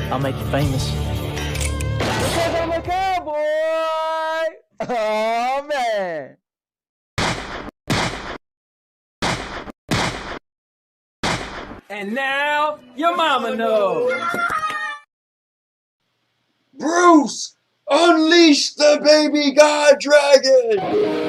I'll make you famous. Because I'm a cowboy! Oh, man! And now, your mama knows. Bruce, unleash the baby god dragon!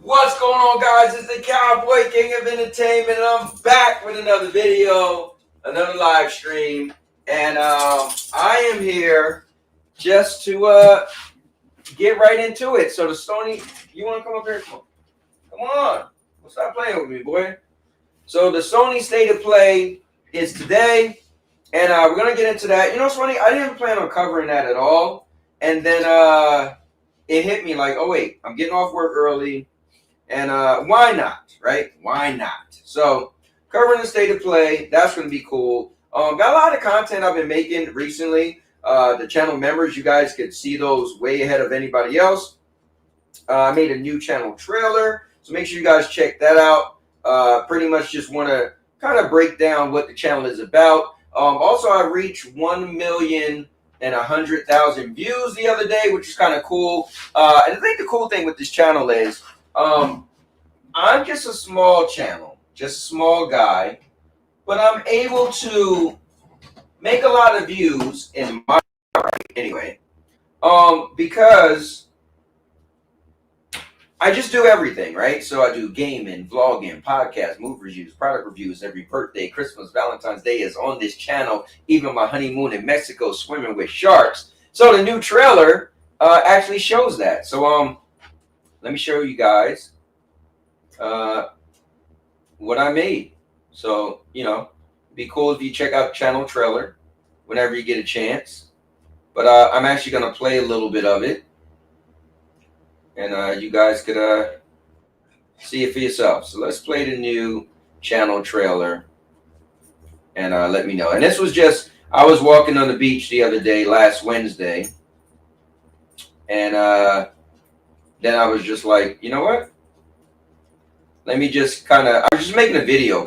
What's going on, guys? It's the Cowboy King of Entertainment, and I'm back with another video, another live stream, and I am here just to get right into it. So the Sony, you want to come up here? Come on. Well, stop playing with me, boy. So the Sony State of Play is today, and we're going to get into that. You know what's funny? I didn't plan on covering that at all, and then it hit me like, oh, wait, I'm getting off work early. And why not, right? Why not? So covering the State of Play, that's going to be cool. Got a lot of content I've been making recently. The channel members, you guys could see those way ahead of anybody else. I made a new channel trailer, so make sure you guys check that out. Pretty much just want to kind of break down what the channel is about. Also, I reached 1,100,000 views the other day, which is kind of cool. And I think the cool thing with this channel is I'm just a small channel, just a small guy, but I'm able to make a lot of views in my anyway, because I just do everything, right? So I do gaming, vlogging, podcast, movie reviews, product reviews. Every birthday, Christmas, Valentine's Day is on this channel. Even my honeymoon in Mexico, swimming with sharks. So the new trailer actually shows that. So let me show you guys what I made. So, you know, it'd be cool if you check out the channel trailer whenever you get a chance. But I'm actually going to play a little bit of it. And you guys could see it for yourself. So let's play the new channel trailer. And let me know. And this was just, I was walking on the beach the other day, last Wednesday. And then I was just like, you know what? Let me just I was just making a video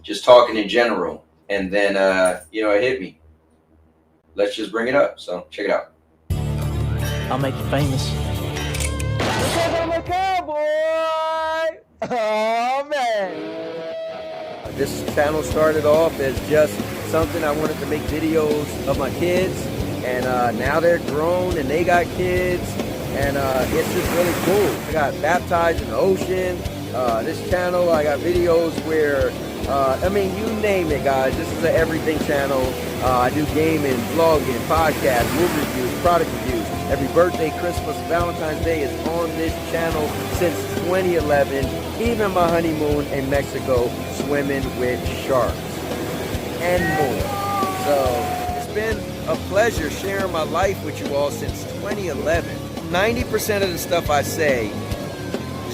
just talking in general. And then, you know, it hit me. Let's just bring it up. So check it out. I'll make you famous. Because I'm a cowboy! Oh, man! This channel started off as just something I wanted to make videos of my kids. And now they're grown and they got kids. And it's just really cool. I got baptized in the ocean. This channel, I got videos where, I mean, you name it, guys. This is an everything channel. I do gaming, vlogging, podcasts, movie reviews, product reviews. Every birthday, Christmas, Valentine's Day is on this channel since 2011. Even my honeymoon in Mexico, swimming with sharks and more. So it's been a pleasure sharing my life with you all since 2011. 90% of the stuff I say,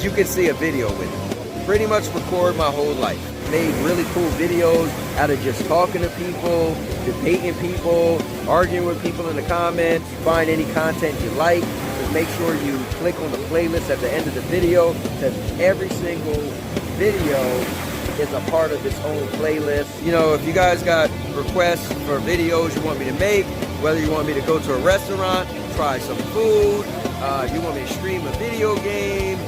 you can see a video with it. Pretty much record my whole life. Made really cool videos out of just talking to people, debating people, arguing with people in the comments. Find any content you like, just make sure you click on the playlist at the end of the video, because every single video is a part of its own playlist. You know, if you guys got requests for videos you want me to make, whether you want me to go to a restaurant, try some food, you want me to stream a video game,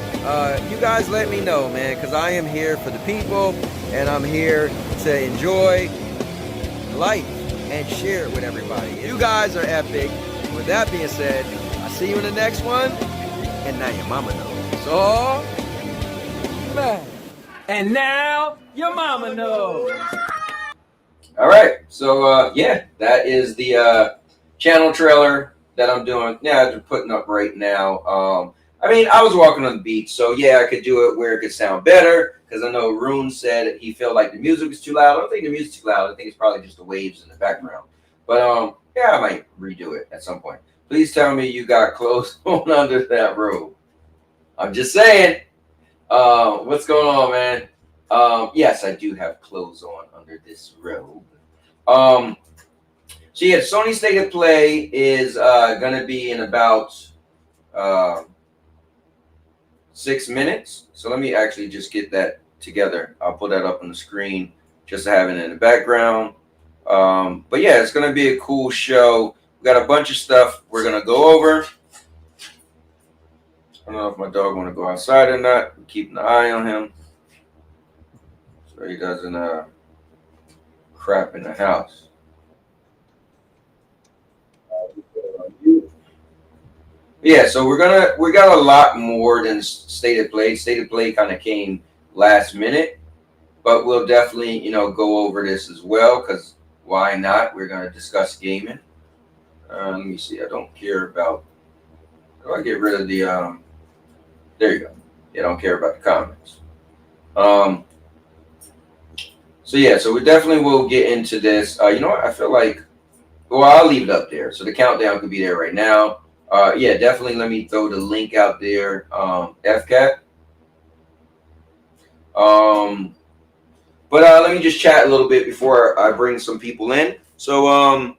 you guys let me know, man, because I am here for the people, and I'm here to enjoy life and share it with everybody. You guys are epic. With that being said, I'll see you in the next one, and now your mama knows. So, man. And now your mama knows. All right, so yeah, that is the channel trailer that I'm doing. Yeah, I'm putting up right now. I mean, I was walking on the beach, so yeah, I could do it where it could sound better, because I know Rune said he felt like the music was too loud. I don't think the music's too loud. I think it's probably just the waves in the background. But yeah, I might redo it at some point. Please tell me you got clothes on under that robe. I'm just saying. What's going on, man? Yes, I do have clothes on under this robe. So yeah, Sony State of Play is gonna be in about 6 minutes. So let me actually just get that together. I'll put that up on the screen just to have it in the background. But yeah, it's gonna be a cool show. We got a bunch of stuff we're gonna go over. I don't know if my dog want to go outside or not. I'm keeping an eye on him so he doesn't crap in the house. Yeah, so we got a lot more than State of Play. State of Play kind of came last minute, but we'll definitely, go over this as well, because why not? We're gonna discuss gaming. Let me see. I don't care about. Do I get rid of the there you go. Yeah, don't care about the comments. So yeah, so we definitely will get into this. You know what? I feel like, well, I'll leave it up there. So the countdown could be there right now. Yeah, definitely let me throw the link out there. FCAT. But let me just chat a little bit before I bring some people in. So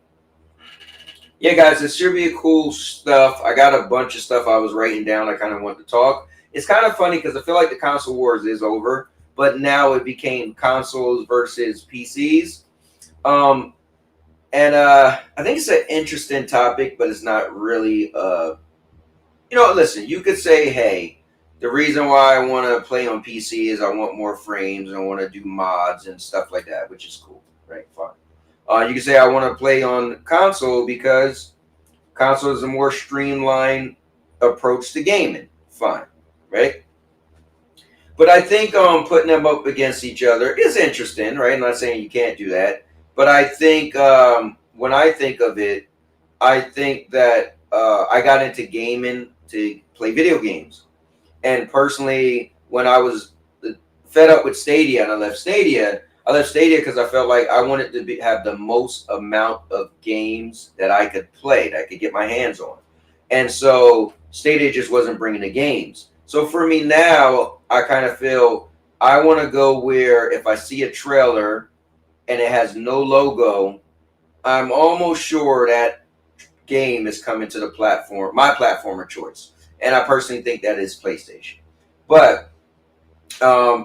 yeah, guys, this should be a cool stuff. I got a bunch of stuff I was writing down. I kind of want to talk. It's kind of funny because I feel like the console wars is over, but now it became consoles versus PCs. And I think it's an interesting topic, but it's not really. Listen, you could say, hey, the reason why I want to play on PC is I want more frames and I want to do mods and stuff like that, which is cool, right? Fine. You can say I want to play on console because console is a more streamlined approach to gaming. Fine, right? But I think putting them up against each other is interesting, right? I'm not saying you can't do that, but I think when I think of it, I think that I got into gaming to play video games, and personally, when I was fed up with Stadia and I left Stadia because I felt like I wanted to have the most amount of games that I could play, that I could get my hands on. And so Stadia just wasn't bringing the games. So for me now, I kind of feel I want to go where if I see a trailer and it has no logo, I'm almost sure that game is coming to the platform, my platform of choice. And I personally think that is PlayStation. But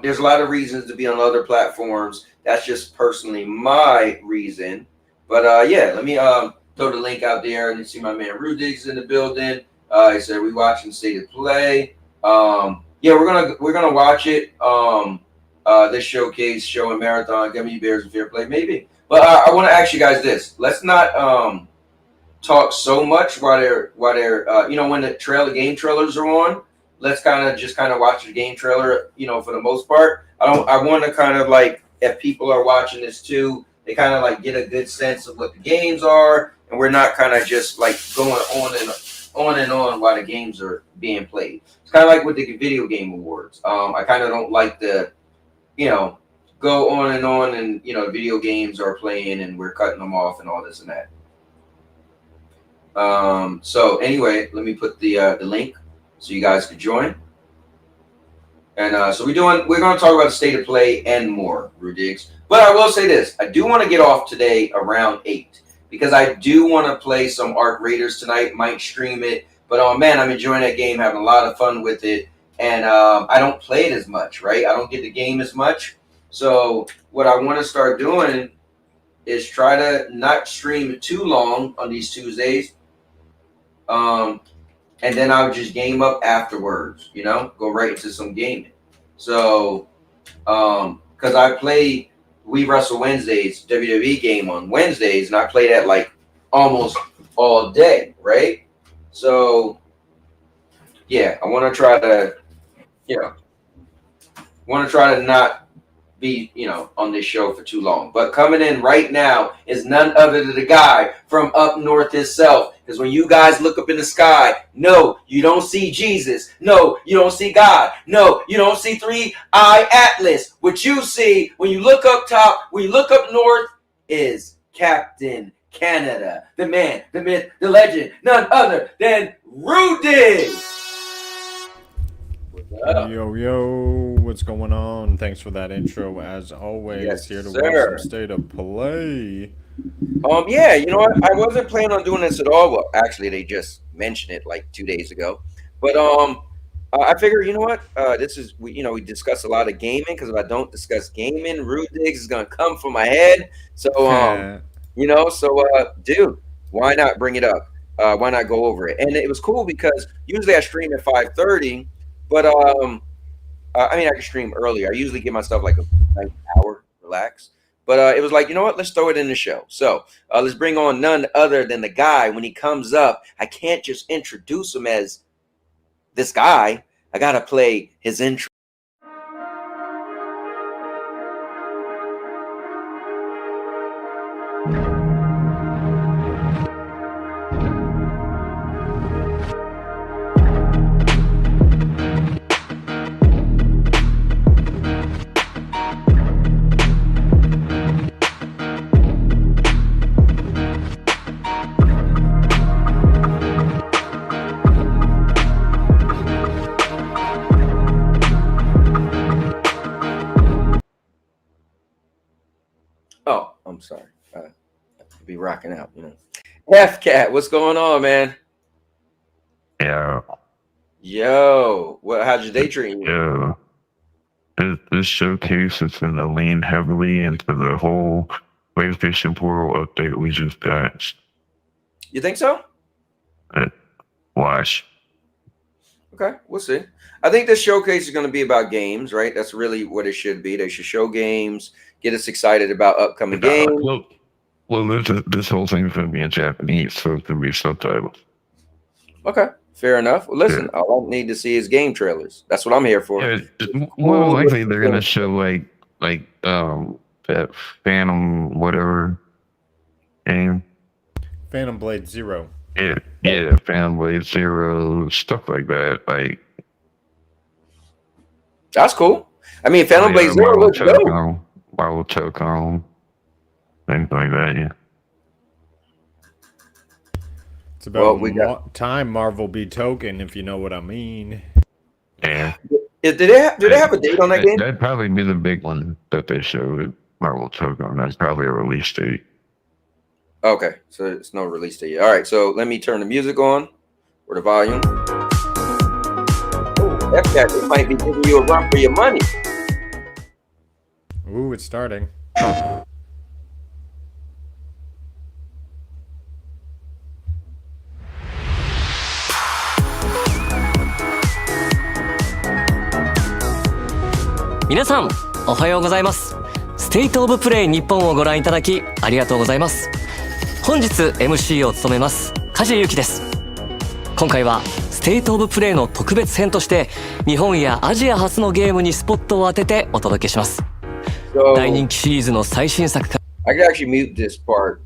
there's a lot of reasons to be on other platforms. That's just personally my reason. But yeah, let me throw the link out there, and you see my man Rudig's in the building. He said we watching State of Play. Yeah, we're gonna watch it. This showcase show and marathon, Gummy Bears and Fair Play, maybe. But I want to ask you guys this: let's not talk so much while they're when the game trailers are on. Let's kind of watch the game trailer, for the most part. I want to kind of like, if people are watching this too, they kind of like get a good sense of what the games are, and we're not kind of just like going on and on while the games are being played. It's kind of like with the video game awards. I kind of don't like the, go on and video games are playing and we're cutting them off and all this and that. So anyway, let me put the link so you guys could join. And so we're going to talk about the state of play and more, Rudigs. But I will say this: I do want to get off today around 8 because I do want to play some Ark Raiders tonight. Might stream it, but oh man, I'm enjoying that game, having a lot of fun with it. And I don't play it as much, right? I don't get the game as much. So what I want to start doing is try to not stream too long on these Tuesdays. And then I would just game up afterwards, you know, go right into some gaming. So, because I play We Wrestle Wednesdays, WWE game on Wednesdays, and I play that like almost all day, right? So, yeah, I want to try to, not be, on this show for too long. But coming in right now is none other than the guy from up north himself. Because when you guys look up in the sky, no, you don't see Jesus. No, you don't see God. No, you don't see three-eye Atlas. What you see when you look up top, when you look up north, is Captain Canada, the man, the myth, the legend, none other than Rudy. Yo, what's going on? Thanks for that intro, as always. Yes, here to sir. watch some state of play. Yeah, you know what? I wasn't planning on doing this at all. Well, actually, they just mentioned it like 2 days ago. But I figured, you know what? This is we discuss a lot of gaming because if I don't discuss gaming, Rudigs is gonna come for my head. So dude, why not bring it up? Why not go over it? And it was cool because usually I stream at 5:30, but I mean I can stream earlier. I usually give myself like a nice hour, relax. But it was like, you know what? Let's throw it in the show. So let's bring on none other than the guy. When he comes up, I can't just introduce him as this guy. I got to play his intro. Oh, I'm sorry. Be rocking out, F-Cat, what's going on, man? Yeah. Yo, how'd your day treat you? Yeah. This showcase is going to lean heavily into the whole PlayStation Portal update we just got. You think so? Watch. Okay, we'll see. I think this showcase is going to be about games, right? That's really what it should be. They should show games, get us excited about upcoming games. Well, this whole thing is going to be in Japanese, so it's going to be subtitled. Okay, fair enough. Well, listen, all I need to see is game trailers. That's what I'm here for. Yeah, more likely they're going to show like that Phantom whatever game. Phantom Blade Zero. Yeah, Phantom Blade Zero, stuff like that. Like that's cool. I mean, Phantom Blade Zero looks good. Marvel Telecom, things like that. Yeah. It's about time Marvel be token, if you know what I mean. Yeah. Do they have a date on that game? That'd probably be the big one that they showed. Marvel Telecom. That's probably a release date. Okay, so it's no release date yet. All right, so let me turn the music on or the volume. Oh, F-Cat, it might be giving you a run for your money. Ooh, it's starting.皆さん、おはようございます。ステイトオブプレイ日本をご覧いただきありがとうございます。本日 MC を務めます梶裕貴です。今回はステイトオブプレイの特別編として日本やアジア初のゲームにスポットを当ててお届けします。大人気シリーズの最新作か。I can actually mute this part.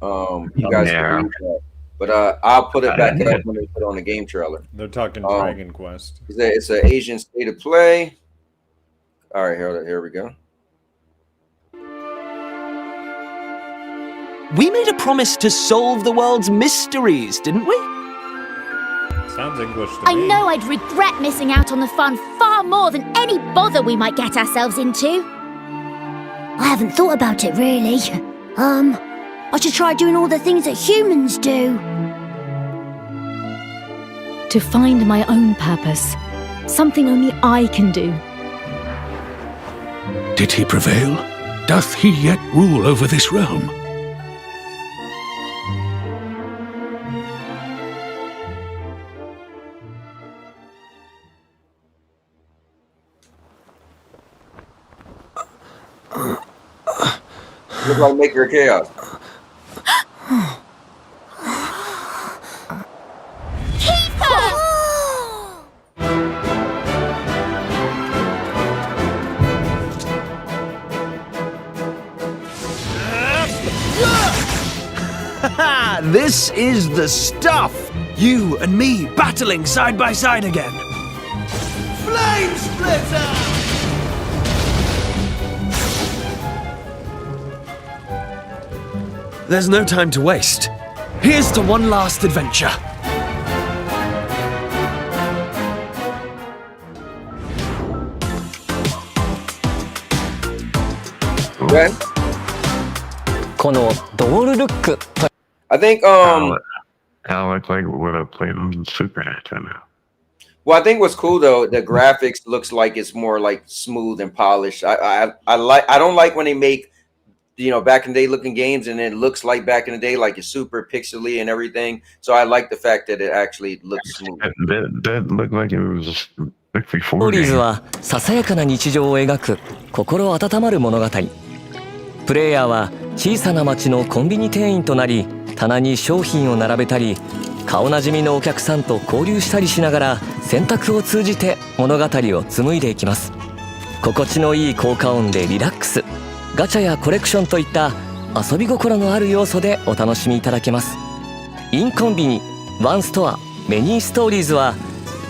You guys can mute that. But I'll put it back up when they put on the game trailer. They're talking Dragon Quest. It's an Asian state of play. All right, here we go. We made a promise to solve the world's mysteries, didn't we? Sounds English to I me. know I'd regret missing out on the fun far more than any bother we might get ourselves into. I haven't thought about it really. I should try doing all the things that humans do. To find my own purpose. Something only I can do. Did he prevail? Doth he yet rule over this realm? Look like Maker of Chaos. This is the stuff! You and me battling side by side again. Flame Splitter! There's no time to waste. Here's to one last adventure. Okay. このドールルックと I think I look like what I played on Super Nintendo. well, I think what's cool though, the graphics looks like it's more like smooth and polished. I don't like when they make, you know, back in the day looking games and it looks like back in the day like it's super pixely and everything. So I like the fact that it actually looks smooth. That looked like it was like ス before. トーリーズはささやかな日常を描く心温まる物語。プレイヤーは小さな町のコンビニ店員となり、棚に商品を並べたり、顔なじみのお客さんと交流したりしながら選択を通じて物語を紡いでいきます。心地のいい効果音でリラックス、ガチャやコレクションといった遊び心のある要素でお楽しみいただけます。インコンビニワンストアメニーストーリーズは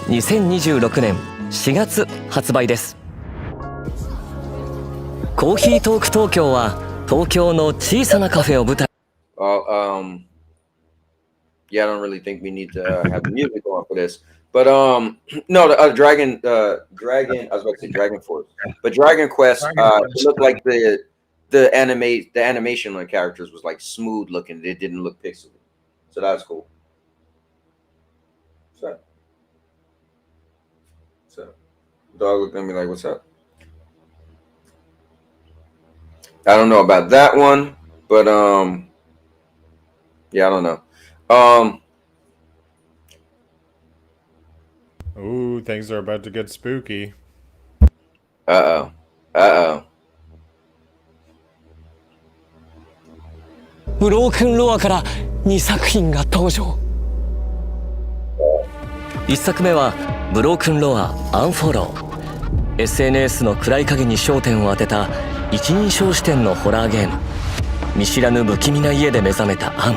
2026年4月発売です。コーヒートーク東京は東京の小さなカフェを舞台。Yeah, I don't really think we need to have the music on for this. But no, the Dragon, I was about to say Dragon Force, but Dragon Quest it looked like the animation on the characters was like smooth looking. It didn't look pixely, so that was cool. So dog looked at me like, "What's up?" I don't know about that one, but yeah, I don't know. Ooh, things are about to get spooky. Uh-oh. ブロークンロアから2作品が登場。1作目はブロークンロアアンフォロー。 SNS の暗い影に焦点を当てた一人称視点のホラーゲーム。見知らぬ不気味な家で目覚めたアン。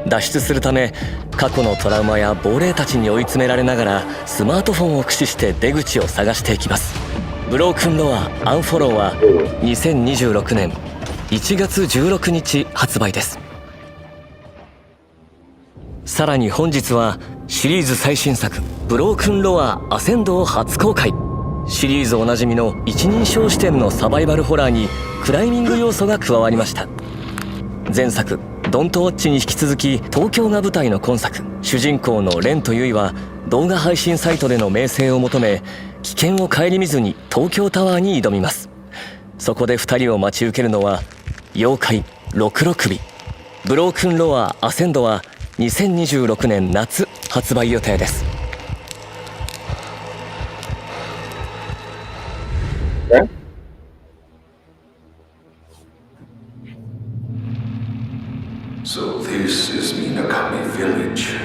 脱出するため過去のトラウマや亡霊たちに追い詰められながらスマートフォンを駆使して出口を探していきます。ブロークンロアアンフォローは2026年1月16日発売です。さらに本日はシリーズ最新作ブロークンロアアセンドを初公開。シリーズおなじみの一人称視点のサバイバルホラーにクライミング要素が加わりました。前作ドントウォッチに引き続き東京が舞台の今作、主人公のレンとユイは動画配信サイトでの名声を求め危険を顧みずに東京タワーに挑みます。そこで2人を待ち受けるのは妖怪ロクロ首。ブロークンロアアセンドは2026年夏発売予定です。So this is Minakami Village.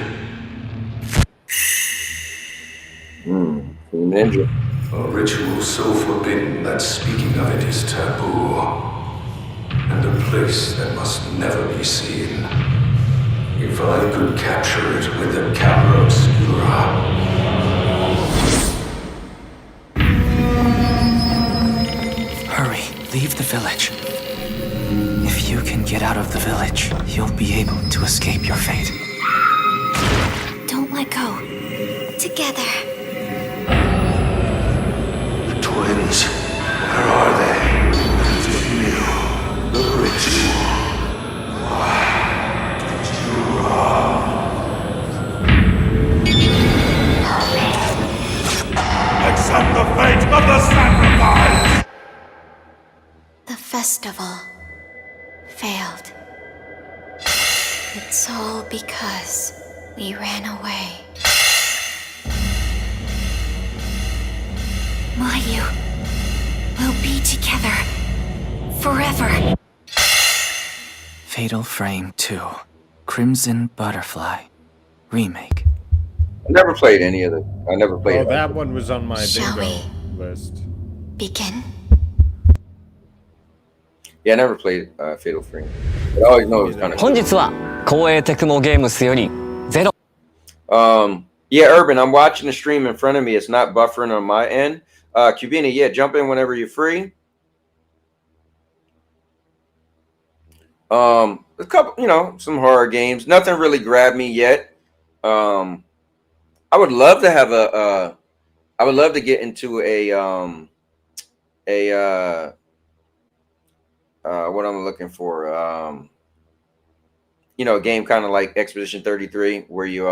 Ninja. A ritual so forbidden that speaking of it is taboo. And a place that must never be seen. If I could capture it with the camera obscura. Hurry, leave the village. If If you can get out of the village, you'll be able to escape your fate. Don't let go. Together. The twins, where are they? The ritual. Why did you run? Accept the fate of the sacrifice! The festival failed. It's all because we ran away. Mayu will be together forever. Fatal Frame 2. Crimson Butterfly. Remake. I never played any of it. I never played. Oh, that one was on my Shall bingo list. Begin. Yeah, I never played Fatal Frame. But I always know it was kind of. 本日は光栄テクモゲームスよりゼロ Yeah, Urban, I'm watching the stream in front of me. It's not buffering on my end. Cubina, yeah, jump in whenever you're free. A couple, some horror games. Nothing really grabbed me yet. I would love to have I would love to get into what I'm looking for. A game kind of like Expedition 33, where you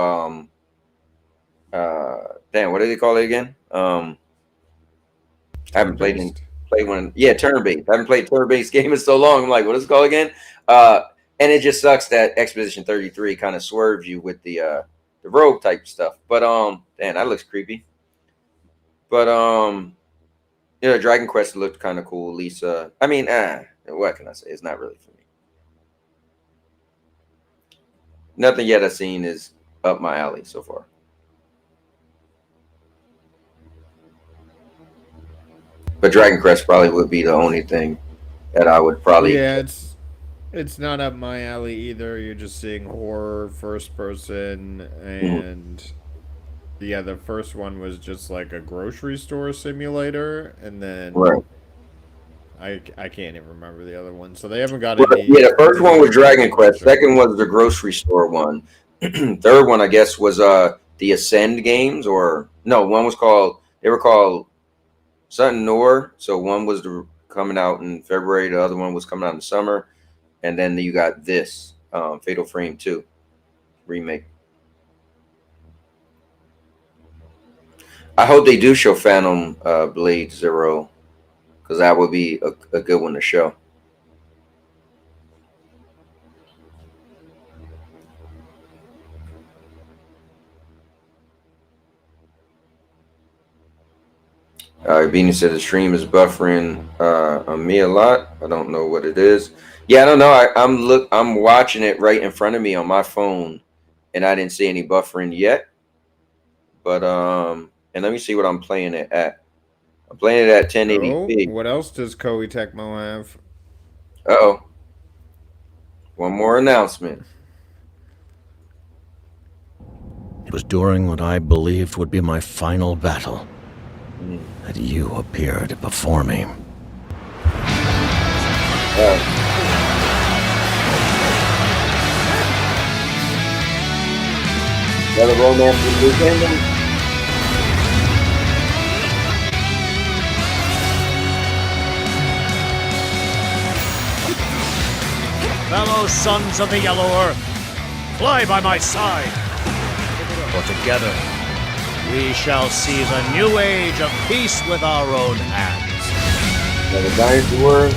damn, what do they call it again? I haven't played one. Yeah, turn-based. I haven't played turn-based game in so long. I'm like, what is it called again? And it just sucks that Expedition 33 kind of swerves you with the rogue type stuff. But damn, that looks creepy. But Dragon Quest looked kind of cool. Lisa, I mean, what can I say? It's not really for me. Nothing yet I've seen is up my alley so far. But Dragon Quest probably would be the only thing that I would probably. Yeah, it's not up my alley either. You're just seeing horror, first person, and yeah, the first one was just like a grocery store simulator, and then I can't even remember the other one. So they haven't got any. Yeah, the first one was Dragon Quest. Second was the grocery store one. Third one, I guess, was the Ascend games, or no, one was called. They were called something Nor. So one was coming out in February. The other one was coming out in the summer. And then you got this Fatal Frame 2 remake. I hope they do show Phantom Blade Zero, because that would be a good one to show. Beanie said the stream is buffering on me a lot. I don't know what it is. Yeah, I don't know. I'm watching it right in front of me on my phone, and I didn't see any buffering yet. But and let me see what I'm playing it at. I'm playing it at 1080p. What else does Koei Tecmo have? One more announcement. It was during what I believed would be my final battle that you appeared before me. Another romance in Blue Kingdom. Fellow sons of the Yellow Earth, fly by my side. For together, we shall seize a new age of peace with our own hands. Another dynasty word.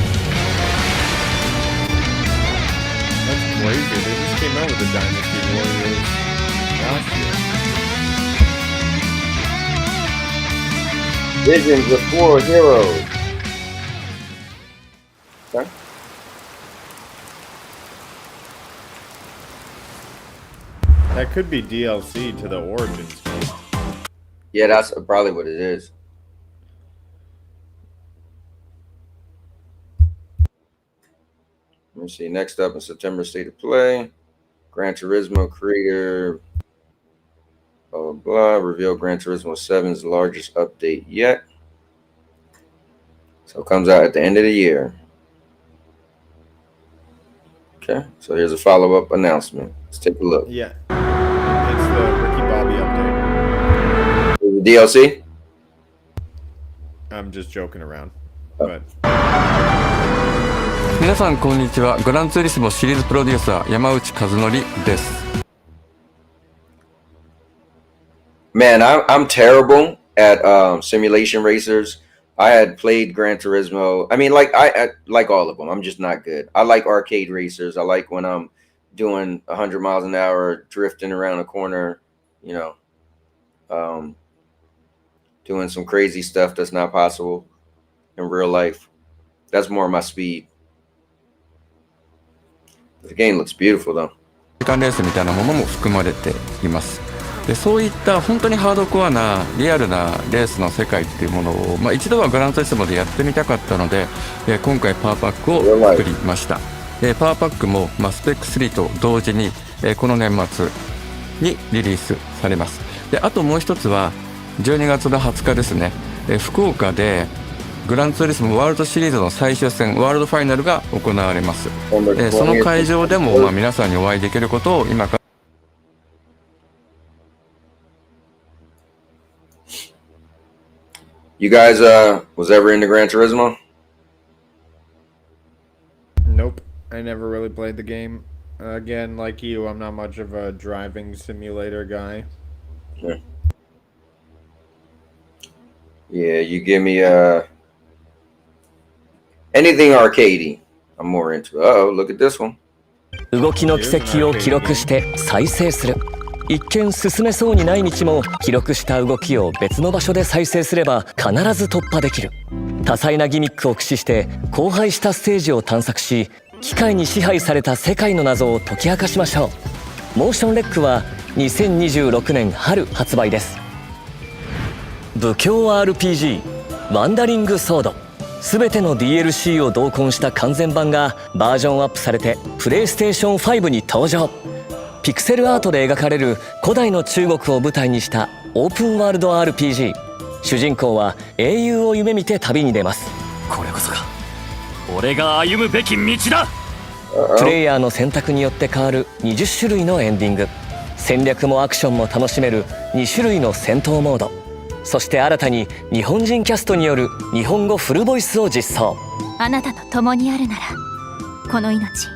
That's crazy. They just came out with the Dynasty Warriors last year. Visions of 4 heroes. Okay. That could be DLC to the Origins game. Yeah, that's probably what it is. Let me see. Next up in September, State of Play. Gran Turismo creator. Blah, blah, blah. Reveal Gran Turismo 7's largest update yet. So it comes out at the end of the year. Okay, so here's a follow-up announcement. Let's take a look. Yeah. It's the Ricky Bobby update. The DLC? I'm just joking around. But 皆さんこんにちは。グランツーリスモシリーズプロデューサー山内和則です。Man, I'm terrible at simulation racers. I had played Gran Turismo. I mean, like I like all of them. I'm just not good. I like arcade racers. I like when I'm doing 100 miles an hour, drifting around a corner, you know, doing some crazy stuff that's not possible in real life. That's more my speed. The game looks beautiful though. 時間レースみたいなものも含まれています。でそういった本当にハードコアなリアルなレースの世界っていうものを、一度はグランツーリスモでやってみたかったので、今回パワーパックを作りました。パワーパックも、スペック3と同時に、この年末にリリースされます。であともう一つは12月の20日ですね、福岡でグランツーリスモワールドシリーズの最終戦ワールドファイナルが行われます。その会場でも、皆さんにお会いできることを今から。You guys was ever into Gran Turismo? Nope. I never really played the game. Again, like you, I'm not much of a driving simulator guy. Yeah, you give me anything arcadey. I'm more into. Uh-oh, look at this one. 動きの軌跡を記録して再生する。一見進めそうにない道も記録した動きを別の場所で再生すれば必ず突破できる。多彩なギミックを駆使して荒廃したステージを探索し、機械に支配された世界の謎を解き明かしましょう。モーションレックは2026年春発売です。武教 RPG ワンダリングソード、全ての DLC を同梱した完全版がバージョンアップされてプレイステーション5に登場。ピクセルアートで描かれる古代の中国を舞台にしたオープンワールド RPG。 主人公は英雄を夢見て旅に出ます。これこそが俺が歩むべき道だ。プレイヤーの選択によって変わる20種類のエンディング、戦略もアクションも楽しめる2種類の戦闘モード、そして新たに日本人キャストによる日本語フルボイスを実装。あなたと共にあるならこの命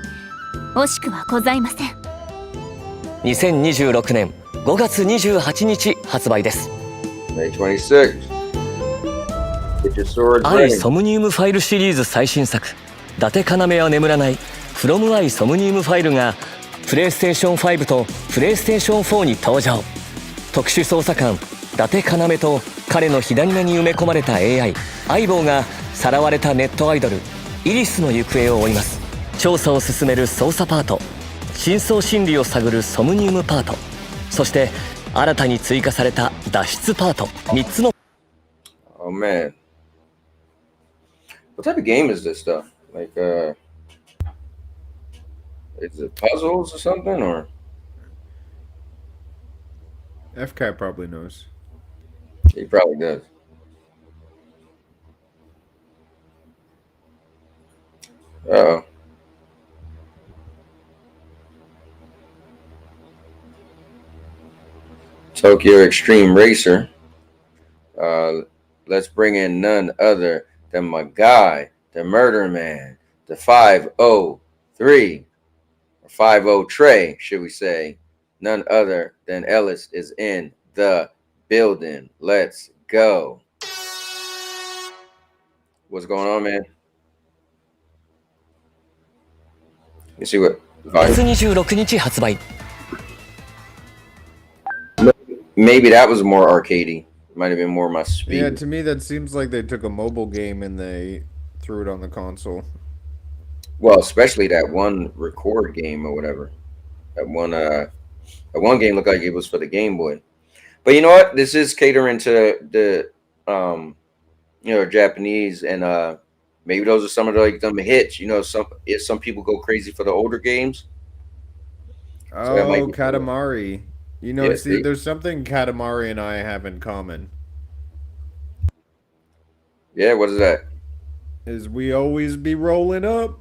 惜しくはございません。2026年5月28日発売です。May 26. Get your sword アイ ready. ソムニウムファイルシリーズ最新作伊達要は眠らない From アイソムニウムファイルがプレイステーション5とプレイステーション4に登場。特殊捜査官伊達要と彼の火種に埋め込まれた AI 相棒がさらわれたネットアイドルイリスの行方を追います。調査を進める捜査パート、真相心理を探るソムニウムパート、そして新たに追加された脱出パート、3つの。 Oh man, what type of game is this stuff? Like is it puzzles or something, or FCAT probably knows. he probably does. Uh-oh. Tokyo Extreme Racer. Let's bring in none other than my guy, the Murder Man, the 503, or 50 Trey, should we say. None other than Ellis is in the building. Let's go. What's going on, man? You see what? 26日発売。 Maybe that was more arcadey. Might have been more my speed. Yeah, to me that seems like they took a mobile game and they threw it on the console. Well, especially that one record game or whatever. That one game looked like it was for the Game Boy. But you know what? This is catering to the Japanese, and maybe those are some of them hits. You know, some people go crazy for the older games. So Katamari. You know, see, there's something Katamari and I have in common. Yeah, what is that? Is we always be rolling up.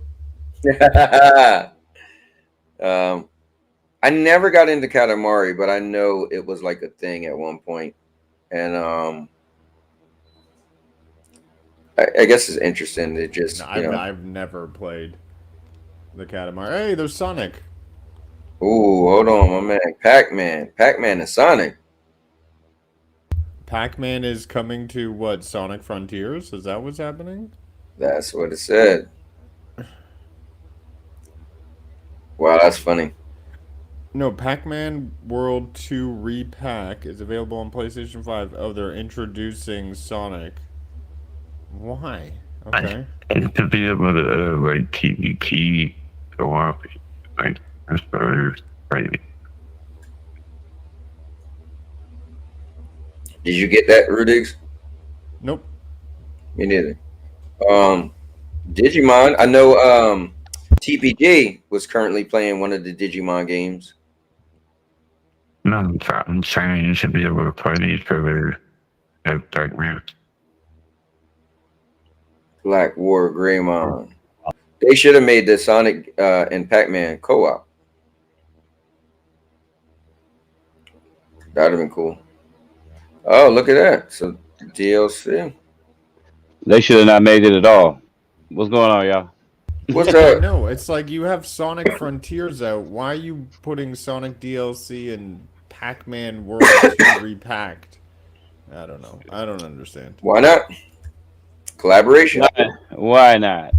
I never got into Katamari, but I know it was like a thing at one point, and I guess it's interesting to just I've never played the Katamari. Hey, there's Sonic. Ooh, hold on, my man. Pac-Man and Sonic. Pac-Man is coming to what? Sonic Frontiers? Is that what's happening? That's what it said. Wow, that's funny. No, Pac-Man World 2 Repack is available on PlayStation 5. Oh, they're introducing Sonic. Why? Okay. And to be able to like PvP go up, like that's crazy. Did you get that, Rudix? Nope. Me neither. Digimon. I know TPG was currently playing one of the Digimon games. No, I'm saying you should be able to play these for the Pac-Man. Black War Greymon. They should have made the Sonic and Pac-Man co-op. That'd have been cool. Oh, look at that. So DLC. They should have not made it at all. What's going on, y'all? What's up? No, it's like you have Sonic Frontiers out. Why are you putting Sonic DLC and Pac-Man World 2 Repacked? I don't know. I don't understand. Why not? Collaboration. Why not?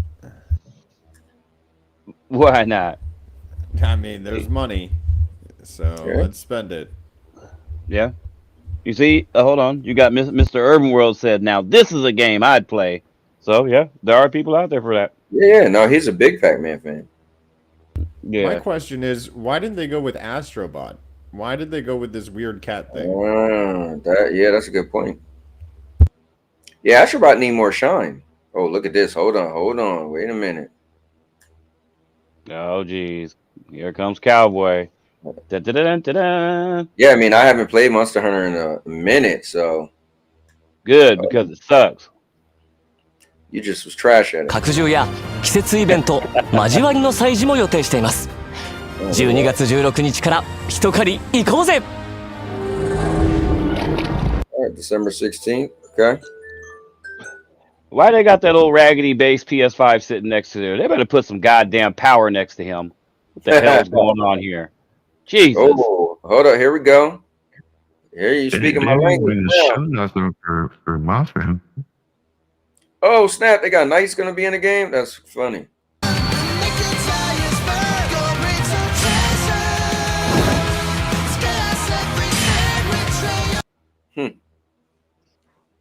Why not? I mean, there's money, so let's spend it. Yeah. You see, hold on. You got Mr. Urban World said, now this is a game I'd play. So, yeah, there are people out there for that. Yeah, no, he's a big Pac-Man fan. Yeah. My question is, why didn't they go with Astrobot? Why did they go with this weird cat thing? That's a good point. Yeah, Astrobot need more shine. Oh, look at this. Hold on. Wait a minute. Oh, geez. Here comes Cowboy. Da-da-da-da-da. Yeah, I mean, I haven't played Monster Hunter in a minute, so. Good, because it sucks. You just was trash at it. 拡充や季節イベント交わりの祭事も予定しています。12月16日から一狩り行こうぜ。 Alright, December 16th. Okay. Why they got that old raggedy base PS5 sitting next to there? They better put some goddamn power next to him. What the hell's going on here? Jesus. Oh, hold on. Here we go. Here you speaking my language. For Monster. Oh, snap. They got Knights going to be in the game? That's funny.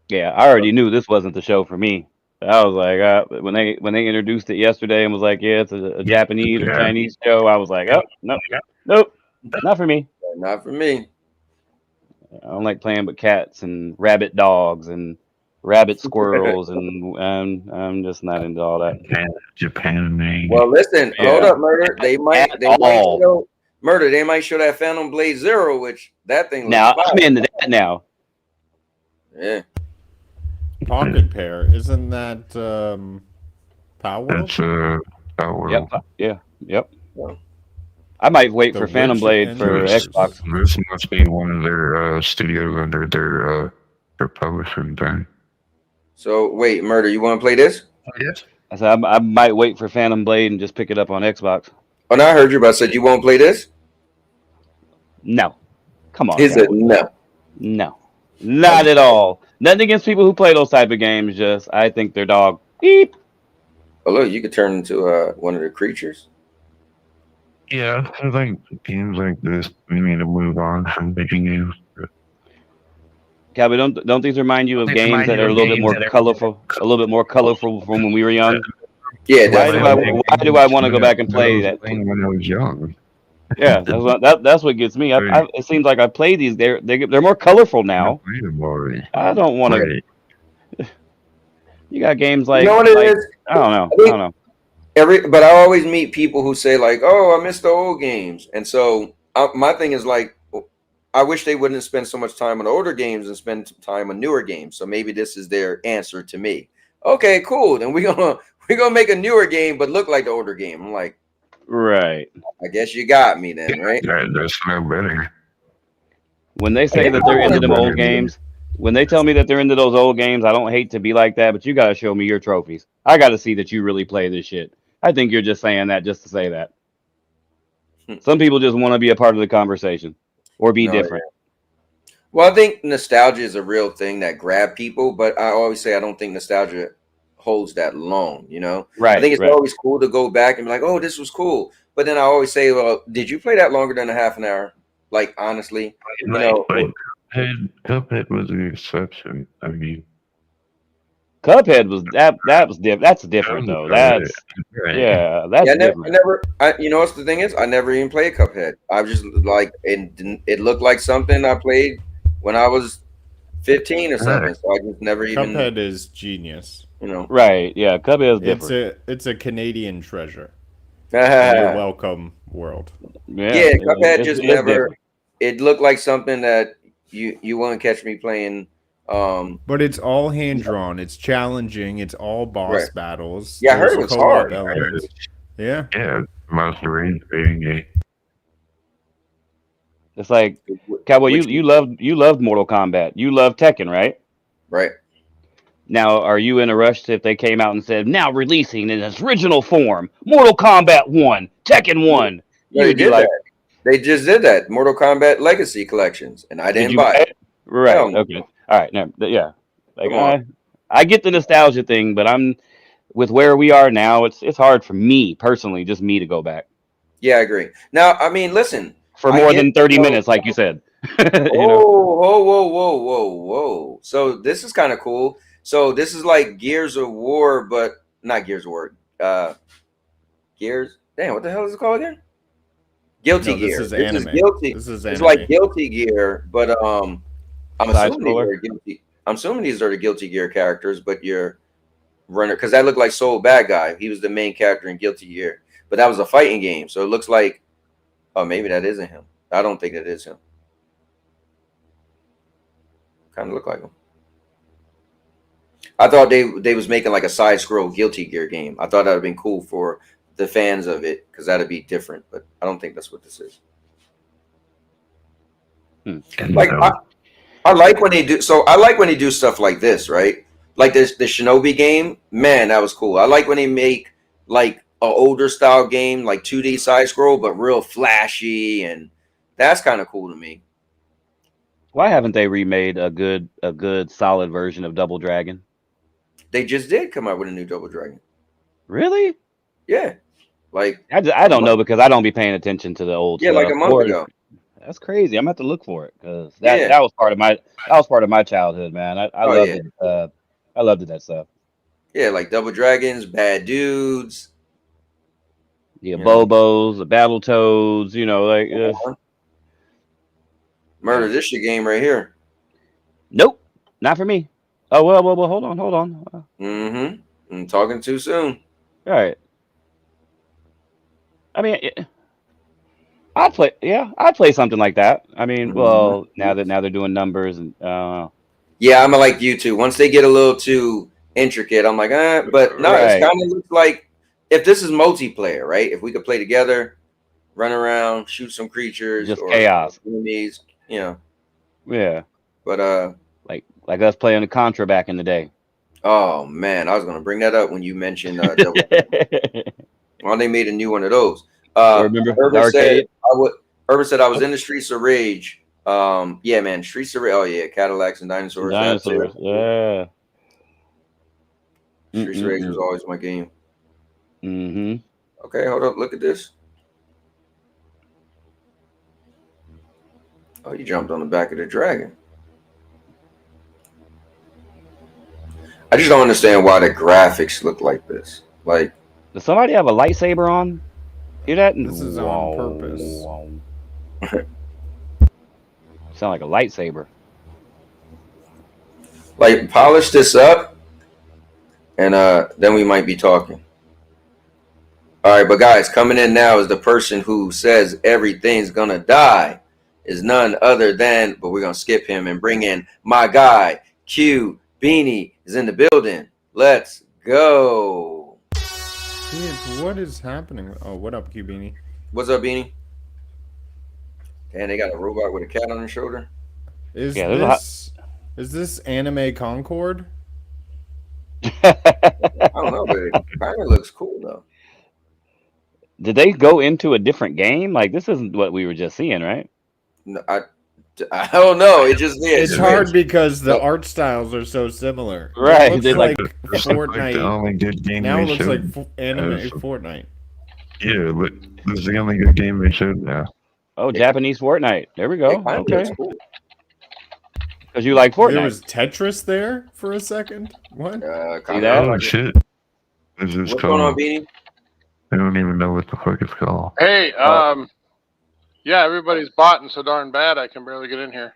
Yeah, I already knew this wasn't the show for me. I was like, when they introduced it yesterday and was like, yeah, it's a Japanese or Chinese show, I was like, oh, nope, not for me. Not for me. I don't like playing with cats and rabbit dogs and rabbit squirrels, and I'm just not into all that. Japan. Well, listen, hold up, Murder. They might show Murder. They might show that Phantom Blade Zero, which that thing. Now I'm into that now. Yeah. Pocket Pair, isn't that Power World? That's Power World. Yep. I might wait for Phantom Blade for Xbox. This must be one of their studios under their publishing thing. So wait, Murder, you want to play this? Yes. I said I might wait for Phantom Blade and just pick it up on Xbox. Oh, no, I heard you, but I said you won't play this? No. Come on. He said no. No. Not at all. Nothing against people who play those type of games, just I think their dog beep. Oh, look, you could turn into one of the creatures. Yeah, I think games like this, we need to move on from making games. Calvin, don't these remind you of games that are a little bit more colorful, from when we were young? Yeah. Why do I want to go back and play that? When I was young. Yeah, that's what gets me. It seems like I play these. They're more colorful now. I don't want to. You got games like. You know what it is? I don't know. But I always meet people who say like, "Oh, I miss the old games," and so my thing is like, I wish they wouldn't spend so much time on older games and spend time on newer games. So maybe this is their answer to me. Okay, cool. Then we're gonna make a newer game, but look like the older game. I'm like, Right. I guess you got me then, right? That's no better. When they say that they're into them old games, when they tell me that they're into those old games, I don't hate to be like that, but you got to show me your trophies. I got to see that you really play this shit. I think you're just saying that just to say that. Some people just want to be a part of the conversation or be No, different. Well, I think nostalgia is a real thing that grab people, but I always say I don't think nostalgia holds that long, you know? Right. I think it's right. always cool to go back and be like, oh, this was cool. But then I always say, well, did you play that longer than a half an hour? Like, honestly, you know. Cuphead was an exception. I mean, Cuphead was that was different. That's different though. That's yeah, that's Yeah, different. you know what's the thing is? I never even played Cuphead. I was just like, it looked like something I played when I was 15 or something. So I just never even. Cuphead is genius. You know. Right? Yeah, Cuphead is different. It's a Canadian treasure. You're welcome, world. Yeah, Cuphead just never. Different. It looked like something that you won't catch me playing. But it's all hand drawn. It's challenging. It's all boss Right. battles. Yeah, I heard There's it was co-op hard. elements. Yeah. Yeah, Monster Range fighting game. It's like Cowboy. You loved Mortal Kombat. You loved Tekken, right? Right. Now, are you in a rush if they came out and said now releasing in its original form, Mortal Kombat 1, Tekken 1? No, they did that. They just did that. Mortal Kombat Legacy Collections, and I didn't buy it. Right. Hell no. Okay. All right. Now, yeah. Like I get the nostalgia thing, but I'm with where we are now. It's hard for me personally, just me to go back Yeah, I agree. Now, I mean, listen. for more than 30 minutes, like you said. Whoa. So this is kind of cool. So this is like Gears of War, but not Gears of War. Gears. Damn, what the hell is it called again? Guilty Gear. This is anime. Guilty. This is It's anime. like Guilty Gear, but I'm Side assuming these scroller? are Guilty. I'm assuming these are the Guilty Gear characters, but you're runner because that looked like Soul Bad Guy. He was the main character in Guilty Gear, but that was a fighting game, so it looks like. Oh, maybe that isn't him. I don't think that is him. Kind of look like him. I thought they was making like a side scroll Guilty Gear game. I thought that would have been cool for the fans of it because that'd be different, but I don't think that's what this is. Like I like when they do. So I like when they do stuff like this, right? Like this the Shinobi game. Man, that was cool. I like when they make like an older style game, like 2D side scroll, but real flashy, and that's kind of cool to me. Why haven't they remade a good solid version of Double Dragon? They just did come out with a new Double Dragon. Really? Yeah. Like I don't know because I don't be paying attention to the old Yeah, stuff. like a month ago. That's crazy. I'm gonna have to look for it because that was part of my childhood, man. I loved it. I loved it, that stuff. Yeah, like Double Dragons, Bad Dudes. Yeah, Bobos, the Battletoads, Murder This Shit game right here. Nope, not for me. Oh well, hold on. I'm talking too soon. All right. I mean, I'd play something like that. I mean, well, now they're doing numbers and Yeah, I'm like you too. Once they get a little too intricate, I'm like, but no, Right. It kind of looks like if this is multiplayer, right? If we could play together, run around, shoot some creatures, Just or chaos. enemies, yeah. But like us playing the Contra back in the day. oh man, I was gonna bring that up when you mentioned well, they made a new one of those. Remember the arcade? Herbert said I was in the Streets of Rage. Yeah, man, Streets of Rage. Oh yeah, Cadillacs and dinosaurs. Dinosaurs. Yeah. Streets of Rage was always my game. Mm-hmm. Okay, hold up. Look at this. Oh, you jumped on the back of the dragon. I just don't understand why the graphics look like this. Like, does somebody have a lightsaber on? Hear that? This is on purpose. Sound like a lightsaber. Like, polish this up, and then we might be talking. All right, but guys, coming in now is the person who says everything's gonna die. Is none other than, but we're gonna skip him and bring in my guy, Q Beanie is in the building. Let's go. He didn't what is happening? Oh, what up, Q-Beanie? What's up, Beanie? And they got a robot with a cat on his shoulder. Is this Anime Concord? I don't know, but it kind of looks cool though. Did they go into a different game? Like this isn't what we were just seeing, right? No, I don't know. It just It's hard because the art styles are so similar. Right. It looks like It's like Fortnite. the only good game Now they it looks like showed. anime Fortnite. Yeah, but this is the only good game they showed now. Oh, Japanese Fortnite. There we go. Okay. Cool. Because you like Fortnite. There was Tetris there for a second. What? See that? Oh shit! This is What's called. going on, Beanie? I don't even know what the fuck it's called. Hey, yeah, everybody's botting so darn bad I can barely get in here.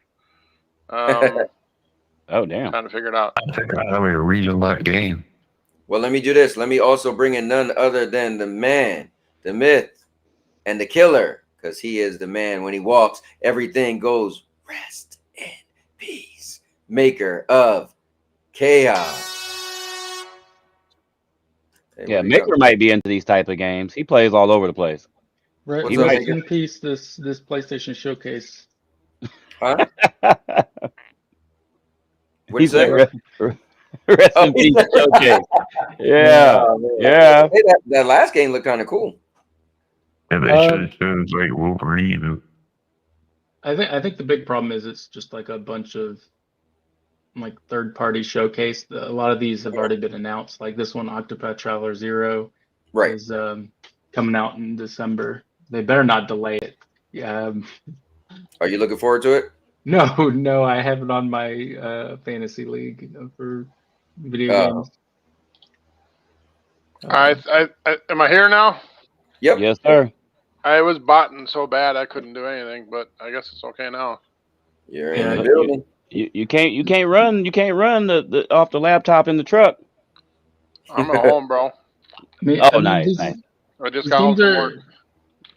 Oh damn! Trying to figure it out. I think I have a region that game. Well, let me do this. Let me also bring in none other than the man, the myth, and the killer, because he is the man. When he walks, everything goes rest in peace. Maker of chaos. Yeah, Maker might be into these type of games. He plays all over the place. Rest He might- in peace. This PlayStation showcase. Huh? He said, What'd "Rest in peace, showcase." Yeah, yeah. Hey, that last game looked kind of cool. And they should have shown like Wolverine. I think the big problem is it's just like a bunch of like third-party showcase. A lot of these have already been announced. Like this one, Octopath Traveler 0, is coming out in December. They better not delay it. Yeah. Are you looking forward to it? No, I have it on my fantasy league for video games. All right, am I here now? Yep. Yes, sir. I was botting so bad I couldn't do anything, but I guess it's okay now. You're in the building. You can't run the off the laptop in the truck. I'm at home, bro. Nice. I just got home from work.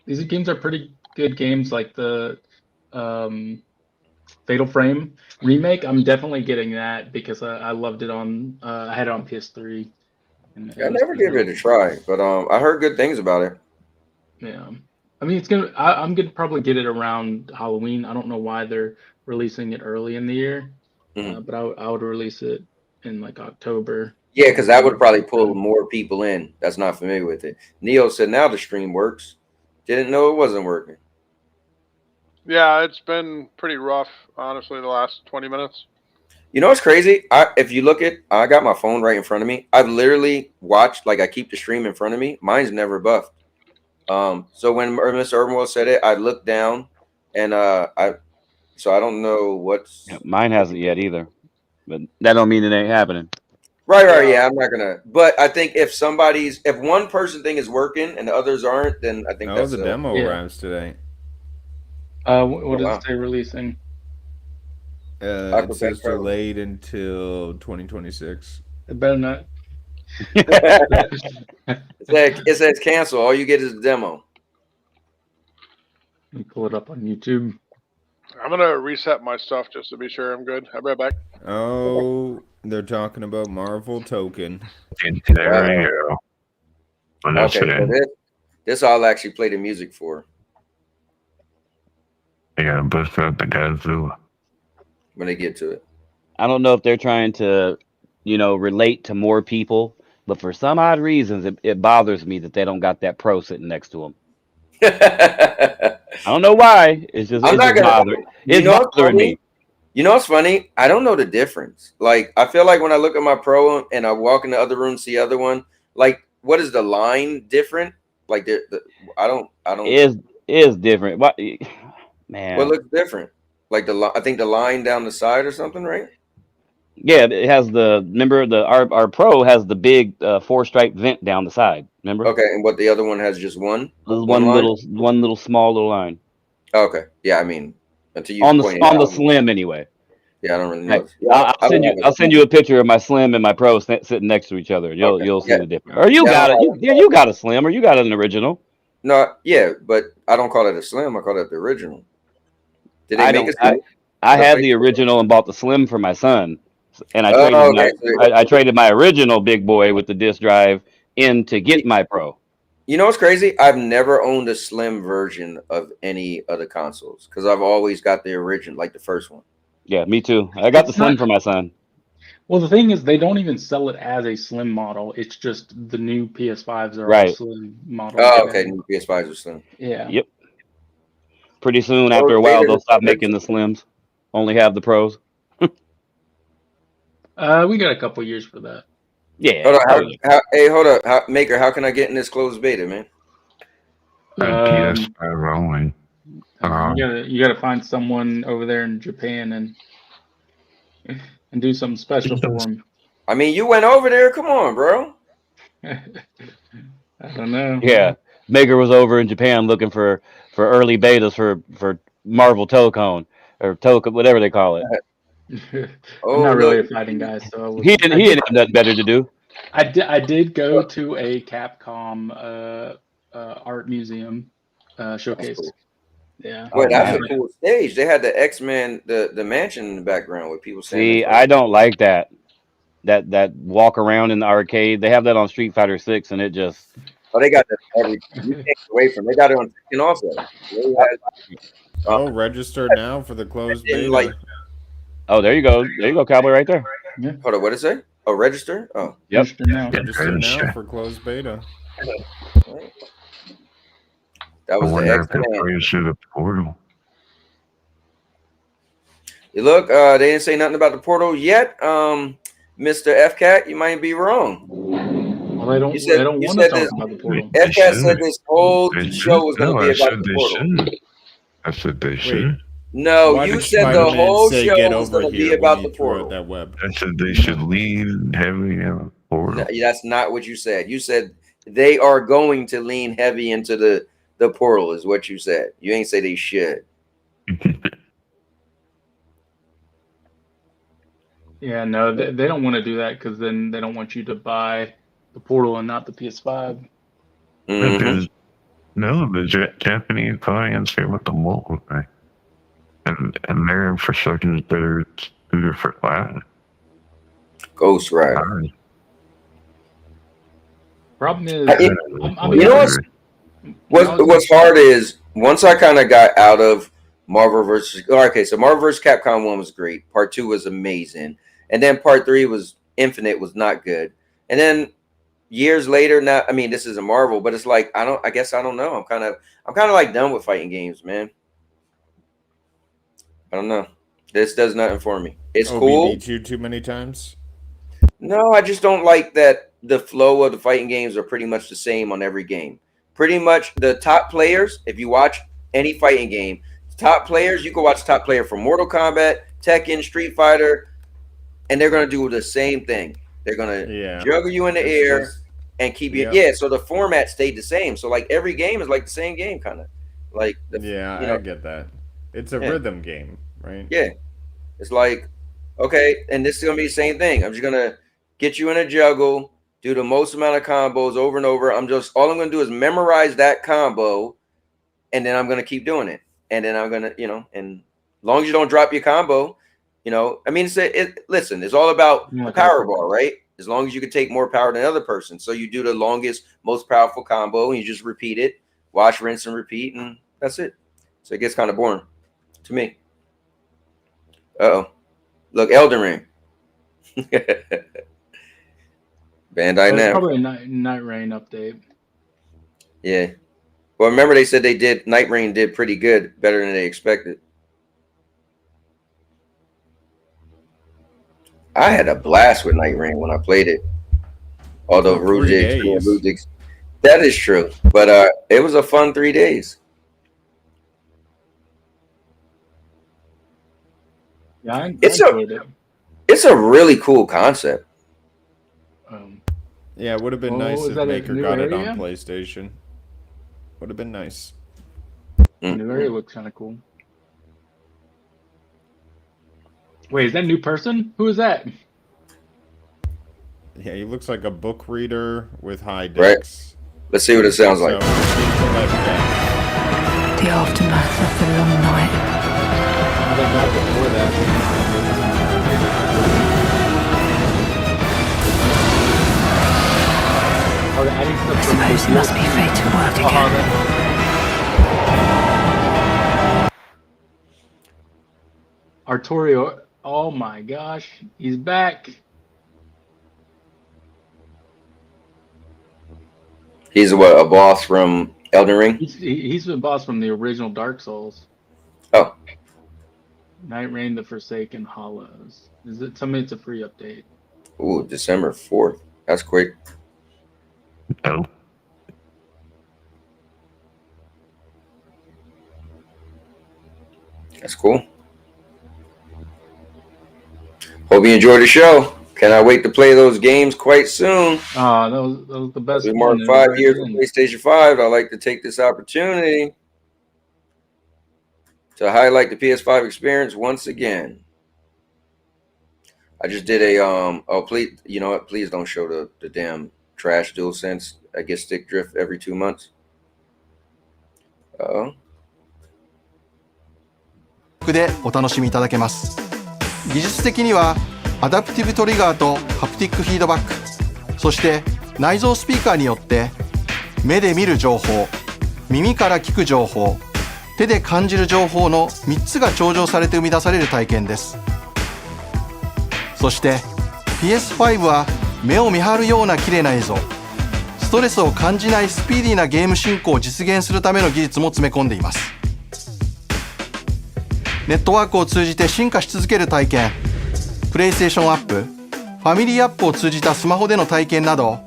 These games are pretty good games, like the Fatal Frame remake. I'm definitely getting that because I loved it on. I had it on PS3. And I never gave it a try, but I heard good things about it. Yeah, I mean I'm gonna probably get it around Halloween. I don't know why they're releasing it early in the year, but I would release it in like October. Yeah, because that would probably pull more people in that's not familiar with it. Neo said now the stream works. Didn't know it wasn't working. Yeah, it's been pretty rough, honestly, the last 20 minutes. You know what's crazy? If you look at, I got my phone right in front of me. I've literally watched, like I keep the stream in front of me. Mine's never buffed. So when Mr. Urbanwell said it, I looked down and so I don't know what's. Yeah, mine hasn't yet either, but that don't mean it ain't happening. Right. Yeah, I'm not gonna. But I think if one person thing is working and the others aren't, then I think that's the demo runs today. What is they releasing? It says delayed until 2026. It better not. It says cancel. All you get is the demo. Let me pull it up on YouTube. I'm going to reset my stuff just to be sure I'm good. I'll be right back. Oh, they're talking about Marvel Token. There you go. Okay, so this I'll actually play the music for. I gotta bust out the Godzilla. When they get to it. I don't know if they're trying to, relate to more people, but for some odd reasons, it bothers me that they don't got that pro sitting next to them. I don't know why. It's bothering me. You know what's funny? I don't know the difference. Like, I feel like when I look at my pro and I walk in the other room, see the other one, like, what is the line different? Like, I don't. Is different. What, man? What looks different? Like I think the line down the side or something, right? Yeah, it has our pro has the big 4-stripe vent down the side. Remember? Okay, and what the other one has just one little small little line. Okay, yeah, I mean, until you on the slim anyway. Yeah, I don't really know. I'll send you a picture of my slim and my pro sitting next to each other. You'll see the difference. Or you got a slim, or you got an original. No, yeah, but I don't call it a slim. I call it the original. Did they make it? I had the original and bought the slim for my son, and I traded my original big boy with the disc drive in to get my pro. You know what's crazy? I've never owned a slim version of any other consoles because I've always got the original, like the first one. Yeah, me too. I got the slim for my son. Well, the thing is, they don't even sell it as a slim model. It's just the new PS5s are all Right. slim models. Oh, okay. New PS5s are slim. Yeah. Yep. Pretty soon, Well, after a while, later- they'll stop making the slims. Only have the pros. We got a couple years for that. Yeah. Hold on. Hey, hold up. Maker, how can I get in this closed beta, man? PS5 only. You gotta find someone over there in Japan and do something special for them. I mean, you went over there. Come on, bro. I don't know. Yeah. Maker was over in Japan looking for early betas for Marvel Tocone or Toka, whatever they call it. I'm not really a fighting guy, so He didn't have nothing better to do. I did go to a Capcom art museum showcase. Yeah. Wait, that's a cool stage. They had the X-Men, the mansion in the background with people saying. See, I don't like that walk around in the arcade. They have that on Street Fighter 6, and it just. Oh, they got that. You can't get away from. They got it on Tekken also. Register now for the closed beta. Like, oh, there you go. There you go, Cowboy, right there. Yeah. Hold on, what did it say? Oh, register. Oh, yep. Register now for closed beta. That was the X-Men. To the portal. You look, they didn't say nothing about the portal yet. Mr. FCAT, you might be wrong. Well, they don't want to talk about the portal. FCAT said this whole show was going to be about the portal. I said they should. No, Why you did said the Spider-Man whole say, show "Get was over going to be here" about when the he threw out portal. that web? I said they should lean heavy in the portal. No, that's not what you said. You said they are going to lean heavy into the portal, is what you said. You ain't say they should. Yeah, no, they don't want to do that because then they don't want you to buy the portal and not the PS5. Because no, the Japanese audience here with the mobile thing, and they're infrastructure better suited for that. Ghost Rider. Problem is, You know what's hard is once I kind of got out of Marvel versus. Okay, so Marvel versus Capcom 1 was great. Part 2 was amazing, and then Part 3 was Infinite was not good, and then years later, now I mean this is a Marvel, but it's like I guess I don't know. I'm kind of like done with fighting games, man. I don't know. This does nothing for me. It's cool. Beat you too many times? No, I just don't like that the flow of the fighting games are pretty much the same on every game. Pretty much the top players, if you watch any fighting game, top players, you can watch top player from Mortal Kombat, Tekken, Street Fighter, and they're going to do the same thing. They're going to juggle you in the air and keep you. Yeah, so the format stayed the same. So like every game is like the same game kind of. Like I get that. It's a rhythm game, right? Yeah. It's like, okay, and this is going to be the same thing. I'm just going to get you in a juggle, do the most amount of combos over and over. All I'm going to do is memorize that combo, and then I'm going to keep doing it. And then I'm going to, and as long as you don't drop your combo, I mean, listen, it's all about the power bar, right? As long as you can take more power than the other person. So you do the longest, most powerful combo, and you just repeat it, wash, rinse, and repeat, and that's it. So it gets kind of boring to me. Uh-oh. Look, Elden Ring. Bandai now. Probably a Night Rain update. Yeah. Well, remember they said Night Rain did pretty good, better than they expected. I had a blast with Night Rain when I played it. Although Rujix, that is true. But it was a fun 3 days. Yeah, it's a really cool concept. Yeah, it would have been nice if Maker got it on PlayStation. Would have been nice. The new area looks kind of cool. Wait, is that a new person? Who is that? Yeah, he looks like a book reader with high decks. Right. Let's see what it sounds like. The aftermath of the long night. Before that. Are they adding I suppose it must be fate to work again. Arturio, oh my gosh, he's back. He's what, a boss from Elden Ring? He's the boss from the original Dark Souls. Oh. Night Rain, the Forsaken Hollows. Tell me it's a free update. Ooh, December 4th. That's quick. Oh. That's cool. Hope you enjoyed the show. Cannot wait to play those games quite soon. That was the best. We marked 5 years of PlayStation 5. I'd like to take this opportunity to highlight the PS5 experience once again. I just did a oh please, you know what? Please don't show the damn trash DualSense. I get stick drift every 2 months. Oh. でお楽しみいただけます。技術的にはアダプティブトリガーとハプティックフィードバック、そして内蔵スピーカーによって目で見る情報、耳から聞く情報、手で感じる情報の3つが調整されて生み出される体験です。そして PS5 は目を見張るような綺麗な映像、ストレスを感じないスピーディーなゲーム進行を実現するための技術も詰め込んでいます。ネットワークを通じて進化し続ける体験、プレイステーションアップ、ファミリーアップを通じたスマホでの体験など、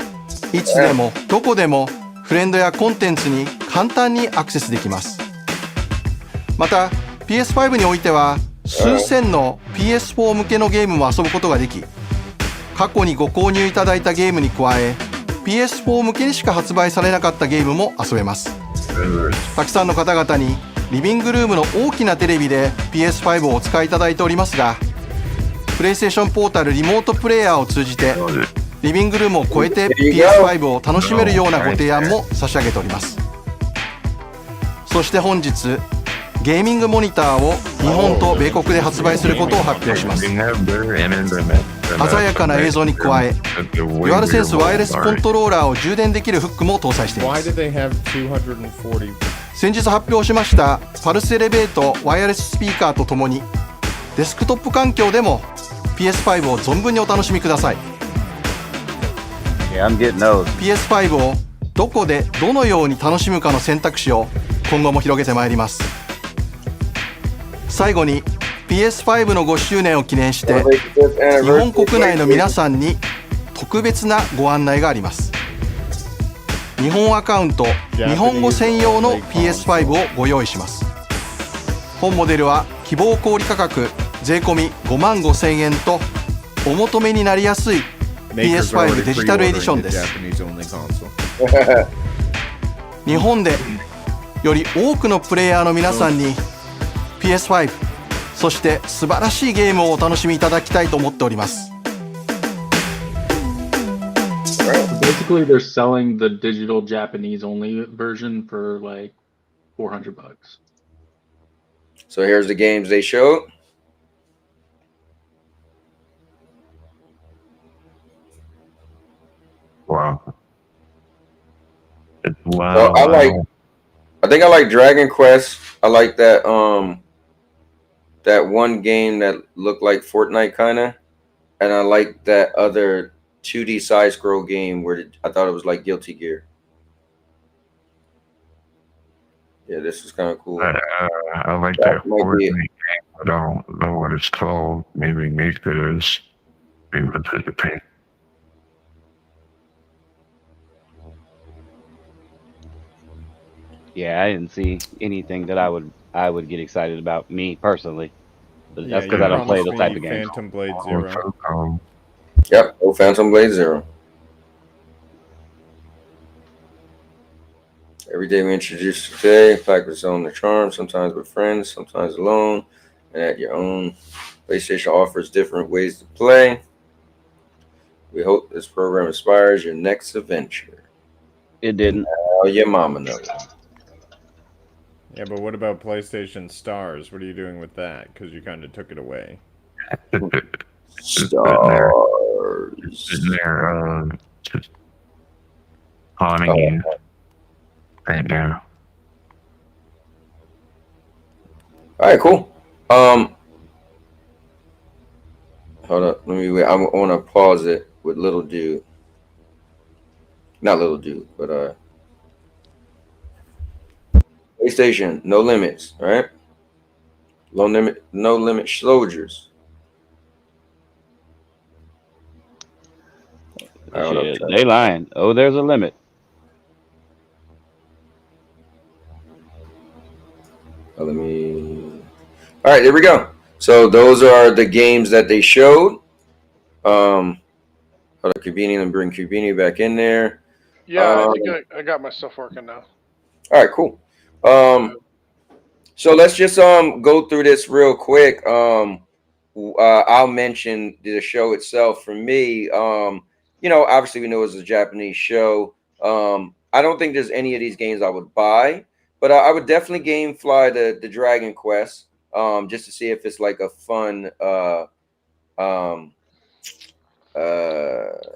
いつでもどこでもフレンドやコンテンツに簡単にアクセスできます。また PS5 においては数千の PS4 向けのゲームも遊ぶことができ、過去にご購入いただいたゲームに加え PS4 向けにしか発売されなかったゲームも遊べます。たくさんの方々にリビングルームの大きなテレビで PS5 をお使いいただいておりますが、プレイステーションポータルリモートプレイヤーを通じてリビングルームを超えて PS5 を楽しめるようなご提案も差し上げております。そして本日ゲーミングモニターを日本と米国で発売することを発表します。鮮やかな映像に加え、デュアルセンスワイヤレスコントローラーを充電できるフックも搭載しています。先日発表しましたパルスエレベートワイヤレススピーカーとともに、デスクトップ環境でも PS5 を存分にお楽しみください。PS5 をどこでどのように楽しむかの選択肢を今後も広げてまいります。最後に PS5 の5周年を記念して日本国内の皆さんに特別なご案内があります。日本アカウント日本語専用の PS5 をご用意します。本モデルは希望小売価格税込55,000円とお求めになりやすい PS5 デジタルエディションです。日本でより多くのプレイヤーの皆さんに PS5 そして素晴らしいゲームをお楽しみいただきたいと思っております。Basically, they're selling the digital Japanese only version for like $400. So here's the games they showed. Wow. Wow. So I think I like Dragon Quest. I like that that one game that looked like Fortnite kind of, and I like that other 2D side scroll game where I thought it was like Guilty Gear. Yeah, this is kind of cool. I like that Fortnite game. I don't know what it's called. Maybe it is. Maybe it's the paint. Yeah, I didn't see anything that I would get excited about, me personally. But that's because I don't play those type of games. Phantom Blade Zero. Yep, oh, Phantom Blade Zero. Every day we introduce today, pack with its own charm, sometimes with friends, sometimes alone, and at your own. PlayStation offers different ways to play. We hope this program inspires your next adventure. It didn't. Now your mama knows. Yeah, but what about PlayStation Stars? What are you doing with that? Because you kind of took it away. Stars. Haunting you right now. All right, cool. Hold up. Let me wait. I want to pause it with little dude. Not little dude, but PlayStation, no limits, right? No limit soldiers. All right, Shit, they lying. Oh, there's a limit. Let me. All right, there we go. So those are the games that they showed. Hold up, Cubini, and bring Cubini back in there. Yeah, I think I got my stuff working now. All right, cool. So let's just go through this real quick. I'll mention the show itself. For me, obviously we know it's a Japanese show. I don't think there's any of these games I would buy, but I would definitely GameFly the Dragon Quest, just to see if it's like a fun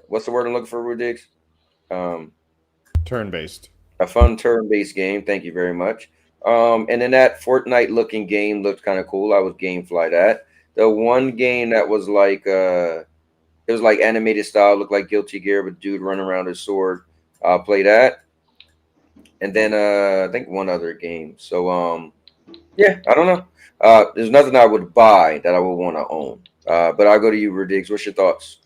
what's the word I'm looking for, Rudix? Turn-based. A fun turn-based game. Thank you very much. And then that Fortnite-looking game looked kind of cool. I was GameFly that. The one game that was like it was like animated style, looked like Guilty Gear, but dude running around his sword. I'll play that. And then I think one other game. So yeah, I don't know. There's nothing I would buy that I would want to own. But I'll go to you, Rudix. What's your thoughts?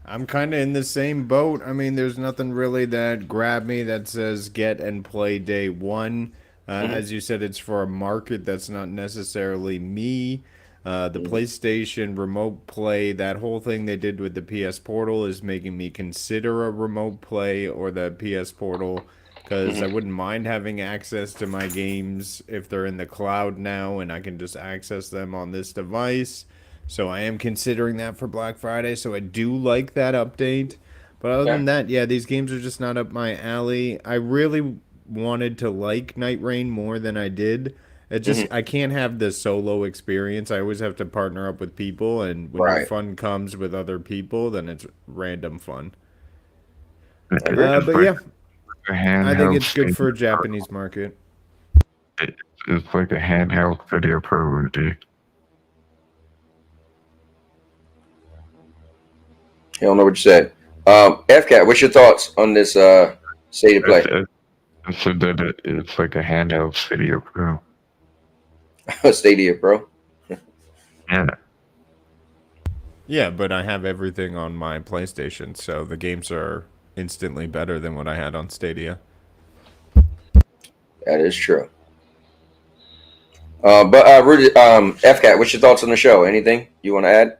I'm kind of in the same boat. I mean, there's nothing really that grabbed me that says get and play day one. As you said, it's for a market that's not necessarily me. The PlayStation Remote Play, that whole thing they did with the PS Portal is making me consider a Remote Play or the PS Portal, because I wouldn't mind having access to my games if they're in the cloud now and I can just access them on this device. So I am considering that for Black Friday, so I do like that update. But other than that, yeah, these games are just not up my alley. I really wanted to like Night Rain more than I did. It just I can't have the solo experience. I always have to partner up with people, and when your fun comes with other people, then it's random fun. But yeah, I think it's good for a Japanese market. It's like a handheld video pro, dude. I don't know what you said. FCAT, what's your thoughts on this State of Play? I said that it's like a handheld Stadia Pro. Stadia Pro? Yeah. Yeah, but I have everything on my PlayStation, so the games are instantly better than what I had on Stadia. That is true. Rudy, FCAT, what's your thoughts on the show? Anything you want to add?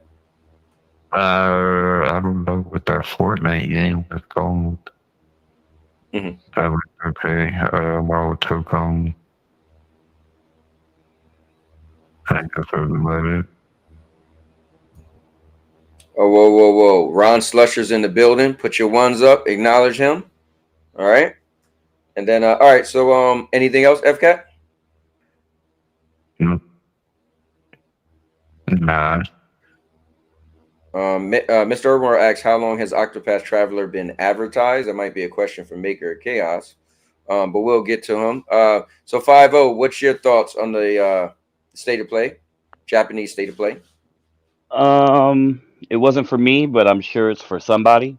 I don't know what that Fortnite game is called. Okay, Marvel Tocom. I guess that's about it. Oh, whoa. Ron Slusher's in the building. Put your ones up. Acknowledge him. All right. And then, all right. So, anything else, FCAT? Nah. Mr. Urban asks, how long has Octopath Traveler been advertised? That might be a question for Maker of Chaos, but we'll get to him. So 5-0, what's your thoughts on the State of Play, Japanese State of Play? It wasn't for me, but I'm sure it's for somebody.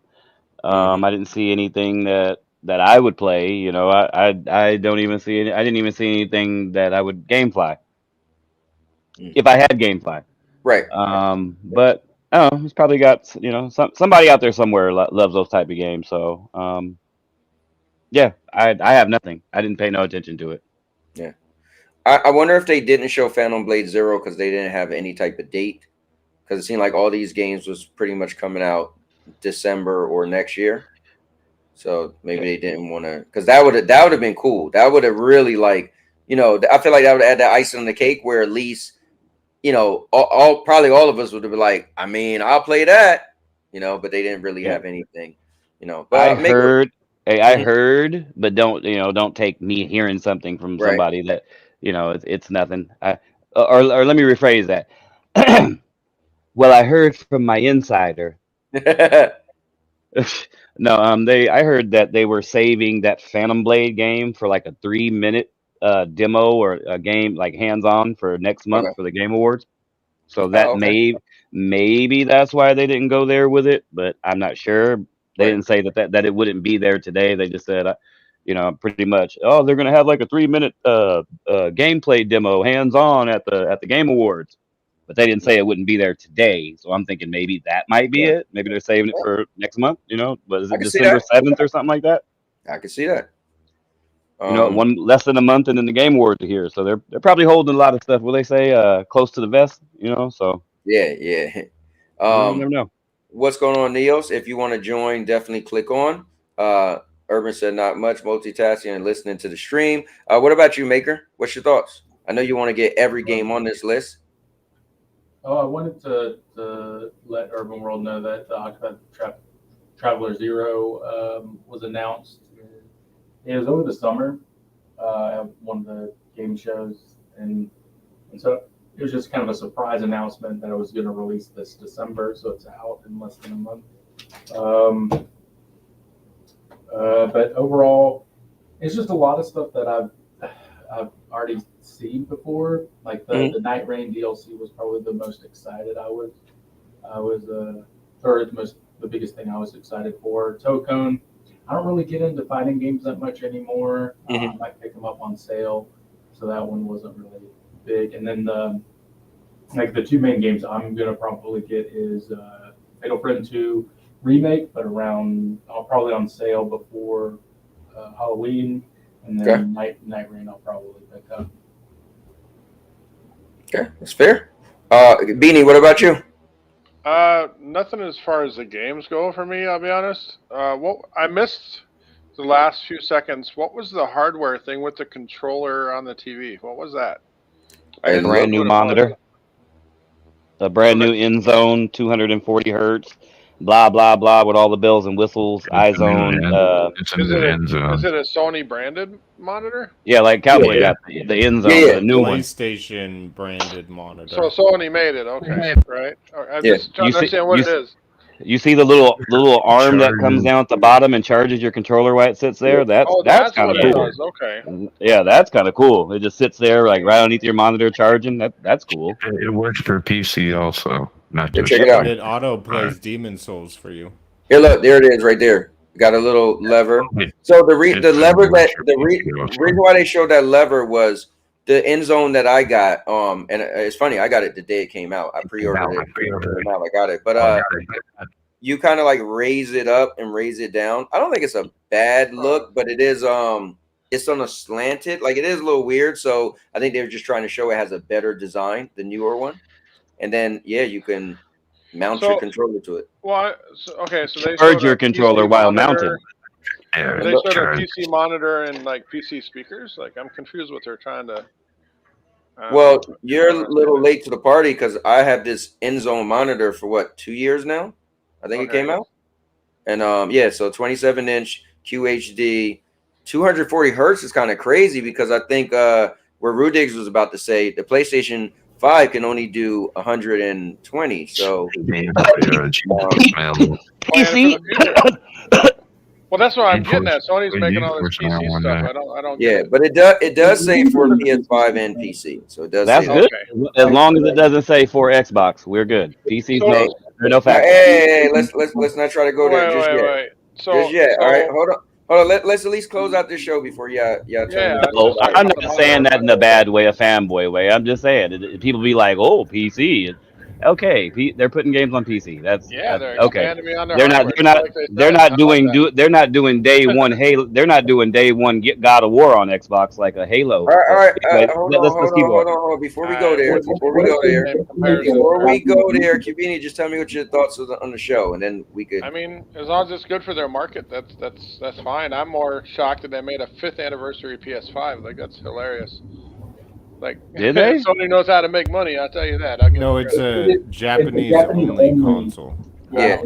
I didn't see anything that I would play. You know, I don't even see any. I didn't even see anything that I would GameFly. If I had GameFly, right? But I don't know, it's probably got somebody out there somewhere loves those type of games. So yeah, I have nothing. I didn't pay no attention to it. Yeah, I wonder if they didn't show Phantom Blade Zero because they didn't have any type of date. Because it seemed like all these games was pretty much coming out December or next year. So maybe they didn't want to, because that would have been cool. That would have really I feel like that would add that icing on the cake where at least, probably all of us would have been like, I mean, I'll play that, but they didn't really have anything, But I heard, but don't take me hearing something from somebody that, it's nothing. Or let me rephrase that. Well, I heard from my insider. No, I heard that they were saving that Phantom Blade game for like a 3-minute demo or a game like hands-on for next month Okay. for the Game Awards. So Oh, that okay. maybe that's why they didn't go there with it, but I'm not sure. They Right. didn't say that it wouldn't be there today. They just said, pretty much, oh, they're gonna have like a 3-minute gameplay demo hands-on at the Game Awards. But they didn't say it wouldn't be there today, so I'm thinking maybe that might be Yeah. it. Maybe they're saving it for next month. But is I it can see December that. 7th or something like that? I can see that. One less than a month, and then the Game Awards are here, so they're probably holding a lot of stuff. Will they say close to the vest? So Yeah, you never know. What's going on, Neos? If you want to join, definitely click on. Urban said not much, multitasking and listening to the stream. What about you, Maker? What's your thoughts? I know you want to get every game on this list. Oh, I wanted to let Urban World know that the Octopath Traveler Zero was announced. It was over the summer at one of the game shows, and so it was just kind of a surprise announcement that it was going to release this December, so it's out in less than a month. But overall, it's just a lot of stuff that I've already seen before. Like the Night Rain DLC was probably the most excited I was or the biggest thing I was excited for. Tocone, I don't really get into fighting games that much anymore. I might pick them up on sale, so that one wasn't really big. And then the two main games I'm gonna probably get is Fatal Frame 2 remake, but probably on sale before Halloween, and then Night Rain I'll probably pick up. Okay, that's fair. Beanie, what about you? Nothing as far as the games go for me. I'll be honest. What I missed the last few seconds. What was the hardware thing with the controller on the TV? What was that? A brand new monitor. A brand new in-zone, 240 hertz, blah blah blah, with all the bells and whistles, iZone. Is it a Sony branded monitor? Yeah, like Cowboy got the in-zone, the new one. PlayStation branded monitor. So Sony made it. Okay, right. I'm just trying to understand what it is. You see the little arm that comes down at the bottom and charges your controller while it sits there? That's kind of cool. Okay. Yeah, that's kind of cool. It just sits there like right underneath your monitor charging. That's cool. It works for PC also, not just. Check it out. It auto plays Demon Souls for you. Here, look, there it is, right there. Got a little lever. So the reason why they showed that lever was the end zone that I got. And it's funny, I got it the day it came out. I pre-ordered it. I got it, but you kind of like raise it up and raise it down. I don't think it's a bad look, but it is it's on a slanted, like it is a little weird. So I think they were just trying to show it has a better design, the newer one. And then you can mount your controller to it. Well, so they charge your controller while mounted. They showed a PC monitor and like PC speakers. Like I'm confused what they're trying to. Well, you're a little late to the party because I have this in-zone monitor for 2 years now. I think it came out, and so 27-inch QHD, 240 hertz is kind of crazy because I think where Rudigs was about to say the PlayStation 5 can only do 120. So well, that's what I'm getting at. Sony's making all this PC stuff. I don't. Yeah, but it does say for PS5 and PC, so it does. That's say good. that. As long as it doesn't say for Xbox, we're good. PC's no factor. Hey, let's not try to go there just yet. Wait. Just yet. All right, hold on. Let's at least close out this show before I'm not saying that in a bad way, a fanboy way. I'm just saying people be like, "Oh, PC." Okay, they're putting games on PC. That's they're okay. expanding me on their They're not hardware. doing day one Halo. They're not doing day one God of War on Xbox like a Halo. All right. Hold on. Before we go there, Kibini, just tell me what your thoughts are on the show, and then we could. I mean, as long as it's good for their market, that's fine. I'm more shocked that they made a 5th anniversary PS5. Like that's hilarious. Like, did they? Sony knows how to make money. I'll tell you that. No, it's a Japanese only console. Yeah.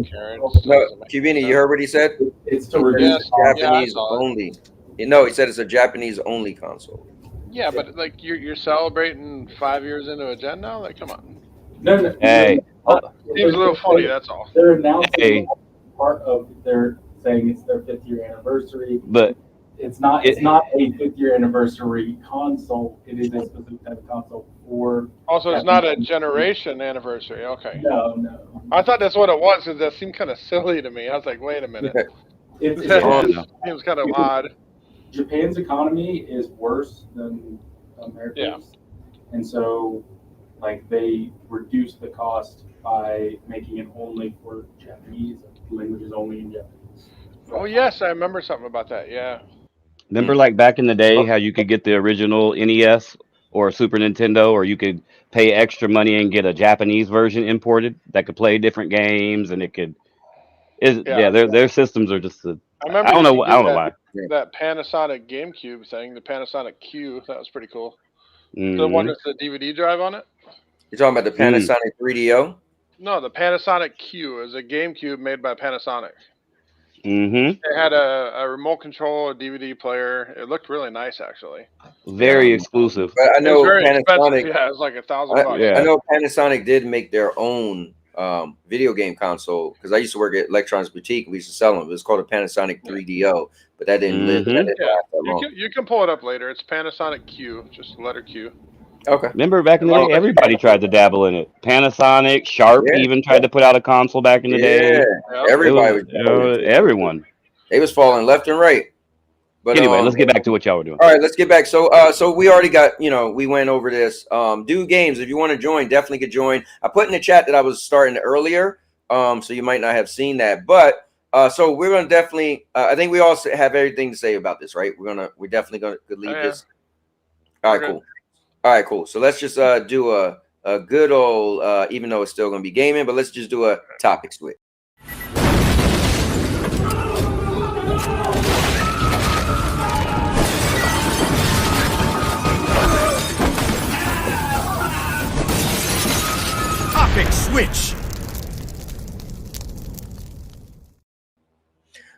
Kibini, you heard what he said? It's to reduce Japanese only. No, he said it's a Japanese only console. Yeah, but like you're celebrating 5 years into a gen now. Like, come on. No. Hey. Seems a little funny. That's all. They're announcing. Hey. part of their saying it's their 5th year anniversary. But it's not a 5th year anniversary console. It is a specific type of console for. Also, it's not a generation anniversary. Okay. No. I thought that's what it was because that seemed kind of silly to me. I was like, wait a minute. That seems kind of odd. Japan's economy is worse than America's. Yeah. And so, like, they reduced the cost by making it only for Japanese, languages only in Japanese. Oh, yes, I remember something about that. Yeah. remember, like back in the day, how you could get the original NES or Super Nintendo, or you could pay extra money and get a Japanese version imported that could play different games, and it could. Their systems are just. I remember I don't know. you I don't know could why. get that Panasonic GameCube thing, the Panasonic Q. That was pretty cool. Mm-hmm. The one that's the DVD drive on it? You're talking about the Panasonic 3DO? No, the Panasonic Q is a GameCube made by Panasonic. Mm-hmm. It had a remote control, a DVD player. It looked really nice, actually. Very exclusive. But I know it was very Panasonic. expensive. Yeah, it was like $1,000. I know Panasonic did make their own video game console because I used to work at Electronics Boutique. We used to sell them. It was called a Panasonic 3DO, but that didn't live. That didn't last that long. You can pull it up later. It's Panasonic Q, just the letter Q. Okay. Remember back in the day, everybody tried to dabble in it. Panasonic, Sharp even tried to put out a console back in the day. Everybody everyone. They was falling left and right. But anyway, let's get back to what y'all were doing. All right, let's get back. So we already got, we went over this. Do games. If you want to join, definitely could join. I put in the chat that I was starting earlier, so you might not have seen that. But so we're gonna definitely. I think we all have everything to say about this, right? We're definitely gonna leave this. All right, cool. All right, cool. So let's just do a good old, even though it's still gonna be gaming, but let's just do a topic switch. Topic switch.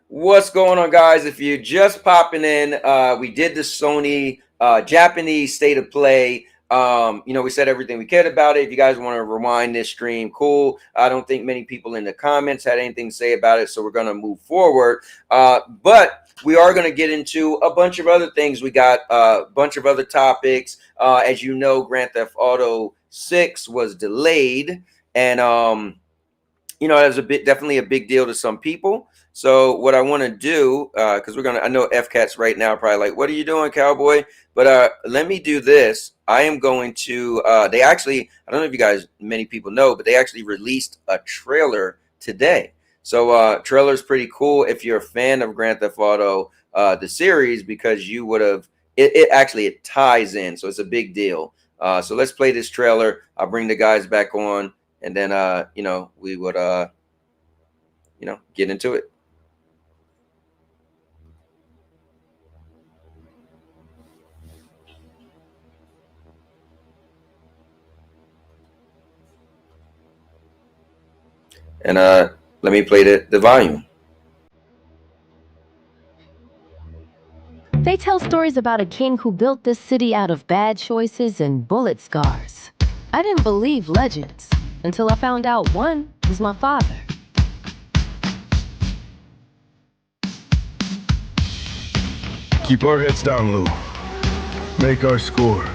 What's going on, guys? If you're just popping in, we did the Sony Japanese State of Play. We said everything we cared about it. If you guys want to rewind this stream, cool. I don't think many people in the comments had anything to say about it, so we're going to move forward. But we are going to get into a bunch of other things. We got a bunch of other topics. As you know, Grand Theft Auto 6 was delayed, and that was definitely a big deal to some people. So what I want to do, because I know FCAT's right now probably like, what are you doing, Cowboy? But let me do this. I am going to, they actually, I don't know if you guys, many people know, but they actually released a trailer today. So trailer is pretty cool if you're a fan of Grand Theft Auto, the series, because you would have, it ties in. So it's a big deal. So let's play this trailer. I'll bring the guys back on, and then, we would, get into it. And let me play the volume. They tell stories about a king who built this city out of bad choices and bullet scars. I didn't believe legends until I found out one was my father. Keep our heads down, Lou. Make our score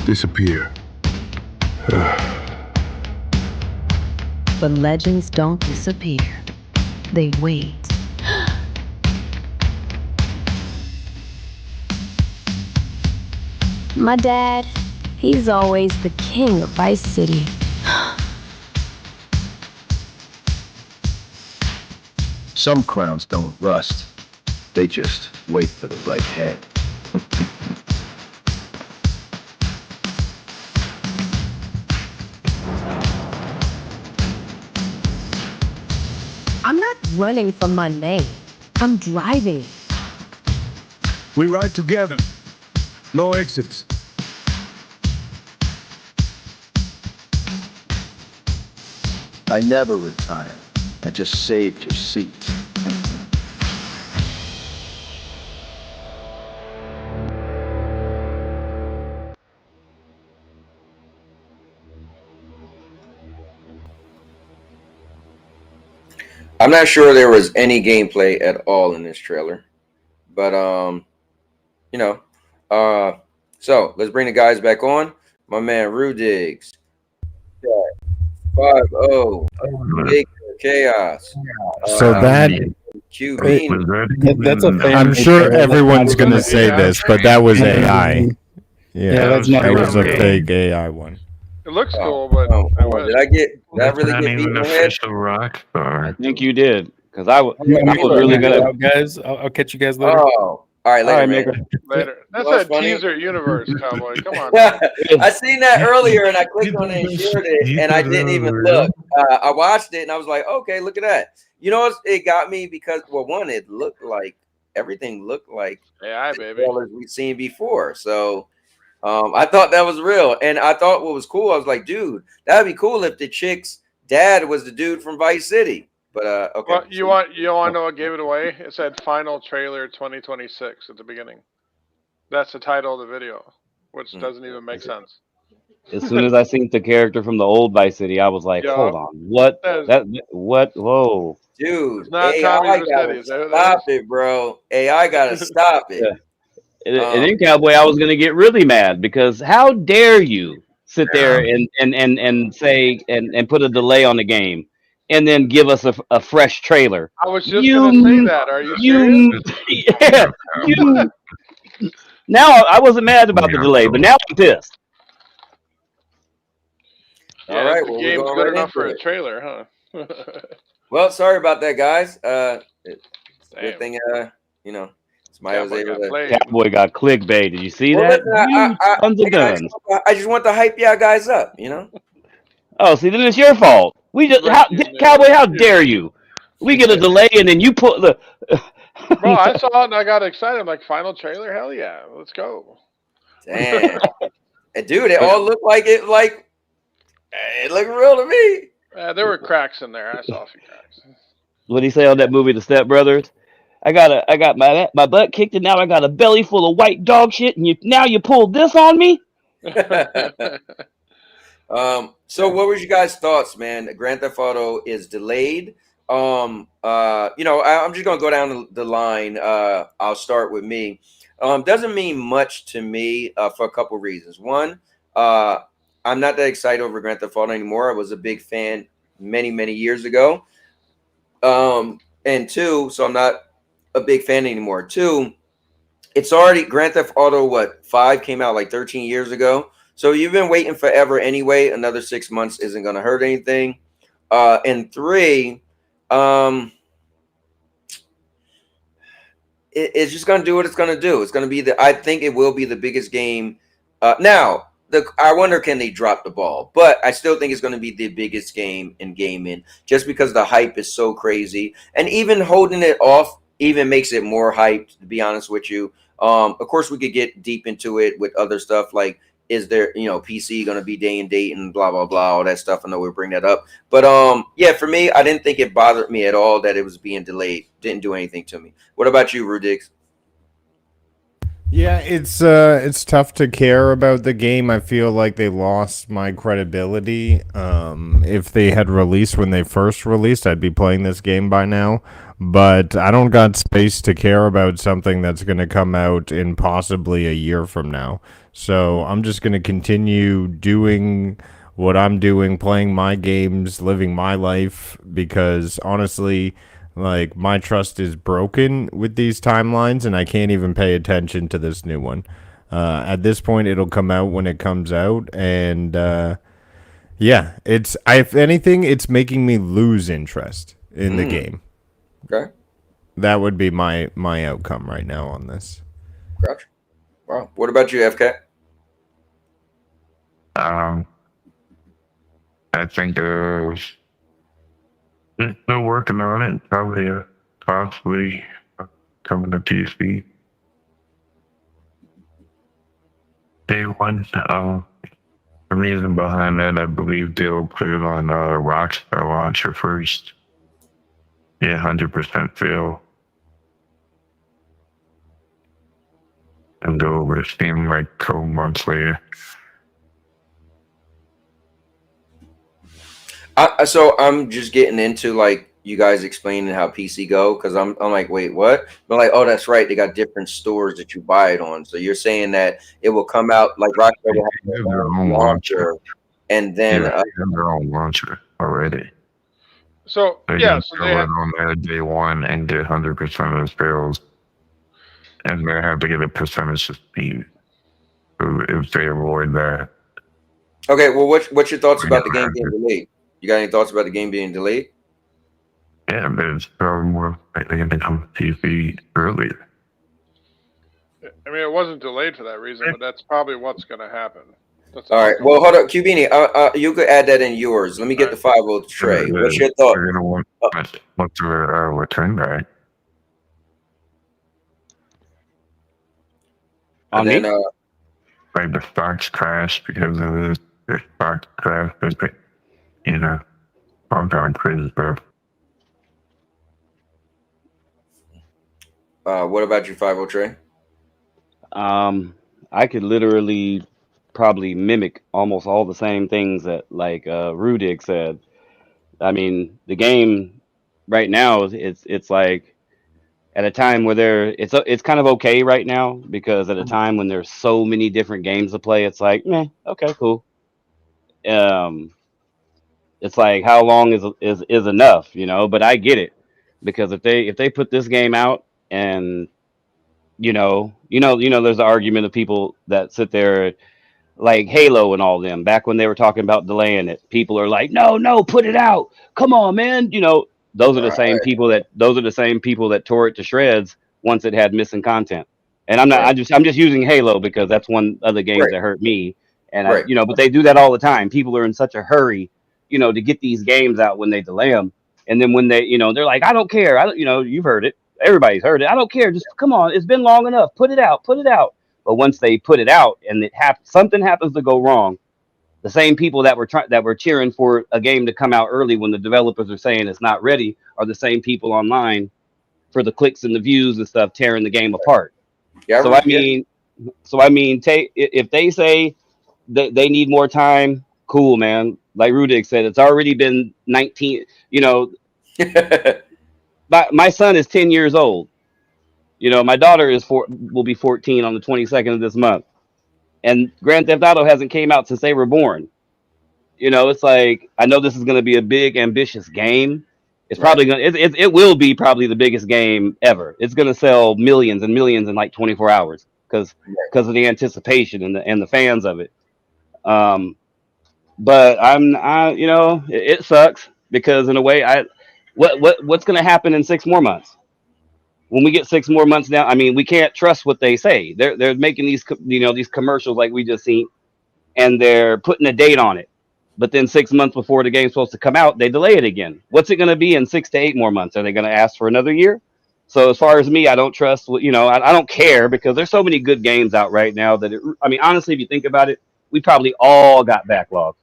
disappear. But legends don't disappear. They wait. My dad, he's always the king of Vice City. Some crowns don't rust. They just wait for the right head. I'm not running from my name. I'm driving. We ride together. No exits. I never retired. I just saved your seat. I'm not sure there was any gameplay at all in this trailer, but you know, so let's bring the guys back on. My man Rudigs, 5-0, Big Chaos. So that That's a fan. I'm sure trailer. everyone's gonna say this, but that was AI. Yeah, that's not that was a real. fake AI one. It looks cool, but did I get? Did I really Not get beat even in the head? official Rockstar. I think you did, because I was Maker, really Maker gonna. out, guys. I'll catch you guys later. Oh, all right, later, All right, man. Maker. later. That's Well, a it's funny. teaser universe, Cowboy. Come on. Man. I seen that earlier and I clicked on it and shared it and I didn't even look. I watched it and I was like, okay, look at that. You know, it got me because, well, one, it looked like everything looked like AI, baby. trailers we've seen before. So I thought that was real. And I thought what was cool, I was like, dude, that'd be cool if the chick's dad was the dude from Vice City. But okay. Well, you want to know what gave it away? It said final trailer 2026 at the beginning. That's the title of the video, which doesn't even make sense. As soon as I seen the character from the old Vice City, I was like, Yeah. hold on, what? What? Whoa. Dude, not AI Tommy gotta Vercetti, is that what that stop it, bro. AI gotta stop it. And then Cowboy, I was gonna get really mad because how dare you sit there and say and put a delay on the game and then give us a fresh trailer. I was just going to say that. Are you serious? Yeah, you. Now I wasn't mad about the delay, but now I'm pissed. Yeah, All right, the well, we're game's going good right enough into for a it. trailer, huh? Well, sorry about that, guys. Good Damn. thing, you know, Smile was Cowboy able got to. played. Cowboy got clickbait. Did you see Well, that? listen, Tons of guns. I just want to hype y'all guys up, you know. Oh, see, then it's your fault. We just Cowboy. How dare you? We get a delay and then you put the. Bro, I saw it and I got excited. I'm like, final trailer? Hell yeah, let's go. Damn, and dude, it all looked like it looked real to me. There were cracks in there. I saw a few cracks. What did he say on that movie, The Step Brothers? I got my butt kicked and now I got a belly full of white dog shit and you pulled this on me. So what was you guys' thoughts, man? Grand Theft Auto is delayed. You know, I'm just gonna go down the line. I'll start with me. Doesn't mean much to me for a couple reasons. One, I'm not that excited over Grand Theft Auto anymore. I was a big fan many years ago. And two, so I'm not a big fan anymore. Two, it's already Grand Theft Auto 5 came out like 13 years ago. So you've been waiting forever anyway. Another 6 months isn't going to hurt anything. And three, it's just going to do what it's going to do. It's going to be I think it will be the biggest game. Now, I wonder, can they drop the ball? But I still think it's going to be the biggest game in gaming just because the hype is so crazy. And even holding it off even makes it more hyped, to be honest with you. Of course, we could get deep into it with other stuff like, is there, PC going to be day and date and blah, blah, blah, all that stuff. I know we'll bring that up. But yeah, for me, I didn't think it bothered me at all that it was being delayed. Didn't do anything to me. What about you, Rudix? Yeah, it's tough to care about the game. I feel like they lost my credibility. If they had released when they first released, I'd be playing this game by now. But I don't got space to care about something that's going to come out in possibly a year from now. So I'm just going to continue doing what I'm doing, playing my games, living my life, because honestly, like, my trust is broken with these timelines, and I can't even pay attention to this new one. At this point, it'll come out when it comes out, and yeah, if anything, it's making me lose interest in the game. Okay. That would be my outcome right now on this. Gotcha. Wow. What about you, FK? I think they're working on it. Probably, possibly coming to PC. Day one. The reason behind that, I believe they'll put it on Rockstar launcher first. Yeah, 100% fail. And go over to Steam like a couple months later. So I'm just getting into like you guys explaining how PC go, because I'm like, wait, what? But like, oh, that's right, they got different stores that you buy it on. So you're saying that it will come out like Rockstar will have their own launcher, and then they have their own launcher already. So They yeah, can so sell they it on there day one and get 100% of the sales, and they have to get a percentage of speed if they avoid that. Okay, well, what's your thoughts about the game being delayed? You got any thoughts about the game being delayed? Yeah, but it's probably more likely to come to TV earlier. I mean, it wasn't delayed for that reason, but that's probably what's going to happen. That's All right. Well, hold up, Cubini. You could add that in yours. Let me get the 5-0 tray. What's your thought? You're gonna want to return back. And then, like the stocks crash because of this. The stocks crash, you know, all kind of crazy stuff. What about your 5-0 tray? I could literally probably mimic almost all the same things that like Rudig said. I mean, the game right now it's like at a time where it's kind of okay right now, because at a time when there's so many different games to play, it's like, meh, okay, cool. It's like, how long is enough, you know? But I get it, because if they put this game out, and you know, there's the argument of people that sit there like Halo and all them back when they were talking about delaying it. People are like, no, put it out. Come on, man. You know, those are the same people that tore it to shreds once it had missing content. And I'm just using Halo because that's one of the games that hurt me. And but they do that all the time. People are in such a hurry, to get these games out when they delay them. And then when they, they're like, I don't care. You've heard it. Everybody's heard it. I don't care. Just come on. It's been long enough. Put it out. But once they put it out and something happens to go wrong, the same people that were cheering for a game to come out early when the developers are saying it's not ready are the same people online for the clicks and the views and stuff, tearing the game apart. Yeah. So I mean, if they say that they need more time, cool, man. Like Rudig said, it's already been 19. My son is 10 years old. My daughter will be 14 on the 22nd of this month. And Grand Theft Auto hasn't came out since they were born. It's like, I know this is going to be a big, ambitious game. It's probably going to, it will be probably the biggest game ever. It's going to sell millions and millions in like 24 hours because of the anticipation and the fans of it. But it sucks because in a way, what's going to happen in 6 more months? When we get 6 more months down, I mean, we can't trust what they say. They're making these commercials like we just seen, and they're putting a date on it. But then 6 months before the game's supposed to come out, they delay it again. What's it going to be in 6 to 8 more months? Are they going to ask for another year? So as far as me, I don't trust. I don't care because there's so many good games out right now that honestly, if you think about it, we probably all got backlogs.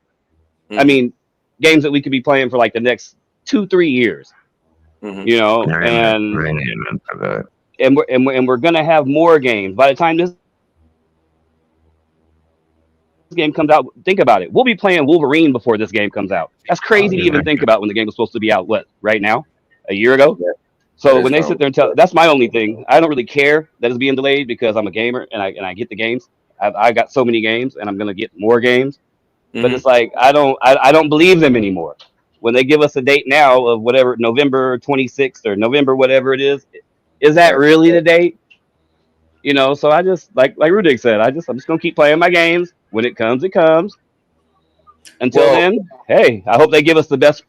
Mm-hmm. I mean, games that we could be playing for like the next 2-3 years. Mm-hmm. And we're gonna have more games by the time this game comes out. Think about it. We'll be playing Wolverine before this game comes out. That's crazy to even think about when the game was supposed to be out. What, right now? A year ago? Yeah. So when they sit there and tell, that's my only thing. I don't really care that it's being delayed because I'm a gamer and I get the games. I got so many games and I'm gonna get more games. Mm-hmm. But it's like I don't believe them anymore. When they give us a date now of whatever, November 26th or November whatever it is that really the date? So I just like Rudig said, I'm just gonna keep playing my games. When it comes, it comes. Until then, hey, I hope they give us the best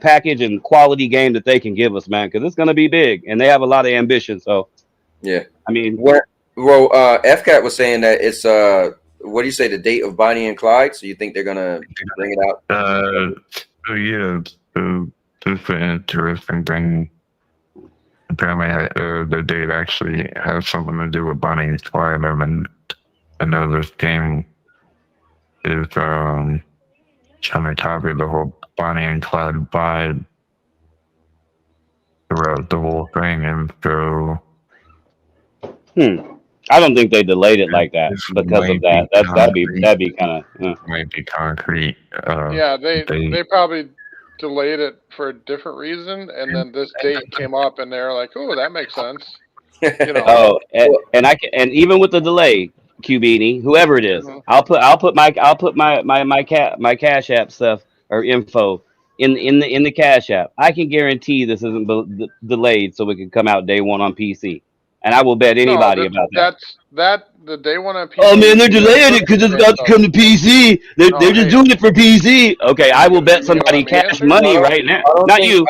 package and quality game that they can give us, man, because it's gonna be big and they have a lot of ambition. So yeah, I mean, FCAT was saying that it's what do you say, the date of Bonnie and Clyde? So you think they're gonna bring it out? Yeah, this is an interesting thing. Apparently, the date actually has something to do with Bonnie and Clyde. And I know this game is trying to copy the whole Bonnie and Clyde vibe throughout the whole thing, and so. I don't think they delayed it like that because of that. That'd be kind of might be concrete. Yeah, they probably delayed it for a different reason, and then this date came up, and they're like, "Oh, that makes sense." You know. Oh, and even with the delay, QBeanie, whoever it is, Mhm. I'll put my Cash App stuff or info in the Cash App. I can guarantee this isn't delayed, so it can come out day one on PC, and I will bet No, anybody about that. the day one on PC. Oh man, they're delaying it because it's got to come to PC. They're just doing it for PC. Okay, I will bet somebody cash money right now. Not you.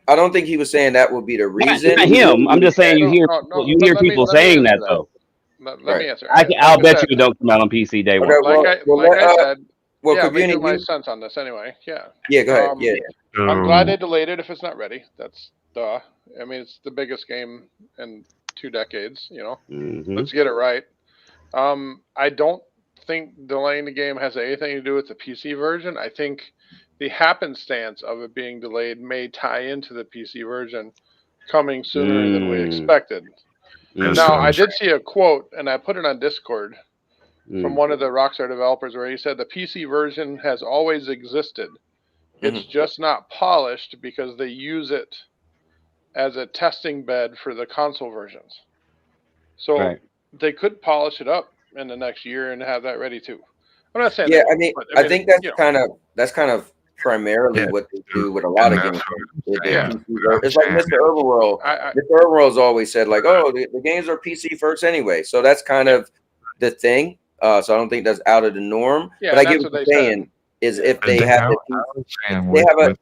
I don't think he was saying that would be the reason. Not him. I'm just saying you hear people saying that though. Let me answer. I'll bet you it don't come out on PC day one. I said, yeah, Kabuni, make my sense on this anyway. Yeah. Yeah, go ahead. Yeah. I'm glad they delayed it if it's not ready. That's duh. I mean, it's the biggest game in 2 decades. You know, let's get it right. I don't think delaying the game has anything to do with the PC version. I think the happenstance of it being delayed may tie into the PC version coming sooner than we expected. Now, I did see a quote, and I put it on Discord from one of the Rockstar developers where he said the PC version has always existed. It's just not polished because they use it as a testing bed for the console versions. So they could polish it up in the next year and have that ready too. I'm not saying I think that's you know. kind of primarily what they do with a lot of games. It's like Mr. Overworld. Mr. Overworld's always said like, oh, the games are PC first anyway. So that's kind of the thing. So I don't think that's out of the norm. But I get what you're saying. Is if they have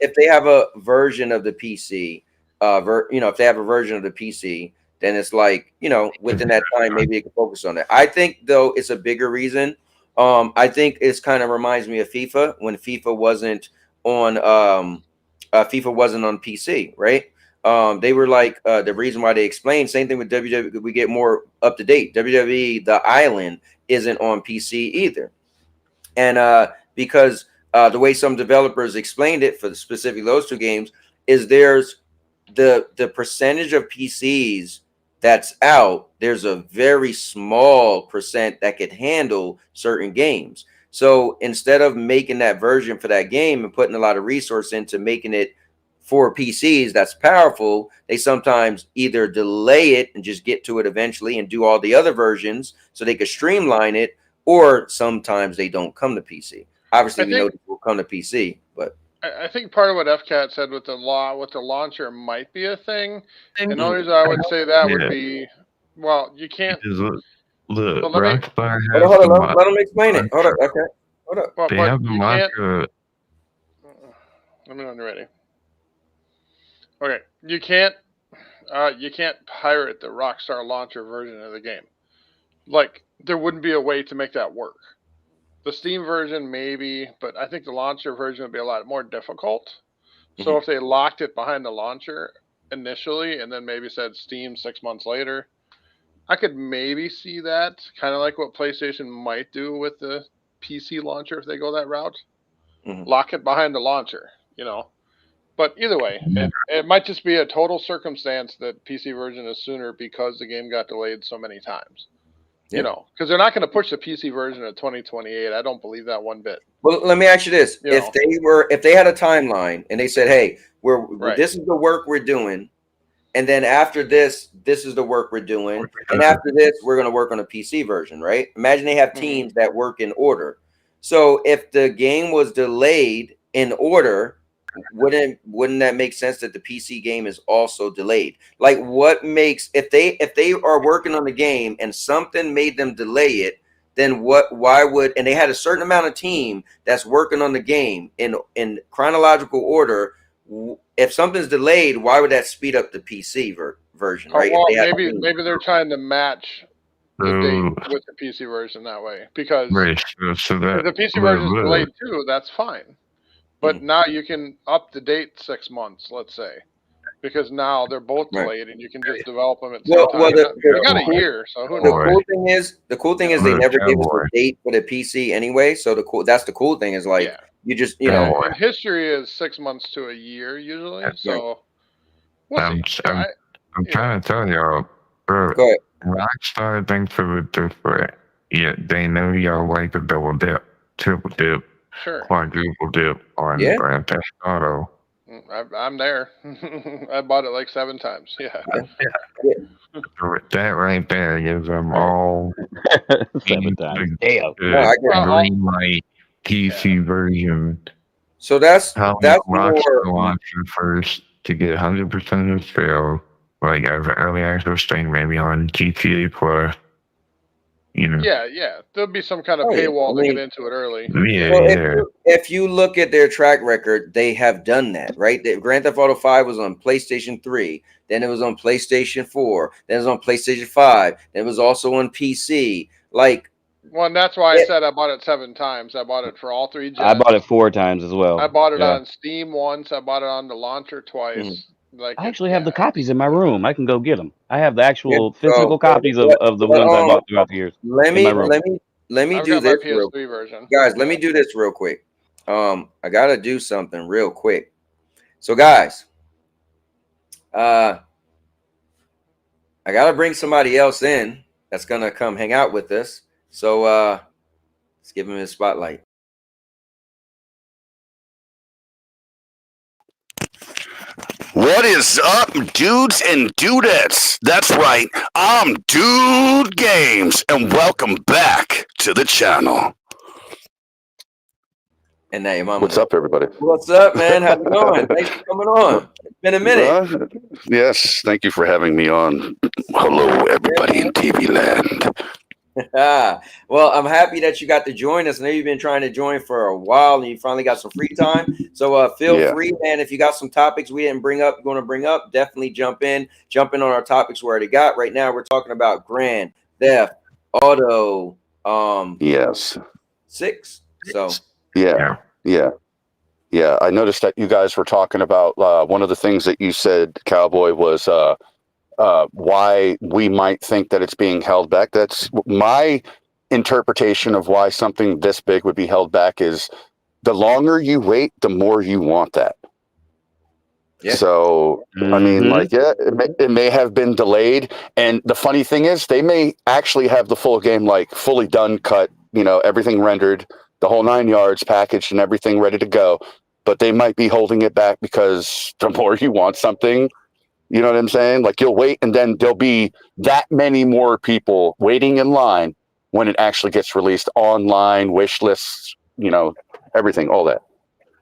if they have a version of the PC, if they have a version of the PC, then it's like, within that time maybe they can focus on that. I think though it's a bigger reason. I think it's kind of reminds me of FIFA when FIFA wasn't on PC, right? They were like the reason why they explained. Same thing with WWE. We get more up to date. WWE The Island isn't on PC either, and because the way some developers explained it for specifically those two games is there's the percentage of PCs that's out. There's a very small percent that could handle certain games. So instead of making that version for that game and putting a lot of resource into making it for PCs that's powerful, they sometimes either delay it and just get to it eventually and do all the other versions so they could streamline it, or sometimes they don't come to PC. Obviously, we know they will come to PC, but I think part of what FCAT said with the launcher might be a thing. And the only reason I would say that would be, well, you can't. Look, let Rockstar has let them explain it. Hold up, okay. Hold up. They have the launcher. Let me know when you're ready. Okay, you can't pirate the Rockstar launcher version of the game. Like, there wouldn't be a way to make that work. The Steam version maybe, but I think the launcher version would be a lot more difficult. So if they locked it behind the launcher initially and then maybe said Steam 6 months later, I could maybe see that, kind of like what PlayStation might do with the PC launcher if they go that route. Lock it behind the launcher, But either way, it might just be a total circumstance that PC version is sooner because the game got delayed so many times. Because they're not going to push the PC version of 2028. I don't believe that one bit. Well, let me ask you this: if they had a timeline and they said, "Hey, this is the work we're doing, and then after this is the work we're doing, and after this, we're going to work on a PC version," right? Imagine they have teams that work in order. So if the game was delayed in order, wouldn't that make sense that the PC game is also delayed? Like, what makes if they are working on the game and something made them delay it, then why would, and they had a certain amount of team that's working on the game in chronological order, if something's delayed, why would that speed up the PC version, right? Well, maybe they're trying to match the date with the PC version that way, because so that if the PC version is delayed too, that's fine. But now you can up the date 6 months, let's say, because now they're both delayed, and you can just develop them at the same time. You got a year, so who knows? The cool thing is they never gave us a date for the PC anyway. So that's the cool thing is like you just And history is 6 months to a year usually. So I'm trying to tell y'all, bro. Rockstar thinks of it different. Yeah, they know y'all like the double dip, triple dip, quadruple dip on Grand Theft Auto. I'm there. I bought it like 7 times. Yeah. That right there gives them all 7 times. Damn. green light PC version. So that's Watch more. the launcher first to get 100% of sale, like as an early access thing, maybe on GTA Plus. You know. Yeah. There'll be some kind of paywall to get into it early. If you look at their track record, they have done that, right? Grand Theft Auto 5 was on PlayStation 3, then it was on PlayStation 4, then it was on PlayStation 5, then it was also on PC. Like, well, and that's why I said I bought it 7 times. I bought it for all 3 gens. I bought it 4 times as well. I bought it on Steam once. I bought it on the launcher twice. Like I actually have the copies in my room. I can go get them. I have the actual physical copies of the ones I bought throughout the years. Let me do this real PS3 version. Guys, let me do this real quick. I gotta do something real quick. So guys, I gotta bring somebody else in that's gonna come hang out with us. So let's give him his spotlight. What is up, dudes and dudettes? That's right, I'm Dude Games, and welcome back to the channel. And now your mama. What's up, everybody? What's up, man? How's it going? Thanks for coming on. It's been a minute. Yes, thank you for having me on. Hello, everybody in TV land. Well, I'm happy that you got to join us. I know you've been trying to join for a while and you finally got some free time. So feel free, man. If you got some topics we didn't bring up, going to bring up, definitely jump in on our topics we already got. Right now, we're talking about Grand Theft Auto 6. So Yeah. I noticed that you guys were talking about one of the things that you said, Cowboy, was why we might think that it's being held back. That's my interpretation of why something this big would be held back is the longer you wait, the more you want that. Yeah. So, I mean, like, it may have been delayed. And the funny thing is they may actually have the full game, like fully done, cut, everything rendered, the whole 9 yards packaged and everything ready to go. But they might be holding it back because the more you want something, you know what I'm saying? Like you'll wait and then there'll be that many more people waiting in line when it actually gets released online, wish lists, everything, all that.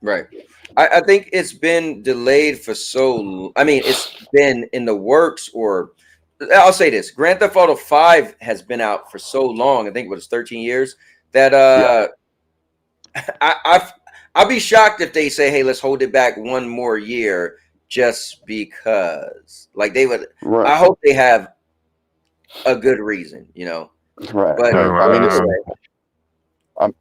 Right. I think it's been delayed for it's been in the works, or I'll say this. Grand Theft Auto 5 has been out for so long. I think it was 13 years that I'd be shocked if they say, hey, let's hold it back one more year. Just because, like, they would, I hope they have a good reason, Right. But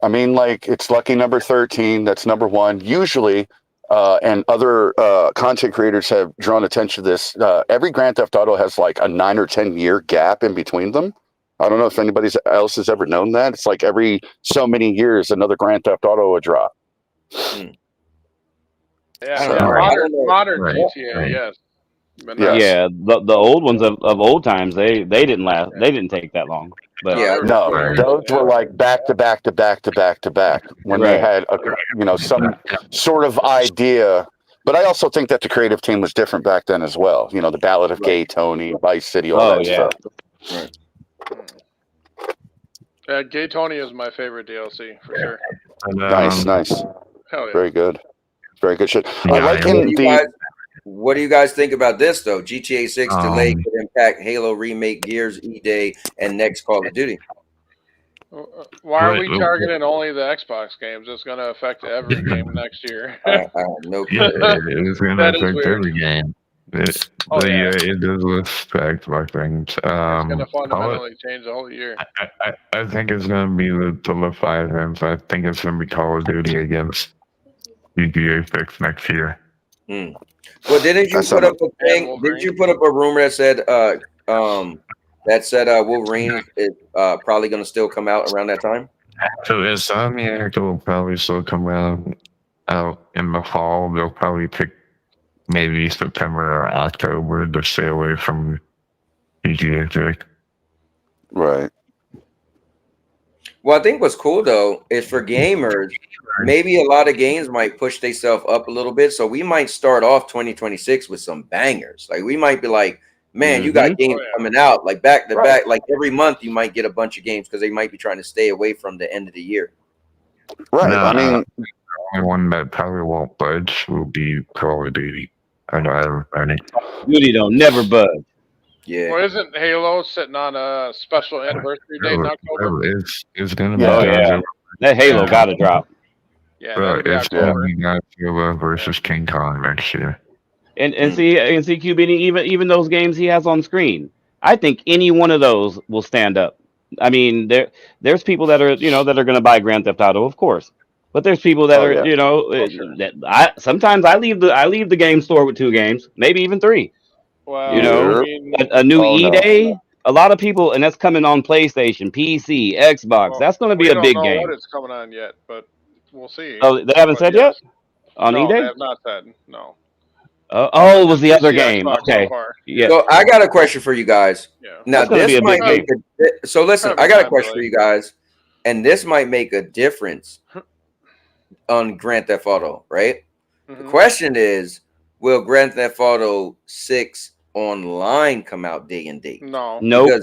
I mean, like, it's lucky number 13. That's number 1. Usually, and other content creators have drawn attention to this. Every Grand Theft Auto has like a 9 or 10 year gap in between them. I don't know if anybody else has ever known that. It's like every so many years, another Grand Theft Auto would drop. Yeah, modern GTA, yes. But Yeah, the old ones of old times, they didn't last. They didn't take that long. But those were like back to back to back to back to back when they had some sort of idea. But I also think that the creative team was different back then as well. The Ballad of Gay Tony, Vice City, all that stuff. Right. Gay Tony is my favorite DLC for sure. Nice. Hell yeah. Very good shit. What do you guys think about this though? GTA 6 delay could impact Halo remake, Gears, E-Day, and next Call of Duty. Why are we targeting only the Xbox games? It's going to affect every game next year. No clue. It's going to affect every game. It does affect my things. It's going to fundamentally change the whole year. I think it's going to be the 5 games. I think it's going to be Call of Duty against GTA 6 next year. Well, didn't you put up a thing? Did you put up a rumor that said Wolverine is probably going to still come out around that time? So Insomniac will probably still come out in the fall. They'll probably pick maybe September or October to stay away from GTA 6. Right. Well, I think what's cool though is for gamers, maybe a lot of games might push themselves up a little bit. So we might start off 2026 with some bangers. Like we might be like, man, you got games coming out like back to back. Like every month you might get a bunch of games because they might be trying to stay away from the end of the year. Right. No, I mean, the only one that probably won't budge will be Call of Duty. I don't have any. Duty don't never budge. Yeah. Well, isn't Halo sitting on a special anniversary date in October? It's gonna be Oh yeah, that Halo got to drop. Yeah, Bro, that'll be it's October. gonna be Godzilla versus King Kong next year. And see QB, even those games he has on screen, I think any one of those will stand up. I mean, there's people that are that are going to buy Grand Theft Auto, of course, but there's people that are that sometimes I leave the game store with 2 games, maybe even 3. Well, I mean, a new Day. A lot of people, and that's coming on PlayStation, PC, Xbox. That's going to be a big We don't know game. what it's coming on yet, but we'll see. Oh, they haven't said yet on no, E-Day? they have not said. No. It was the other game. Xbox Okay. so far. Yeah. So I got a question for you guys. Now this might make so listen, I got a question for you guys, and this might make a difference on Grand Theft Auto, right? The question is, will Grand Theft Auto 6 online come out day and date? No. Nope.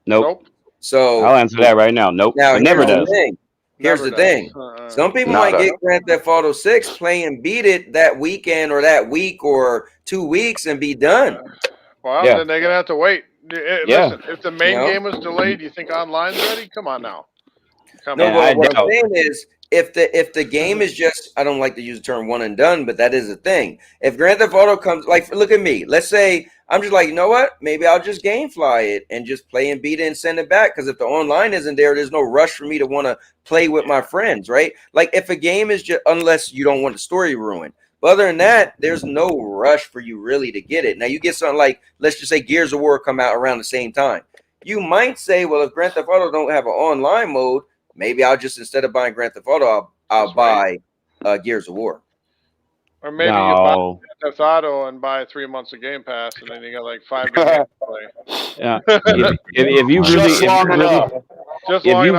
Nope. So I'll answer that right now. Nope. Now It never here's does. the thing. Here's the thing. Some people might get Grand Theft Auto 6, play and beat it that weekend or that week or 2 weeks and be done. Well, then they're gonna have to wait. Listen, if the main You know? game was delayed, you think online's ready? Come on now. What I'm saying is, if the game is just, I don't like to use the term one and done, but that is a thing. If Grand Theft Auto comes, like, look at me. Let's say I'm just like, you know what? Maybe I'll just GameFly it and just play and beat it and send it back. Because if the online isn't there, there's no rush for me to want to play with my friends, right? Like if a game is just, unless you don't want the story ruined. But other than that, there's no rush for you really to get it. Now you get something like, let's just say Gears of War come out around the same time. You might say, well, if Grand Theft Auto don't have an online mode, maybe I'll just, instead of buying Grand Theft Auto, I'll buy Gears of War. Or maybe you buy Grand Theft Auto and buy 3 months of Game Pass, and then you got like 5 games to play. Yeah. If you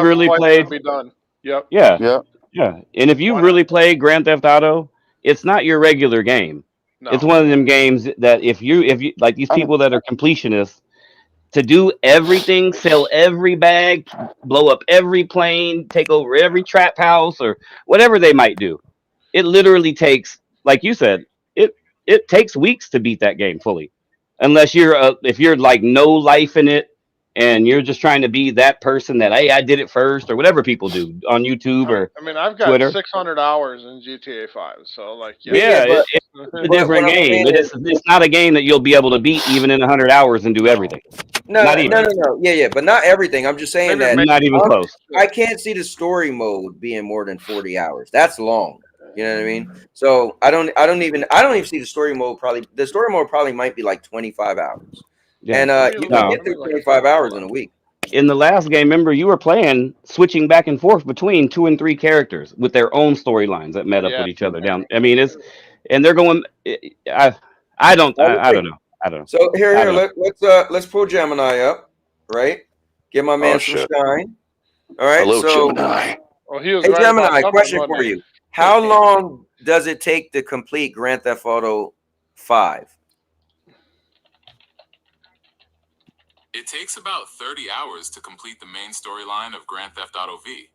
really played, be done. Yep. Yeah. And if you really play Grand Theft Auto, it's not your regular game. No. It's one of them games that if you like these people that are completionists, to do everything, sell every bag, blow up every plane, take over every trap house, or whatever they might do, it literally takes, like you said, it takes weeks to beat that game fully, unless if you're like no life in it and you're just trying to be that person that, hey, I did it first, or whatever people do on YouTube or I mean, I've got Twitter. 600 hours in GTA 5, so like It's a different game. It's not a game that you'll be able to beat even in 100 hours and do everything. No, Not even. no. Yeah, but not everything. I'm just saying that Not even close. I can't see the story mode being more than 40 hours. That's long. You know what I mean? So I don't even see the story mode. The story mode probably might be like 25 hours. Yeah. And you can get through 25 hours in a week. In the last game, remember, you were playing, switching back and forth between 2 and 3 characters with their own storylines that met up with each other. I mean, and they're going. I don't know. So here, let's pull Gemini up, right? Give my man some shine. All right. Hello, so, Gemini. Well, he was hey, right Gemini, about question something, for you: how long does it take to complete Grand Theft Auto 5? It takes about 30 hours to complete the main storyline of Grand Theft Auto V.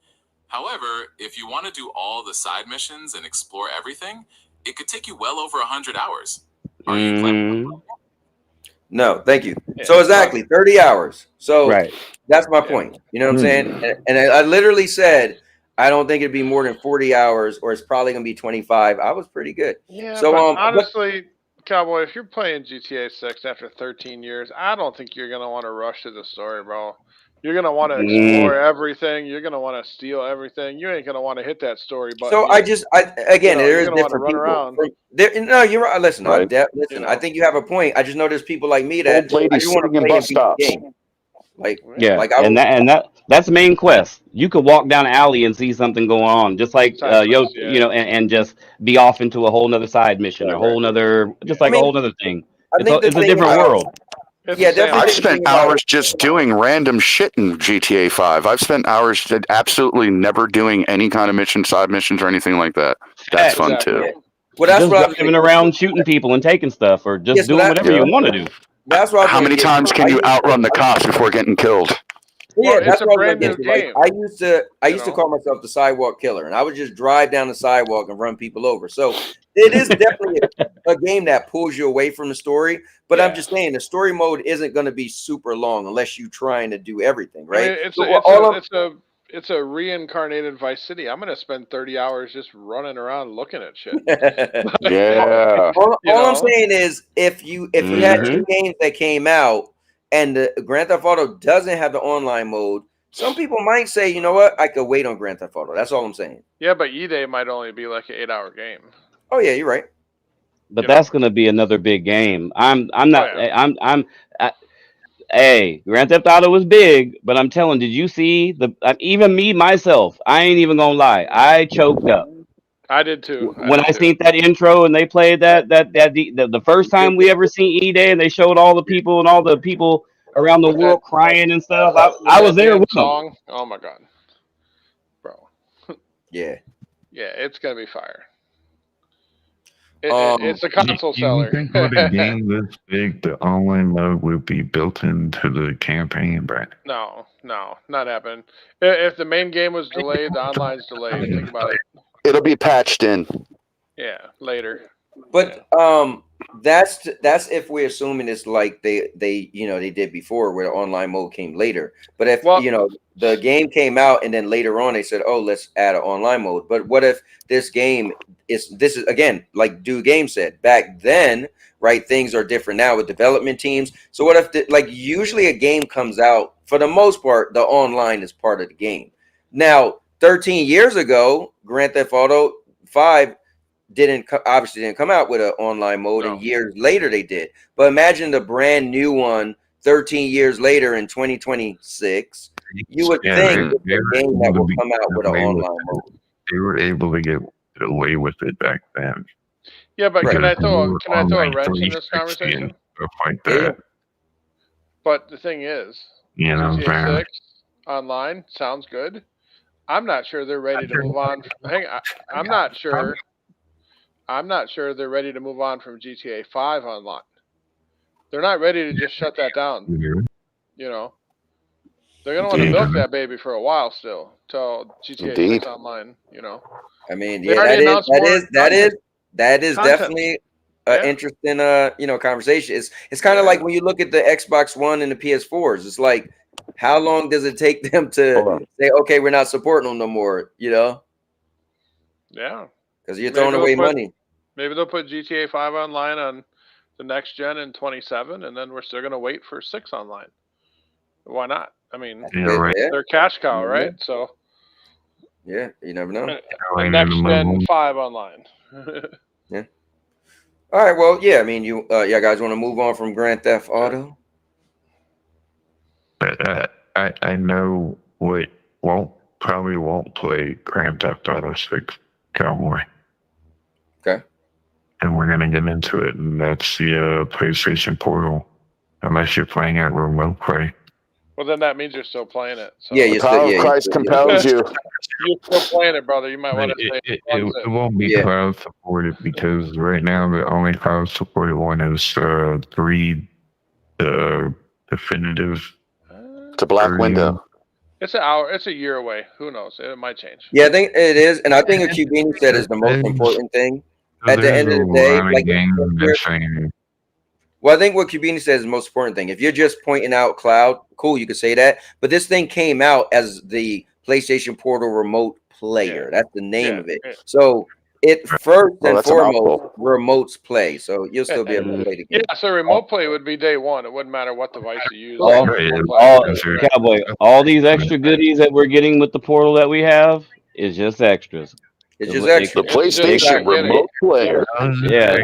However, if you want to do all the side missions and explore everything, it could take you well over 100 hours. Are you planning? No, thank you. So exactly 30 hours. So that's my point. You know what I'm saying? And I literally said, I don't think it'd be more than 40 hours, or it's probably gonna be 25. I was pretty good. Yeah, so but honestly, Cowboy, if you're playing GTA 6 after 13 years, I don't think you're gonna want to rush to the story, bro. You're gonna want to explore everything. You're gonna want to steal everything. You ain't gonna want to hit that story button. So again, there is different people. No, you're right. Listen, listen. I think you have a point. I just know there's people like me that I just want to play and beat the game. That's main quest. You could walk down an alley and see something going on, just like and just be off into a whole nother side mission, or a whole nother, just like a whole nother thing. It's a different world. Yeah, definitely. I've spent hours just doing random shit in GTA 5. I've spent hours absolutely never doing any kind of mission, side missions, or anything like that. That's fun too. Yeah. Well, that's just what I was driving around shooting people and taking stuff, or just Yes, doing whatever you want to do. That's what I was How gonna many get times to. can I you used outrun the cops before getting killed? Yeah, Well, that's it's a what I was brand gonna new get to. Like, game. I used to call myself the sidewalk killer, and I would just drive down the sidewalk and run people over. So it is definitely a game that pulls you away from the story. But I'm just saying, the story mode isn't going to be super long unless you're trying to do everything, right? I mean, it's a reincarnated Vice City. I'm gonna spend 30 hours just running around looking at shit. Yeah. All I'm saying is, if you had two games that came out and the Grand Theft Auto doesn't have the online mode, some people might say, you know what, I could wait on Grand Theft Auto. That's all I'm saying. Yeah, but E-Day might only be like an 8-hour game. Oh yeah, you're right. But that's going to be another big game. Hey, Grand Theft Auto was big, but I'm telling, did you see even me myself? I ain't even gonna lie, I choked up. I did too. When I seen that intro and they played the first time we ever seen E-Day and they showed all the people and all the people around the world crying and stuff, I was there with them. Song. Oh my god, bro. Yeah. Yeah, it's gonna be fire. It's a console seller. You think with a game this big, the online mode would be built into the campaign, Brad? No, not happening. If the main game was delayed, the online's delayed. Think about it. It'll be patched in. Yeah, later. But that's if we're assuming it's like they did before, where the online mode came later. But if the game came out and then later on they said, oh, let's add an online mode. But what if this is again, like Dude Game said back then, right? Things are different now with development teams. So what if usually a game comes out, for the most part, the online is part of the game. Now, 13 years ago, Grand Theft Auto 5 obviously didn't come out with an online mode, and years later they did. But imagine the brand new one 13 years later in 2026. You would think it's a game that will come out with an online mode. They were able to get away with it back then. Yeah, but can I throw a wrench in this 360 and conversation? Stuff like that. But the thing is, You know, GTA 6 online sounds good. I'm not sure they're ready to move on. I'm not sure they're ready to move on from GTA 5 online. They're not ready to just shut that down. You know, they're gonna want to milk that baby for a while still till GTA 6 online. You know, I mean, They already announced more that is content. definitely an interesting conversation. It's kind of like when you look at the Xbox One and the PS4s. It's like, how long does it take them to say, okay, we're not supporting them no more? You know? Yeah. Because you're throwing away money. Maybe they'll put GTA 5 online on the next gen in 27, and then we're still gonna wait for 6 online. Why not? I mean, they're cash cow, right? So yeah, you never know. Next gen 5 online. Yeah. All right. Well, yeah. I mean, you guys want to move on from Grand Theft Auto? But I know probably won't play Grand Theft Auto 6 Cowboy. Okay. and we're going to get into it, and that's the PlayStation Portal, unless you're playing it remote play. Well, then that means you're still playing it. So. Yeah, the power of Christ compels you. You're still playing it, brother. You might want to say it won't be cloud supported because right now the only cloud supported one is 3 definitive. It's a black window. It's an hour. It's a year away. Who knows? It might change. Yeah, I think it is, and I think what Cubini said is the most important thing. At the end of the day, like, well, I think what Cubini says is the most important thing. If you're just pointing out cloud, cool, you could say that. But this thing came out as the PlayStation Portal Remote Player. That's the name of it. So it first and foremost remotes play. So you'll still be able to play the game. Yeah, so remote play would be day one. It wouldn't matter what device you use. Cowboy, all these extra goodies that we're getting with the portal that we have is just extras. It's just extra. The PlayStation Remote Player. Yeah.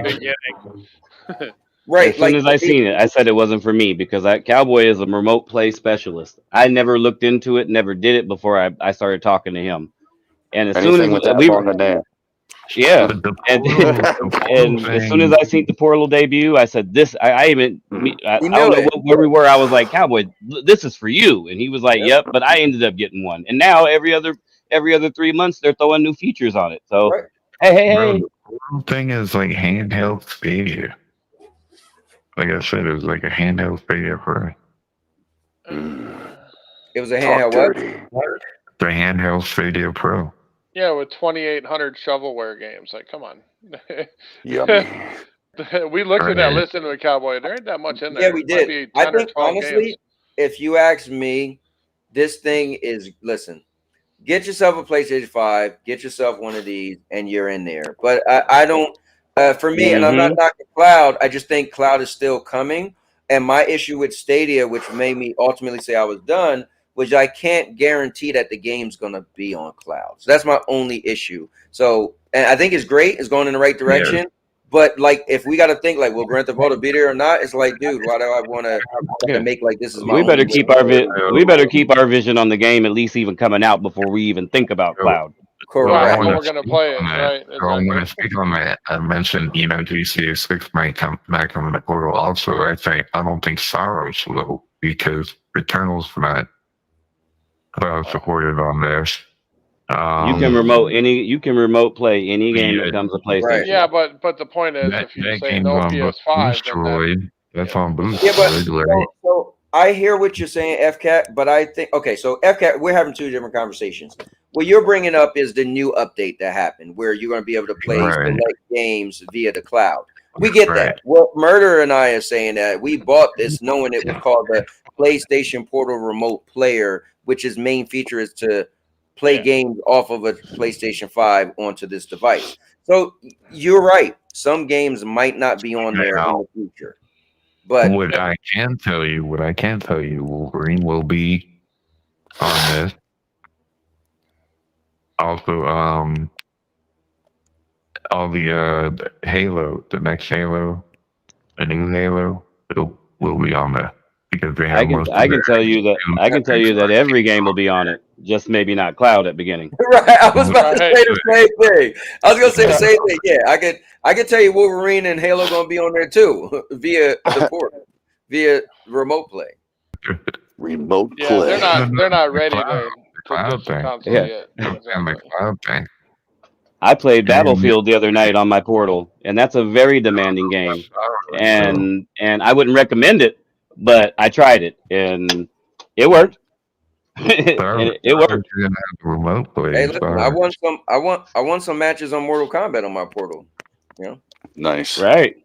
Right. As soon as I seen it, I said it wasn't for me because Cowboy is a remote play specialist. I never looked into it, never did it before I started talking to him. And as soon as Yeah, and portal as soon as thing, I seen the Portal debut, I said this. I even He I don't knew know it. where we were. I was like, Cowboy, this is for you, and he was like, Yep. But I ended up getting one, and now every other 3 months they're throwing new features on it. So Right. bro, hey. the portal thing is like handheld Stadia. Like I said, it was like a handheld Stadia Pro. It was a handheld what? The handheld Stadia Pro. Yeah, with 2,800 shovelware games. Like, come on. Yummy. We looked at that Right. list into a Cowboy. There ain't that much in Yeah, there. we It might did. be I 10 or think 12 honestly, games. if you ask me, this thing is listen. Get yourself a PlayStation 5, get yourself one of these, and you're in there. But I don't. For me, and I'm not knocking Cloud. I just think Cloud is still coming. And my issue with Stadia, which made me ultimately say I was done, was I can't guarantee that the game's gonna be on Cloud. So that's my only issue. So, and I think it's great. It's going in the right direction. Yeah. But like, if we got to think like, will Grand Theft Auto be there or not? It's like, dude, why do I want to make like this is my We better only keep way? we better keep our vision on the game at least even coming out before we even think about Cloud. Well, I Right, want when we're gonna play it, right? So I want to Exactly. speak on that. I mentioned, GTA6 might come back on the portal. Also, I don't think Sorrows will because Returnal's not supported on this. You can remote play any game that comes to PlayStation. Yeah, but the point is, That, if you that say game's no on PS5, then Boostroid. That's on Yeah, but Boostroid, right? so I hear what you're saying, FCAT, but I think okay. So FCAT, we're having two different conversations. What you're bringing up is the new update that happened, where you're going to be able to play select games via the cloud. We get that. Well, Murder and I are saying that we bought this knowing it was called the PlayStation Portal Remote Player, which its main feature is to play games off of a PlayStation 5 onto this device. So you're right. Some games might not be on there in the future. But what I can tell you, Wolverine will be on this. Also, all the Halo, the next Halo, the new Halo, will be on there because they have I can tell you that every game will be on it, just maybe not Cloud at beginning. Right, I was about to say the same thing. I was gonna say the same thing. Yeah, I could tell you Wolverine and Halo gonna be on there too via the port, via remote play. Remote Yeah, play. they're not ready to push the console yet. Exactly. I played Battlefield the other night on my Portal, and that's a very demanding game. And I wouldn't recommend it, but I tried it and it worked. it worked. Remote play. Hey, listen, I won some matches on Mortal Kombat on my Portal. You know, nice. Right.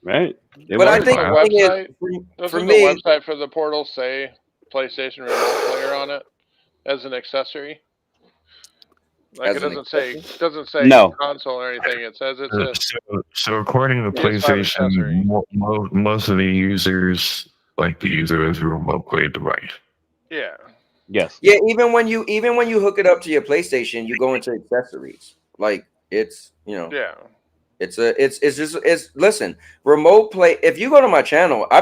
But I think the thing is, for me, the website for the Portal say PlayStation Remote Player on it as an accessory. Like it doesn't say No. console or anything. It says it's a So according to PlayStation, most of the users like to use it as a remote play device. Yeah. Yes. Yeah, even when you hook it up to your PlayStation, you go into accessories. Like it's it's listen, remote play. If you go to my channel, I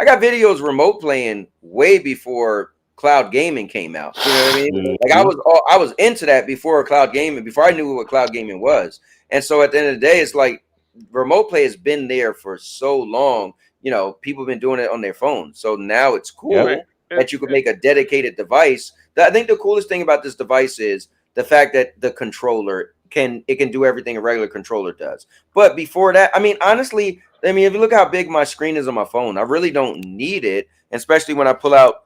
got videos remote playing way before cloud gaming came out. You know what I mean? Like I was into that before cloud gaming, before I knew what cloud gaming was. And so at the end of the day, it's like remote play has been there for so long. You know, people have been doing it on their phones. So now it's cool that you can make a dedicated device. I think the coolest thing about this device is the fact that the controller can do everything a regular controller does. But before that, I mean, honestly, if you look how big my screen is on my phone, I really don't need it, especially when I pull out,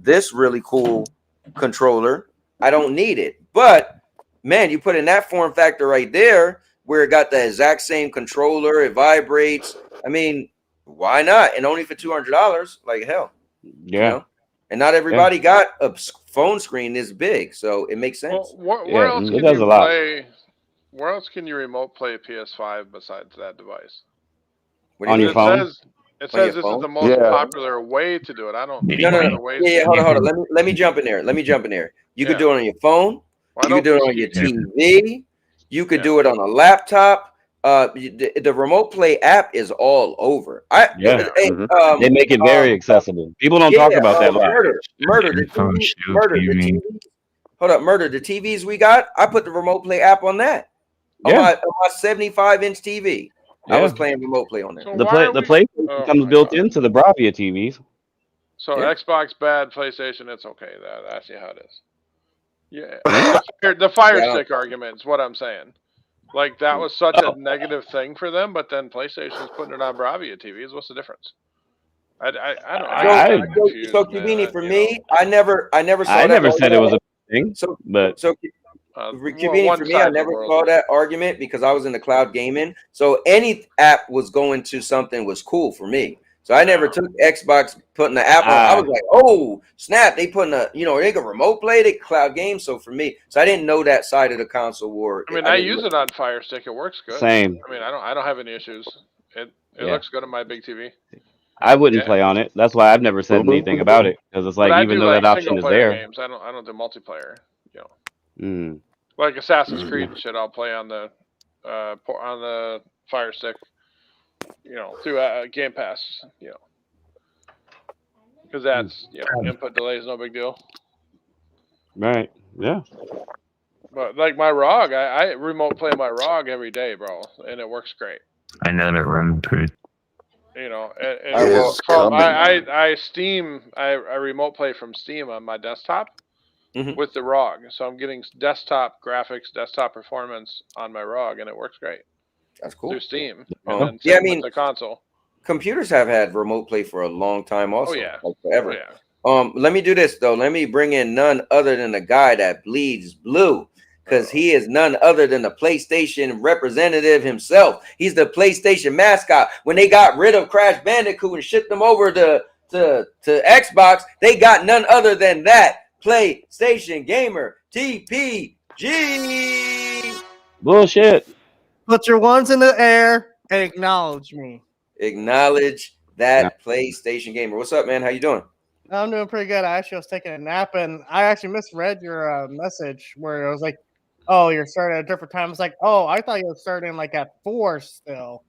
this really cool controller. I don't need it. But man, you put in that form factor right there where it got the exact same controller, it vibrates. I mean, why not? And only for $200, like hell. Yeah. And not everybody got a phone screen this big, so it makes sense. Well, where else can you play? Where else can you remote play PS5 besides that device? On your phone? It says this is the most popular way to do it. I don't. No. Hold on. Let me jump in there. You could do it on your phone. You could do it on your TV. You could do it on a laptop. The remote play app is all over. They make it very accessible. People don't talk about that. Murder. The TVs we got. I put the remote play app on that. on my 75-inch TV. I was playing remote play on there. So The why are we? PlayStation comes built into the Bravia TVs. So Yeah. Xbox bad, PlayStation it's okay. That's how it is. Yeah, the Fire Stick argument is what I'm saying. Like that was such a negative thing for them, but then PlayStation's putting it on Bravia TVs. What's the difference? I don't. I'm confused, So Cubini, for me, I never saw I that. never said it was a thing. So Cubini, one for me, side I of the never world saw is. that argument because I was in the cloud gaming. So any app was going to something was cool for me. So I never took Xbox putting the app on. I was like, oh snap, they putting they can remote play, they cloud game. So for me, I didn't know that side of the console war. I mean, I use it on Fire Stick. It works good. Same. I mean, I don't have any issues. It looks good on my big TV. I wouldn't play on it. That's why I've never said anything about it, because it's But like I even do though like that option single is player there. games. I don't do multiplayer. Mm. Like Assassin's Creed and shit, I'll play on the Fire Stick. Through Game Pass. Because that's input delay is no big deal. Right. Yeah. But like my ROG, I remote play my ROG every day, bro, and it works great. I never run to. I remote play from Steam on my desktop with the ROG, so I'm getting desktop graphics, desktop performance on my ROG, and it works great. That's cool. Through Steam. I mean, with the console. Computers have had remote play for a long time, also. Oh yeah, like forever. Oh, yeah. Let me do this though. Let me bring in none other than the guy that bleeds blue, because he is none other than the PlayStation representative himself. He's the PlayStation mascot. When they got rid of Crash Bandicoot and shipped them over to Xbox, they got none other than that PlayStation gamer, TPG. Bullshit. Put your ones in the air and acknowledge me. Acknowledge that PlayStation gamer. What's up, man? How you doing? I'm doing pretty good. I actually was taking a nap, and I actually misread your message where it was like, "Oh, you're starting at a different time." I was like, "Oh, I thought you were starting like at 4 still."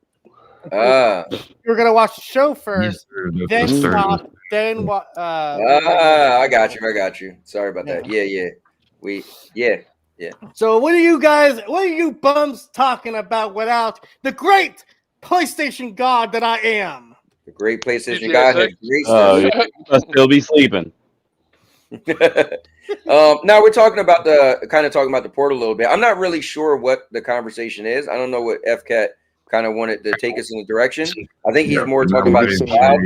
You were gonna watch the show first, then stop, then I got you. Sorry about that. Yeah. So what are you bums talking about without the great PlayStation god that I am? The great PlayStation GTA god 6? has graced Oh, us. I'll still be sleeping. Now we're talking about the portal a little bit. I'm not really sure what the conversation is. I don't know what FCAT kind of wanted to take us in the direction. I think he's more talking about the cloud.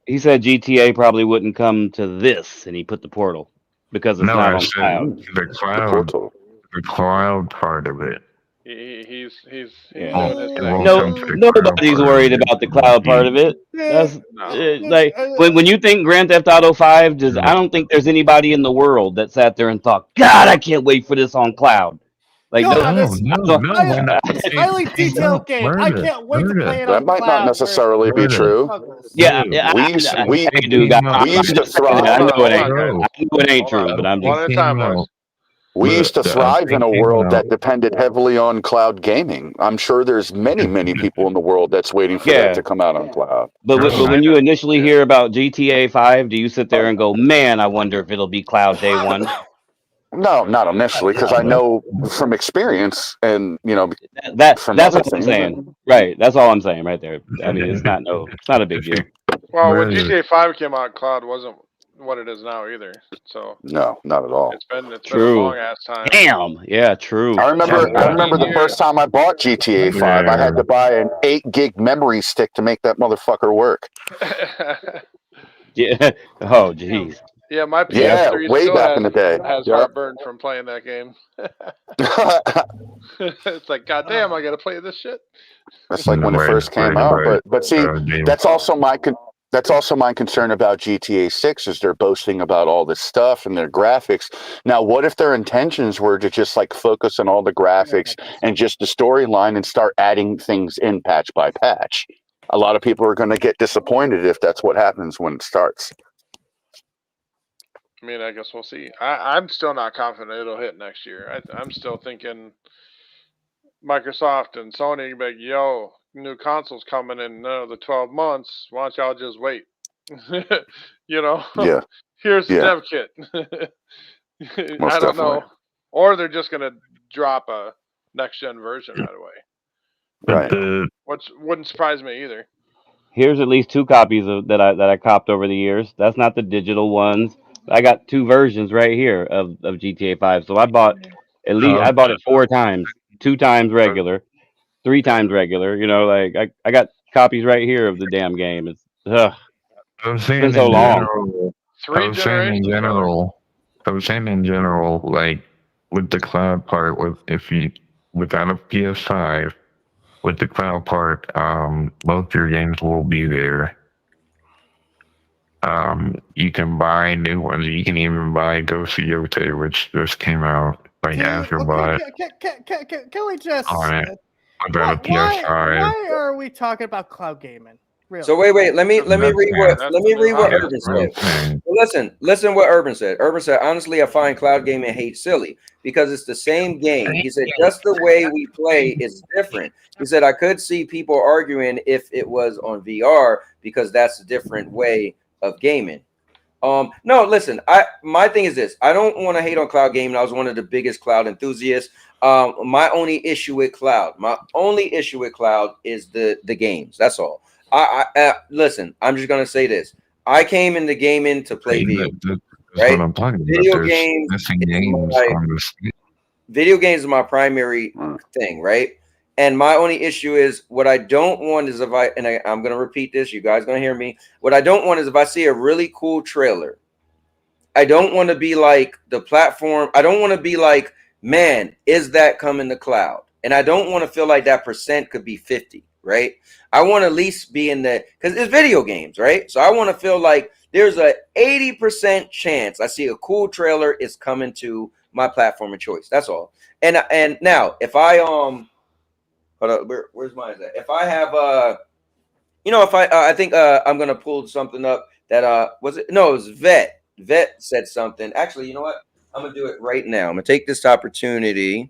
He said GTA probably wouldn't come to this, and he put the portal because it's not on cloud. The cloud part of it. He's Nobody's worried about the cloud part of it. That's like when you think Grand Theft Auto 5, I don't think there's anybody in the world that sat there and thought, God, I can't wait for this on cloud. Like highly detailed game. I can't wait to play it on That might not necessarily be true. Yeah, we used to thrive. I know it ain't true, but I'm just We used to thrive in a world that depended heavily on cloud gaming. I'm sure there's many people in the world that's waiting for that to come out on cloud. But when you initially hear about GTA 5, do you sit there and go, man, I wonder if it'll be cloud day one? No, not initially, because I know from experience and that's what I'm saying. Right. That's all I'm saying right there. I mean, it's not a big deal. Well, when GTA 5 came out, cloud wasn't what it is now either. So no, not at all. It's been a True. long ass time. Damn. Yeah, true. I remember the first time I bought GTA 5, I had to buy an 8 gig memory stick to make that motherfucker work. Yeah. Oh, jeez. Yeah, my PS3 way back in the day has heartburn from playing that game. It's like, goddamn, I gotta play this shit. That's like when it first came out, but see, that's also my concern about GTA 6 is they're boasting about all this stuff and their graphics. Now, what if their intentions were to just like focus on all the graphics and just the storyline and start adding things in patch by patch? A lot of people are going to get disappointed if that's what happens when it starts. I mean, I guess we'll see. I'm still not confident it'll hit next year. I'm still thinking Microsoft and Sony be like, yo, new consoles coming in another 12 months. Why don't y'all just wait? Yeah. Here's the Yeah. dev kit. I don't know. or they're just gonna drop a next gen version right away. Right. Which wouldn't surprise me either. Here's at least 2 copies of that I copped over the years. That's not the digital ones. I got 2 versions right here of GTA 5. So I bought I bought it 4 times, 2 times regular, 3 times regular. You know, like I got copies right here of the damn game. It's I was it's saying been so in long. general. I 3 was saying in generations, brother. general. I was saying in general, like with the cloud part, if you without a PS5, with the cloud part, most of your games will be there. You can buy new ones. You can even buy Ghost Yote, which just came out like after buy Can we just on it without a why PS5. are we talking about cloud gaming? Really? So wait. Let me read what Urban said. Well, listen what Urban said. Urban said, honestly, I find cloud gaming hate silly because it's the same game. He said just the way we play is different. He said I could see people arguing if it was on VR because that's a different way of gaming. No, listen, my thing is this. I don't want to hate on cloud gaming. I was one of the biggest cloud enthusiasts. My only issue with cloud is the games. That's all. Listen, I'm just gonna say this. I came into gaming to play video, That's right? what I'm talking about. Video There's games, missing games on this. video games is my primary thing, right? And my only issue is what I don't want is I'm gonna repeat this. You guys gonna hear me? What I don't want is if I see a really cool trailer, I don't want to be like the platform. I don't want to be like, man, is that coming to cloud? And I don't want to feel like that percent could be 50, right? I want to at least be in the, because it's video games, right? So I want to feel like there's a 80% chance I see a cool trailer is coming to my platform of choice. That's all. And now if I hold up, where's mine at? If I have I think I'm gonna pull something up that was it? No, it was Vet. Vet said something. Actually, you know what? I'm gonna do it right now. I'm gonna take this opportunity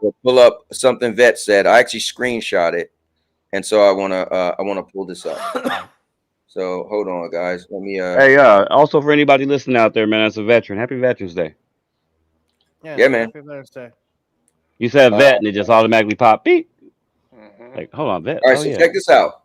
to pull up something Vet said. I actually screenshot it, and so I wanna pull this up. So hold on, guys. Let me. Hey, also for anybody listening out there, man, as a veteran, happy Veterans Day. Yeah, man. Happy Veterans Day. You said vet, and it just automatically popped. Beep. Like, hold on, vet. All right, so check this out.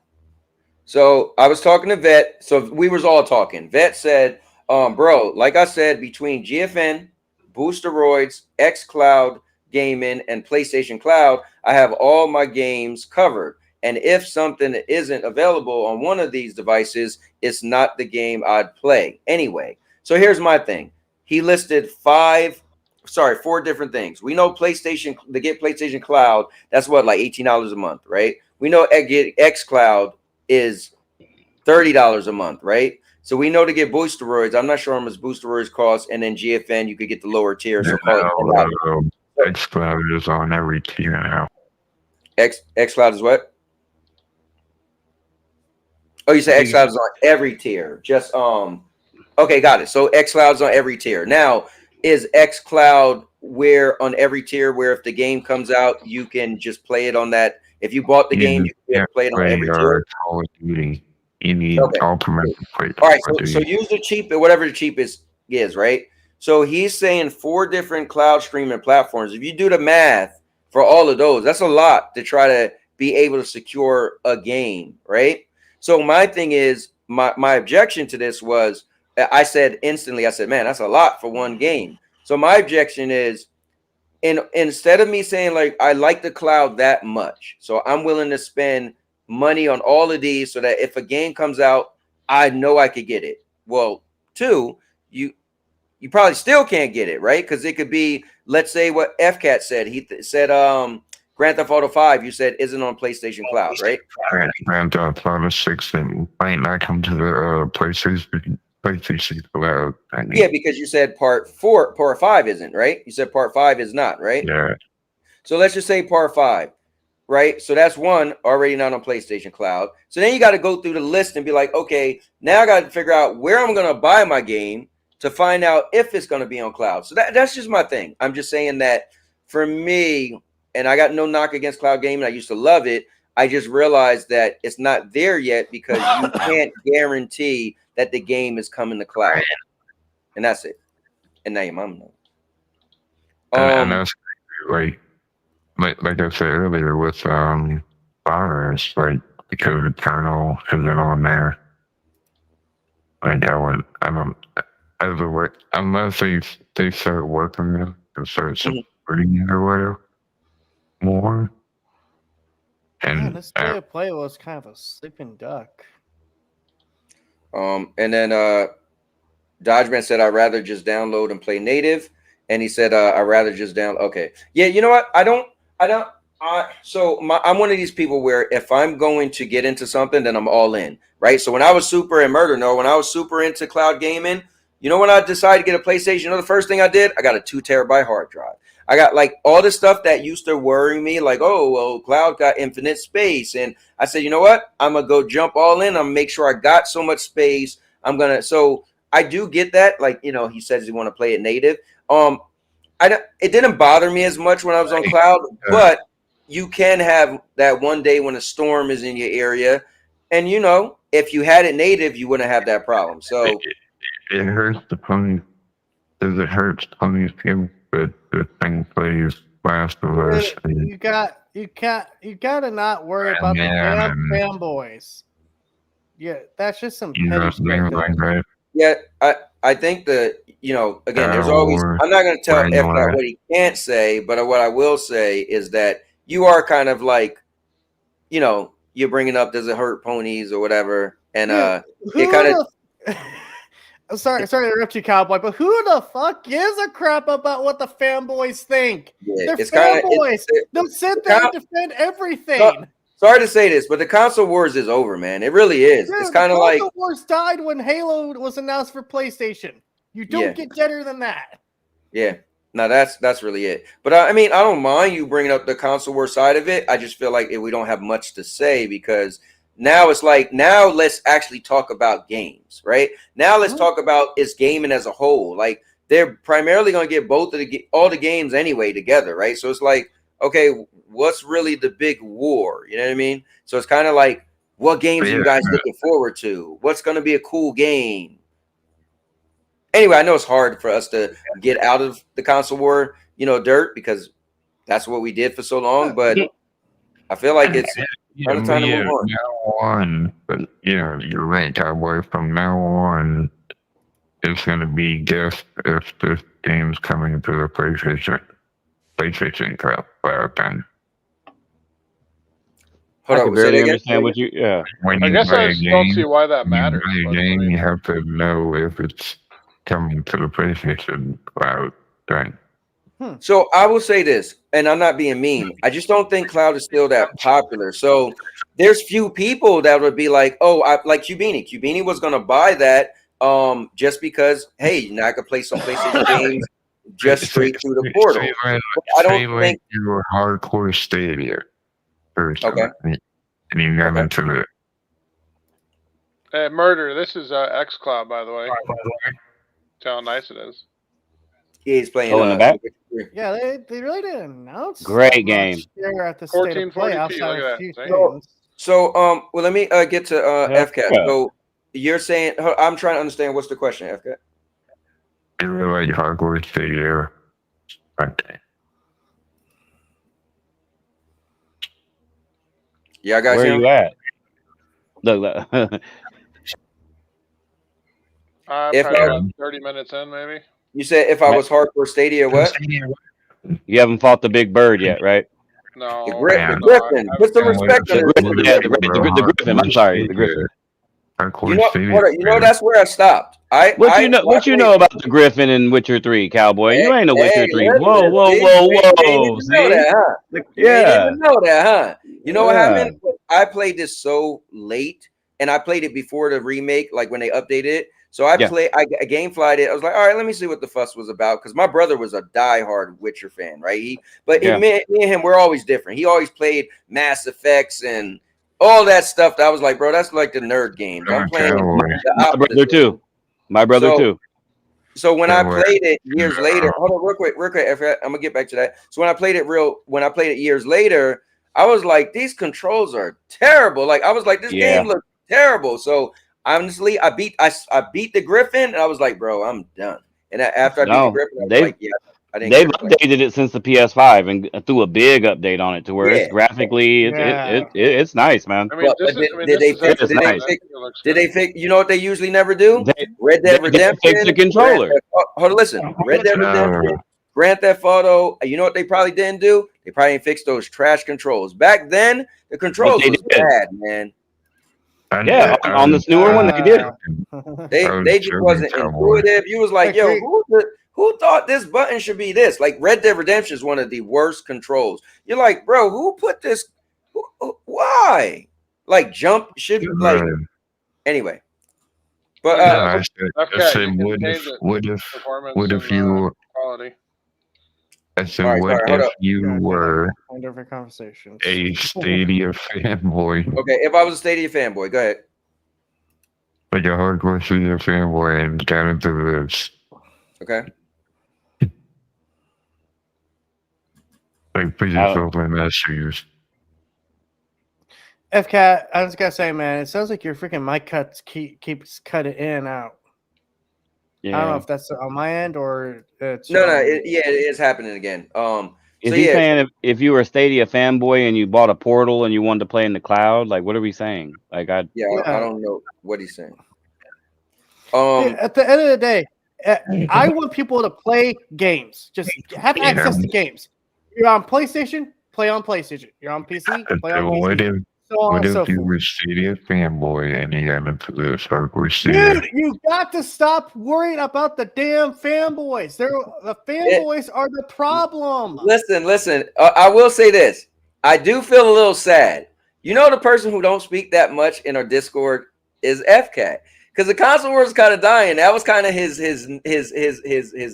So I was talking to Vet. So we was all talking. Vet said, bro, like I said, between GFN, Boosteroids, xCloud Gaming, and PlayStation Cloud, I have all my games covered. And if something isn't available on one of these devices, it's not the game I'd play anyway. So here's my thing. He listed 4 different things. We know PlayStation, to get PlayStation Cloud, that's what, like $18 a month, right? We know xCloud is $30 a month, right? So we know to get Boosteroids, I'm not sure how much Boosteroids cost, and then GFN, you could get the lower tier. So call it $10. xCloud is on every tier now. xCloud is what? Oh, you said xCloud is on every tier. Just okay, got it. So xCloud's on every tier. Now, is xCloud where on every tier where if the game comes out, you can just play it on that? If you bought the game, you can play it on every tier. Call of Duty. You need ultimate play. All right, so use the cheap, whatever the cheapest is, right? So he's saying 4 different cloud streaming platforms. If you do the math for all of those, that's a lot to try to be able to secure a game, right? So my thing is, my objection to this was, I said instantly, I said, man, that's a lot for one game. So my objection is, instead of me saying like I like the cloud that much, so I'm willing to spend money on all of these so that if a game comes out, I know I could get it. Well, 2, you probably still can't get it, right? Because it could be, let's say what FCAT said. He said Grand Theft Auto 5, you said isn't on PlayStation Cloud, right? Grand Theft Auto 6 might not come to the PlayStation Cloud. Yeah, because you said part 5 isn't, right? You said part 5 is not, right? Yeah. So let's just say part 5, right? So that's 1 already not on PlayStation Cloud. So then you got to go through the list and be like, okay, now I got to figure out where I'm going to buy my game to find out if it's going to be on cloud. So that's just my thing. I'm just saying that for me, and I got no knock against cloud gaming. I used to love it. I just realized that it's not there yet because you can't guarantee that the game is coming to cloud. And that's it. And now your mom knows. And that's like I said earlier with virus, like because the kernel isn't on there. Like I don't ever work unless they start working it and start supporting it or whatever more. Man, And this day of play was kind of a sleeping duck. And then Dodgeman said, I'd rather just download and play native. And he said, I'd rather just download. Okay. Yeah, you know what? I'm one of these people where if I'm going to get into something, then I'm all in, right? So when I was super in Murder No, when I was super into cloud gaming, you know, when I decided to get a PlayStation, you know, the first thing I did, I got a 2 terabyte hard drive. I got like all the stuff that used to worry me, like, oh, well, cloud got infinite space. And I said, you know what? I'm going to go jump all in. I'm going to make sure I got so much space. So I do get that. Like, you know, he says he want to play it native. It didn't bother me as much when I was on cloud, but you can have that one day when a storm is in your area. And, you know, if you had it native, you wouldn't have that problem. So it hurts the pony. Does it hurt ponies people? But the thing plays Last of Us. You gotta not worry about the damn fanboys. Yeah, that's just some petty shit. Yeah, I think that, you know, again, there's always, I'm not going to tell F what he can't say, but what I will say is that you are kind of like, you know, you're bringing up, does it hurt ponies or whatever? And it kind of. Sorry to interrupt you, Cowboy, but who the fuck gives a crap about what the fanboys think? Yeah, They're fanboys. They'll sit there and defend everything. Sorry to say this, but the console wars is over, man. It really is. Dude, it's kind of like console wars died when Halo was announced for PlayStation. You don't get better than that. Yeah, no, that's really it. But I mean, I don't mind you bringing up the console war side of it. I just feel like we don't have much to say because now it's like, now let's actually talk about games, right? Now let's talk about its gaming as a whole. Like they're primarily going to get all the games anyway together, right? So it's like, okay, what's really the big war? You know what I mean? So it's kind of like, what games are you guys looking forward to? What's going to be a cool game? Anyway, I know it's hard for us to get out of the console war, you know, dirt, because that's what we did for so long. But I feel like it's time to move on. Now on, but yeah, you're right, Cowboy. From now on, it's going to be guess if this game's coming to the PlayStation cloud then. Hold I can barely understand what you. Yeah. I guess I don't see why that matters. You have to know if it's coming to the PlayStation cloud thing. So I will say this, and I'm not being mean. I just don't think cloud is still that popular. So there's few people that would be like, oh, like Cubini. Cubini was going to buy that just because, hey, now I could play some PlayStation games just straight through the portal. I don't think you're a hardcore Stadia person. Okay. And you got into it. Hey, Murder, this is xCloud, by the way. Tell how nice it is. He's playing. In the back? Yeah, they really didn't announce. Great game. Here at the state of play outside of a few things. So, well, let me get to FCAT. So, you're saying, I'm trying to understand what's the question, FCAT. You really like hardcore Stadia. Okay. Yeah, guys. Where are you at? Look. If probably 30 minutes in, maybe. You said if I was hardcore Stadia, what? You haven't fought the big bird yet, right? No. The Griffin. Put some respect on it. Yeah, the Griffin. I'm sorry, the Griffin. You know, that's where I stopped. What you know about the Griffin in Witcher 3, Cowboy? You ain't no Witcher 3. Whoa. See? Yeah. You know that, huh? You know what happened? I played this so late, and I played it before the remake, like when they updated it. So I game flied it. I was like, all right, let me see what the fuss was about. Because my brother was a diehard Witcher fan, right? Me and him, we're always different. He always played Mass Effects and all that stuff. That I was like, bro, that's like the nerd games. I'm playing my brother too. My brother too. So when I played it years later, hold on, real quick, I'm gonna get back to that. So when I played it years later, I was like, these controls are terrible. Like I was like, this game looks terrible. So honestly, I beat the Griffin, and I was like, bro, I'm done. And after I beat the Griffin, I was like, yeah, They've updated it since the PS5 and threw a big update on it to where it's graphically it's nice, man. I mean, Did they fix? Did they fix? You know what they usually never do? Red Dead Redemption. Fix the controller. Hold on, listen. Red Dead Redemption, Grand Theft Auto. You know what they probably didn't do? They probably didn't fix those trash controls. Back then, the controls was bad, man. Yeah, on this newer one they did. They just wasn't intuitive. You was like, yo, who thought this button should be this? Like Red Dead Redemption is one of the worst controls. You're like, bro, who put this? Why? Like jump should like anyway. But I said, what if you? Quality. I said, what if you were different conversations. a Stadia fanboy? Okay, if I was a Stadia fanboy, go ahead. Like a hardcore Stadia fanboy and got into this. Okay. Like, put yourself in that shoes. FCat, I was gonna say, man, it sounds like your freaking mic cuts keeps cutting in and out. Yeah. I don't know if that's on my end or it's it is happening again. Is he saying if you were a Stadia fanboy and you bought a Portal and you wanted to play in the cloud, like what are we saying? Like I don't know what he's saying. At the end of the day, I want people to play games. Just have access to games. You're on PlayStation, play on PlayStation. You're on PC, play on PC. What if you were a Stadia fanboy and you got into this hardcore Stadia? Dude, you got to stop worrying about the damn fanboys. The fanboys are the problem. Listen. I will say this. I do feel a little sad. You know, the person who don't speak that much in our Discord is FCat, because the console wars kind of dying. That was kind of his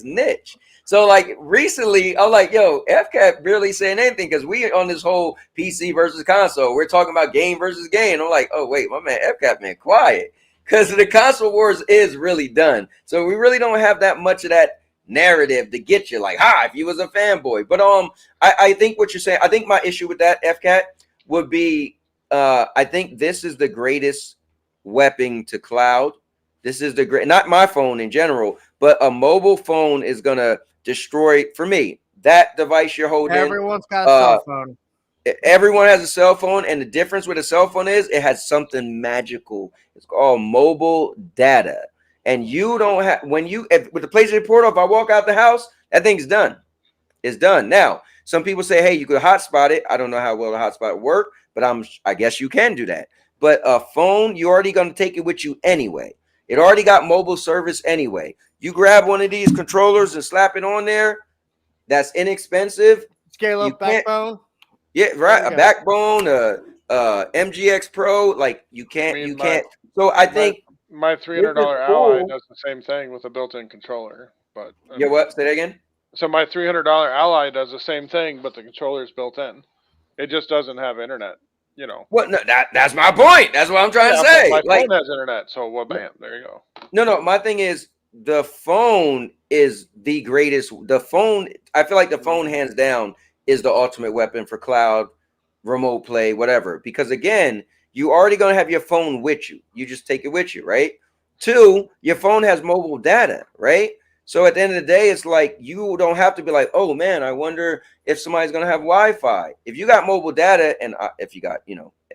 niche. So like recently, I'm like, yo, FCat barely saying anything because we on this whole PC versus console. We're talking about game versus game. I'm like, oh wait, my man FCat been quiet because the console wars is really done. So we really don't have that much of that narrative to get you like, if you was a fanboy. But I think what you're saying. I think my issue with that FCat would be, I think this is the greatest weapon to cloud. This is the great, not my phone in general, but a mobile phone is gonna destroy, for me, that device you're holding. Everyone's got a cell phone. Everyone has a cell phone, and the difference with a cell phone is it has something magical. It's called mobile data. And you don't have, with the PlayStation Portal, if I walk out the house, that thing's done. It's done. Now, some people say, hey, you could hotspot it. I don't know how well the hotspot work, but I guess you can do that. But a phone, you're already going to take it with you anyway. It already got mobile service anyway. You grab one of these controllers and slap it on there. That's inexpensive. Scale up backbone. Yeah, right. A backbone, MGX Pro. Like you can't. So I think my $300 Ally does the same thing with a built-in controller. But what? Say that again. So my $300 Ally does the same thing, but the controller is built in. It just doesn't have internet. You know. What? No, that's my point. That's what I'm trying to say. My phone has internet, so bam, there you go. No. My thing is, the phone is the greatest. The phone, I feel like the phone, hands down, is the ultimate weapon for cloud, remote play, whatever. Because again, you already gonna have your phone with you. You just take it with you, right? 2, your phone has mobile data, right? So at the end of the day, it's like you don't have to be like, oh man, I wonder if somebody's gonna have Wi-Fi. If you got mobile data, and if you got,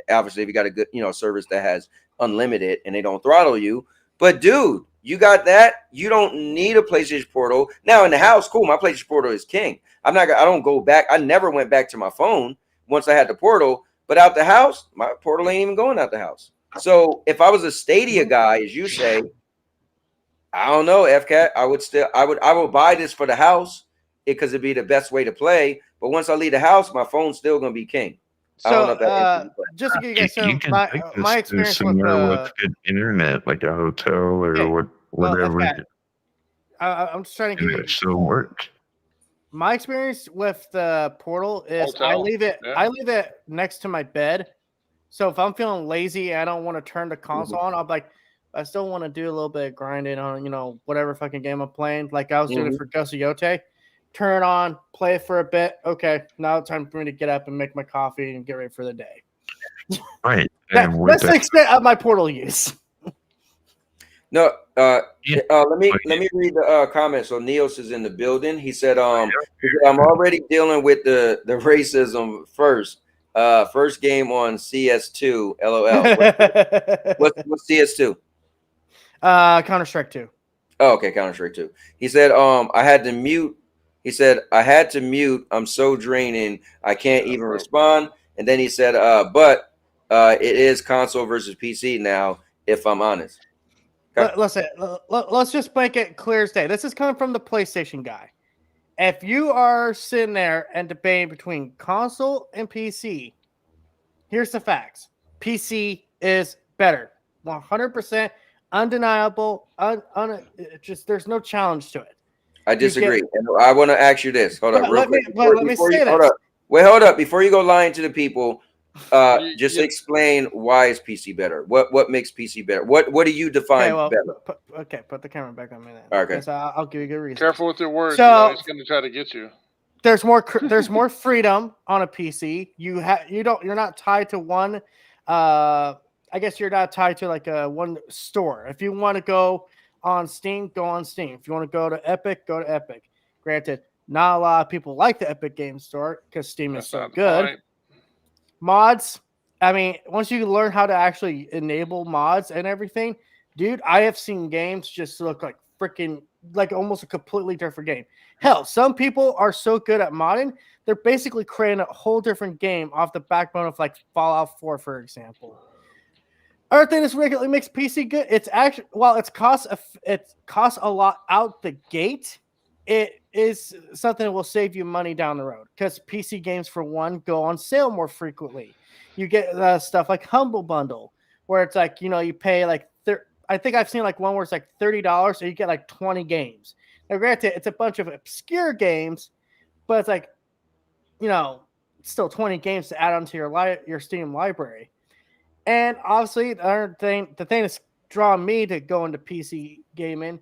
obviously if you got a good, service that has unlimited and they don't throttle you, but dude, you got that. You don't need a PlayStation Portal. Now in the house, cool. My PlayStation Portal is king. I don't go back. I never went back to my phone once I had the Portal. But out the house, my Portal ain't even going out the house. So if I was a Stadia guy, as you say, I don't know, FCat. I would buy this for the house because it'd be the best way to play. But once I leave the house, my phone's still gonna be king. So just to get you guys my experience with good internet, like a hotel or whatever. I'm just trying to give you. It still works. My experience with the Portal is I leave it next to my bed. So if I'm feeling lazy and I don't want to turn the console on, I'm like, I still want to do a little bit of grinding on whatever fucking game I'm playing. Like I was doing it for Yote. Turn it on, play it for a bit. Okay, now it's time for me to get up and make my coffee and get ready for the day. Right. That's the extent of my Portal use. No, Let me read the comments. So Neos is in the building. He said, I'm already dealing with the racism first. First game on CS2. LOL. What's CS2? Counter-Strike 2. Oh, okay, Counter-Strike 2. He said, I had to mute. He said, I had to mute. I'm so draining. I can't even respond. And then he said, but it is console versus PC now, if I'm honest. Listen, let's just make it clear as day. This is coming from the PlayStation guy. If you are sitting there and debating between console and PC, here's the facts. PC is better. 100% undeniable. Just there's no challenge to it. I disagree. And I want to ask you this. Hold up, real quick. Let me say this. Hold up. Wait, hold up. Before you go lying to the people, just explain why is PC better. What makes PC better? What do you define better? Put the camera back on me then. Okay. I'll give you a good reason. Careful with your words. So, he's going to try to get you. There's more freedom on a PC. You're not tied to one. I guess you're not tied to like one store. If you want to go on Steam, go on Steam. If you want to go to Epic, go to Epic. Granted, not a lot of people like the Epic Game Store because Steam is so good. Fine. Mods, I mean, once you learn how to actually enable mods and everything, dude, I have seen games just look like freaking, like almost a completely different game. Hell, some people are so good at modding, they're basically creating a whole different game off the backbone of like Fallout 4, for example. Other thing that regularly makes PC good, it's actually, while it costs a lot out the gate, it is something that will save you money down the road because PC games, for one, go on sale more frequently. You get stuff like Humble Bundle, where it's like, you pay like, I think I've seen like one where it's like $30, so you get like 20 games. Now, granted, it's a bunch of obscure games, but it's like, still 20 games to add onto your Steam library. And obviously, the thing that's drawing me to go into PC gaming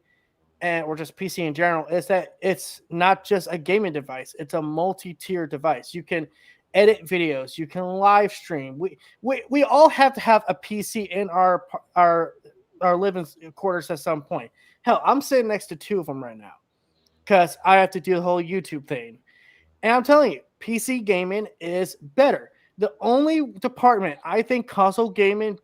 or just PC in general is that it's not just a gaming device. It's a multi-tier device. You can edit videos. You can live stream. We all have to have a PC in our living quarters at some point. Hell, I'm sitting next to two of them right now because I have to do the whole YouTube thing. And I'm telling you, PC gaming is better. The only department I think console gaming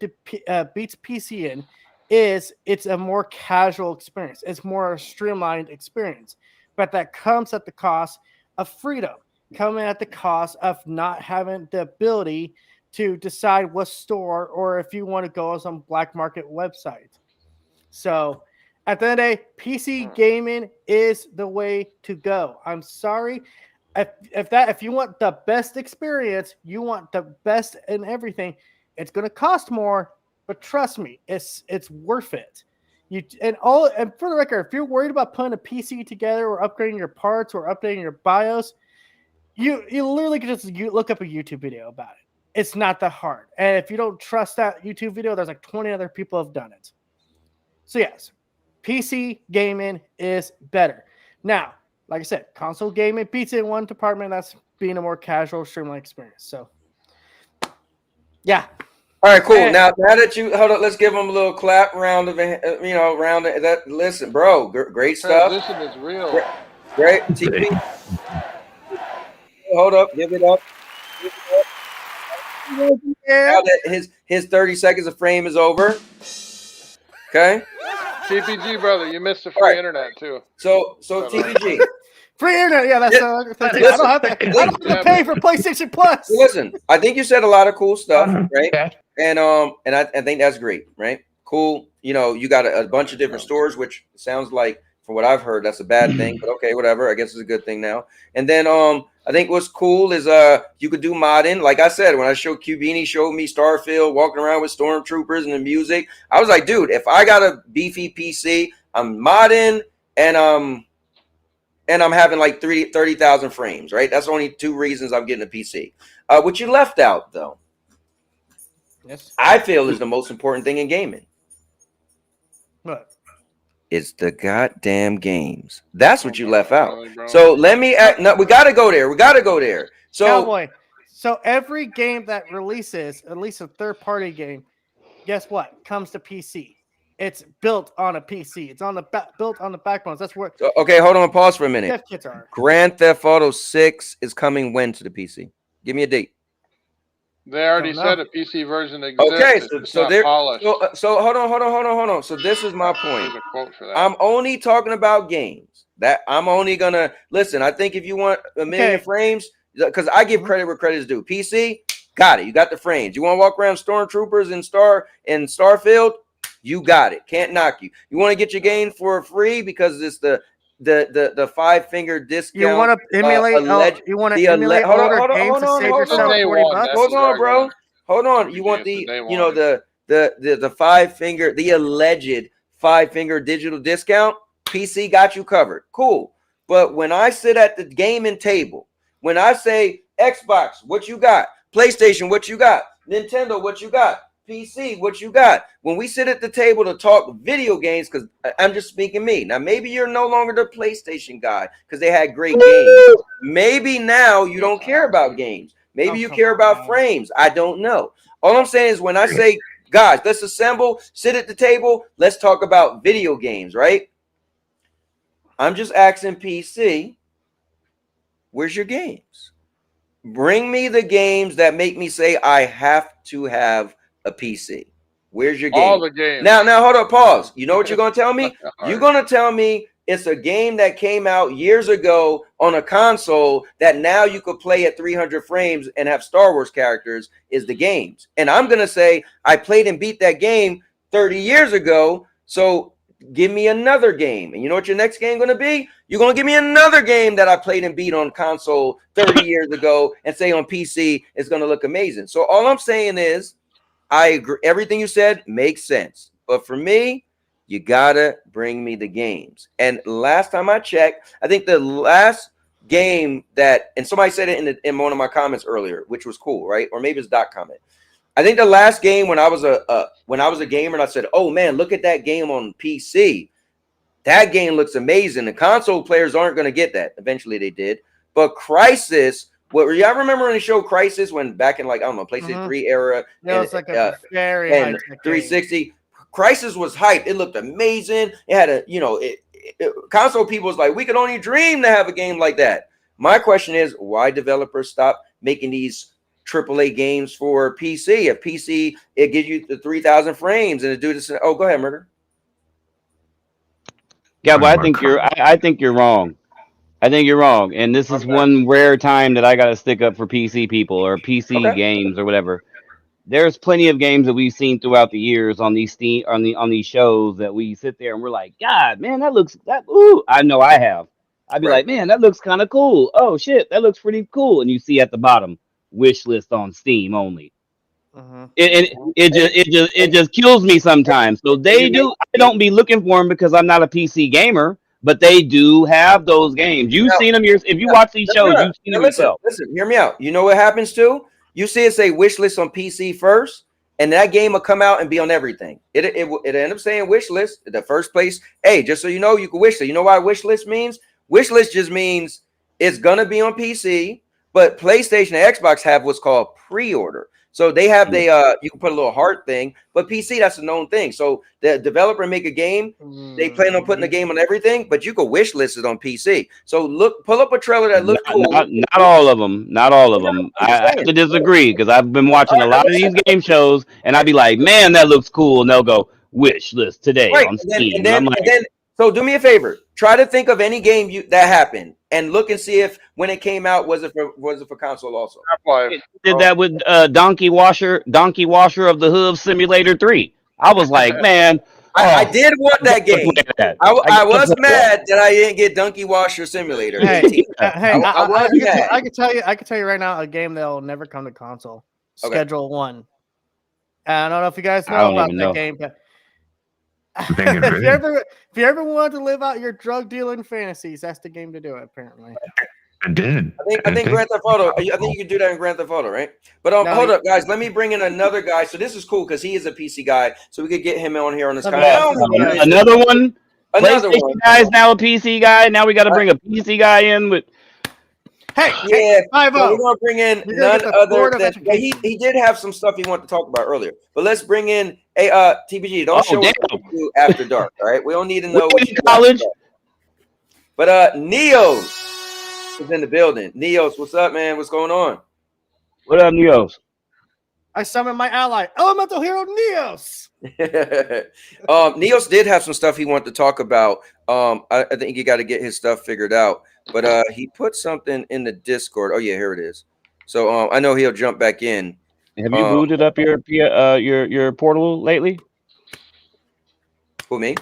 beats PC in is it's a more casual experience. It's more a streamlined experience. But that comes at the cost of freedom, coming at the cost of not having the ability to decide what store or if you want to go on some black market website. So at the end of the day, PC gaming is the way to go. I'm sorry. If you want the best experience, you want the best in everything, it's going to cost more, but trust me, it's worth it. And for the record, if you're worried about putting a PC together or upgrading your parts or updating your BIOS, you literally can just look up a YouTube video about it. It's not that hard. And if you don't trust that YouTube video, there's like 20 other people have done it. So yes, PC gaming is better. Now, like I said, console gaming beats it in one department. That's being a more casual, streamlined experience. So, yeah. All right, cool. Now that you hold up, let's give them a little clap round of that. Listen, bro, great stuff. Transition is real. Great. TV. Hold up, give it up. Now that his 30 seconds of fame is over. Okay. TPG, brother, you missed the free internet too. So TPG. Free internet, yeah, that's I don't have to pay for PlayStation Plus. Listen, I think you said a lot of cool stuff, right? And I think that's great, right? Cool. You got a bunch of different stores, which sounds like, from what I've heard, that's a bad thing, but okay, whatever. I guess it's a good thing now. And then I think what's cool is you could do modding. Like I said, when I showed Cubini showed me Starfield walking around with stormtroopers and the music, I was like, dude, if I got a beefy PC, I'm modding and I'm having like 30,000 frames, right? That's only two reasons I'm getting a PC. What you left out though, yes, I feel is the most important thing in gaming. What? It's the goddamn games. That's what you left out. So let me no, we gotta go there. So Cowboy. So every game that releases, at least a third-party game, guess what? Comes to PC. It's built on a PC. It's on the built on the backbones. That's where. Okay, hold on. Pause for a minute. Dev kits are. Grand Theft Auto 6 is coming when to the PC? Give me a date. They already said a PC version exists. Okay, it's so not there. polished. So hold on. So this is my point. There's a quote for that. I'm only talking about games. That I'm only gonna listen. I think if you want a million frames, because I give credit where credit is due. PC, got it. You got the frames. You want to walk around Stormtroopers and Starfield? You got it. Can't knock you. You want to get your game for free because it's the 5-finger discount. You want to emulate? You want to emulate older games to save yourself $40? Hold on, bro. Hold on. You want the the 5-finger, the alleged 5-finger digital discount? PC got you covered. Cool. But when I sit at the gaming table, when I say Xbox, what you got? PlayStation, what you got? Nintendo, what you got? PC, what you got? When we sit at the table to talk video games, because I'm just speaking me. Now, maybe you're no longer the PlayStation guy because they had great games. Maybe now you don't care about games. Maybe you care about frames. I don't know. All I'm saying is when I say, guys, let's assemble, sit at the table, let's talk about video games, right? I'm just asking PC, where's your games? Bring me the games that make me say I have to have a PC. Where's your game? All the games. Now, hold up, pause. You know what you're going to tell me? You're going to tell me it's a game that came out years ago on a console that now you could play at 300 frames and have Star Wars characters is the games. And I'm going to say I played and beat that game 30 years ago. So give me another game. And you know what your next game going to be? You're going to give me another game that I played and beat on console 30 years ago and say on PC it's going to look amazing. So all I'm saying is I agree. Everything you said makes sense. But for me, you got to bring me the games. And last time I checked, I think the last game that, and somebody said it in one of my comments earlier, which was cool, right? Or maybe it's Doc comment. I think the last game when I was a gamer and I said, oh man, look at that game on PC. That game looks amazing. The console players aren't going to get that. Eventually they did. But Crysis, y'all remember when the show Crysis when back in like, I don't know, PlayStation 3 era. Yeah, and, it's like a very and 360. Game. Crysis was hype. It looked amazing. It had a, console people was like, we could only dream to have a game like that. My question is, why developers stop making these AAA games for PC? If PC, it gives you the 3,000 frames and it do this. Oh, go ahead, Murder. Yeah, but I think you're wrong. I think you're wrong. And this is one rare time that I got to stick up for PC people or PC games or whatever. There's plenty of games that we've seen throughout the years on these on these shows that we sit there and we're like, God, man, I know I have. I'd be like, man, that looks kind of cool. Oh shit, that looks pretty cool. And you see at the bottom, wish list on Steam only. It just kills me sometimes. So I don't be looking for them because I'm not a PC gamer, but they do have those games. You've seen them. If you watch these shows, you've seen them yourself. Listen, hear me out. You know what happens too? You see it say wish list on PC first, and that game will come out and be on everything. It end up saying wish list in the first place. Hey, just so you know, you can wish it. You know why wish list means? Wish list just means it's gonna be on PC, but PlayStation and Xbox have what's called pre-order. So they have you can put a little heart thing, but PC, that's a known thing. So the developer make a game, they plan on putting the game on everything, but you can wish list it on PC. So pull up a trailer that looks cool. Not all of them. Not all of them. I have to disagree because I've been watching a lot of these game shows, and I'd be like, man, that looks cool. And they'll go wish list today on Steam. And then, so do me a favor. Try to think of any game that happened and look and see if when it came out was it for console also. Did that with Donkey Washer of the Hooves Simulator 3. I was like, man, I did want that game. I was mad that I didn't get Donkey Washer Simulator. Hey, I can tell you right now a game that will never come to console. Schedule 1. I don't know if you guys know about that game, but if you ever wanted to live out your drug dealing fantasies, that's the game to do it. Apparently, I did. I think Grand Theft Auto. I think you can do that in Grand Theft Auto, right? But hold up, guys. Let me bring in another guy. So this is cool because he is a PC guy, so we could get him on here on this. Another one. PlayStation guy's now a PC guy. Now we got to bring a PC guy in with. Hey, Yeah, so 5-0. we're gonna bring in You're gonna none get the other Board of than Education. he did have some stuff he wanted to talk about earlier. But let's bring in TBG. Don't Oh, show us damn. what you do after dark. All right, we don't need to We're know what in you do after college. dark. But Neos is in the building. Neos, what's up, man? What's going on? What up, Neos? I summoned my ally, Elemental Hero Neos. Neos did have some stuff he wanted to talk about. I think he got to get his stuff figured out. But he put something in the Discord. Oh yeah, here it is. So I know he'll jump back in. Have you booted up your portal lately? Who, me?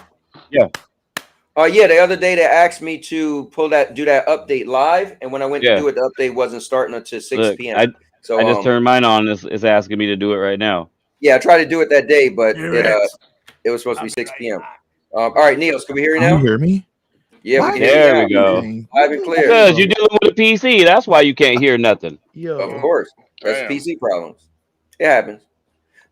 Yeah. Yeah, the other day they asked me to do that update live, and when I went to do it, the update wasn't starting until 6 p.m. I So just turned mine on. It's asking me to do it right now. Yeah, I tried to do it that day, but it was supposed to be 6 p.m. All right, Niels, can we hear you now? Can you hear me? Yeah, we can hear you There now. we go. Live and clear. Because you're dealing with a PC, that's why you can't hear nothing. Of course, that's PC problems. It happens.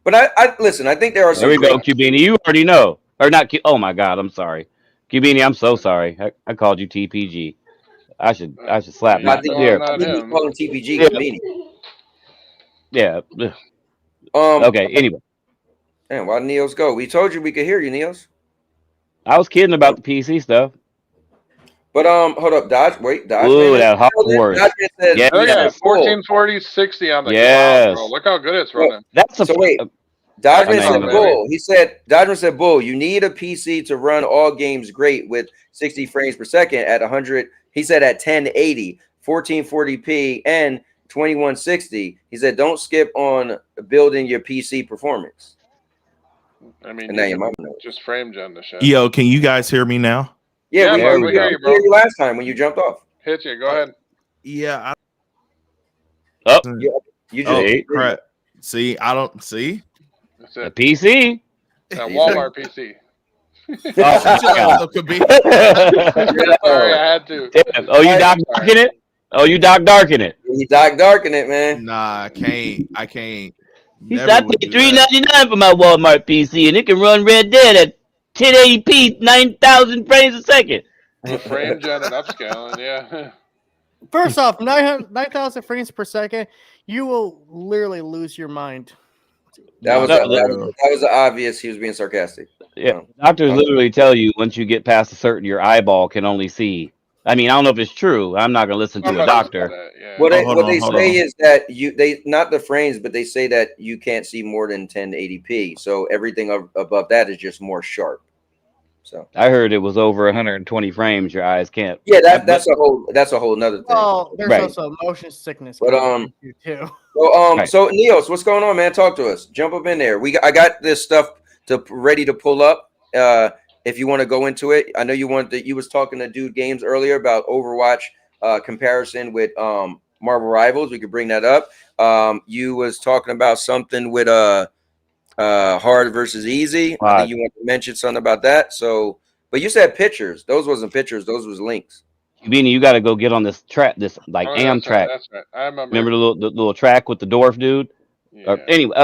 But I listen. I think there are some. There we go, Cubini. You already know, or not? Oh my God, I'm sorry, Cubini. I'm so sorry. I called you TPG. I should slap my here. I think he's calling TPG Yeah. Okay. Anyway. Man, why did Neos go? We told you we could hear you, Neos. I was kidding about the PC stuff. But hold up, Dodge. Wait, Dodge. Ooh, that hot horse. Yeah, Look at 1440, 60 on the yes. bro. Look how good it's running. That's a so wait. Dodgeman said, "Bull." He said, "Dodgeman said, Bull. You need a PC to run all games great with 60 frames per second at 100." He said at 1080, 1440p, and 2160. He said, "Don't skip on building your PC performance." I mean, And now you your mom can knows. just frame gen the shit. Yo, can you guys hear me now? Yeah, we hear you, bro. heard you last time when you jumped off. Hit you. Go ahead. Yeah. You just crap. See, I don't see That's a it. PC. That Walmart PC. Sorry, I had to. Oh, you Doc Darkin it? Oh, you Doc Darkin it? You Doc Darkin it, man. Nah, I can't. He said I paid $3.99 for my Walmart PC, and it can run Red Dead at 1080p, 9,000 frames a second. Frame gen and upscaling, yeah. First off, 9,000 frames per second, you will literally lose your mind. That was obvious. He was being sarcastic. Yeah, doctors literally tell you once you get past a certain, your eyeball can only see. I mean, I don't know if it's true. I'm not gonna listen to a doctor. What they say is that they not the frames, but they say that you can't see more than 1080p. So everything above that is just more sharp. So I heard it was over 120 frames. Your eyes can't. Yeah, that's a whole nother thing. Well, there's Right. also motion sickness. But too. So Neos, what's going on, man? Talk to us. Jump up in there. I got this stuff ready to pull up. If you want to go into it, I know you was talking to Dude Games earlier about Overwatch comparison with Marvel Rivals. We could bring that up. You was talking about something with hard versus easy. I think you want to mention something about that. So, but you said pictures. Those wasn't pictures. Those was links. Beanie, you got to go get on this track, this like Amtrak. That's right. I remember. Remember the little track with the dwarf dude? Yeah. Anyway,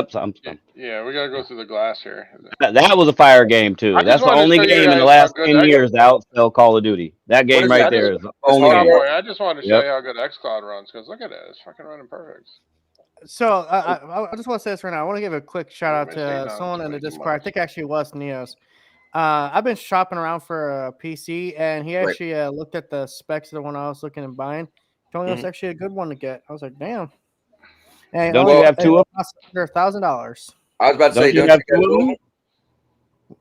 Yeah, we gotta go through the glass here. that was a fire game too. That's the only game in the last 10 years to outsell Call of Duty. That game right there is the only game. I just wanted to show you how good XCloud runs, because look at it, it's fucking running perfect. So I just want to say this right now. I want to give a quick shout out to someone in the Discord. I think actually it was Neos. I've been shopping around for a PC, and he actually looked at the specs of the one I was looking at buying. Told me it was actually a good one to get. I was like, damn. And don't you have two of them? Under $1,000. I was about to say, don't you have two of them?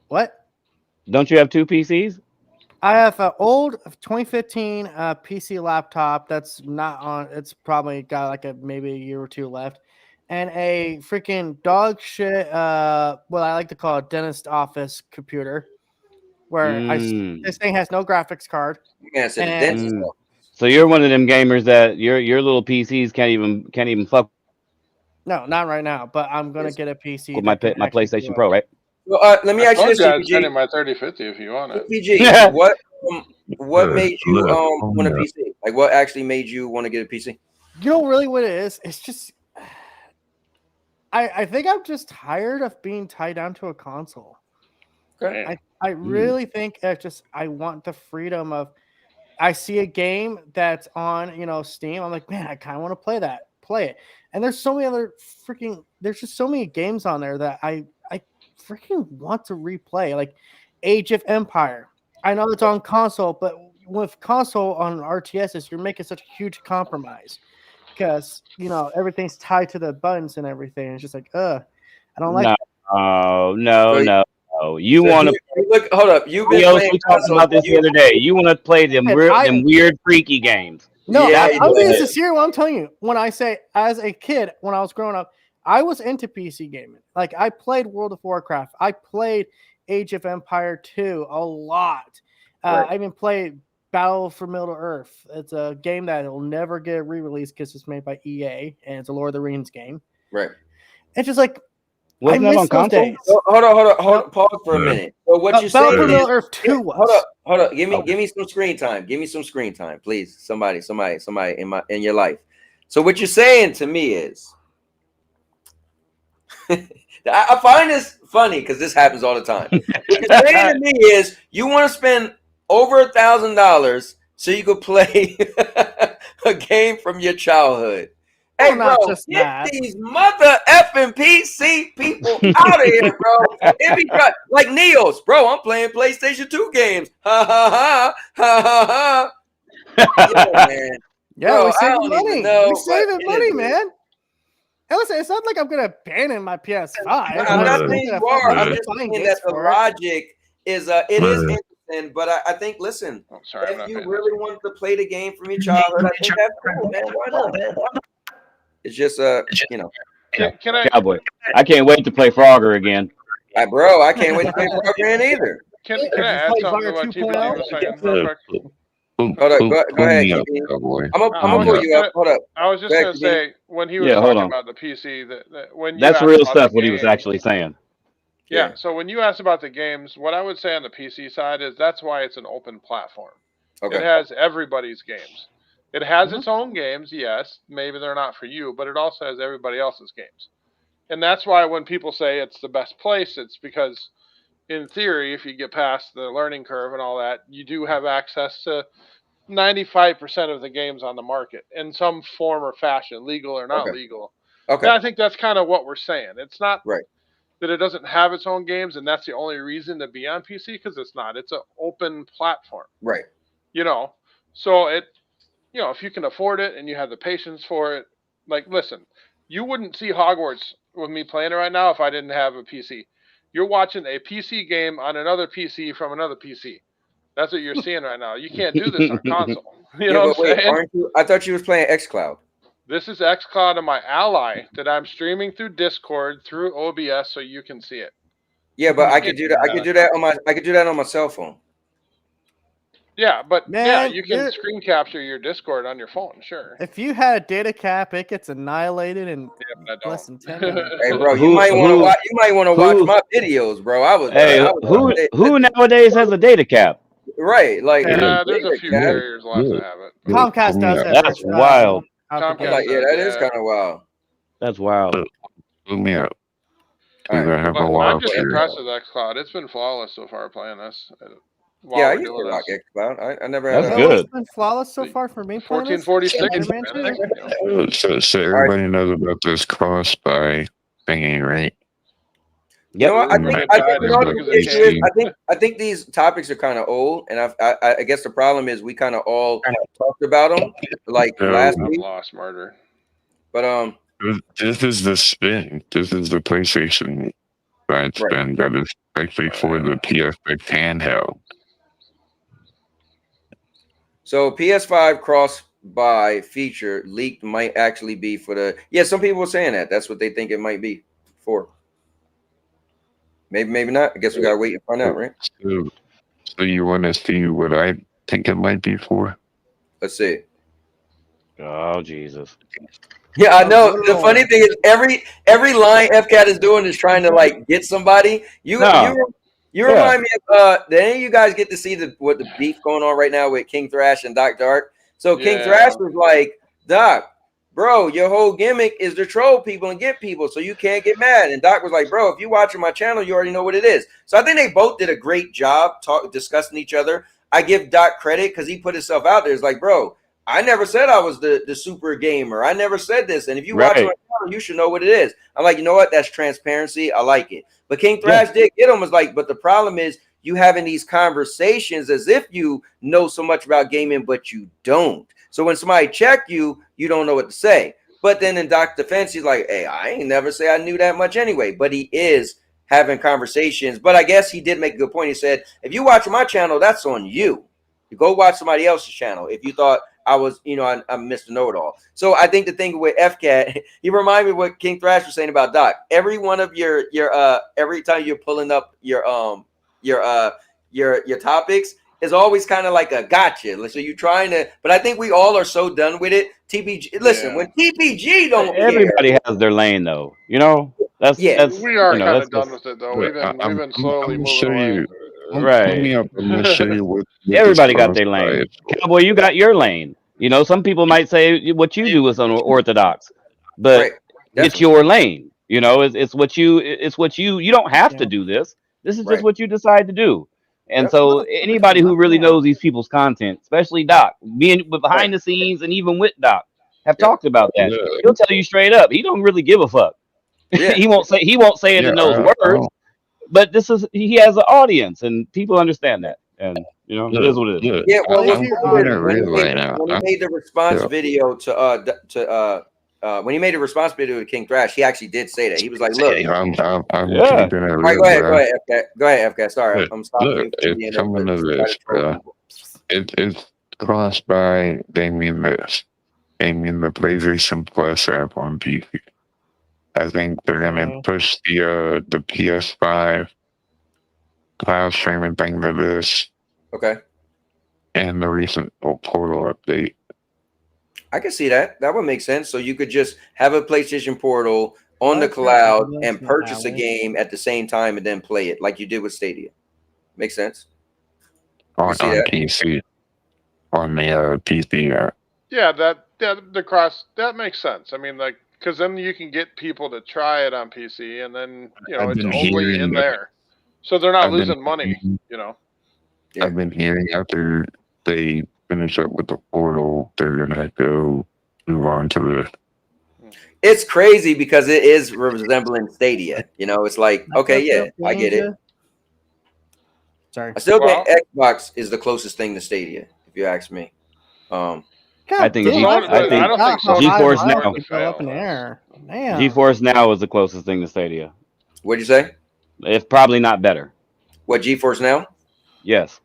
What? Don't you have two PCs? I have an old 2015 PC laptop that's not on. It's probably got like maybe a year or two left, and a freaking dog shit. What I like to call a dentist office computer, where this thing has no graphics card. So you're one of them gamers that your little PCs can't even fuck. No, not right now. But I'm gonna get a PC with my PlayStation Pro, right? Well, let me ask you this, CPG. My 3050 if you want it. CPG, what made you want a PC? Like, what actually made you want to get a PC? You know, really, what it is? It's just, I think I'm just tired of being tied down to a console. Okay. I really think I want the freedom of I see a game that's on, Steam. I'm like, man, I kind of want to play it. And there's so many other there's just so many games on there that I freaking want to replay, like Age of Empire. I know it's on console, but with console on RTSs, you're making such a huge compromise because everything's tied to the buttons and everything. It's just like, I don't like. No. You want to look? Hold up. You've been playing. We talked about this the other day. You want to play them weird, freaky games. No, I'm being sincere. What I'm telling you, when I say as a kid, when I was growing up, I was into PC gaming. Like I played World of Warcraft. I played Age of Empire 2 a lot. I even played Battle for Middle Earth. It's a game that will never get re-released because it's made by EA and it's a Lord of the Rings game. Right. It's just like wasn't that on console? Hold on. Pause for a minute. So what you saying? Battle for Middle Earth 2 was. Hold up. Give me some screen time. Give me some screen time, please. Somebody in your life. So what you're saying to me is, I find this funny because this happens all the time. What you're saying to me is you want to spend over $1,000 so you could play a game from your childhood. Hey, bro, get these mother effing PC people out of here, bro. It be like Neos, bro. I'm playing PlayStation 2 games. Ha ha ha ha. Man. Yeah, bro, we saving money. We saving money, man. Hey, listen, it's not like I'm gonna abandon my PS5. I'm not saying you are. I'm just saying that the logic is it is interesting, but I think listen, if you really want to play the game from your childhood, I think that's cool, man. Why not? It's just Can I, Cowboy. I can't wait to play Frogger again. Bro, I can't wait to play Frogger again either. Can I add something to what TPD was saying real quick? Hold up, go ahead. I'm gonna pull you up. Hold up. I was just gonna say when he was talking about the PC, that when you that's asked real about stuff. the What he was actually saying. Yeah. So when you asked about the games, what I would say on the PC side is that's why it's an open platform. Okay. It has everybody's games. It has its own games, yes. Maybe they're not for you, but it also has everybody else's games. And that's why when people say it's the best place, it's because, in theory, if you get past the learning curve and all that, you do have access to 95% of the games on the market in some form or fashion, legal or not legal. Okay. And I think that's kind of what we're saying. It's not right that it doesn't have its own games, and that's the only reason to be on PC, because it's not. It's an open platform. Right. So if you can afford it and you have the patience for it, like, listen, you wouldn't see Hogwarts with me playing it right now if I didn't have a PC. You're watching a PC game on another PC from another PC. That's what you're seeing right now. You can't do this on console. You know what I'm saying? Aren't you? I thought you was playing XCloud. This is XCloud on my Ally that I'm streaming through Discord through OBS so you can see it. Yeah, but I could do that. I could do that on my cell phone. Yeah, but you can screen capture your Discord on your phone, sure. If you had a data cap, it gets annihilated in less than 10 minutes. Hey, bro, you might want to watch my videos, bro. Who nowadays has a data cap? Right, like there's a few carriers left to have it. Comcast does it. That's wild. That is kind of wild. That's wild. Blew me up. I'm just impressed with XCloud. It's been flawless so far playing this. Yeah, I used to rock XCloud. I never had. That's good. It's been flawless so far for me. 1446. So everybody knows about this cross-buy thingy, right? You know what? I think these topics are kind of old, and I guess the problem is we kind of all talked about them like last week. Lost murder. But this is the spin. This is the PlayStation side spin that is actually for the PS5 handheld. So PS5 cross-buy feature leaked might actually be for the some people were saying that. That's what they think it might be for. Maybe not. I guess we gotta wait and find out, right? So you want to see what I think it might be for? Let's see. Oh Jesus! Yeah, I know. The funny thing is, every line FCAT is doing is trying to like get somebody. You remind me of. Did any of you guys get to see what the beef going on right now with King Thrash and Doc Dark? So King Thrash was like, Doc, bro, your whole gimmick is to troll people and get people, so you can't get mad. And Doc was like, bro, if you watching my channel, you already know what it is. So I think they both did a great job discussing each other. I give Doc credit because he put himself out there. It's like, bro, I never said I was the super gamer. I never said this. And if you watch my channel, you should know what it is. I'm like, you know what? That's transparency. I like it. But King Thrash did get him. Was like, but the problem is you having these conversations as if you know so much about gaming, but you don't. So when somebody check you, you don't know what to say. But then in Doc's defense, he's like, hey, I ain't never say I knew that much anyway. But he is having conversations. But I guess he did make a good point. He said, if you watch my channel, that's on you. You go watch somebody else's channel. If you thought I was, you know, I'm Mr. Know-It-All. So I think the thing with FCAT, he reminded me of what King Thrash was saying about Doc. Every one of your every time you're pulling up your topics is always kind of like a gotcha. So you're trying to, but I think we all are so done with it. TPG, listen, when TPG don't Everybody care, has their lane, though. You know, that's Yeah. that's We are you know kind that's of done just with it, though. We've been slowly I'm gonna moving show away. you. I'm right. gonna show you what this Everybody got their crossfire lane. is. Cowboy, you got your lane. You know, some people might say what you do is unorthodox, but Right. it's your lane. You know, it's what you don't have to do this. This is just Right. what you decide to do. And Yep. so anybody who really knows these people's content, especially Doc, being behind the scenes and even with Doc, have talked about that. Yeah. He'll tell you straight up, he don't really give a fuck. Yeah. he won't say it in those words, but he has an audience and people understand that. And you know, it is what it is. Yeah, well, I'm gonna relay now. when he made the response video when he made a response video to King Thrash, he actually did say that. He was like, "Look, I'm Yeah. keeping it all real, right, bro. go ahead, FK. Sorry, Look, I'm stopping look, you from it's being coming to this, bro. It's crossed by Damien the PlayStation Plus app on PC. I think they're gonna push the PS5 cloud streaming thing to this. Okay. And the recent Portal update. I can see that. That would make sense. So you could just have a PlayStation Portal on the cloud and purchase a game at the same time and then play it like you did with Stadia. Makes sense. On PC. On the PC app. Yeah, that makes sense. I mean, like, because then you can get people to try it on PC, and then it's only in there, so they're not losing money. You know. Yeah. I've been hearing after they finish up with the Portal, they're gonna go move on to the. It's crazy because it is resembling Stadia. You know, it's like, okay, yeah, I get it. Sorry. I still think Xbox is the closest thing to Stadia, if you ask me. I think I don't think so. GeForce Now. Up in the air. Damn. GeForce Now is the closest thing to Stadia. What'd you say? It's probably not better. What, GeForce Now? Yes.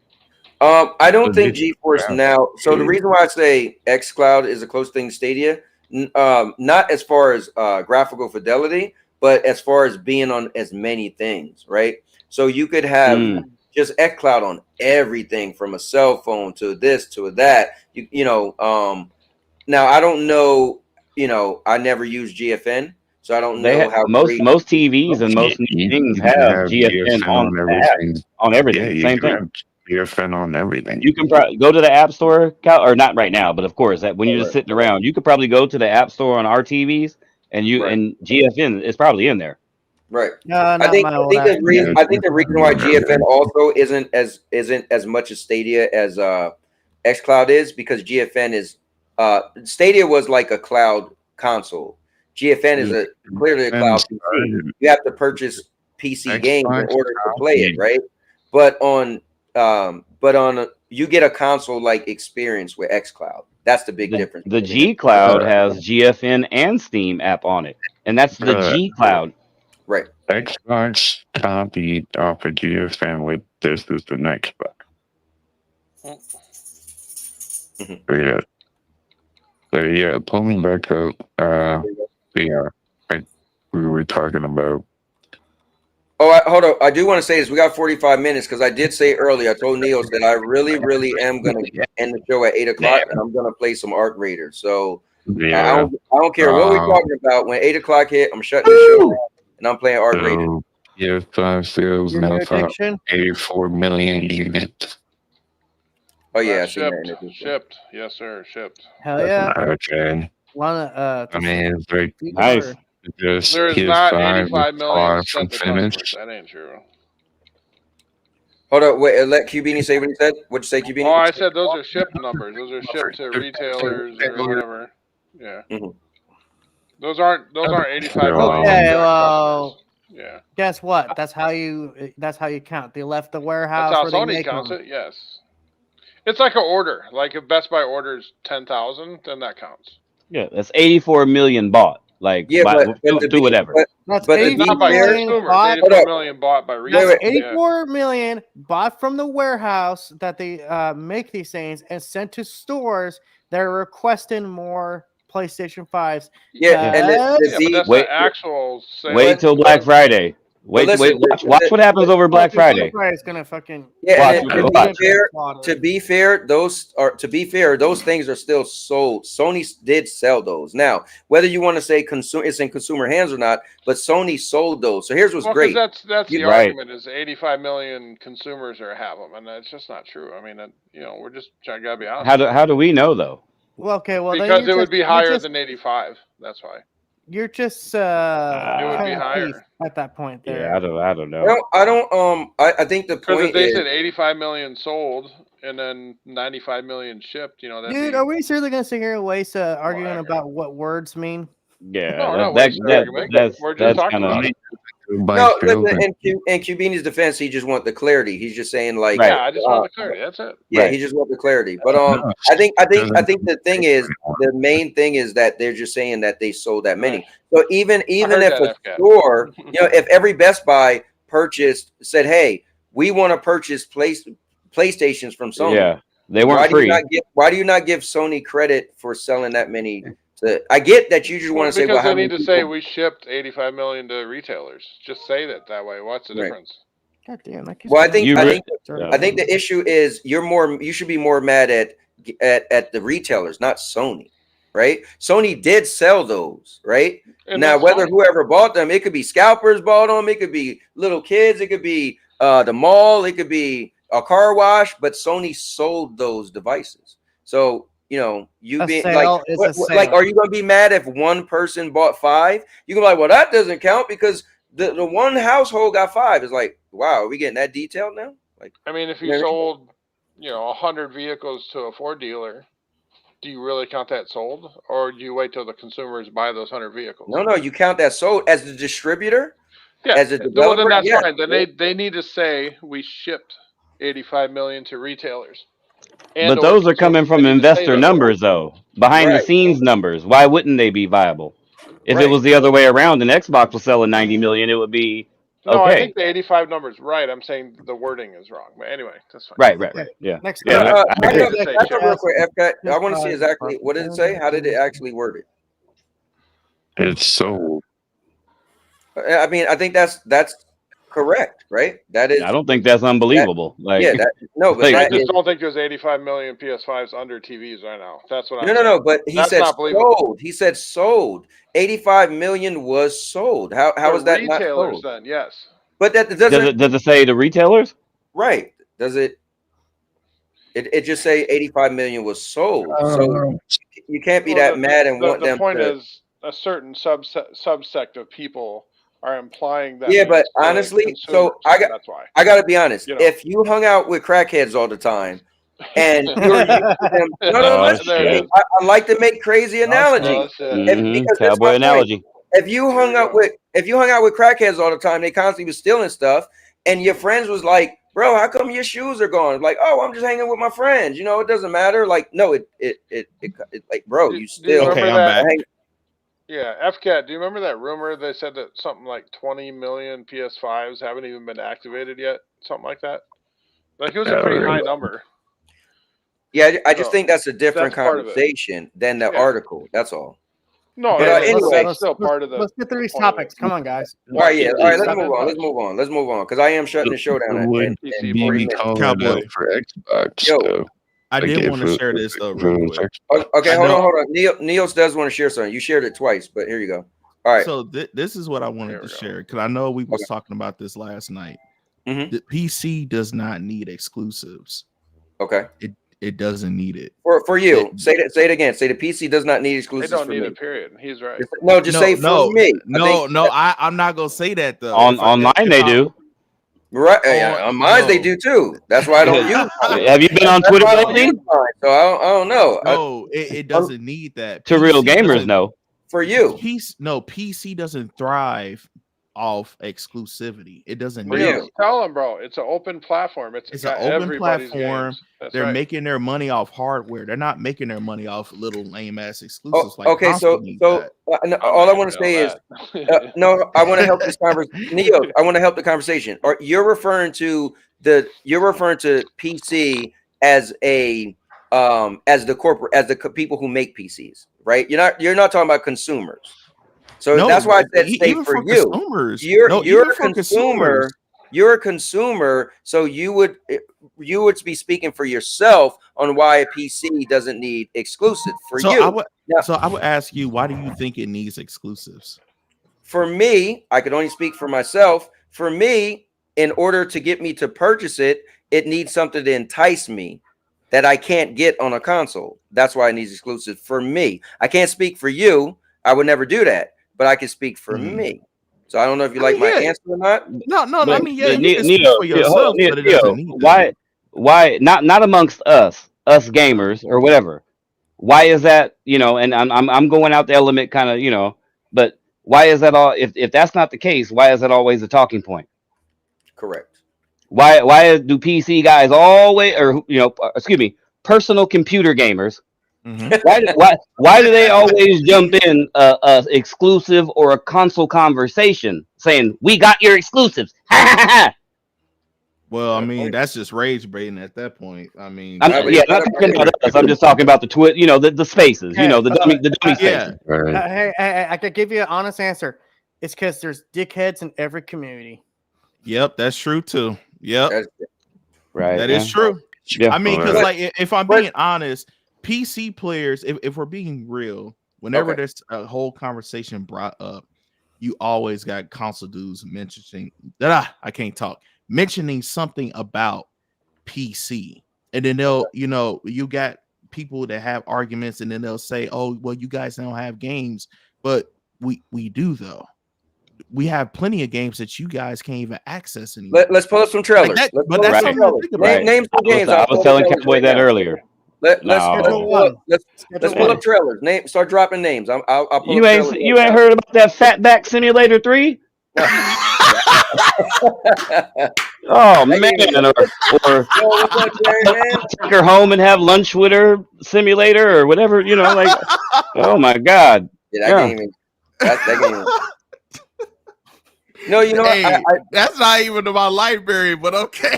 I don't think GeForce Now. So the reason why I say xCloud is the closest thing to Stadia, not as far as graphical fidelity, but as far as being on as many things, right? So you could have just xCloud on everything from a cell phone to this to that. Now I don't know. I never use GFN, so I don't know how most TVs and most things have GFN on everything. On everything, Yeah, same thing. GFN on everything. You can go to the App Store, or not right now, but of course, when you're just sitting around, you could probably go to the App Store on our TVs, and and GFN is probably in there. Right. No, I think the reason why GFN also isn't as much as Stadia as xCloud is because GFN is Stadia was like a cloud console. GFN is clearly a cloud PC. You have to purchase PC games in order to play it, right? But on you get a console like experience with xCloud. That's the big difference. The G Cloud has GFN and Steam app on it, and that's the G Cloud. Right. Xbox copied off of GFN with this is the next book. Yeah. So yeah, pulling back up, we were talking about. Oh, hold on. I do want to say this. We got 45 minutes because I did say earlier, I told Neos that I really am going to end the show at 8 o'clock and I'm going to play some Arc Raiders. So I don't care what we're talking about. When 8 o'clock hit, I'm shutting the show down and I'm playing Arc Raiders. Yeah, 5 sales now for 84 million units. Oh, yeah. Shipped. Yes, sir. Shipped. Hell yeah. Okay. I mean, it's like nice. There's not 85 million from finish. that ain't true. Hold up, wait. Let Cubini say what he said. What'd you say, Cubini? Oh, I said those are shipped numbers. Those are shipped to retailers or whatever. Yeah. Those aren't 85 million. Okay, exact well, customers. Yeah. guess what? That's how you count. They left the warehouse That's how where they Sony make counts them. it. Yes. It's like an order. Like if Best Buy orders 10,000, then that counts. Yeah, that's 84 million bought. Like, Yeah, by, but do, to do be, whatever. That's but to 84 be Not by fair, million consumers. bought. 84 million bought by That's retailers. 84 million bought from the warehouse that they make these things and sent to stores that are requesting more PlayStation 5s. Yeah, and but that's Wait- the actual sale. Wait till Black Friday. Wait, listen, watch what happens over Black Friday. It's gonna fucking Yeah, Watch, and watch. to be fair, those things are still sold. Sony did sell those. Now, whether you want to say it's in consumer hands or not, but Sony sold those. So here's what's great. That's the Right. argument is 85 million consumers have them, and that's just not true. I mean, we're just gotta be honest. How do we know though? Well, okay, well Because it would be higher than 85. That's why. You're just it would be kind of higher thief at that point there. Yeah, I don't know. No, I don't. I think the Because point if they is, said 85 million sold and then 95 million shipped, that'd Dude, be, are we seriously gonna sit here and waste arguing about what words mean? Yeah, No, we're not that, wasting argument. that's We're just talking kinda, about it. no. Listen, in Cubini's defense, he just want the clarity. He's just saying like, Yeah, I just want the clarity. That's it. Yeah, Right. he just want the clarity. But I think the thing is, the main thing is that they're just saying that they sold that many. So even heard if that, a store, if every Best Buy said, hey, we want to purchase PlayStations from Sony. Yeah, they weren't free. Why do you not give Sony credit for selling that many? I get that you just want to say, because well, how they many need to say we shipped 85 million to retailers. Just say that way. What's the difference? God damn, Well, I think the issue is you should be more mad at the retailers, not Sony, right? Sony did sell those, right? And now, that's whether Sony. whoever bought them, it could be scalpers bought them, it could be little kids, it could be the mall, it could be a car wash, but Sony sold those devices. So you being like, like, are you going to be mad if one person bought 5? You can be like, well, that doesn't count because the one household got 5. It's like, wow, are we getting that detailed now? Like, I mean, if you sold, 100 vehicles to a Ford dealer, do you really count that sold, or do you wait till the consumers buy those 100 vehicles? No, you count that sold as the distributor. Yeah, as a well, developer. then that's yeah. fine. Then they need to say we shipped 85 million to retailers. But those are coming from investor numbers, though. Behind the scenes numbers. Why wouldn't they be viable? If it was the other way around and Xbox was selling 90 million, it would be okay. No, I think the 85 number is right. I'm saying the wording is wrong. But anyway, that's fine. Right. Yeah. Next yeah. Back up real quick, FCAT. I want to see exactly what did it say. How did it actually word it? It's sold. I mean, I think that's correct, right? That is. I don't think that's unbelievable. But I that just is, don't think there's 85 million PS5s under TVs right now. That's what I'm no. saying. But he That's said not believable. sold. He said sold. 85 million was sold. How is that not retailers sold? then? Yes. But that doesn't. Does it say the retailers? Right? Does it? It just say 85 million was sold. So you can't be that mad and want them. The point is, a certain subsect of people are implying that. Yeah, but honestly, so that's why I got to be honest. If you hung out with crackheads all the time, and you're them, I like to make crazy analogies. Cowboy analogy. If you hung out with crackheads all the time, they constantly was stealing stuff, and your friends was like, "Bro, how come your shoes are gone?" Like, "Oh, I'm just hanging with my friends. It doesn't matter." Like, no, it like, bro, you still okay. I'm back. Yeah, FCAT, do you remember that rumor they said that something like 20 million PS5s haven't even been activated yet? Something like that? Like, it was a pretty high number. Yeah, I just think that's a different conversation than the article. That's all. No, anyway, that's still part of the. Let's get through these topics. Come on, guys. All right, yeah. All right, let's move on. Because I am shutting the show down. Cowboy for Xbox. So. I did want to share this though. Real quick. Okay, hold on. Niels does want to share something. You shared it twice, but here you go. All right. So this is what I wanted to share because I know we was talking about this last night. The PC does not need exclusives. Okay. It doesn't need it. For you. Say it again. Say the PC does not need exclusives. They don't for need me. it, period. He's right. No, just say for me. I'm not gonna say that though. Online they do. Right? On mine they do too. That's why I don't use mine. Have you been on Twitter I don't lately? use mine, so I don't know. No, it doesn't need that. To real PC gamers, doesn't- no. For you, PC doesn't thrive off exclusivity. It doesn't need Neil, it. tell them, bro. It's an open platform. It's an got open everybody's platform. games. That's They're right. making their money off hardware. They're not making their money off little lame ass exclusives. okay. So all I want to say is, no, I want to help this conversation. Neo, I want to help the conversation. Or you're referring to PC as a as the corporate, as the people who make PCs, right? You're not talking about consumers. So No, that's why I said stay even for for you. consumers. You're No, you're even a for consumer. consumers. You're a consumer, so you would be speaking for yourself on why a PC doesn't need exclusive for So you. I would ask you, why do you think it needs exclusives? For me, I could only speak for myself. For me, in order to get me to purchase it, it needs something to entice me that I can't get on a console. That's why it needs exclusive for me. I can't speak for you. I would never do that, but I can speak for me. So I don't know if you like my answer or not. No, But, I mean, yeah, you can Neo, speak for yourself, but it doesn't need that. why not amongst us gamers or whatever? Why is that? And I'm going out the element kind of, but why is that all? If that's not the case, why is that always a talking point? Correct. Why do PC guys always, or excuse me, personal computer gamers? Why do they always jump in a exclusive or a console conversation saying we got your exclusives? Well, I mean, that's just rage baiting at that point. I mean, I'm not talking about us. I'm just talking about the the spaces. Hey, the dummy yeah. spaces. Hey, I could give you an honest answer. It's because there's dickheads in every community. Yep, that's true too. Yep, right. That is true. Yeah. I mean, because like, if I'm being honest, PC players, if we're being real, whenever there's a whole conversation brought up, you always got console dudes mentioning that I can't talk, mentioning something about PC, and then they'll, you got people that have arguments, and then they'll say, "Oh, well, you guys don't have games," but we do though. We have plenty of games that you guys can't even access anymore. Let's pull up some trailers. Like that, Let's but pull that's up some something to trailers. think about. Name some games. I was telling Cowboy that earlier. Let's No. pull up trailers. Start dropping names. I'll pull You up ain't trailers. you ain't heard about that Fatback Simulator 3? Oh man, or take her home and have lunch with her simulator or whatever, like oh my god. Yeah, that game is that game. No, hey, that's not even in my library, but okay.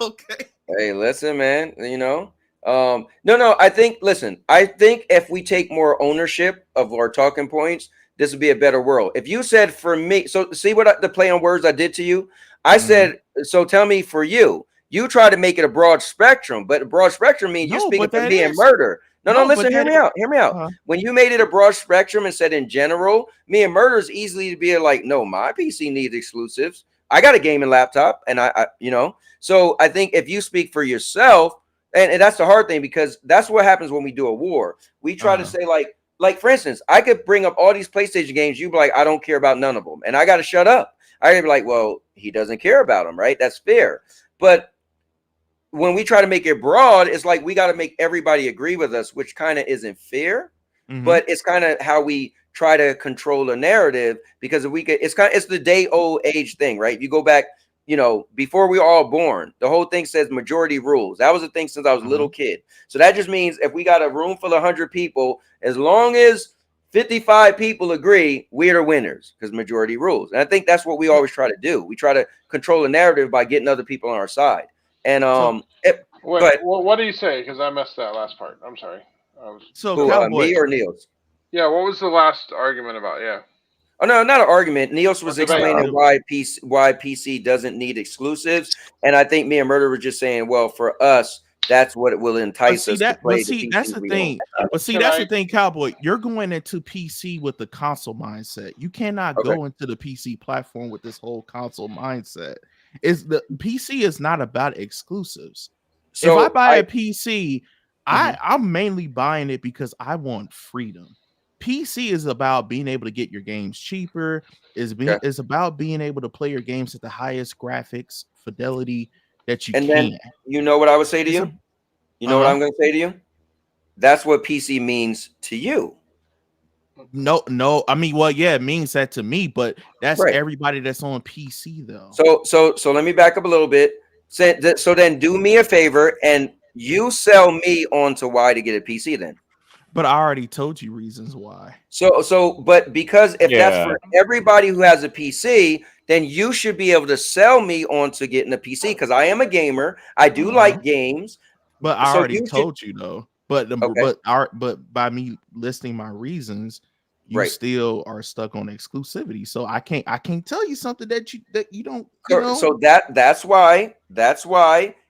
Okay. Hey, listen, man. No. I think if we take more ownership of our talking points, this would be a better world. If you said for me, so see what the play on words I did to you. I said, so tell me for you. You try to make it a broad spectrum, but a broad spectrum means you're speaking for me and murder. No, listen, hear me out. Hear me out. When you made it a broad spectrum and said in general, me and murder is easily to be like, no, my PC needs exclusives. I got a gaming laptop, and I So I think if you speak for yourself, and that's the hard thing, because that's what happens when we do a war. We try to say like for instance, I could bring up all these PlayStation games. You'd be like, I don't care about none of them, and I got to shut up. I'd be like, well, he doesn't care about them, right? That's fair, but when we try to make it broad, it's like we got to make everybody agree with us, which kind of isn't fair. But it's kind of how we try to control the narrative, because if we could, it's the day old age thing, right? If you go back, before we were all born, the whole thing says majority rules. That was a thing since I was a little kid. So that just means if we got a room full of 100 people, as long as 55 people agree, we're the winners, because majority rules. And I think that's what we always try to do. We try to control the narrative by getting other people on our side. And what do you say? Because I missed that last part. I'm sorry. Me or Niels? Yeah, what was the last argument about? Yeah. Oh no, not an argument. Niels was explaining why PC doesn't need exclusives, and I think me and Murder were just saying, well, for us, that's what it will entice us to play. That's the thing. That's the thing, Cowboy. You're going into PC with the console mindset. You cannot go into the PC platform with this whole console mindset. The PC is not about exclusives. So if I buy a PC, I'm mainly buying it because I want freedom. PC is about being able to get your games cheaper. Is about being able to play your games at the highest graphics fidelity that you And can. then you know what I would say to you? You know what I'm going to say to you? That's what PC means to you. No. I mean, well, yeah, it means that to me, but that's Right. everybody that's on PC though. So let me back up a little bit. So then do me a favor and you sell me on to why to get a PC then. But I already told you reasons why. But because if that's Yeah. for everybody who has a PC, then you should be able to sell me on to getting a PC because I am a gamer. I do like games. But I So already you told you though. But Okay. but by me listing my reasons, you Right. still are stuck on exclusivity. So I can't tell you something that you don't, you know. So that's why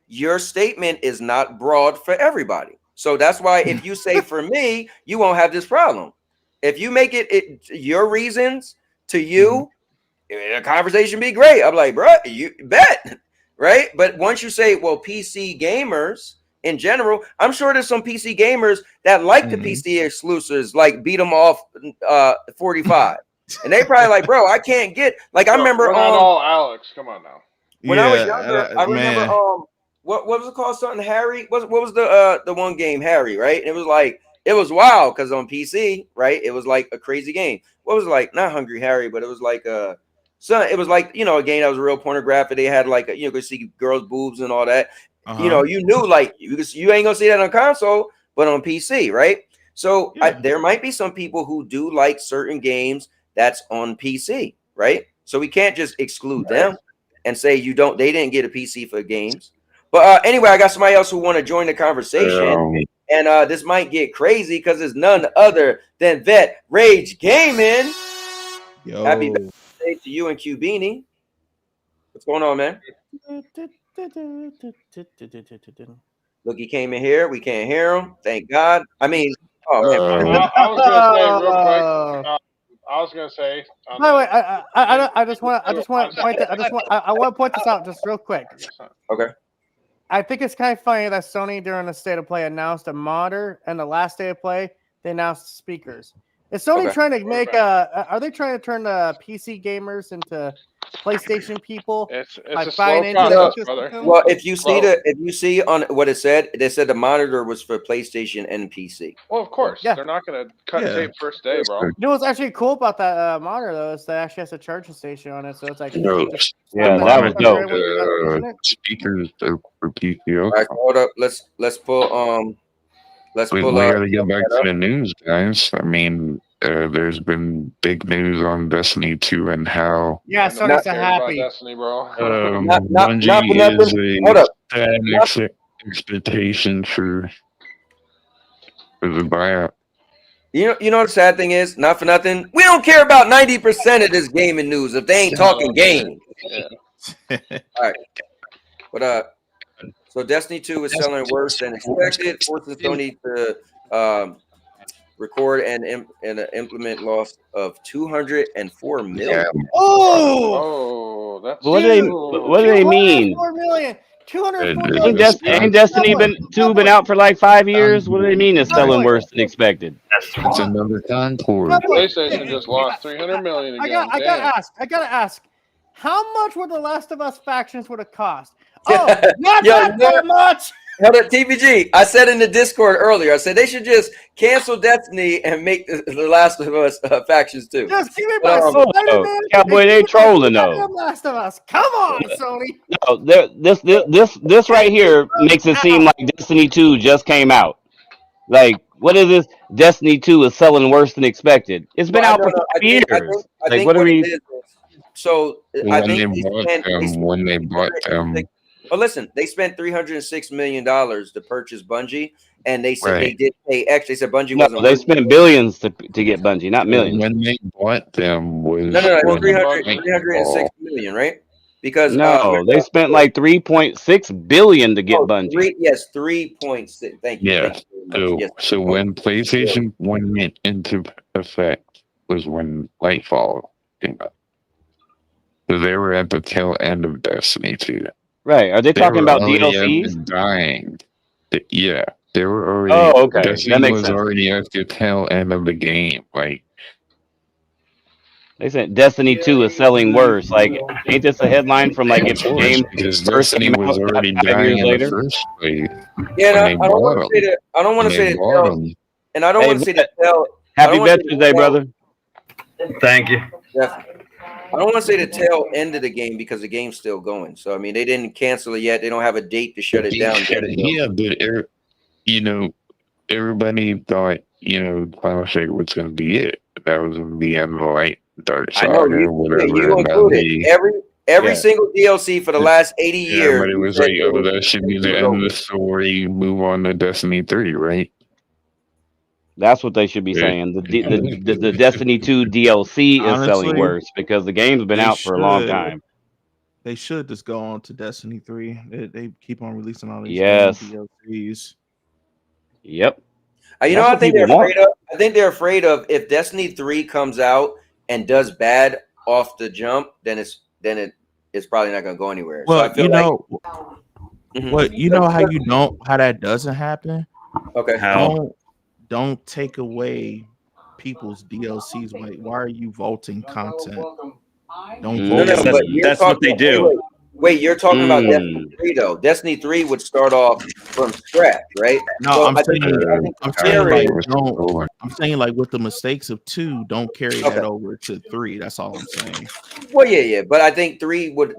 your statement is not broad for everybody. So that's why if you say for me, you won't have this problem. If you make it your reasons to you, the conversation be great. I'm like, bro, you bet, right? But once you say, well, PC gamers in general, I'm sure there's some PC gamers that like the PC exclusives, like beat them off 45. And they probably like, bro, I can't get like I remember We're not all Alex. Come on now. when I was younger, I remember what was it called? Something Harry? What was the one game Harry, right? And it was like it was wild because on PC, right? It was like a crazy game. What was it like? Not Hungry Harry, but it was like it was like, you know, a game that was real pornographic. They had like you could see girls' boobs and all that. You know, you knew like you ain't gonna see that on console, but on PC, right? So there might be some people who do like certain games that's on PC, right? So we can't just exclude them and say they didn't get a PC for games. But anyway, I got somebody else who want to join the conversation, and this might get crazy because it's none other than Vet Rage Gaming. Yo. Happy birthday to you and Q Beanie. What's going on, man? Look, he came in here. We can't hear him. Thank God. I mean, oh man. I was gonna say real quick. I was gonna say. No, wait. I just want to point this out just real quick. Okay. I think it's kind of funny that Sony during the State of Play announced a monitor, and the last State of Play they announced speakers. Is Sony trying to make are they trying to turn the PC gamers into PlayStation people? It's by a buying slow into process, the brother. ecosystem? Well, if you see on what it said, they said the monitor was for PlayStation and PC. Well, of course, they're not gonna cut tape first day, bro. You know what's actually cool about that monitor though is that it actually has a charging station on it, so it's like Speakers for PC. All right, hold up. Let's pull we gotta get back to the news, guys. I mean, there's been big news on Destiny 2 and how Sony's happy. Destiny, bro. Bungie is a sad expectation for the buyout. You know the sad thing is, not for nothing, we don't care about 90% of this gaming news if they ain't talking games. All right. But so Destiny 2 is selling worse than expected, forcing Sony to record and implement loss of $204 million. Oh, that's what do they mean? 4 million. 204 Ain't million. Destiny been out for like 5 years? What do they mean it's selling worse than expected? It's another Concord. PlayStation just lost 300 million again. I gotta ask. How much would the Last of Us factions would have cost? Oh, not that much. Hold up, TVG. I said in the Discord earlier, I said they should just cancel Destiny and make the Last of Us factions too. Just give me my Spider-Man. Cowboy, they trolling though. Last of Us. Come on, Sony. No, this right here makes it seem like Destiny 2 just came out. Like, what is this? Destiny 2 is selling worse than expected. It's been out for 5 years. I Like, think what are we? So I think when they bought them. Well, listen, they spent $306 million to purchase Bungie, and they said they did pay extra. They said Bungie wasn't. No, they spent billions to get Bungie, not millions. When they bought them was No, it was 306 million, right? Because they spent like 3.6 billion to get Bungie. 3.6. Thank you. Yeah. So when PlayStation 1 went into effect was when Lightfall came out. So they were at the tail end of Destiny 2. Right. Are they talking about DLCs? Dying. Yeah. They were already. Oh, okay. Destiny That makes was sense. already at the tail end of the game. Like. They said Destiny 2 is selling worse. Like, ain't this a headline from like Of if the course, game because first Destiny came was out already 5 years dying in the later? first place Yeah, and when they I don't want bought to say them. that. I don't want to say that. Tell, and I don't Hey, want to say that. Tell. I happy don't want to say Veterans that Day, tell, brother. Thank you. Definitely. I don't want to say the tail end of the game because the game's still going. So I mean, they didn't cancel it yet. They don't have a date to shut it down yet. Yeah, but you know, everybody thought Final Shape was going to be it. That was going to be in the like Dark I know Saga, whatever you that included be. every single DLC for the last 80 years. Everybody was like, "Oh, that should be the end of the story. Move on to Destiny 3, right?" That's what they should be saying. The Destiny 2 DLC is selling Honestly, worse because the game's been they out for a long should. time. They should just go on to Destiny 3. They keep on releasing all these Yes. DLCs. Yep. You know, I think they're afraid of. I think they're afraid of if Destiny 3 comes out and does bad off the jump, then it's probably not going to go anywhere. Well, so I feel how that doesn't happen. Okay. Don't take away people's DLCs. Why are you vaulting content? Don't No, vault. but that's what they do. Wait, you're talking about Destiny 3 though. Destiny 3 would start off from scratch, right? No, So I'm I think saying like with the mistakes of 2, don't carry that over to 3. That's all I'm saying. Well, yeah, but I think 3 would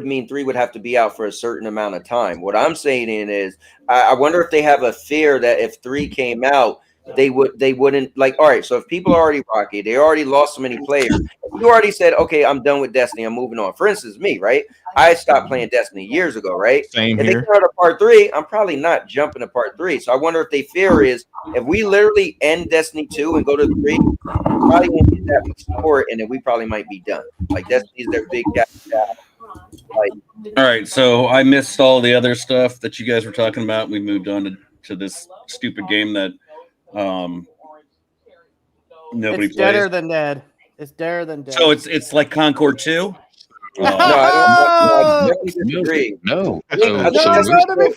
mean 3 would have to be out for a certain amount of time. What I'm saying is, I wonder if they have a fear that if 3 came out, they wouldn't like. All right, so if people are already rocky, they already lost so many players. You already said, okay, I'm done with Destiny. I'm moving on. For instance, me, right? I stopped playing Destiny years ago, right? Same if here. they come out of part 3, I'm probably not jumping to part 3. So I wonder if they fear is if we literally end Destiny 2 and go to 3, probably won't get that much support, and then we probably might be done. Like Destiny's their big gap. Like, all right, so I missed all the other stuff that you guys were talking about. We moved on to this stupid game that nobody It's plays. deader than dead. It's deader than dead. So it's like Concord 2? No, I don't disagree. No. To be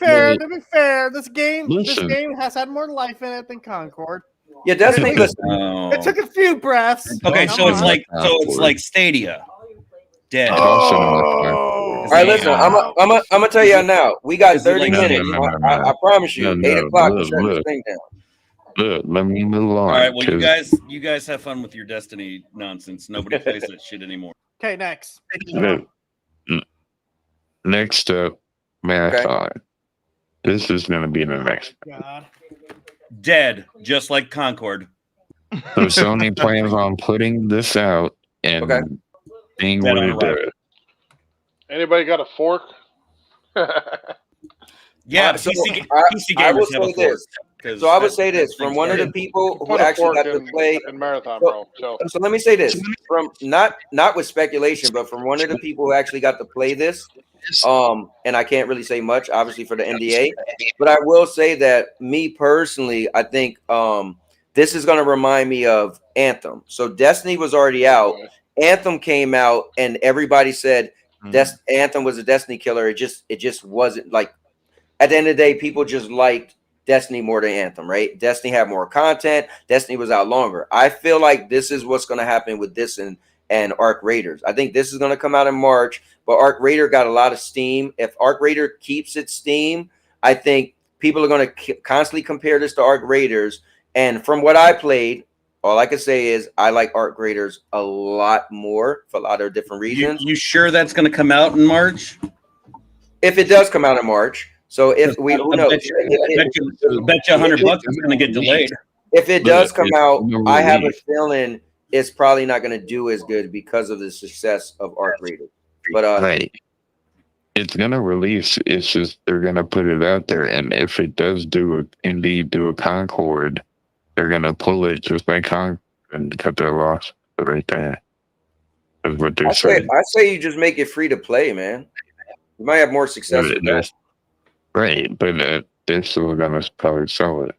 fair, this game has had more life in it than Concord. Yeah, Destiny. It took a few breaths. Okay, so it's like Stadia. Dead. All right, listen. I'm gonna tell you now. We got 30 minutes. I promise you. 8 o'clock. We're shutting this thing down. Look, let me move on. All right, well, you guys have fun with your Destiny nonsense. Nobody plays that shit anymore. Okay, next. Next up, Marathon. This is going to be the next. God. Dead, just like Concord. So Sony plans on putting this out and seeing what it does. Anybody got a fork? Yeah, So PC I will gamers have a say fork. this. So I would say this from one of the people who Put a actually fork got to in play Marathon, bro. So let me say this from not with speculation, but from one of the people who actually got to play this. And I can't really say much, obviously, for the NDA, but I will say that me personally, I think this is going to remind me of Anthem. So Destiny was already out. Anthem came out, and everybody said Anthem was a Destiny killer. It just wasn't like. At the end of the day, people just liked Destiny more than Anthem, right? Destiny had more content. Destiny was out longer. I feel like this is what's going to happen with this and Arc Raiders. I think this is going to come out in March, but Arc Raider got a lot of steam. If Arc Raider keeps its steam, I think people are going to constantly compare this to Arc Raiders. And from what I played, all I can say is I like Arc Raiders a lot more for a lot of different reasons. You sure that's going to come out in March? If it does come out in March. So if we who knows? Bet you $100 it's going to get delayed. If it does come out, I have a feeling it's probably not going to do as good because of the success of Arc Raider. But it's going to release. It's just they're going to put it out there, and if it does indeed do a Concord, they're going to pull it just like Concord and cut their loss right there. That's what they're saying. I say you just make it free to play, man. You might have more success with that. Right, but they're still gonna probably sell it.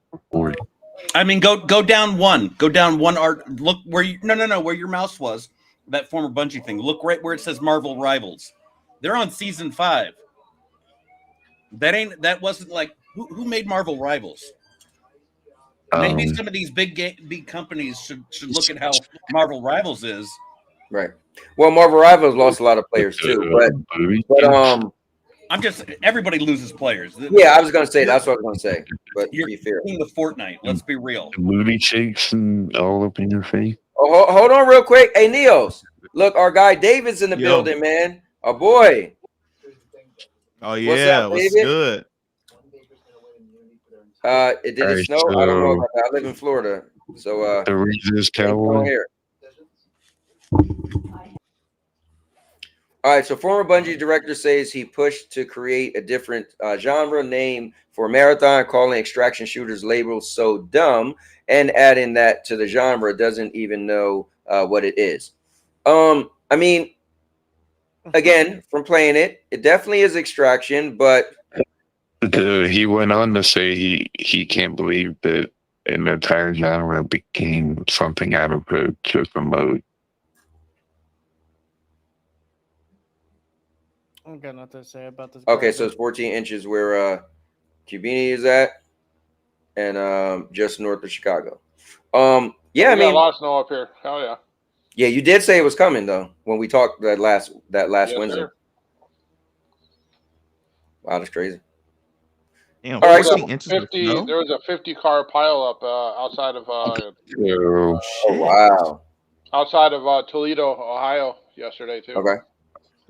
I mean, go down one. Go down one art. Look where you where your mouse was. That former Bungie thing. Look right where it says Marvel Rivals. They're on season 5. That wasn't like who made Marvel Rivals. Maybe some of these big companies should look at how Marvel Rivals is Right. Well, Marvel Rivals lost a lot of players too, but I'm just everybody loses players. Yeah, I was gonna say that's what I was gonna say. But You're to be fair, king of Fortnite. Let's be real. Booty shakes and all up in your face. Oh, hold on real quick. Hey, Neos, look, our guy David's in the building, man. Our boy. Oh yeah, what's good? Did it snow? I don't know about that. I live in Florida, so the Reese's Cowboy. Here. All right, so former Bungie director says he pushed to create a different genre name for Marathon, calling extraction shooters labels so dumb, and adding that to the genre doesn't even know what it is. I mean, again, from playing it, it definitely is extraction, but He went on to say he can't believe that an entire genre became something out of a different mode. I got nothing to say about this. Okay, so it's 14 inches where Cubini is at, and just north of Chicago. Yeah, I mean, a lot of snow up here. Hell yeah. Yeah, you did say it was coming though when we talked that last Yes, Wednesday. sir. Wow, that's crazy. Damn, All right, so 50. There was a 50-car pileup outside of oh wow, outside of Toledo, Ohio, yesterday too. Okay.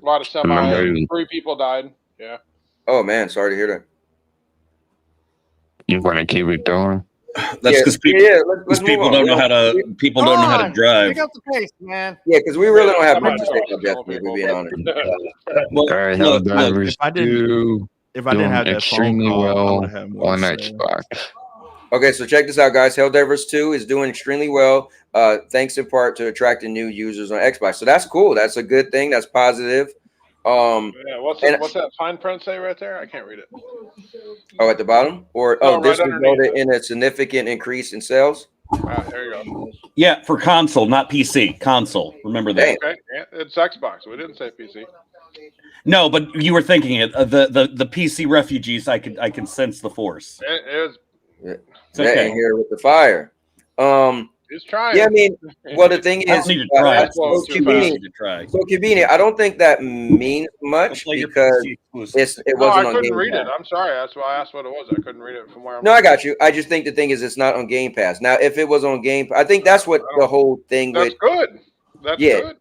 A lot of semis. 3 people died. Yeah. Oh man, sorry to hear that. You want to keep it going? That's because let's people move don't on. know how to Come know how to on, drive. Pick up the pace, man. Yeah, because we really don't have I'm much not to say sure. about Destiny, if we're being honest. Well, All right, look, Helldivers if I didn't doing have that phone extremely call, I well would have had more on to say. Xbox. Okay, so check this out, guys. Helldivers 2 is doing extremely well, thanks in part to attracting new users on Xbox. So that's cool. That's a good thing. That's positive. Yeah, what's that fine print say right there? I can't read it. Oh, at the bottom? Or No, this right underneath resulted in a significant increase in sales? There you go. Yeah, for console, not PC. Console. Remember that. Okay, yeah, it's Xbox. We didn't say PC. No, but you were thinking it. The PC refugees. I can sense the force. It was. It's okay. in here with the fire. He's trying. Yeah, I mean, well, the thing I is, don't need to try. so Cubini, I don't think that means much because it wasn't I on couldn't Game read Pass. it. I'm sorry. That's why I asked what it was. I couldn't read it from where I'm. No, I got you. I just think the thing is, it's not on Game Pass. Now, if it was on Game, I think that's what the whole thing That's with. good. That's good.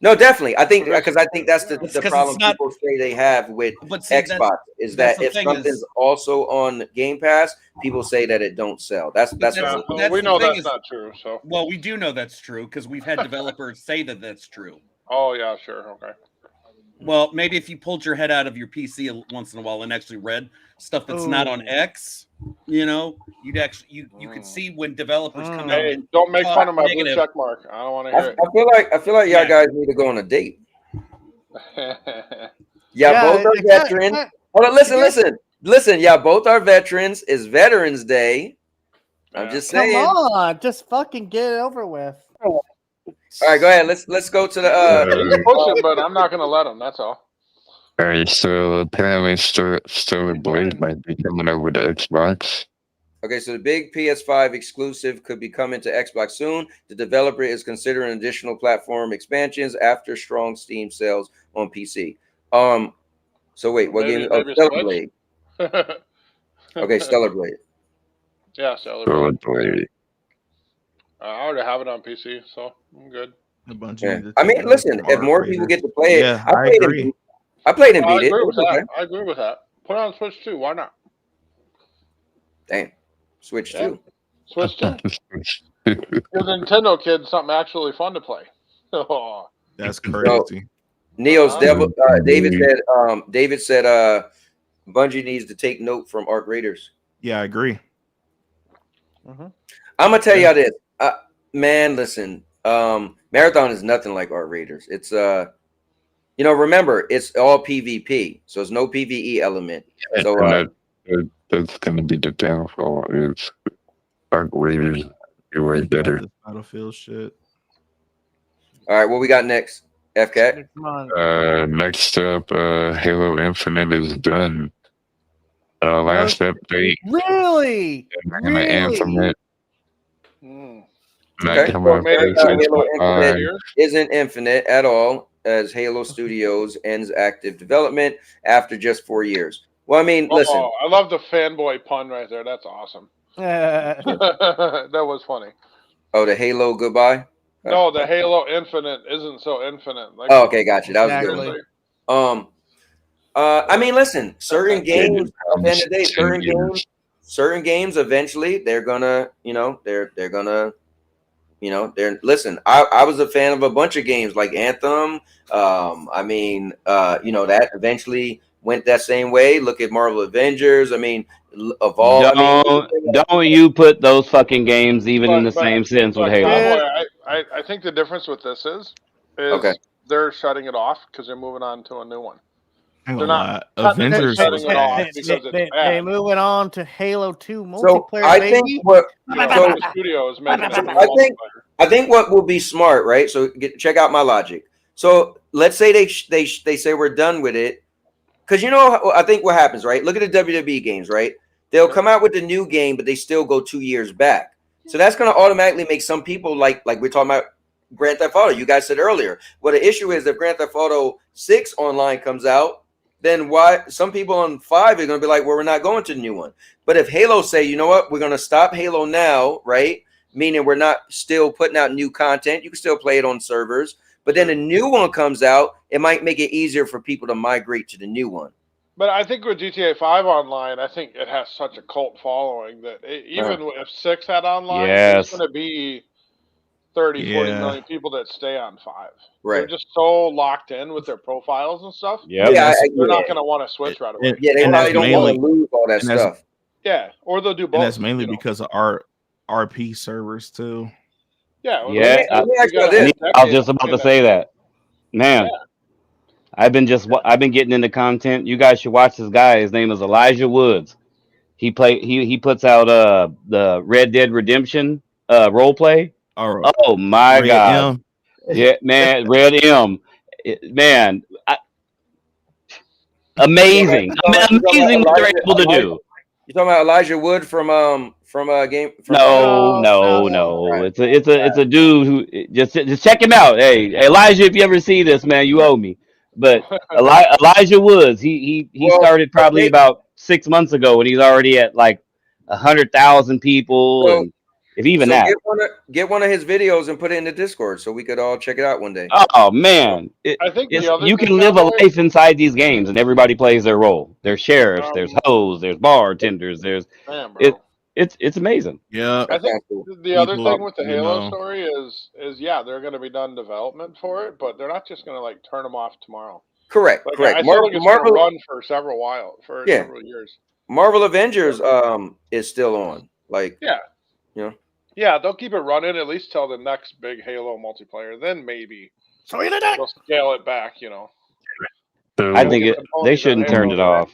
No, definitely. I think because I think that's the problem not- people say they have with But see, Xbox is that's that the if thing something's is- also on Game Pass, people say that it don't sell. That's That's we the know thing that's is- not true. So. Well, we do know that's true because we've had developers say that that's true. Oh yeah, sure. Okay. Well, maybe if you pulled your head out of your PC once in a while and actually read stuff that's not on X, you'd actually you could see when developers come out. Hey, and don't make talk fun of my negative. blue check mark. I don't want to hear it. I feel like y'all guys need to go on a date. Both are veterans. Hold on, listen. Y'all both are veterans. It's Veterans Day. I'm just saying. Come on, just fucking get it over with. All right, go ahead. Let's go to the. He's pushing, but I'm not going to let him. That's all. All right, so apparently Stellar Blade might be coming over to Xbox. Okay, so the big PS5 exclusive could be coming to Xbox soon. The developer is considering additional platform expansions after strong Steam sales on PC. So wait, what game? Oh, Stellar Blade. Okay, Stellar Blade. Yeah, Stellar Blade. I already have it on PC, so I'm good. I mean, listen, if more people get to play it, Yeah, I agree. I played and I beat it. agree with Okay. that. I agree with that. Put it on Switch too. Why not? Damn. Switch Yeah. 2. Switch 2. Give Nintendo kids something actually fun to play. Oh. That's crazy. Neo's devil. David said Bungie needs to take note from Arc Raiders. Yeah, I agree. I'm gonna tell y'all this, man. Listen, Marathon is nothing like Arc Raiders. It's remember it's all PvP, so it's no PvE element. So that's gonna be the downfall. Is Arc Raiders way better. This Battlefield shit. all right, what we got next? FCAT. Next up, Halo Infinite is done. Last update. Really? And Anthem it. Okay. So it made it Halo Infinite 4 years. isn't infinite at all, as Halo Studios ends active development after just 4 years. Well, I mean, listen. Oh, I love the fanboy pun right there. That's awesome. That was funny. Oh, the Halo goodbye. No, the Halo Infinite isn't so infinite. Like, Oh, okay, gotcha. That was a good one. seriously. I mean, listen, certain games at the end of the day, certain games eventually they're gonna, they're gonna, listen, I was a fan of a bunch of games like Anthem. I mean, that eventually went that same way. Look at Marvel Avengers. I mean, Evolve. Don't you put those fucking games even in the But- same sentence with But Halo. Cowboy, I think the difference with this is Okay. they're shutting it off because they're moving on to a new one. I'm They're gonna not lie. technically Avengers shutting was it off ass. because it's They bad. moving on to Halo 2 So multiplayer, I baby. think what So the studio is making it I think what will be smart, right? So check out my logic. So let's say they say we're done with it, because I think what happens, right? Look at the WWE games, right? They'll come out with the new game, but they still go 2 years back. So that's going to automatically make some people like we're talking about Grand Theft Auto. You guys said earlier. Well, the issue is if Grand Theft Auto 6 online comes out, then why some people on 5 are going to be like, well, we're not going to the new one. But if Halo say, you know what, we're going to stop Halo now, right? Meaning we're not still putting out new content. You can still play it on servers. But then a new one comes out, it might make it easier for people to migrate to the new one. But I think with GTA 5 online, I think it has such a cult following that even if 6 had online, Yes. there's going to be 30, 40 Yeah. million people that stay on 5. Right. They're just so locked in with their profiles and stuff. Yep. They're not going to want to switch right away. Yeah, they And probably that's don't want mainly- to lose all that and that's- stuff. Yeah, or they'll do both. And that's mainly because of our RP servers too. Yeah. Well, Yeah, let me ask you this. I was just about to say that. Man, I've been getting into content. You guys should watch this guy. His name is Elijah Woods. He puts out the Red Dead Redemption role play. Oh my Red god. M. Yeah, man, Red M. Man, amazing. Amazing what they're able to do. You talking about Elijah Wood from a game? No. It's a dude who just check him out. Hey, Elijah, if you ever see this, man, you owe me. But Elijah Woods, he started probably about 6 months ago, and he's already at like 100,000 people, and if even that. Get one of his videos and put it in the Discord so we could all check it out one day. Oh man, I think you can live a life inside these games, and everybody plays their role. There's sheriffs, there's hoes, there's bartenders, there's it's amazing. Yeah. I think the other People, thing with the you Halo know. story is they're going to be done development for it, but they're not just going to like turn them off tomorrow. Correct. Like, Correct. I feel like it's Marvel going to run for several years. Marvel Avengers is still on. Like Yeah, they'll keep it running at least till the next big Halo multiplayer. Then maybe they'll scale it back. I think they shouldn't turn it off.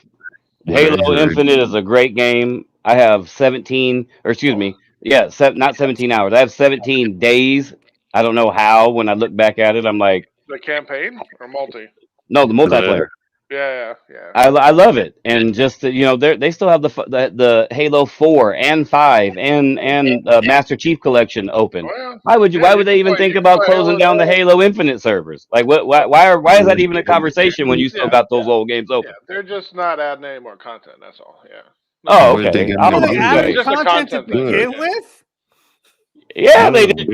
Halo Infinite is a great game. I have 17, or excuse me, not 17 hours. I have 17 days. I don't know how. When I look back at it, I'm like, The campaign or multi? no, the multiplayer. Yeah. I love it, and just they still have the Halo 4 and 5 and Master Chief Collection open. Why would they even think about closing down the Halo Infinite servers? Like why is that even a conversation when you still got those old games open? They're just not adding any more content. That's all. Yeah. Oh, okay. I don't know. It's just a content to begin with? Yeah, they did.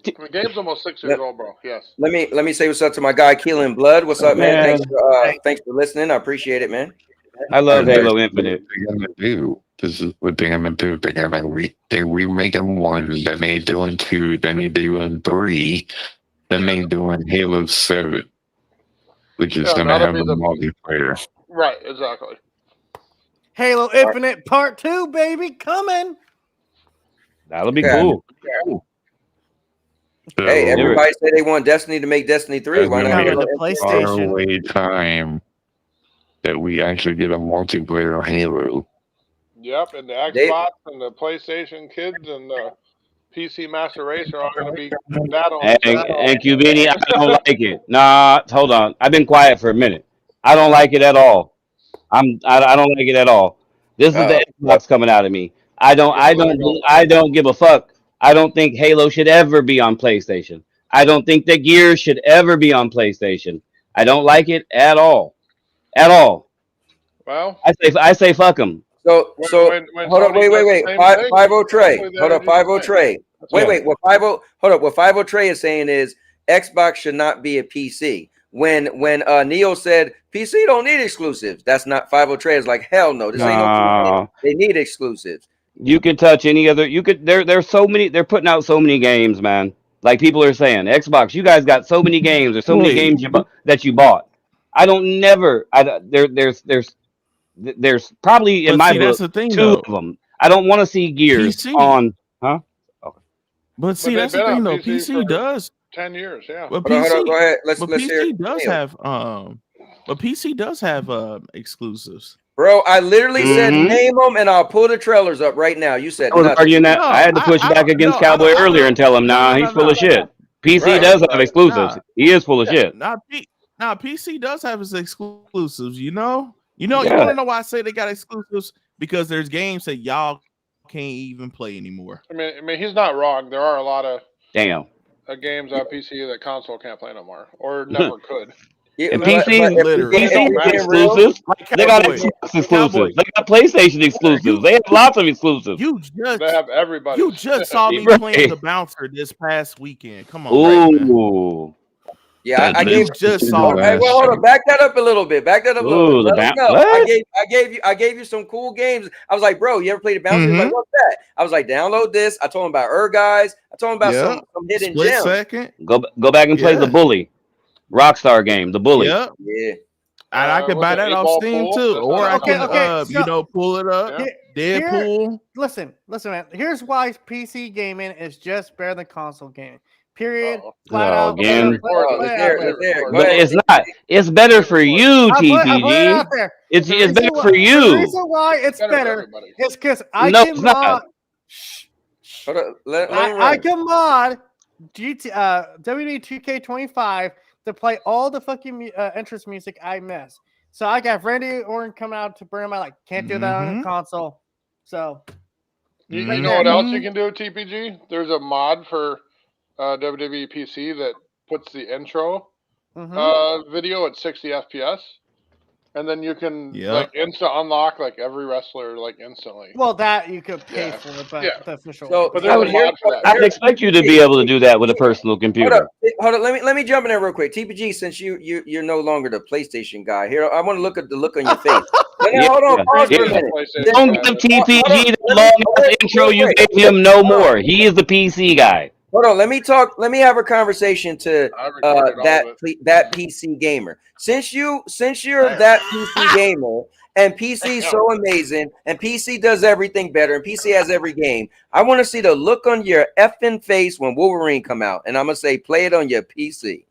The game's almost 6 years old, bro. Yes. Let me say what's up to my guy Keelan Blood. What's up, man? Man. Thanks for listening. I apprate it, man. I love Halo Infinite. They're gonna do. This is what they're gonna do. They're remaking 1, then they doing 2, then they doing 3, then they doing Halo 7, which is gonna that'll have be a the- multiplayer. Right. Exactly. Halo Infinite Part 2, baby, coming. That'll be cool. Hey, everybody say they want Destiny to make Destiny 3. Why not? There's Halo gonna be a faraway time that we actually get a multiplayer Halo. Yep. And the Xbox and the PlayStation kids and the PC Master Race are all going to be that on. And Cubini, I don't like it. Nah, hold on. I've been quiet for a minute. I don't like it at all. I don't like it at all. This is the Xbox coming out of me. I don't give a fuck I don't think Halo should ever be on PlayStation. I don't think that Gears should ever be on PlayStation. I don't like it at all. At all. Well, I say fuck them. So when hold up, Sony wait, does the same thing, 5-0 Trey. hopefully Hold up, they're 5-0 doing the Trey. same. Wait, what 5-0 hold up. What 5-0 Trey is saying is Xbox should not be a PC. When Neo said PC don't need exclusives, that's not 5-0 Trey is like hell no. This ain't no PC. They need exclusives. You can touch any other. You could. There's so many. They're putting out so many games, man. Like people are saying, Xbox, you guys got so many games. There's so many games that you bought. I don't never. There's probably in my book that's the thing, 2 though. of them. I don't want to see Gears PC. on. Huh? But see, that's the they've been thing, on though. PC does. 10 years, yeah. But Hold PC, on, go ahead. Let's PC hear does Neil. have but PC does have exclusives. Bro, I literally said Mhm. name them, and I'll pull the trailers up right now. You said I was nothing. arguing that. I had to push back against Cowboy earlier and tell him, nah, he's full of shit. PC does have exclusives. He is full of shit. Now PC does have its exclusives. You want to know why I say they got exclusives? Because there's games that y'all can't even play anymore. I mean, he's not wrong. There are a lot of games on PC that console can't play no more, or never could. And PC exclusives. They got Xbox exclusives. They got PlayStation exclusives. They have lots of exclusives. They have everybody. You just saw me Right. playing the bouncer this past weekend. Come on, Ooh. Yeah, I gave just saw Hey, well, hold on. Back that up a little bit. Back that up a little Ooh, bit. the Let us ba- know. what? I gave you some cool games. I was like, bro, you ever played the bouncer? He was like, what's that? I was like, download this. I told him about Guys. I told him about some hidden Split gems. second. Go back and play the Bully. Rockstar game, the Bully. Yep. Yeah. And I can buy that off Steam too, or I can pull it up. Deadpool. Listen, man. Here's why PC gaming is just better than console gaming. Period. Flat out. Again. But it's not. It's better for you, TPG. It's better for The you. reason why it's better is because I No, can it's not. mod. I can mod WWE 2K25 to play all the fucking entrance music I miss. So I got Randy Orton coming out to burn my can't do that on a console. So you know what else you can do, TPG? There's a mod for WWE PC that puts the intro video at 60 FPS. And then you can instant unlock every wrestler instantly. Well, that you could pay for, but the official. But there's a mod for that. I'd expect you to be able to do that with a personal computer. Hold up. Let me jump in there real quick. TPG, since you're no longer the PlayStation guy here, I want to look at the look on your face. Hold on, pause for a minute. Don't give TPG the long ass intro you gave him no more. He is the PC guy. Hold on, let me have a conversation to that PC gamer. Since you're that PC gamer and PC is so amazing and PC does everything better and PC has every game, I want to see the look on your effing face when Wolverine come out, and I'm gonna say play it on your PC.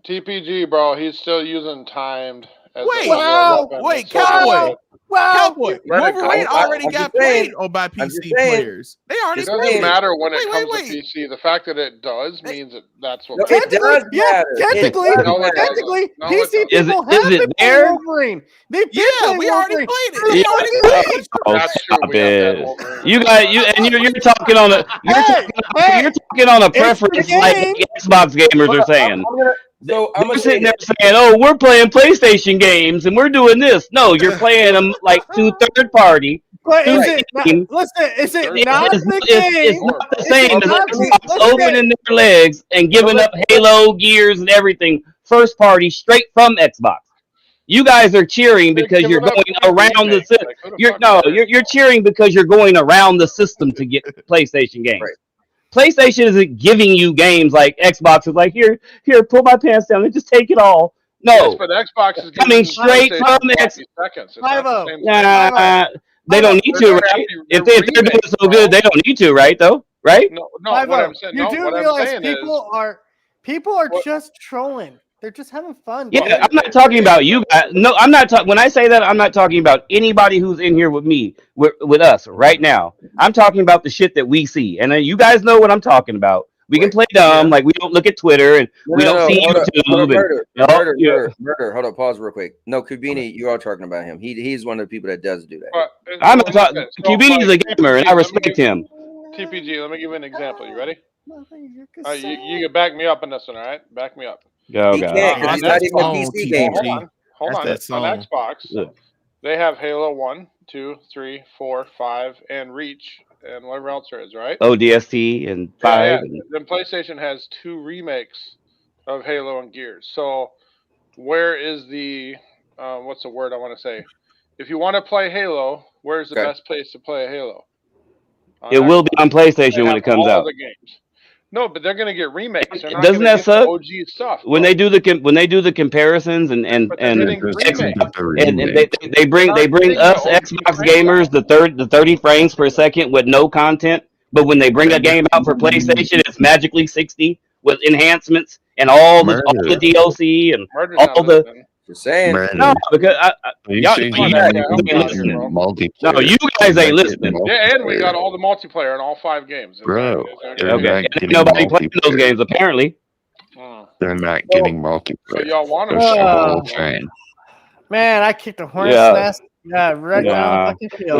TPG, bro, he's still using timed. Wait, Cowboy. Cowboy. Wolverine already got played by PC players. They already It doesn't matter when it comes to PC. The fact that it does means that's what. Technically, PC people have been playing Wolverine. They've been playing we already Wolverine. played it. They already played. You're talking on a you're talking on a preference like Xbox gamers are saying. So I'm sitting there saying, "Oh, we're playing PlayStation games and we're doing this." No, you're playing them like to third party. But is it not the game? It's not the same as Xbox opening their legs and giving up Halo, Gears, and everything first party straight from Xbox. You guys are cheering because you're going around the system. You're cheering because you're going around the system to get PlayStation games. Right. PlayStation isn't giving you games like Xbox is like, here, pull my pants down and just take it all. No. Yes, but Xbox is coming straight from Xbox. They don't need to, right? If they're doing so good, they don't need to, right? Though, right? No. What I'm saying, you do realize people are just trolling. They're just having fun. Yeah, I'm not talking about you guys. No, I'm not talking. When I say that, I'm not talking about anybody who's in here with me, with us right now. I'm talking about the shit that we see, and you guys know what I'm talking about. We can play dumb, like we don't look at Twitter and we don't see YouTube. Murder. Hold on, pause real quick. No, Kubini, you are talking about him. He's one of the people that does do that. I'm not talking. Kubini's a gamer, and I respect him. TPG, let me give you an example. You ready? You can back me up on this one, all right? Back me up. Go, He go. can't because he's not even a PC gamer. Hold on. On Xbox, they have Halo 1, 2, 3, 4, 5, and Reach, and whatever else there is, right? ODST and 5. Yeah. Then PlayStation has 2 remakes of Halo and Gears. So where is the what's the word I want to say? If you want to play Halo, where's the best place to play Halo? It will be on PlayStation when it comes out. The games. No, but they're going to get remakes. They're not Doesn't gonna that get suck? the OG stuff. When they do the comparisons and they bring us Xbox gamers the 30 frames per second with no content, but when they bring a game out for PlayStation, it's magically 60 with enhancements and all the DLC and all the. Just saying. No, because you guys ain't listening. Yeah, and we got all the multiplayer in all 5 games. Bro, Okay, and nobody playing those games apparently. They're not getting multiplayer. So y'all want That's the whole thing. Man, I kicked a hornet's nest. Yeah, right down the fucking field.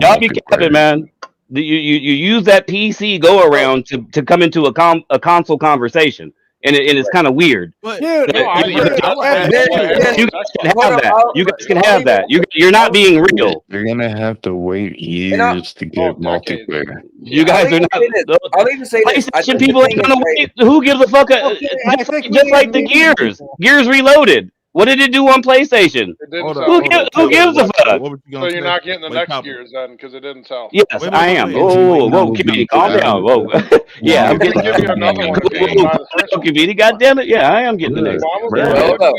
Y'all be capping, man. You use that PC go around to come into a console conversation. And it's kind of weird. Dude, you guys can have that. You guys can have that. You're not being real. You're gonna have to wait years to get multiplayer. You guys are not. I'll even say this. PlayStation people ain't gonna wait. Who gives a fuck? Just like the Gears Reloaded. What did it do on PlayStation? Who gives a fuck? So you're not getting the next Gears then because it didn't sell. Yes, I am. Whoa, Community, calm down. Whoa. Yeah, I'm getting. Community, goddamn it. Yeah, I am getting the next. All right, hold on.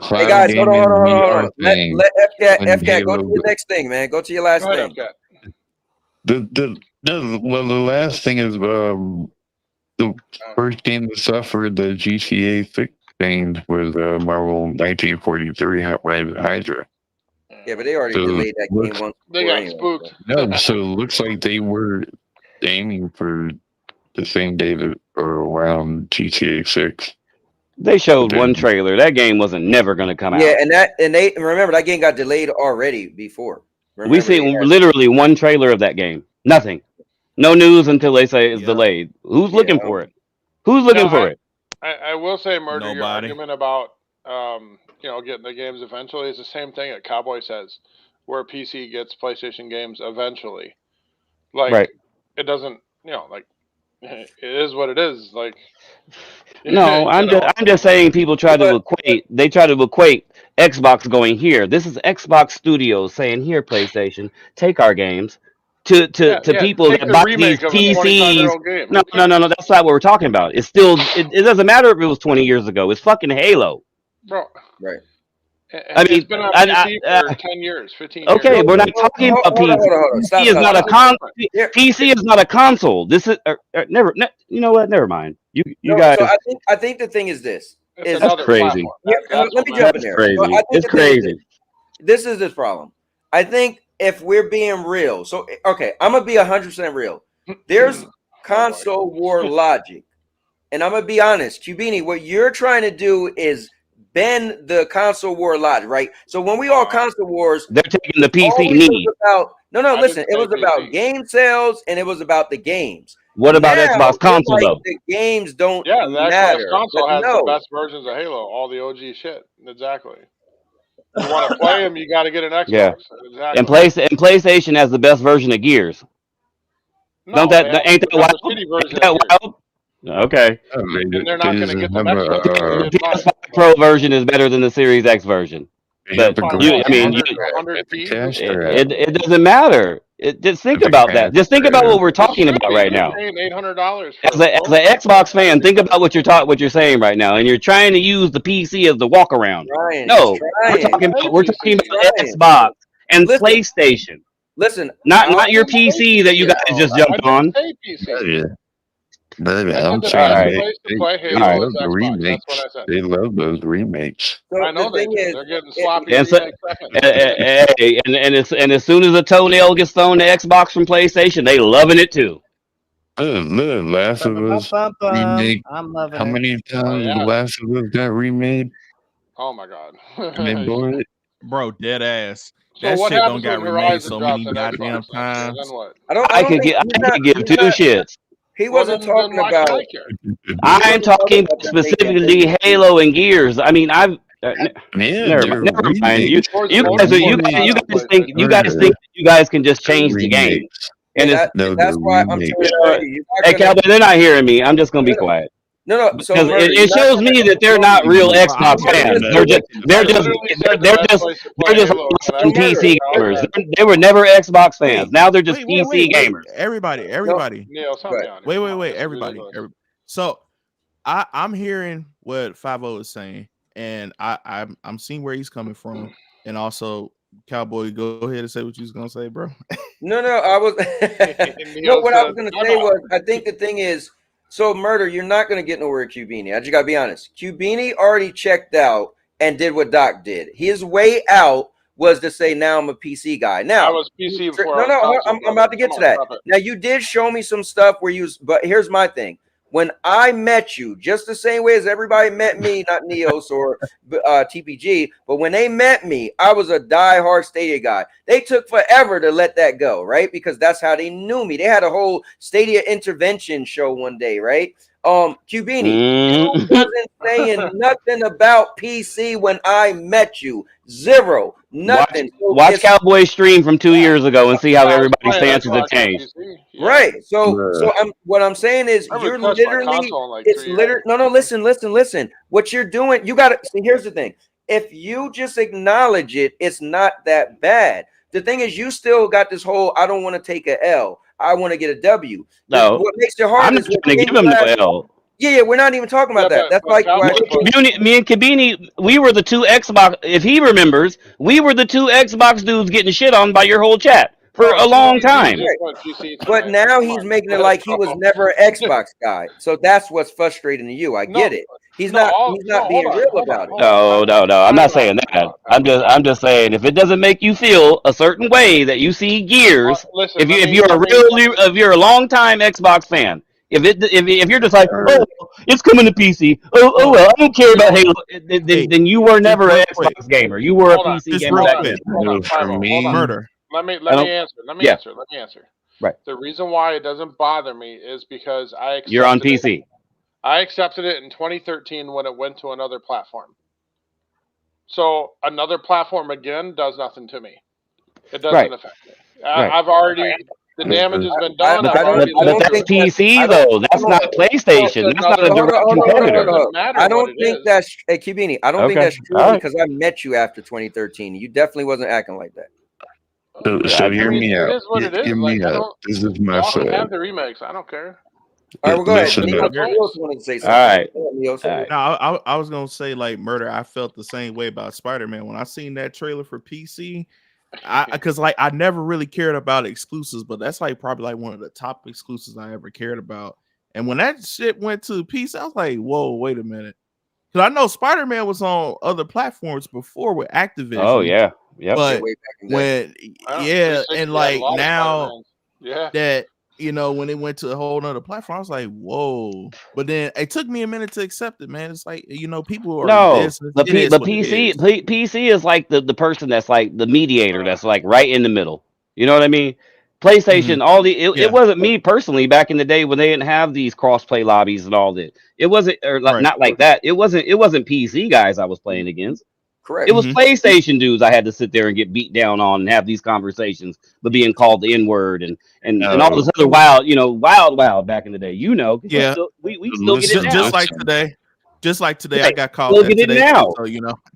Hey guys, hold on. Let FCAT go to your next thing, man. Go to your last thing. The last thing is the first game to suffer the GTA6 thing was Marvel 1943 Hydra. Yeah, but they already delayed that game once. They got spooked. No, so it looks like they were aiming for the same day that or around GTA 6. They showed one trailer. That game wasn't never going to come out. Yeah, and they remember that game got delayed already before. Remember, we see literally one trailer of that game. Nothing. No news until they say it's delayed. Who's looking for it? Who's looking for it? I will say, Murder, your argument about getting the games eventually is the same thing that Cowboy says, where PC gets PlayStation games eventually. Like it doesn't, it is what it is. Like no, I'm just saying people try to equate. They try to equate Xbox going here. This is Xbox Studios saying here, PlayStation, take our games. To people that buy these PCs. No. That's not what we're talking about. It's still. It doesn't matter if it was 20 years ago. It's fucking Halo. Bro. Right. I mean, it's been on PC for 10 years, 15 years. Okay, we're not talking about PC. PC is not a PC is not a console. This is never. You know what? Never mind. You guys. So I think the thing is this. That's crazy. Let me jump in there. It's crazy. This is this problem. I think if we're being real, so okay, I'm gonna be 100% real. There's console war logic, and I'm gonna be honest, Cubini. What you're trying to do is bend the console war logic, right? So when we all console wars, they're taking the PC need. Listen, it was about game sales and it was about the games. What about Xbox console though? The games don't the matter. Xbox console has the best versions of Halo, all the OG shit. Exactly. You want to play them, you got to get an Xbox. Yeah. Exactly. And PlayStation has the best version of Gears. No, ain't that wild? Ain't that wild? Okay. And they're not going to get the next PS5 Pro version is better than the Series X version. But it doesn't matter. Just think about that. Just think about what we're talking about right now. $800 as an Xbox fan, think about what you're saying right now, and you're trying to use the PC as the walk around. No, we're talking about Xbox and PlayStation. Listen, not your PC that you guys just jumped on. But I'm saying they love the remakes. They love those remakes. I know they're getting sloppy. And as soon as a toenail gets thrown to Xbox from PlayStation, they loving it too. Look, Last of Us remake. I'm loving How many times The Last of Us got remade? Oh my god! And they bought it. bro, dead ass. So That what shit happens don't got when remade Horizon so drops many an goddamn Xbox next year? times. Then what? I could give two shits. He Well, wasn't then talking why should about. I care? I'm talking specifically Halo and Gears. I mean, I've never mind. You guys think you guys can just change the game, and that's why I'm trying to tell you. You're not hey, gonna, Cowboy, they're not hearing me. I'm just gonna be quiet. No. So Because Murder, it shows me that they're not real Xbox fans. They're just PC gamers. They were never Xbox fans. Now they're just PC gamers. Everybody. Neil, something on Wait, everybody. So I'm hearing what 50 is saying, and I'm seeing where he's coming from, and also Cowboy, go ahead and say what you was gonna say, bro. No, I was. No, what I was gonna say was, I think the thing is, so Murder, you're not gonna get nowhere with Cubini. I just gotta be honest. Cubini already checked out and did what Doc did. His way out was to say, "Now I'm a PC guy." Now I was PC before. I'm about to get to that. Now you did show me some stuff where you, but here's my thing. When I met you, just the same way as everybody met me, not Neos or TPG, but when they met me, I was a diehard Stadia guy. They took forever to let that go, right? Because that's how they knew me. They had a whole Stadia intervention show one day, right? Cubini, you wasn't saying nothing about PC when I met you. Zero. Nothing. Watch Cowboy stream from 2 years ago and see how everybody's stances have changed. Right. So what I'm saying is you're literally no, listen. What you're doing, you gotta see, here's the thing. If you just acknowledge it, it's not that bad. The thing is, you still got this whole I don't want to take a L. I want to get a W. No, what makes it hard I'm is not trying to give him no L. Yeah, we're not even talking about that. That's like me and Kabini, we were the two Xbox. If he remembers, we were the two Xbox dudes getting shit on by your whole chat for a long time. But now he's making it like he was never an Xbox guy. So that's what's frustrating to you. I get it. He's not being real about it. No. I'm not saying that. I'm just saying if it doesn't make you feel a certain way that you see Gears, if you're a long time Xbox fan. If you're just like, oh, it's coming to PC. Oh well, I don't care about Halo. Then you were never an Xbox gamer. You were a PC gamer back then. Murder. Let me answer. Right. The reason why it doesn't bother me is because you're on PC. I accepted it in 2013 when it went to another platform. So another platform again does nothing to me. It doesn't affect me. I've already. The damage has been done. But that's PC though. That's not PlayStation. That's not a direct competitor. I don't think that's Cubini. I don't think that's true because I met you after 2013. You definitely wasn't acting like that. So hear me out. It is what it is. Hear me out. This is my side. side. Have the remakes. I don't care. All right, we'll go ahead. No, I was gonna say like Murder. I felt the same way about Spider-Man when I seen that trailer for PC. Because like I never really cared about exclusives, but that's like probably like one of the top exclusives I ever cared about. And when that shit went to PC, I was like, whoa, wait a minute. Because I know Spider-Man was on other platforms before with Activision. Oh yeah, yeah. But when and like now that when it went to a whole nother platform, I was like, whoa. But then it took me a minute to accept it, man. It's like people are PC is like the person that's like the mediator, that's like right in the middle. You know what I mean? PlayStation, it wasn't me personally back in the day when they didn't have these cross-play lobbies and all that. It wasn't not like that. It wasn't PC guys I was playing against. Correct. It was PlayStation dudes I had to sit there and get beat down on and have these conversations, but being called the N-word and all this other wild back in the day. Yeah, we still get it now. Just like today, I got called. Still get it now. So,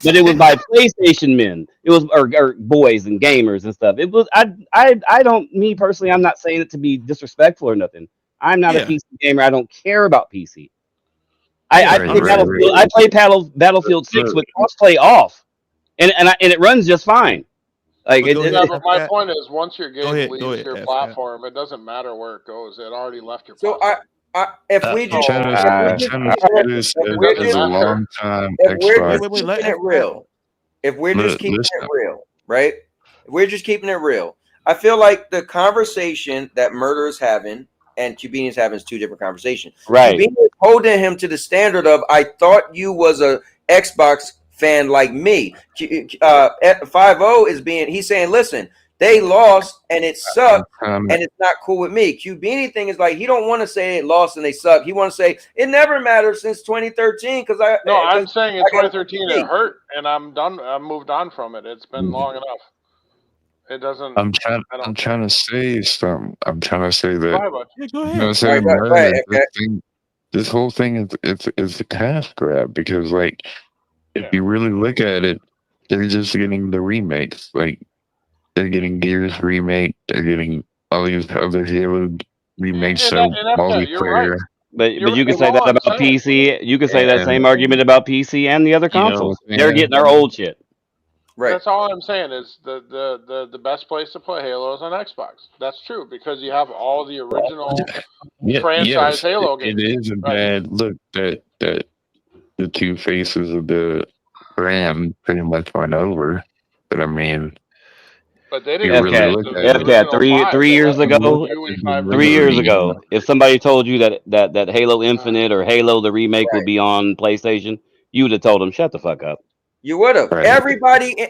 but it was by PlayStation men. It was or boys and gamers and stuff. It was I don't me personally. I'm not saying it to be disrespectful or nothing. I'm not a PC gamer. I don't care about PC. I play Battlefield 6 with crossplay off, and it runs just fine. Like but my point is, once your game leaves your platform, it doesn't matter where it goes. It already left your platform. If we're just keeping it real, right? If we're just keeping it real, I feel like the conversation that Murder is having and Cubini is having is two different conversations. Right. Cubini is holding him to the standard of I thought you was a Xbox fan like me. 5-0 is he's saying, listen, they lost and it sucked and it's not cool with me. QB anything is like, he don't want to say it lost and they suck. He want to say it never mattered since 2013 because I'm saying in 2013 it hurt and I'm done. I moved on from it. It's been long enough. It doesn't. I'm trying to say something. I'm trying to say that. Go ahead. You know, say this whole thing is a cash grab because, like, if you really look at it, they're just getting the remakes. Like, they're getting Gears remake. They're getting all these other Halo remakes. So multiplayer. But you can say that about PC. You can say that same argument about PC and the other consoles. They're getting our old shit. Right. That's all I'm saying is the best place to play Halo is on Xbox. That's true because you have all the original franchise Halo games. It is a bad look that the two faces of the brand pretty much went over. But I mean, but they didn't three years ago. 3 years ago, if somebody told you that Halo Infinite or Halo the remake would be on PlayStation, you would have told them, "Shut the fuck up." You would have. Right. Everybody in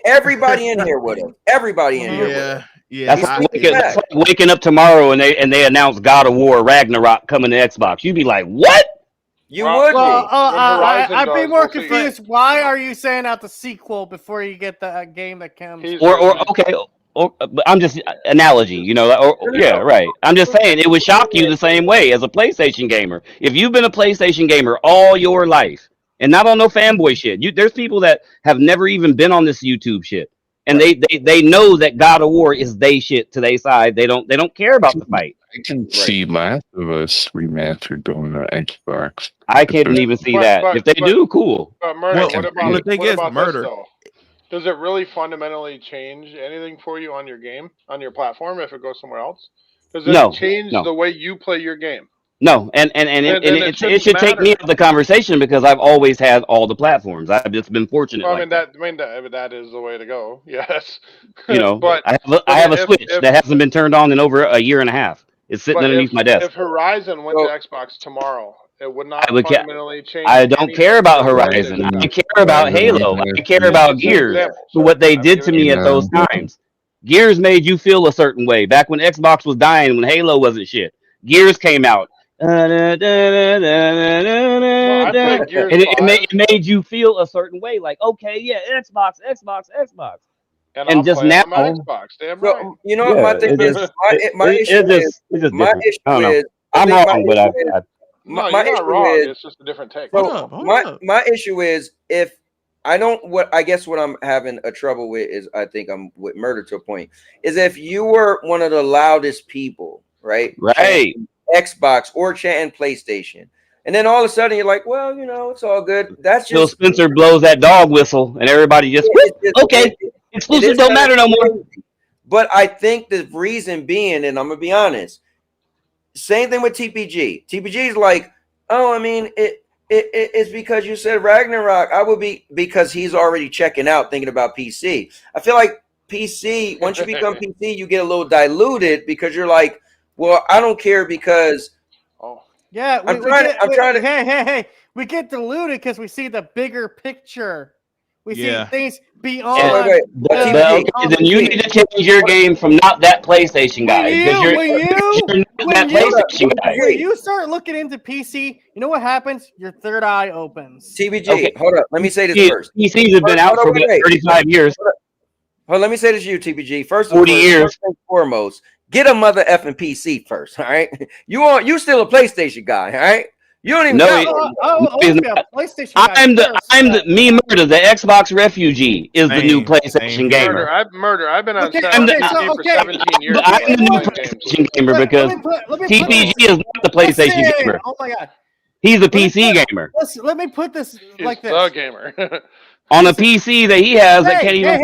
here would have. Everybody in here would have. Yeah. That's like waking up tomorrow and they announce God of War Ragnarok coming to Xbox. You'd be like, "What?" You would be. I'd be more confused. Why are you saying out the sequel before you get the game that comes? But I'm just analogy, you know. Right. I'm just saying it would shock you the same way as a PlayStation gamer. If you've been a PlayStation gamer all your life. And not on no fanboy shit. There's people that have never even been on this YouTube shit, and they know that God of War is they shit to their side. They don't care about the fight. I can see Last of Us remastered going to Xbox. I can't even see that. If they do, cool. But Murder, what about Murder? This, though? Does it really fundamentally change anything for you on your game, on your platform, if it goes somewhere else? Does it change the way you play your game? No, and it should take me out of the conversation because I've always had all the platforms. I've just been fortunate. Well, that is the way to go. Yes. You know, but I have a Switch that hasn't been turned on in over a year and a half. It's sitting underneath my desk. If Horizon went to Xbox tomorrow, it would not fundamentally change. I don't care about Horizon. I care about Halo. I care about Gears. So what they did to me at those times. Gears made you feel a certain way. Back when Xbox was dying, when Halo wasn't shit. Gears came out. And it made you feel a certain way, like, okay, yeah, Xbox. And just now, Xbox. Damn right. You know what my thing is? My issue is I'm wrong, but my issue wrong. It's just a different take. So my issue is if I don't what I'm having a trouble with is I think I'm with Murder to a point is if you were one of the loudest people, right? Xbox or chanting PlayStation, and then all of a sudden you're like, well, you know, it's all good. That's just Phil Spencer blows that dog whistle, and everybody just okay. Exclusive don't matter no more. But I think the reason being, and I'm gonna be honest, same thing with TPG. TPG is like, oh, I mean, it's because you said Ragnarok. I would be because he's already checking out, thinking about PC. I feel like PC. Once you become PC, you get a little diluted because you're like. Well, I don't care because I'm trying to. Hey, we get diluted because we see the bigger picture. We see things beyond. Then you need to change your game from not that PlayStation guy. When you start looking into PC, you know what happens? Your third eye opens. TBG, hold up. Let me say this first. PCs have been out for 35 years. Hold, let me say this to you, TBG. First, 40 years. First and foremost. Get a mother effing PC first, all right? You still a PlayStation guy, all right? You don't even know. PlayStation I'm the Murder, the Xbox refugee is the new PlayStation gamer. Murder. I've been on for 17 years. I'm the new PlayStation gamer because TPG is not the PlayStation gamer. Oh my god. He's a PC gamer. Let me put this like this. The gamer. On a PC that he has that can't even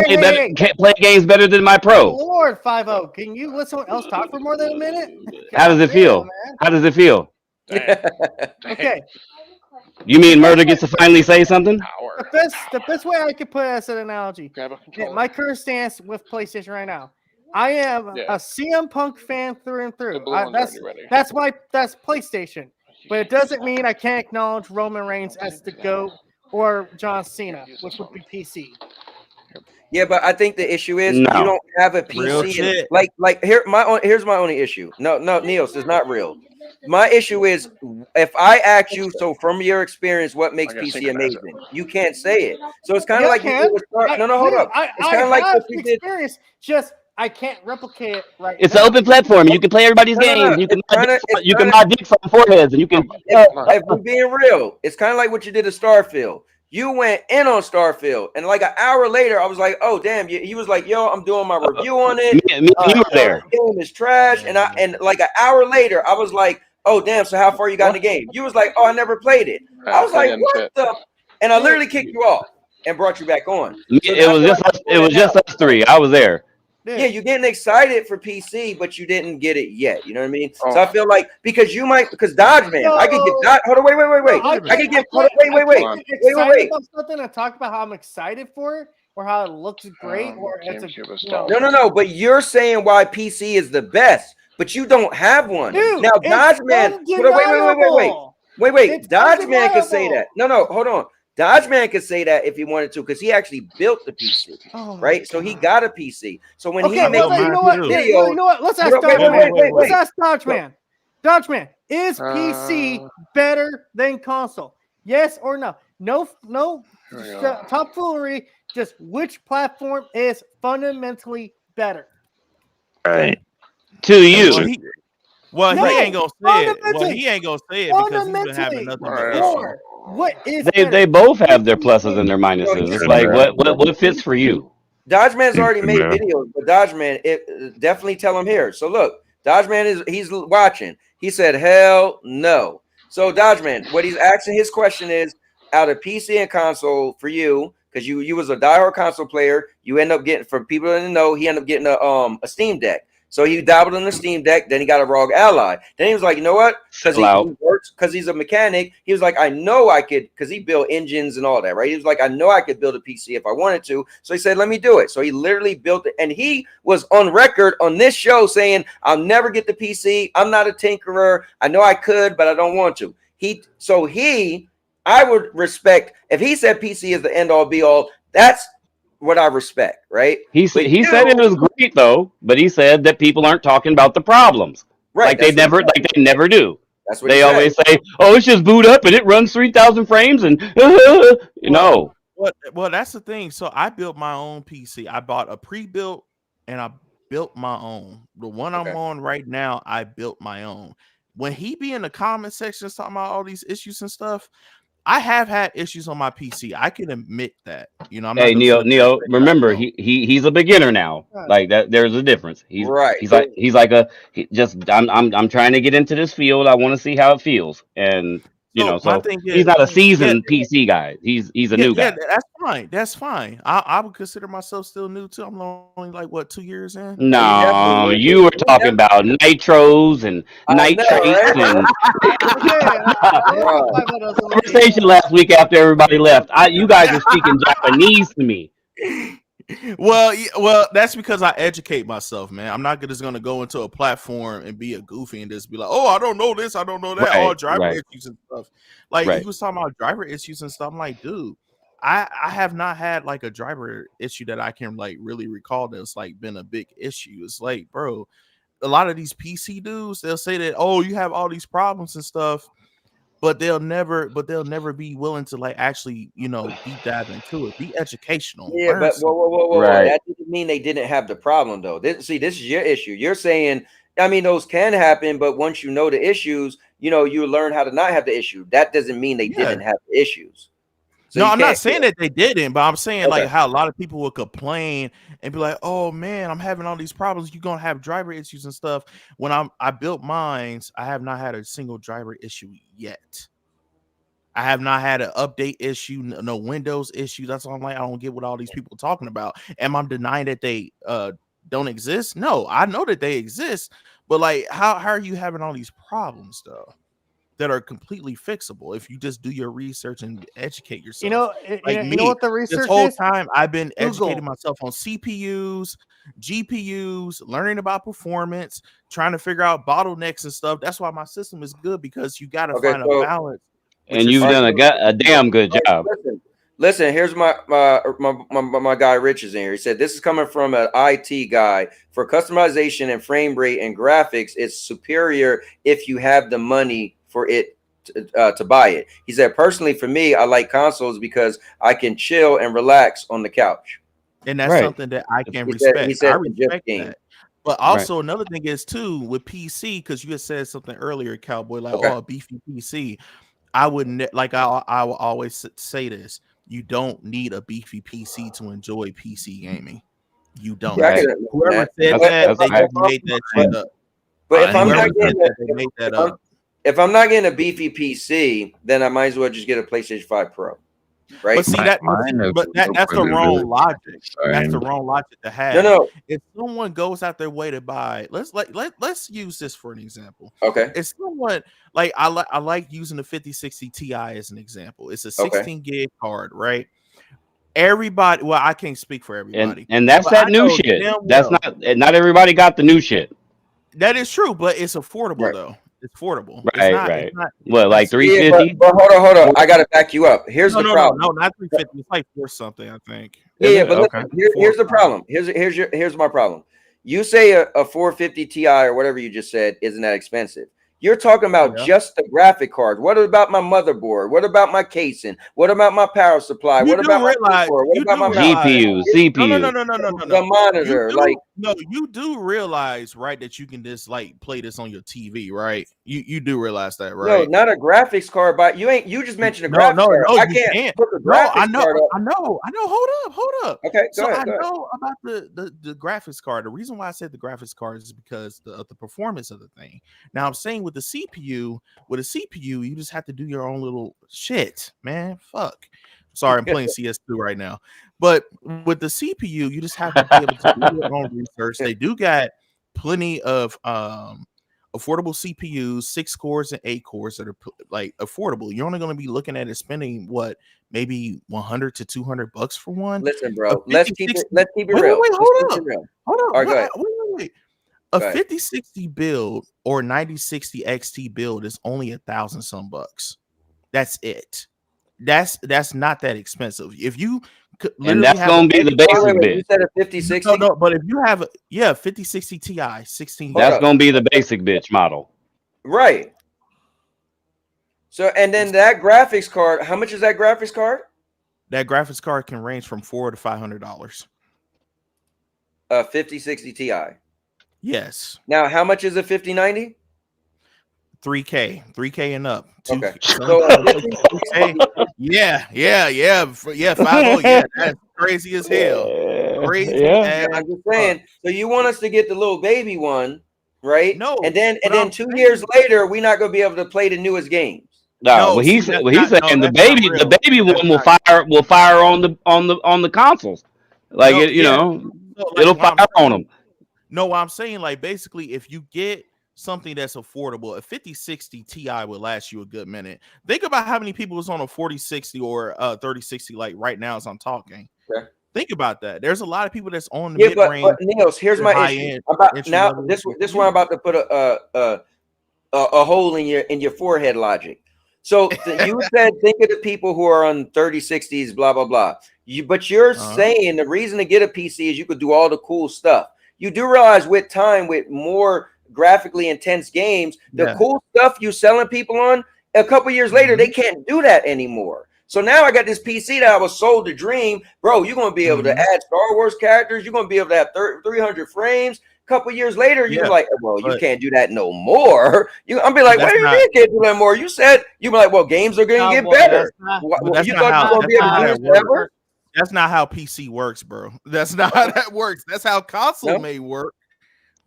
play games better than my Pro. Lord 5-0, can you let someone else talk for more than a minute? How does it feel? How does it feel? Okay. You mean Murder gets to finally say something? The best way I could put it as an analogy. My current stance with PlayStation right now. I am a CM Punk fan through and through. That's PlayStation. But it doesn't mean I can't acknowledge Roman Reigns as the GOAT or John Cena, which would be PC. Yeah, but I think the issue is No. you don't have a Real PC. shit. Like here's my only issue. No, Niels, it's not real. My issue is if I ask you, so from your experience, what makes PC amazing? You can't say it. So it's kind of like you did with Star. No, hold up. It's kind of like what you did. Experience, just I can't replicate it right It's now. an open platform. You can play everybody's games. You can mod dicks on foreheads, and you can. If we're being real, it's kind of like what you did to Starfield. You went in on Starfield, and like an hour later, I was like, "Oh damn!" He was like, "Yo, I'm doing my review on it. You were there. The game is trash." And like an hour later, I was like, "Oh damn!" So how far you got in the game? You was like, "Oh, I never played it." I was like, "What the?" And I literally kicked you off and brought you back on. So It was just us three. I was there. Yeah, you're getting excited for PC, but you didn't get it yet. You know what I mean? So I feel like because Dodge Man, I could get Dodge. Hold on, wait. I could get wait. About something and talk about how I'm excited for it, or how it looks great, or it's No. But you're saying why PC is the best, but you don't have one. Dude, Now Dodge Man, wait. Dodge Man could say that. No, hold on. Dodge Man could say that if he wanted to, because he actually built the PC, right? So he got a PC. So when he made you know what? Let's ask Dodge Man. Let's ask Dodge Man. Dodge Man, is PC better than console? Yes or no? No, tomfoolery. Just which platform is fundamentally better? Right. To you. Well, he ain't gonna say it. Well, he ain't gonna say it because he's been having nothing but issues. What is They both have their pluses and their minuses. It's like what fits for you. Dodge Man's already made videos, but Dodge Man, definitely tell him here. So look, Dodge Man he's watching. He said, "Hell no." So Dodge Man, what he's asking his question is, out of PC and console for you, because you was a diehard console player, you end up getting, for people that didn't know, he ended up getting a Steam Deck. So he dabbled in the Steam Deck, then he got a ROG Ally. Then he was like, you know what? Because he works, because he's a mechanic, he was like, I know I could, because he built engines and all that, right? He was like, I know I could build a PC if I wanted to. So he said, let me do it. So he literally built it. And he was on record on this show saying, I'll never get the PC. I'm not a tinkerer. I know I could, but I don't want to. I would respect, if he said PC is the end all be all, that's what I respect, right? He said it was great though, but he said that people aren't talking about the problems, right? Like they never do. That's what they always say. Oh, it's just boot up and it runs 3,000 frames, and you know. Well, that's the thing. So I built my own PC. I bought a pre-built and I built my own. The one I'm on right now, I built my own. When he be in the comment section talking about all these issues and stuff, I have had issues on my PC. I can admit that. You know, I'm hey, not Neo, remember he's a beginner now. Like that, there's a difference. He's right. I'm trying to get into this field. I want to see how it feels, and so he's not a seasoned PC guy. He's a new guy. Yeah, that's fine. That's fine. I would consider myself still new too. I'm only like 2 years in. No, you were talking about nitros and nitrates and conversation last week after everybody left. You guys are speaking Japanese to me. Well, that's because I educate myself, man. I'm not just gonna go into a platform and be a goofy and just be like, "Oh, I don't know this, I don't know that." All driver issues and stuff. Like he was talking about driver issues and stuff. I'm like, dude, I have not had like a driver issue that I can like really recall that's like been a big issue. It's like, bro, a lot of these PC dudes, they'll say that, oh, you have all these problems and stuff. But they'll never be willing to like actually, deep dive into it, be educational. Yeah, but whoa. That didn't mean they didn't have the problem though. This is your issue. You're saying, I mean, those can happen, but once you know the issues, you learn how to not have the issue. That doesn't mean they didn't have the issues. So no, I'm not saying that they didn't, but I'm saying like how a lot of people will complain and be like, "Oh man, I'm having all these problems. You're gonna have driver issues and stuff." When I built mine, I have not had a single driver issue yet. I have not had an update issue, no Windows issue. That's all I'm like. I don't get what all these people are talking about. Am I denying that they don't exist? No, I know that they exist, but like, how are you having all these problems though? That are completely fixable if you just do your research and educate yourself. You know what the research this whole is? time I've been educating myself on CPUs, GPUs, learning about performance, trying to figure out bottlenecks and stuff. That's why my system is good, because you got to find a balance. And you've done a damn good job. Listen, here's my guy Rich is in here. He said this is coming from an IT guy. For customization and frame rate and graphics, it's superior if you have the money for it to buy it. He said, personally, for me, I like consoles because I can chill and relax on the couch. And that's something that I can respect. He said I respect that. But also another thing is too with PC, because you had said something earlier, Cowboy, like a beefy PC. I wouldn't like I will always say this. You don't need a beefy PC to enjoy PC gaming. You don't. Right. Whoever said that, they just made that shit up. But if I'm not getting a beefy PC, then I might as well just get a PlayStation 5 Pro. Right. But see that's the wrong logic. That's the wrong logic to have. No. If someone goes out their way to buy, let's use this for an example. Okay. If someone like I like using the 5060 Ti as an example. It's a 16 gig card, right? Everybody, well, I can't speak for everybody, and that's that new shit. That's not everybody got the new shit. That is true, but it's affordable though. It's affordable. Right. It's not, what, like 350? But hold on. I gotta back you up. Here's the problem. No, not 350. It's like 4 something, I think. Yeah, but listen, here's the problem. Here's my problem. You say a 450 Ti or whatever you just said isn't that expensive. You're talking about just the graphic card. What about my motherboard? What about my casing? What about my power supply? What about my core? What about my GPU, CPU? No. The monitor, you do realize, right, that you can just like play this on your TV, right? You do realize that, right? No, not a graphics card, but you just mentioned a graphics card. I can't put the graphics card up. I know. Hold up. Okay, go ahead. Go ahead. I know about the graphics card. The reason why I said the graphics card is because of the performance of the thing. Now I'm saying with a CPU, you just have to do your own little shit, man. Fuck. Sorry, I'm playing CS2 right now. But with the CPU, you just have to be able to do your own research. They do got plenty of affordable CPUs, 6 cores and 8 cores that are like affordable. You're only going to be looking at it spending maybe $100 to $200 for one. Listen, bro. Let's keep it real. Wait, hold up. All right, go ahead. Wait. A 5060 build or 9060 XT build is only $1,000 some bucks. That's it. That's not that expensive. If you could, and that's gonna be the basic bit. You said a 5060. No, but if you have 5060 Ti 16, that's gonna be the basic bitch model. Right. So and then that graphics card, how much is that graphics card? That graphics card can range from $400 to $500. 5060 Ti. Yes. Now, how much is a 5090? $3K and up. Okay. So, yeah. 50, yeah, that's crazy as hell. Crazy. Yeah. I'm just saying. So you want us to get the little baby one, right? No. And then 2 years later, we're not gonna be able to play the newest games. No, he's saying the baby one will fire on the consoles. Like it'll fire on them. No, what I'm saying, like, basically, if you get something that's affordable, a 5060 Ti will last you a good minute. Think about how many people is on a 4060 or 3060, like right now as I'm talking. Okay. Think about that. There's a lot of people that's on the mid-range. But Niels, here's my issue. This one I'm about to put a hole in your forehead logic. So you said think of the people who are on 3060s, blah blah blah. But you're saying the reason to get a PC is you could do all the cool stuff. You do realize with time, with more graphically intense games, the cool stuff you selling people on, a couple years later, they can't do that anymore. So now I got this PC that I was sold to dream. Bro, you're going to be able to add Star Wars characters. You're going to be able to have 300 frames. A couple years later, you're like, well, you can't do that no more. I'm be like, wait a minute, you can't do that more. You said, you be like, well, games are going to get better. You thought you were going to be able to do this forever? That's not how PC works, bro. That's not how that works. That's how console may work.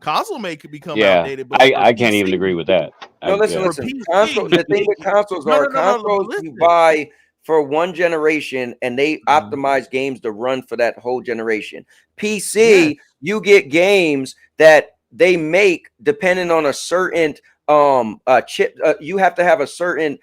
Console may could become outdated. But I can't even agree with that. No, listen. The thing with consoles are consoles you buy for one generation and they optimize games to run for that whole generation. PC, you get games that they make depending on a certain chip. You have to have a certain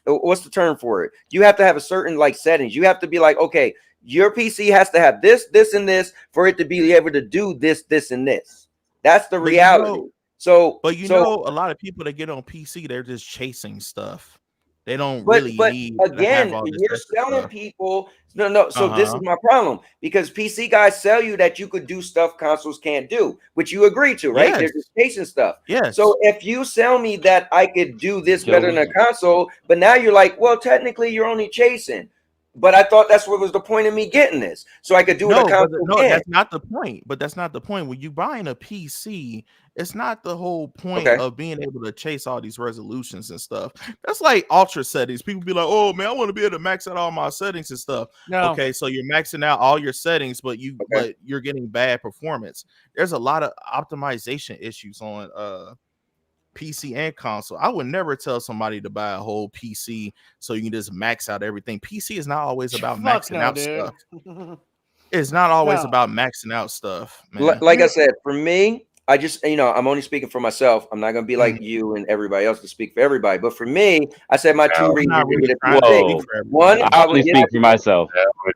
what's the term for it? You have to have a certain like settings. You have to be like, okay, your PC has to have this, and this for it to be able to do this, and this. That's the reality. But a lot of people that get on PC, they're just chasing stuff. They don't But really but need to have again, all this you're extra selling stuff. people. No. So this is my problem because PC guys sell you that you could do stuff consoles can't do, which you agree to, right? Yes. They're just chasing stuff. Yes. So if you sell me that I could do this better than a console, but now you're like, well, technically you're only chasing. But I thought that's what was the point of me getting this, so I could do what a console can. That's not the point. But that's not the point. When you buying a PC, it's not the whole point Okay. of being able to chase all these resolutions and stuff. That's like ultra settings. People be like, "Oh man, I want to be able to max out all my settings and stuff." No. Okay, so you're maxing out all your settings, but you're getting bad performance. There's a lot of optimization issues on PC and console. I would never tell somebody to buy a whole PC so you can just max out everything. PC is not always about maxing out stuff. It's not always about maxing out stuff, man. Like I said, for me, I just, I'm only speaking for myself. I'm not going to be like you and everybody else to speak for everybody. But for me, I said my two reasons to get a PC. One, I only speak for myself.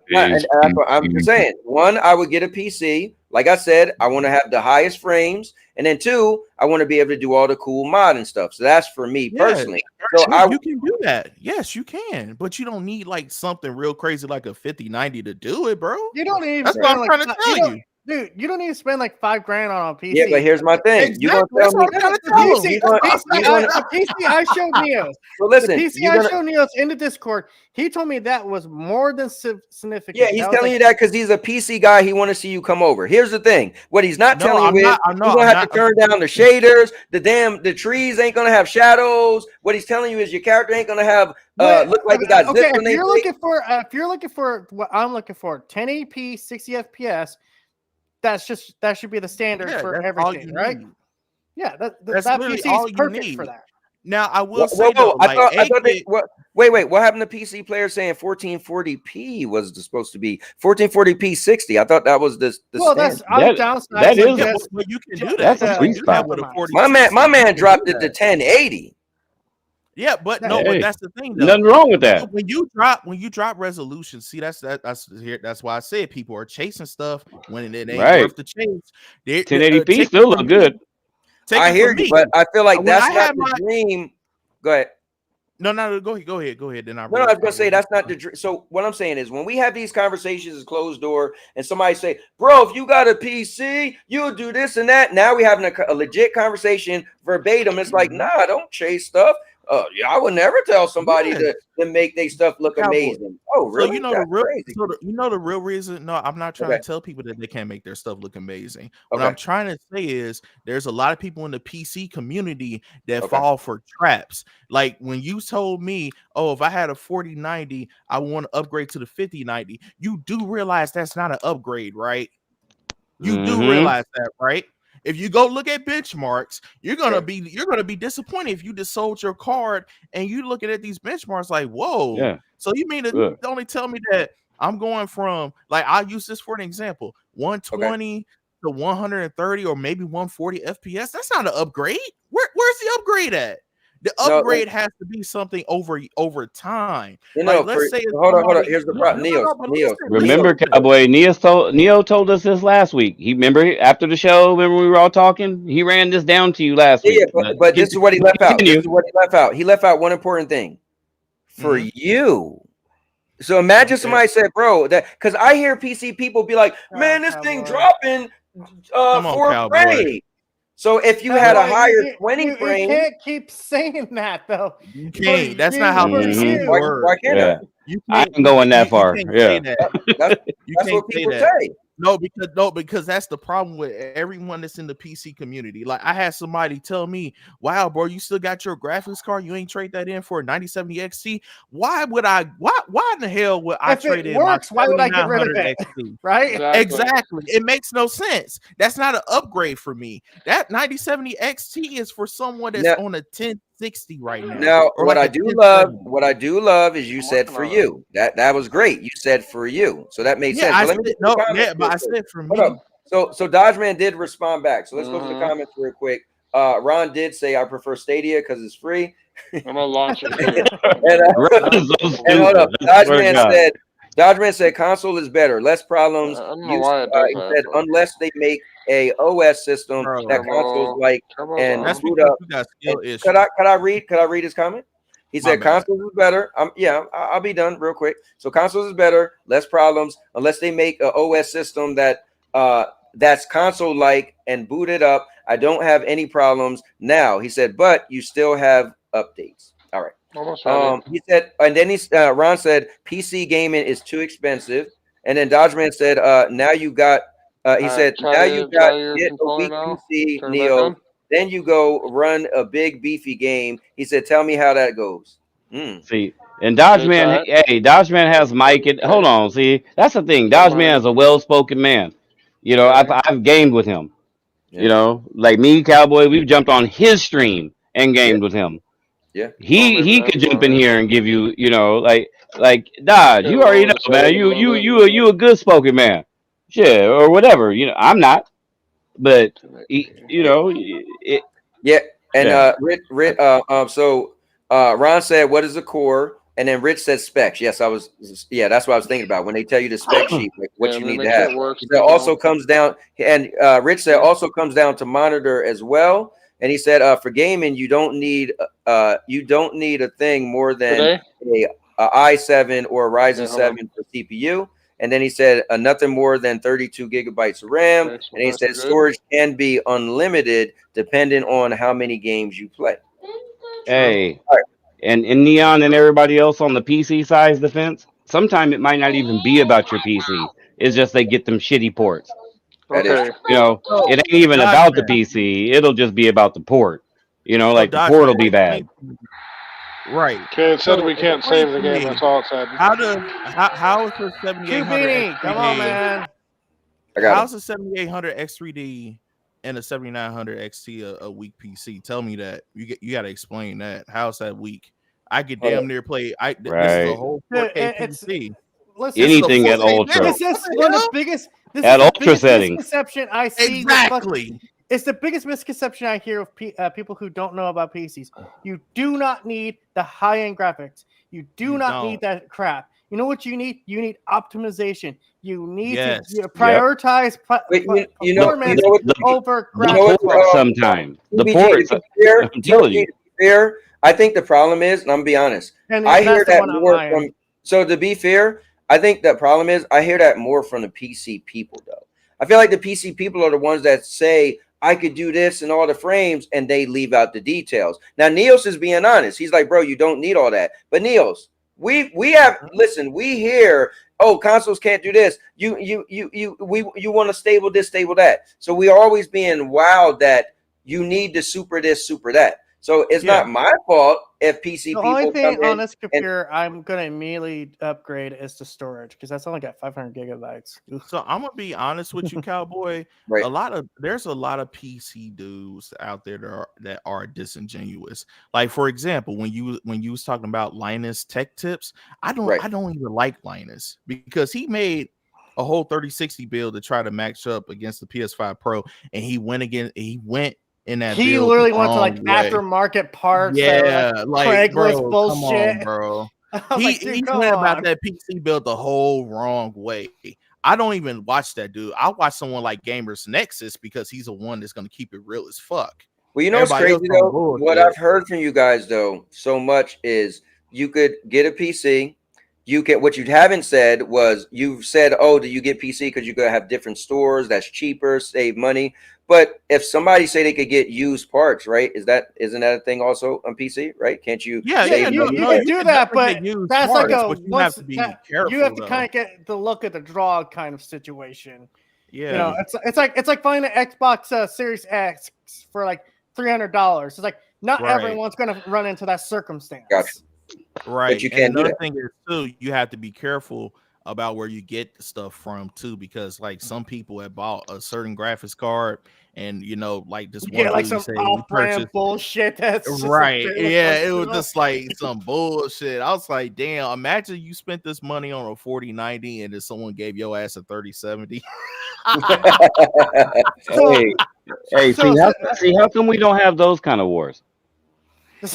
And that's what I'm just saying. One, I would get a PC. Like I said, I want to have the highest frames. And then two, I want to be able to do all the cool mod and stuff. So that's for me personally. So You can do that. Yes, you can. But you don't need like something real crazy like a 5090 to do it, bro. You don't even That's what I'm trying to tell you. Dude, you don't need to spend like $5 grand on a PC. Yeah, but here's my thing. Exactly. You're gonna tell me the PC I showed Neos. So listen, the PC I showed Neos in the Discord. He told me that was more than significant. Yeah, he's telling you that because he's a PC guy. He want to see you come over. Here's the thing: what he's not telling you is you're gonna have to turn down the shaders. The trees ain't gonna have shadows. What he's telling you is your character ain't gonna have look like he got zips. Okay, if you're looking for what I'm looking for, 1080p, 60 FPS. That should be the standard for everything, right? Yeah, that PC is perfect for that. Now I will say though, I thought wait, what happened to PC players saying 1440p was supposed to be 1440p 60? I thought that was the that's downside. That is you can do that. That's a sweet spot. My man dropped it to 1080. Yeah, but no, but that's the thing though. Nothing wrong with that. When you drop resolution, see that's why I said people are chasing stuff when it ain't worth the chase. 1080p still look good. I hear you, but I feel like that's not the dream. Go ahead. No, go ahead. Then I was gonna say that's not the dream. So what I'm saying is when we have these conversations as closed door and somebody say, bro, if you got a PC, you'll do this and that. Now we having a legit conversation verbatim. It's like, nah, don't chase stuff. Yeah, I would never tell somebody to make their stuff look amazing. Oh, really? So you know the real reason. No, I'm not trying to tell people that they can't make their stuff look amazing. What I'm trying to say is there's a lot of people in the PC community that fall for traps. Like when you told me, oh, if I had a 4090, I want to upgrade to the 5090. You do realize that's not an upgrade, right? You do realize that, right? If you go look at benchmarks, you're gonna be disappointed if you just sold your card and you looking at these benchmarks like, whoa. Yeah. So you mean to only tell me that I'm going from, like, I'll use this for an example, 120 to 130 or maybe 140 FPS. That's not an upgrade. Where's the upgrade at? The upgrade has to be something over time. Let's say hold on. Here's the problem. Neo. Remember, Cowboy, Neo told us this last week. He remember after the show, remember we were all talking? He ran this down to you last week. Yeah, but this is what he left out. He left out one important thing. For you. So imagine somebody said, bro, that because I hear PC people be like, man, this thing dropping 4 frames. So if you had a higher 20 frame, you can't keep saying that though. You can't. That's not how PC works. Why can't I ain't going that far. Yeah, that's what people say. No, because that's the problem with everyone that's in the PC community. Like I had somebody tell me, "Wow, bro, you still got your graphics card? You ain't trade that in for a 9070 XT? Why would I? Why in the hell would I trade in my 7900 why would I get rid of it? XT? Right? Exactly. It makes no sense. That's not an upgrade for me. That 9070 XT is for someone that's on a 1060 right now. Now, what I do love is you said for you. That was great. You said for you, so that made sense. But I said for me. So Dodgeman did respond back. So let's go to the comments real quick. Ron did say I prefer Stadia because it's free. I'm gonna launch it. and hold up, Dodgeman said console is better, less problems. I don't know why it does he that, said unless they make a OS system that consoles like and that's boot because up. you got skill issues. Could I read his comment? He said consoles is better. I'll be done real quick. So consoles is better, less problems, unless they make an OS system that that's console like and boot it up. I don't have any problems now. He said, but you still have updates. All right. Almost ready. He said, and then Ron said PC gaming is too expensive. And then Dodgeman said, now you got. He said, now you got get a weak PC, Neo. Then you go run a big beefy game. He said, tell me how that goes. See, and Dodgeman, hey, Dodgeman has Mike. Hold on, see, that's the thing. Dodgeman is a well-spoken man. You know, I've gamed with him. You know, like me, Cowboy, we've jumped on his stream and gamed with him. Yeah, he could jump in here and give you, you know, like Dodge. You already know, man. You a good spoken man. Shit, or whatever. You know, I'm not, but you know, so Ron said, "What is a core?" And then Rich said specs. Yes, that's what I was thinking about when they tell you the spec sheet, like what you need to have. It also comes down, and Rich said also comes down to monitor as well. And he said, for gaming, you don't need a thing more than a i7 or a Ryzen 7 for CPU. And then he said nothing more than 32 gigabytes of RAM. And he said storage can be unlimited depending on how many games you play. Hey, and Neon and everybody else on the PC side's defense, sometimes it might not even be about your PC. It's just they get them shitty ports. Okay. You know, it ain't even about the PC. It'll just be about the port. You know, like the port will be bad. Right. Okay, it said we can't save the game. That's all it said. How is the 7800 Come on, man. How's the 7800 X3D and the 7900 XT a weak PC? Tell me that. You got to explain that. How's that weak? I could damn near play. This is a whole 4K PC. Listen, anything at ultra. This is one of the biggest. This at is ultra the biggest settings. misconception I see. Exactly. It's the biggest misconception I hear of people who don't know about PCs. You do not need the high-end graphics. You do not need that crap. You know what you need? You need optimization. You need to prioritize performance over graphics. Sometimes the ports. I'm telling you. Fair. I think the problem is, and I'm gonna be honest. I hear that more from. So to be fair, I think the problem is I hear that more from the PC people though. I feel like the PC people are the ones that say I could do this and all the frames, and they leave out the details. Now Neos is being honest. He's like, bro, you don't need all that. But Neos, we hear, oh, consoles can't do this. You want to stable this, stable that. So we are always being wowed that you need to super this, super that. So it's not my fault if PC people. The only thing come on this computer I'm gonna immediately upgrade is the storage because that's only got 500 gigabytes. So I'm gonna be honest with you, Cowboy. There's a lot of PC dudes out there that are disingenuous. Like for example, when you was talking about Linus Tech Tips, I don't even like Linus because he made a whole 3060 build to try to match up against the PS5 Pro, and he went in that he build literally went to way. aftermarket parts. Like Craigslist bullshit. Come on, bro. He come went on. about that PC build the whole wrong way. I don't even watch that dude. I watch someone like Gamers Nexus because he's the one that's gonna keep it real as fuck. Well, you know what's crazy though? What I've heard from you guys though so much is you could get a PC. What you haven't said was you've said, oh, do you get PC because you could have different stores that's cheaper, save money. But if somebody say they could get used parts, right? Isn't that a thing also on PC, right? Can't you? You can do that, but that's like you have to be careful. You have to kind of get the look at the draw kind of situation. Yeah, you know, it's like finding an Xbox Series X for like $300. It's like not everyone's going to run into that circumstance. Gotcha. Right. But you can't do another that. thing is too, you have to be careful about where you get the stuff from too, because like some people have bought a certain graphics card, and you know, like this one like some off-brand bullshit. That's right. Yeah, it was just like some bullshit. I was like, damn, imagine you spent this money on a 4090 and then someone gave your ass a 3070. See how come we don't have those kind of wars?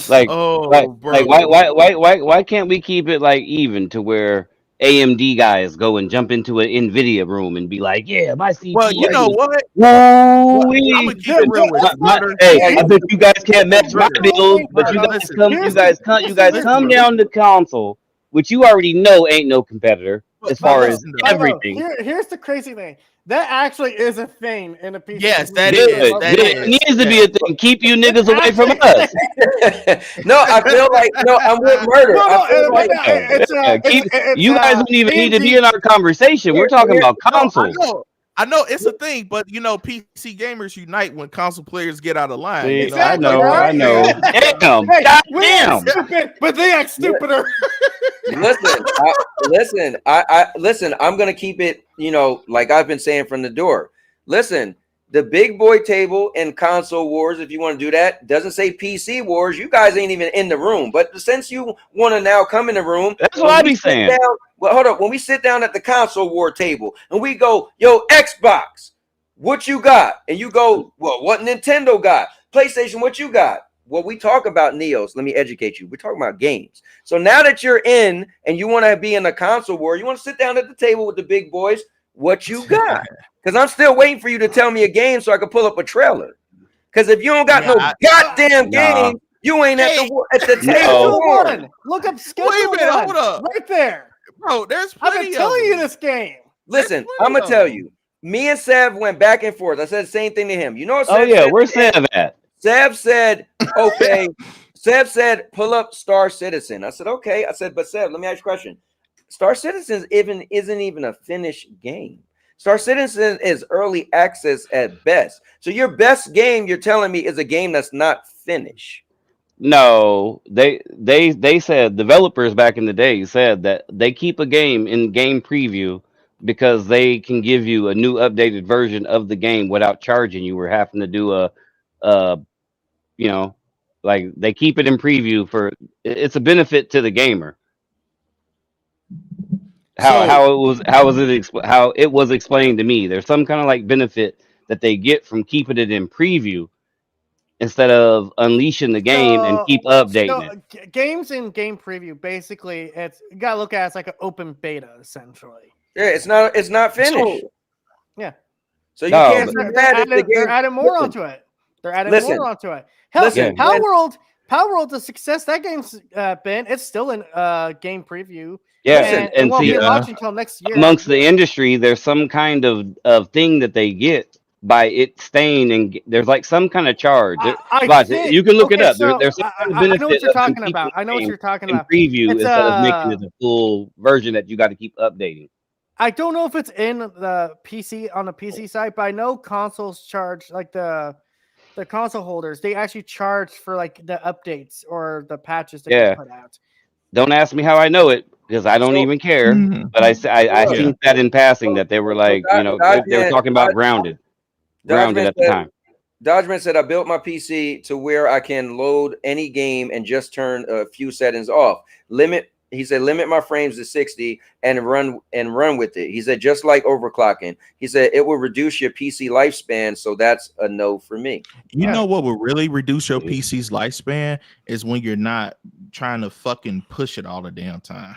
Like, bro. Like why can't we keep it like even to where AMD guys go and jump into an NVIDIA room and be like, "Yeah, my CPU." Well, you know what? Woo I'm wee! gonna keep it real with you, brother. Hey, I bet you guys can't match my Brother, bills, but you guys listen, come, you guys come down to console, which you already know ain't no competitor as far as everything. Here's the crazy thing. That actually is a thing in the PC. Yes, that Good. is. That It is. needs to be a thing. Keep you niggas away from us. No, I feel like I'm with murder. I feel like You guys don't even need to be in our conversation. We're talking about consoles. I know it's a thing, but you know, PC gamers unite when console players get out of line. See, You know? I know. Damn, Hey, goddamn. we're stupid, but they act stupider. Listen. I'm gonna keep it. You know, like I've been saying from the door. Listen, the big boy table in console wars, if you want to do that, doesn't say PC wars. You guys ain't even in the room. But since you want to now come in the room, that's what I be saying. Well, hold up. When we sit down at the console war table and we go, yo, Xbox, what you got? And you go, well, what Nintendo got? PlayStation, what you got? Well, we talk about Neos. Let me educate you. We're talking about games. So now that you're in and you want to be in a console war, you want to sit down at the table with the big boys, what you got? Because I'm still waiting for you to tell me a game so I can pull up a trailer. Because if you don't got goddamn game, you ain't at the table. Look up schedule. Wait a minute, hold up. Right there. Bro, there's I've plenty been telling you this game. Listen, I'm going to tell you. Me and Sev went back and forth. I said the same thing to him. You know what Sev said? Where's Sev at? Sev said, okay. Sev said, pull up Star Citizen. I said, okay. I said, but Sev, let me ask you a question. Star Citizen isn't even a finished game. Star Citizen is early access at best. So your best game, you're telling me, is a game that's not finished. No, they said, developers back in the day said that they keep a game in game preview because they can give you a new updated version of the game without charging you or having to do you know, like they keep it in preview for it's a benefit to the gamer. How it was explained to me. There's some kind of like benefit that they get from keeping it in preview instead of unleashing the game and keep updating it. Games in game preview, basically, you gotta look at it as like an open beta, essentially. Yeah, it's not finished. Yeah. So you can't. They're adding more onto it. They're adding more onto it. Hell, Power World's a success. That game's been. It's still in game preview. Yeah, and won't be launching until next year. Amongst the industry, there's some kind of thing that they get by it staying, and there's like some kind of charge. You can look it up. There's some kind of benefit. I know what you're talking about. Preview instead of making it a full version that you got to keep updating. I don't know if it's in the PC on the PC side, but I know consoles charge like the console holders. They actually charge for like the updates or the patches that they put out. Don't ask me how I know it because I don't even care. But I seen that in passing that they were like, they were talking about grounded at the time. Dodgeman said, I built my PC to where I can load any game and just turn a few settings off. He said, limit my frames to 60 and run with it. He said, just like overclocking. He said, it will reduce your PC lifespan. So that's a no for me. You know what will really reduce your PC's lifespan is when you're not trying to fucking push it all the damn time.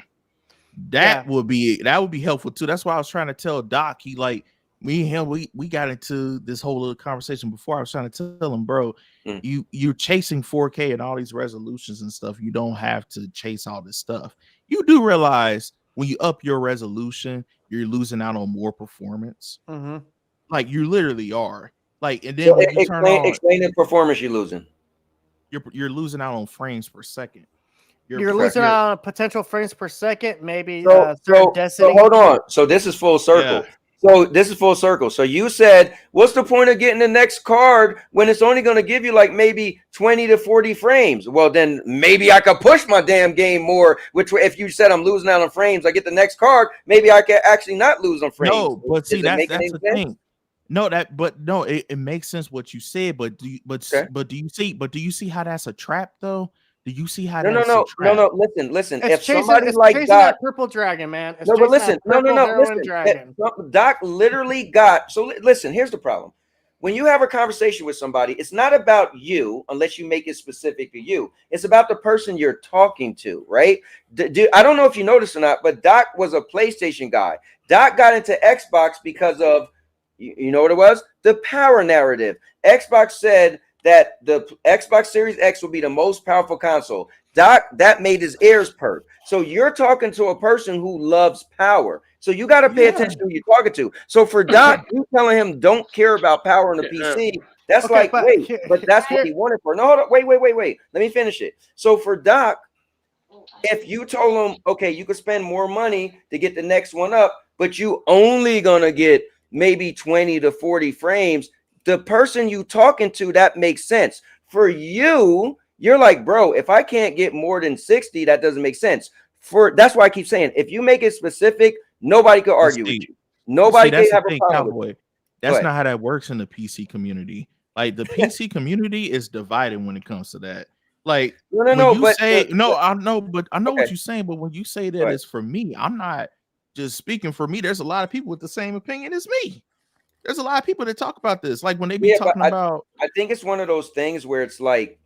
That would be helpful too. That's why I was trying to tell Doc. He like me and him, we got into this whole little conversation before. I was trying to tell him, bro, you're chasing 4K and all these resolutions and stuff. You don't have to chase all this stuff. You do realize when you up your resolution, you're losing out on more performance. Like you literally are. Like, and then so when you turn on, explain the performance you're losing. You're losing out on frames per second. You're losing out on potential frames per second, maybe. So hold on. So this is full circle. So you said, what's the point of getting the next card when it's only going to give you like maybe 20 to 40 frames? Well, then maybe I could push my damn game more, which if you said I'm losing out on frames, I get the next card, maybe I can actually not lose on frames. No, but see, that's the thing. No, it makes sense what you said, but do you see how that's a trap though? Do you see how that's a trap? No, listen. It's if somebody like Doc, that purple dragon, man. Listen. Doc literally got. So listen, here's the problem. when you have a conversation with somebody, it's not about you unless you make it specific to you. It's about the person you're talking to, right? I don't know if you noticed or not, but Doc was a PlayStation guy. Doc got into Xbox because of, you know what it was? The power narrative. Xbox said that the Xbox Series X will be the most powerful console. Doc, that made his ears perk. So you're talking to a person who loves power. So you got to pay attention to who you're talking to. So for Doc, you telling him don't care about power on the PC. That's Okay, like, but wait, but that's what he wanted for. No, hold on, wait. Let me finish it. So for Doc, if you told him, okay, you could spend more money to get the next one up, but you only gonna get maybe 20 to 40 frames, the person you talking to, that makes sense. For you, you're like, bro, if I can't get more than 60, that doesn't make sense. That's why I keep saying, if you make it specific, nobody could argue with you. Nobody can have a problem Cowboy. with you. That's not how that works in the PC community. Like the PC community is divided when it comes to that. Like I know what you're saying, but when you say that it's for me, I'm not just speaking for me. There's a lot of people with the same opinion as me. There's a lot of people that talk about this. Like when they be talking about, I think it's one of those things where it's like,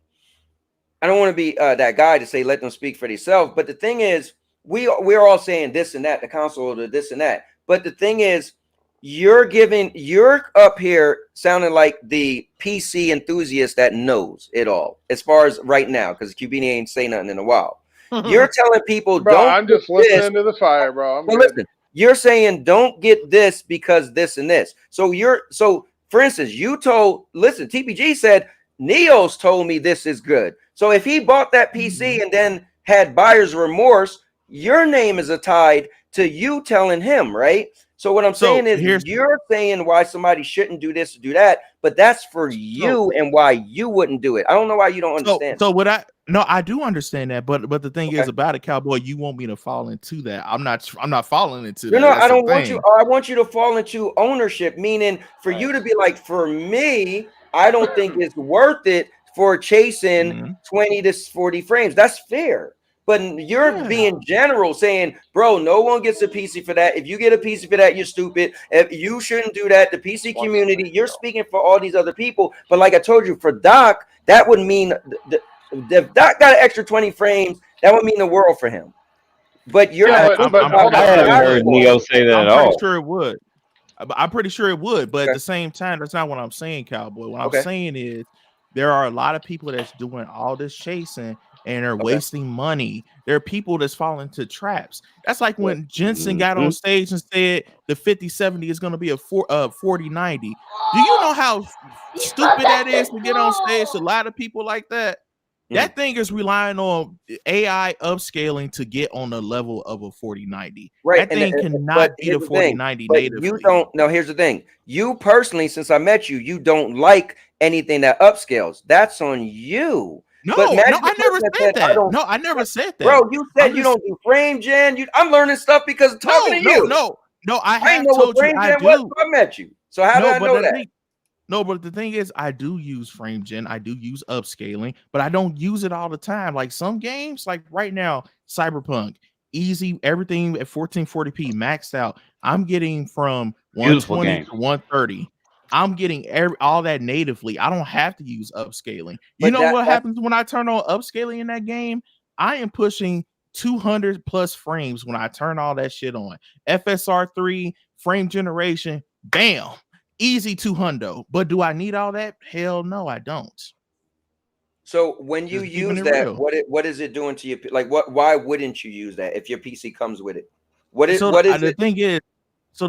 I don't want to be that guy to say let them speak for themselves, but the thing is, we're all saying this and that, the console, the this and that. But the thing is, you're up here sounding like the PC enthusiast that knows it all as far as right now, because QBD ain't say nothing in a while. You're telling people, bro, don't. I'm just listening to the fire, bro. I'm good. Listen, you're saying don't get this because this and this. So for instance, listen, TPG said Neo's told me this is good. So if he bought that PC and then had buyer's remorse, your name is tied to you telling him, right? So what I'm saying is, you're saying why somebody shouldn't do this or do that, but that's for you and why you wouldn't do it. I don't know why you don't understand. I do understand that, but the thing is about it, Cowboy, you want me to fall into that. I'm not falling into that. No, I don't want you. I want you to fall into ownership, meaning for you to be like, for me, I don't think it's worth it for chasing 20 to 40 frames. That's fair. But you're being general, saying, bro, no one gets a PC for that. If you get a PC for that, you're stupid. If you shouldn't do that, the PC community, you're speaking for all these other people. But like I told you, for Doc, that would mean if Doc got an extra 20 frames, that would mean the world for him. But you're I haven't heard Neo say that at all. I'm pretty sure it would. I'm pretty sure it would, but at the same time, that's not what I'm saying, Cowboy. What I'm saying is there are a lot of people that's doing all this chasing and they're wasting money. There are people that's falling into traps. That's like when Jensen got on stage and said the 5070 is going to be a 4090. Do you know how stupid that is to get on stage to a lot of people like that? That thing is relying on AI upscaling to get on the level of a 4090. Right. That thing cannot be the 4090 natively. You don't. No, here's the thing. You personally, since I met you, you don't like anything that upscales. That's on you. No, I never said that. No, I never said that. Bro, you said you don't do frame gen. I'm learning stuff because of talking to you. No, I have told you I do. I met you. So how did I know that? No, but the thing is, I do use frame gen. I do use upscaling, but I don't use it all the time. Like some games, like right now, Cyberpunk, easy, everything at 1440p maxed out. I'm getting from 120 to 130. I'm getting all that natively. I don't have to use upscaling. You know what happens when I turn on upscaling in that game? I am pushing 200 plus frames when I turn all that shit on. FSR3, frame generation, bam. Easy 200, but do I need all that? Hell no, I don't. So when you use that, what is it doing to you? Like why wouldn't you use that if your PC comes with it? The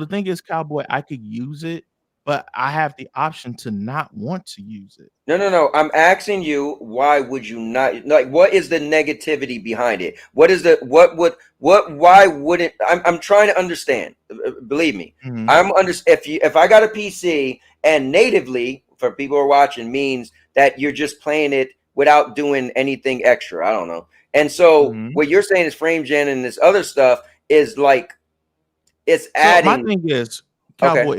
thing is, Cowboy, I could use it, but I have the option to not want to use it. No. I'm asking you, why would you not? Like, what is the negativity behind it? Why wouldn't? I'm trying to understand. Believe me, if I got a PC and natively, for people who are watching, means that you're just playing it without doing anything extra. I don't know. And so what you're saying is frame gen and this other stuff is like it's adding. My thing is, Cowboy,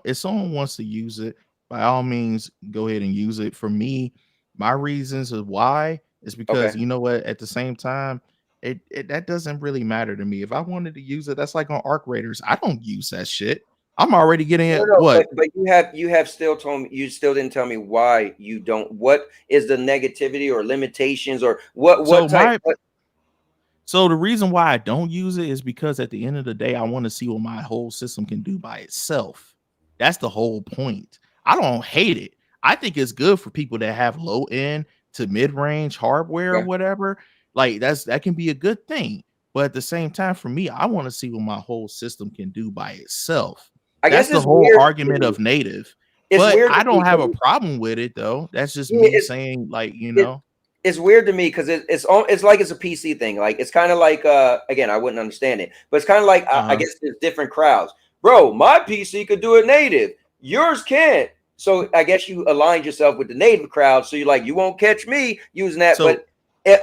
if someone wants to use it, by all means, go ahead and use it. For me, my reasons of why is because you know what? At the same time, that doesn't really matter to me. If I wanted to use it, that's like on Arc Raiders. I don't use that shit. I'm already getting it. No, What? but you have still told me, you still didn't tell me why you don't. What is the negativity or limitations or what type? So the reason why I don't use it is because at the end of the day, I want to see what my whole system can do by itself. That's the whole point. I don't hate it. I think it's good for people that have low end to mid range hardware or whatever. Like that can be a good thing. But at the same time, for me, I want to see what my whole system can do by itself. That's the whole argument of native. But I don't have a problem with it though. That's just me saying, like, you know. It's weird to me because it's like it's a PC thing. Like it's kind of like again, I wouldn't understand it, but it's kind of like I guess there's different crowds. Bro, my PC could do it native, yours can't. So I guess you aligned yourself with the native crowd. So you're like, you won't catch me using that. So, but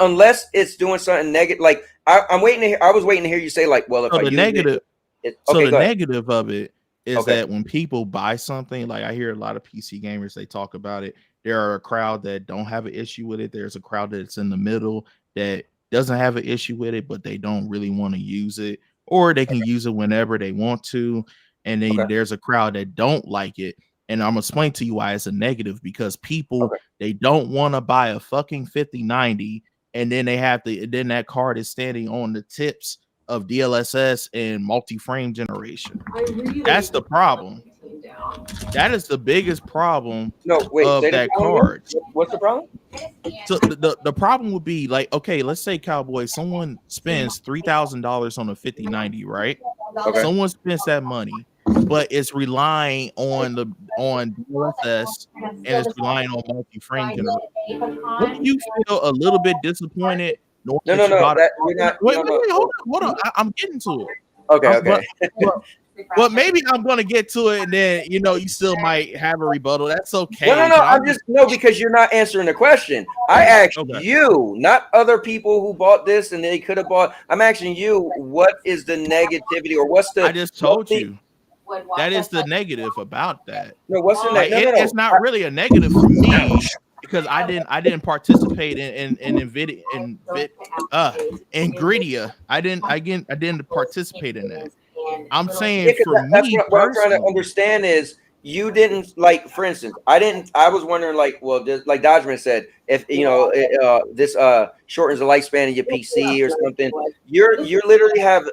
unless it's doing something negative, like I'm waiting to hear. I was waiting to hear you say like, well, if so I the use negative, the negative of it is that when people buy something, like I hear a lot of PC gamers, they talk about it. There are a crowd that don't have an issue with it. There's a crowd that's in the middle that doesn't have an issue with it, but they don't really want to use it, or they can use it whenever they want to. And then there's a crowd that don't like it. And I'm gonna explain to you why it's a negative, because people they don't want to buy a fucking 5090 and then they have to, then that card is standing on the tips of DLSS and multi-frame generation. That's the problem. That is the biggest problem of that card. What's the problem? So the problem would be like, okay, let's say Cowboy, someone spends $3,000 on a 5090, right? Someone spends that money, but it's relying on DLSS and it's relying on multi-frame generation. Wouldn't you feel a little bit disappointed? No. Wait, hold on. I'm getting to it. Okay. But maybe I'm gonna get to it, and then you still might have a rebuttal. That's okay. No. I'm just because you're not answering the question. I asked you, not other people who bought this and they could have bought. I'm asking you, what is the negativity or what's the? I just told you. That is the negative about that. No, what's the negative? It's not really a negative for me because I didn't participate in Nvidia in Nvidia. I didn't participate in that. I'm saying for me, what I'm trying to understand is you didn't like. For instance, I was wondering like, well, like Dodgeman said, if this shortens the lifespan of your PC or something, you literally have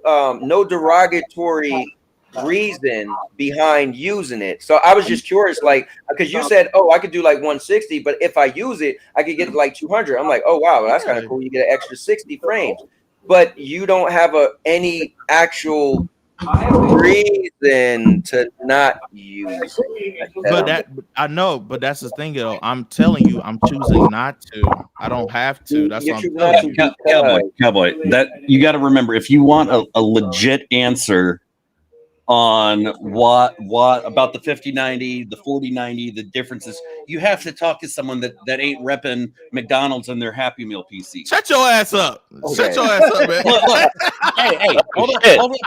no derogatory reason behind using it. So I was just curious, like, because you said, oh, I could do like 160, but if I use it, I could get to like 200. I'm like, oh wow, that's kind of cool. You get an extra 60 frames, but you don't have any actual reason to not use it. But that I know, but that's the thing, though. I'm telling you, I'm choosing not to. I don't have to. That's what I'm telling you. Cowboy. That you got to remember, if you want a legit answer on what about the 5090, the 4090, the differences, you have to talk to someone that ain't repping McDonald's and their Happy Meal PC. Shut your ass up. Shut your ass up, man. Look. Hey, hold on.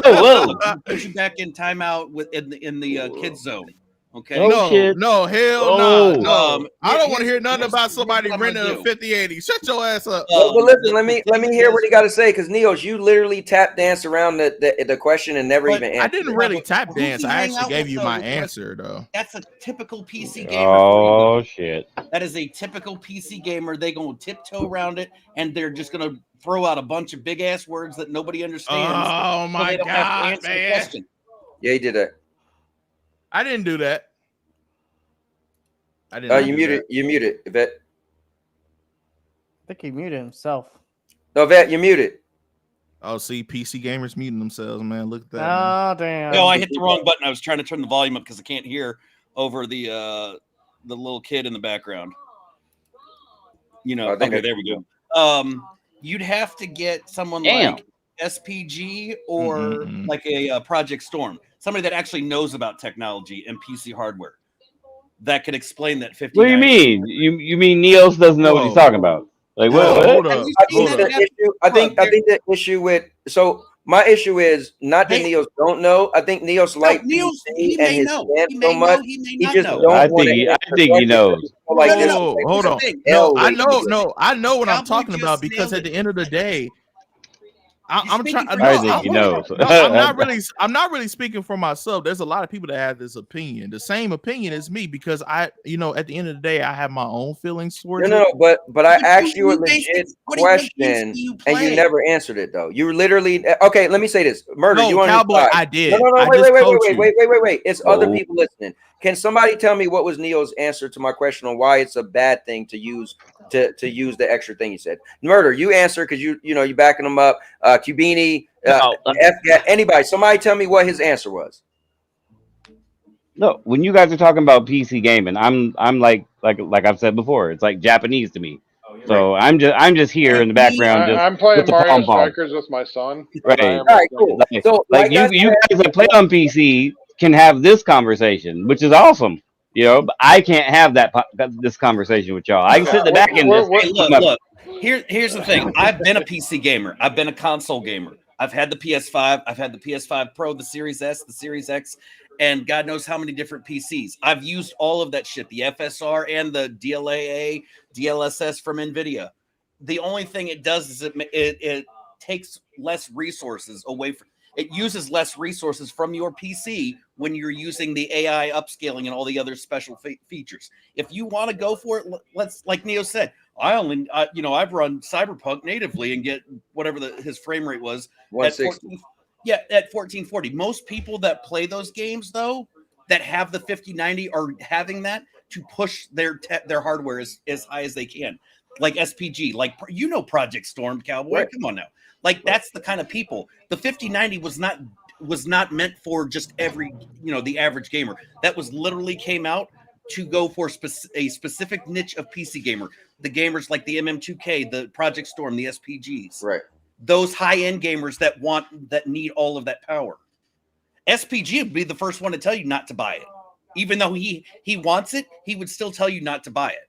Whoa. Put you back in timeout in the kids zone. Okay. No, hell no. I don't want to hear nothing about somebody renting a 5080. Shut your ass up. Well, listen, let me hear what he got to say, because Neos, you literally tap danced around the question and never even answered. I didn't really tap dance. I actually gave you my answer though. That's a typical PC gamer. Oh shit. That is a typical PC gamer. They gonna tiptoe around it and they're just gonna throw out a bunch of big ass words that nobody understands. Oh my god, man. Yeah, he did that. I didn't do that. I didn't. You muted, Yvette. I think he muted himself. No, Yvette, you muted. Oh, see, PC gamers muting themselves, man. Look at that. Oh, damn. No, I hit the wrong button. I was trying to turn the volume up because I can't hear over the little kid in the background. Okay, there we go. You'd have to get someone like SPG or like a Project Storm, somebody that actually knows about technology and PC hardware that could explain that 50. What do you mean? You mean Neos doesn't know what he's talking about? Like what? Hold up. I think the issue with my issue is not that Neos don't know. I think Neos like Neos, he may know. He may so much. know. He may not know. Don't I think he knows. Hold on. No, I know what I'm talking about, because at the end of the day, I'm trying. I think he knows. No, I'm not really speaking for myself. There's a lot of people that have this opinion, the same opinion as me, because at the end of the day, I have my own feelings towards No, it. but I asked you a legit question and you never answered it though. You literally okay. Let me say this, Murder. No, you on Cowboy, his side. I did. No, I wait, just wait, told you. wait. It's other people listening. Can somebody tell me what was Neo's answer to my question on why it's a bad thing to use the extra thing you said? Murder, you answer because you backing him up. Cubini, anybody, somebody tell me what his answer was. No, when you guys are talking about PC gaming, I'm like I've said before, it's like Japanese to me. So I'm just here in the background, just I'm playing with the Mario pom pom. Strikers with my son. Right. And All right, cool. So Like you guys that play on PC can have this conversation, which is awesome. But I can't have this conversation with y'all. I can sit in the back and just Hey, look. Here's the thing. I've been a PC gamer. I've been a console gamer. I've had the PS5. I've had the PS5 Pro, the Series S, the Series X, and God knows how many different PCs. I've used all of that shit, the FSR and the DLAA, DLSS from NVIDIA. The only thing it does is it takes less resources away from. It uses less resources from your PC when you're using the AI upscaling and all the other special features. If you want to go for it, let's, like Neo said, I've run Cyberpunk natively and get whatever his frame rate was at 1440. Most people that play those games, though, that have the 5090 are having that to push their hardware as high as they can. Like SPG, Project Storm, Cowboy. Right. Come on now. That's the kind of people. The 5090 was not meant for just the average gamer. That was literally came out to go for a specific niche of PC gamer. The gamers like the MM2K, the Project Storm, the SPGs. Right. Those high-end gamers that need all of that power. SPG would be the first one to tell you not to buy it. Even though he wants it, he would still tell you not to buy it.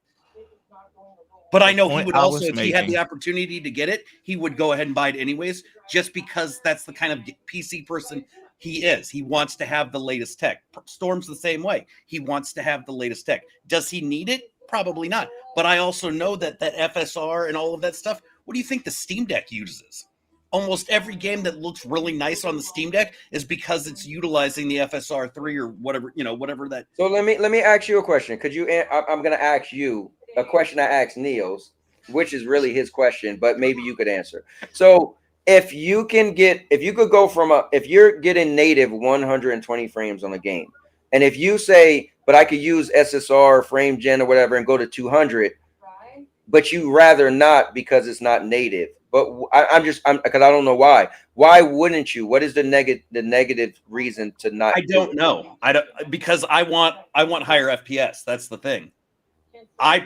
But I know he would also, if he had the opportunity to get it, he would go ahead and buy it anyways, just because that's the kind of PC person he is. He wants to have the latest tech. Storm's the same way. He wants to have the latest tech. Does he need it? Probably not. But I also know that FSR and all of that stuff, what do you think the Steam Deck uses? Almost every game that looks really nice on the Steam Deck is because it's utilizing the FSR 3 or whatever, whatever that. So let me ask you a question. Could you? I'm going to ask you a question I asked Neil's, which is really his question, but maybe you could answer. So if you're getting native 120 frames on a game, and if you say, but I could use SSR, frame gen, or whatever, and go to 200, but you rather not because it's not native. But because I don't know why. Why wouldn't you? What is the negative reason to not? I don't know. Because I want higher FPS. That's the thing. I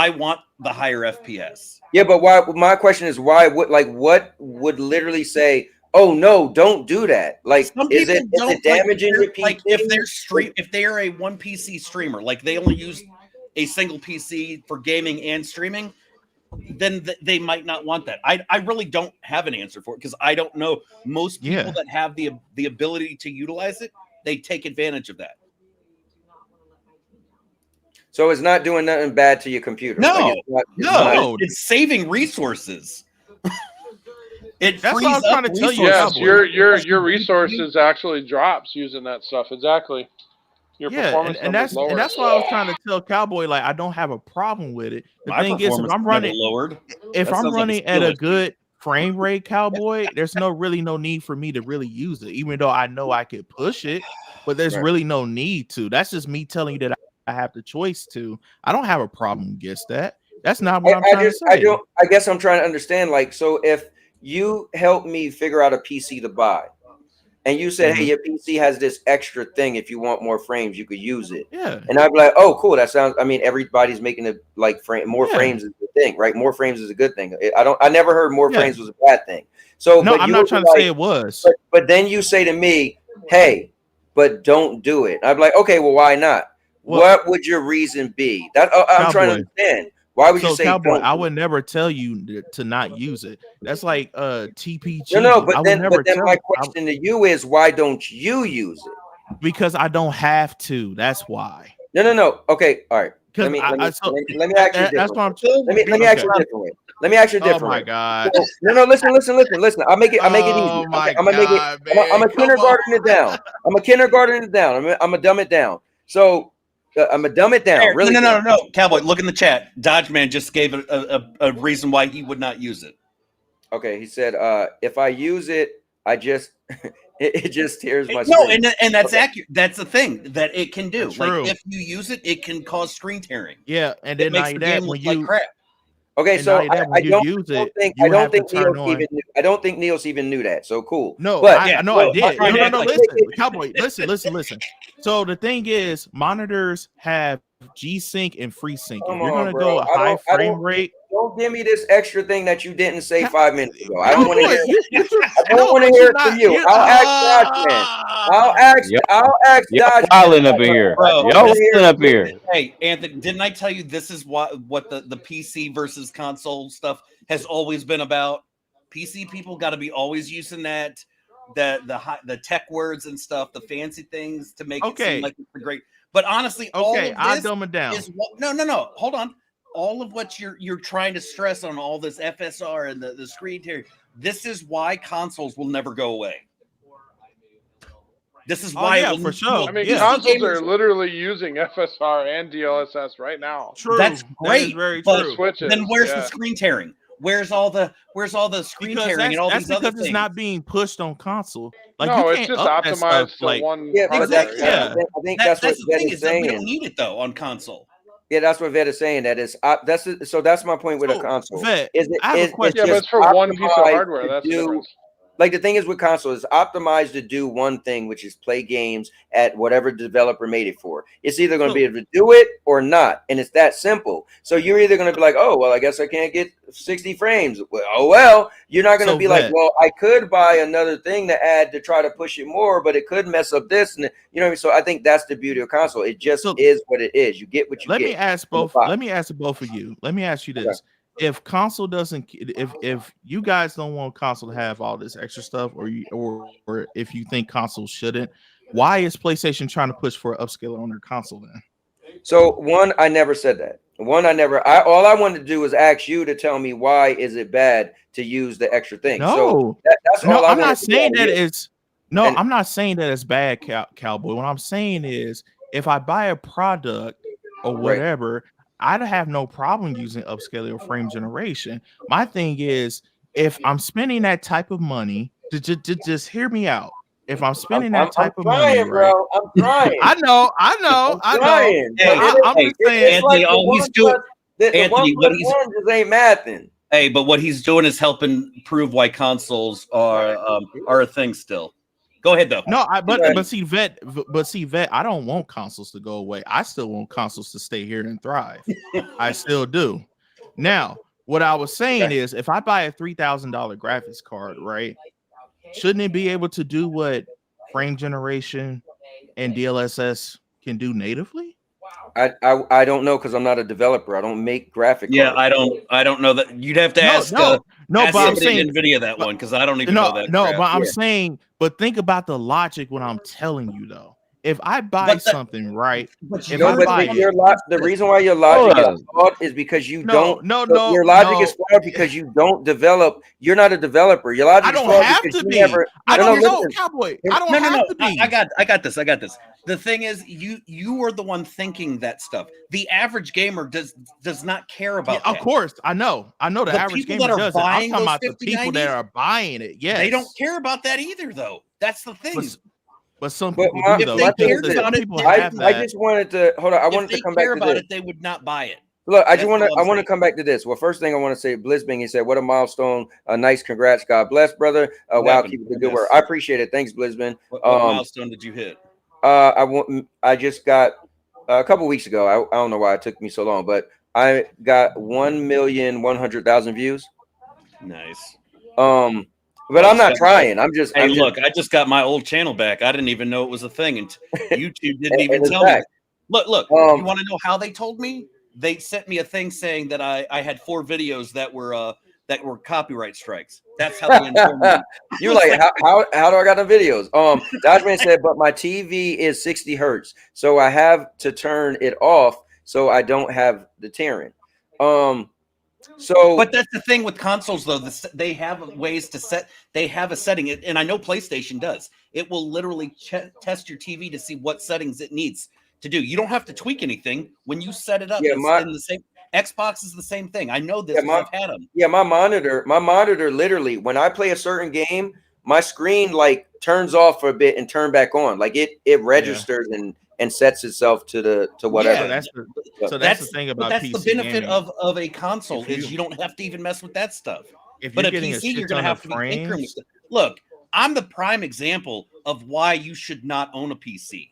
want the higher FPS. Yeah, but why? My question is why? What would literally say? Oh no! Don't do that. Is it damaging your PC? If they are a one PC streamer, they only use a single PC for gaming and streaming, then they might not want that. I really don't have an answer for it because I don't know. Most people that have the ability to utilize it, they take advantage of that. So it's not doing nothing bad to your computer. No, it's saving resources. That's what I'm trying to tell you. Yes, your resources actually drops using that stuff. Exactly. Your performance and that's why I was trying to tell Cowboy I don't have a problem with it. The thing is, if I'm running at a good frame rate, Cowboy, there's really no need for me to really use it, even though I know I could push it, but there's really no need to. That's just me telling you that I have the choice to. I don't have a problem against that. That's not what I'm trying to say. I guess I'm trying to understand. So if you help me figure out a PC to buy, and you said, hey, your PC has this extra thing. If you want more frames, you could use it. Yeah. And I'd be like, oh, cool. That sounds. Everybody's making it more frames is a good thing, right? More frames is a good thing. I never heard more frames was a bad thing. So no, I'm not trying to say it was. But then you say to me, hey, but don't do it. I'd be like, okay, well, why not? Well, what would your reason be? That I'm trying to understand. Why would you say Cowboy? Don't? I would never tell you to not use it. That's like TPG. No, but then my question to you is, why don't you use it? Because I don't have to. That's why. No. Okay, all right. let me ask you a that's different what I'm way. Let me ask you a different way. Let me ask you a different Oh my way. God. So, no, listen. I'll make it easy. Oh my I'm gonna make it. God, man. I'm a kindergarten it down. I'm gonna dumb it down. So I'm gonna dumb it down. Fair. Really? No. Cowboy, look in the chat. Dodge Man just gave a reason why he would not use it. Okay, he said, if I use it, I just it just tears my No, screen. and that's Okay. accurate. That's the thing that it can do. That's true. Like if you use it, it can cause screen tearing. Yeah, and It then makes now the that game when look like you crap. Okay, and so now that I when you don't use it, think you have to Neos turn on. even knew that. So cool. No, But I know well, I did. my- No. Listen, Cowboy. Listen. So the thing is, monitors have G-Sync and FreeSync. Come If you're on, gonna bro. go a high frame rate, Don't give me this extra thing that you didn't say 5 minutes ago. I don't want to Cowboy, hear. you I don't want to hear it from you. I'll ask Dodge Man. I'll ask Y'all Dodge wilding Man. up in here. Bro, Y'all wilding up here. Hey, Anthony, didn't I tell you this is what the PC versus console stuff has always been about? PC people got to be always using the tech words and stuff, the fancy things to make it seem like it's the great. But honestly, all of I this dumb it down. is no. Hold on. All of what you're trying to stress on all this FSR and the screen tearing. This is why consoles will never go away. This is why it will, for sure. I mean, PC consoles gamers are literally using FSR and DLSS right now. True. That's great. That is very but true. Switches, then where's the yeah. screen tearing? Where's all the screen Because tearing and all that's these other because it's things? not being pushed on console. Like No, you it's can't just up that stuff. optimized to Like one Yeah, but hardware. yeah. I think that's what the Vet thing is is that we don't saying. need it though on console. Yeah, that's what Vet is saying. That's my point with a console. Vet, Is it I have a is question. Yeah, but just it's for one piece of optimized hardware. to That's the do- difference. Like the thing is with console is optimized to do one thing, which is play games at whatever developer made it for. It's either going to be able to do it or not, and it's that simple. So you're either going to be like, oh well, I guess I can't get 60 frames. Well, oh well, you're not going to be like, well, I could buy another thing to add to try to push it more, but it could mess up this, and you know what I mean. So I think that's the beauty of console. It just is what it is. You get what you Let get. me ask both. Let me ask both of you. Let me ask you this: if console doesn't, if you guys don't want console to have all this extra stuff, or if you think console shouldn't, why is PlayStation trying to push for an upscaler on their console then? So one, I never said that. All I wanted to do was ask you to tell me why is it bad to use the extra thing. So that's all I'm not saying that it's I'm not saying that it's bad, Cowboy. What I'm saying is, if I buy a product or whatever, I'd have no problem using upscaling or frame generation. My thing is, if I'm spending that type of money, just hear me out. If I'm spending that type of money, right? Bro, I'm trying. I know. I'm trying. just saying. Anthony, all he's doing, Anthony, what he's just ain't mathing. Hey, but what he's doing is helping prove why consoles are a thing still. Go ahead though. No, but see, Vet, I don't want consoles to go away. I still want consoles to stay here and thrive. I still do. Now, what I was saying is, if I buy a $3,000 graphics card, right? Shouldn't it be able to do what frame generation and DLSS can do natively? I don't know because I'm not a developer. I don't make graphic cards. I don't know that. You'd have to ask. But I'm saying NVIDIA that one because I don't even know that. No, but I'm saying, but think about the logic when I'm telling you though. If I buy something, right? The reason why your logic is flawed is because you don't. Your logic is flawed because you don't develop. You're not a developer. Your logic is flawed because you never. I don't know, Cowboy. I don't have to be. I got this. The thing is, you are the one thinking that stuff. The average gamer does not care about that. Of course, I know. The average gamer does. I'm talking about the people that are buying it. Yes, they don't care about that either, though. That's the thing. But some people do, though. I just wanted to hold on. I wanted to come back to this. They would not buy it. Look, I want to come back to this. Well, first thing I want to say, Blitzbing, he said, "What a milestone! Nice, congrats, God bless, brother. Wow, keep the good work. I appreciate it. Thanks, Blitzbing. What milestone did you hit? I just got a couple weeks ago. I don't know why it took me so long, but I got 1,100,000 views. Nice. But I'm not trying. Look, I just got my old channel back. I didn't even know it was a thing, and YouTube didn't even tell me. Look. You want to know how they told me? They sent me a thing saying that I had 4 videos that were copyright strikes. That's how they informed me. You're like, how do I got the videos? Dodgeman said, but my TV is 60 hertz, so I have to turn it off so I don't have the tearing. So, but that's the thing with consoles, though. They have ways to set. They have a setting, and I know PlayStation does. It will literally test your TV to see what settings it needs to do. You don't have to tweak anything when you set it up. Yeah, it's in the same. Xbox is the same thing. I know this yeah, because I've had them. Yeah, my monitor literally, when I play a certain game, my screen like turns off for a bit and turn back on. Like it registers and sets itself to whatever. Yeah, so that's the thing about that's PC the benefit gaming. of a console is you don't have to even mess with that stuff. If But you're a getting PC, a you're going to have to be tinkering with stuff. Look, I'm the prime example of why you should not own a PC.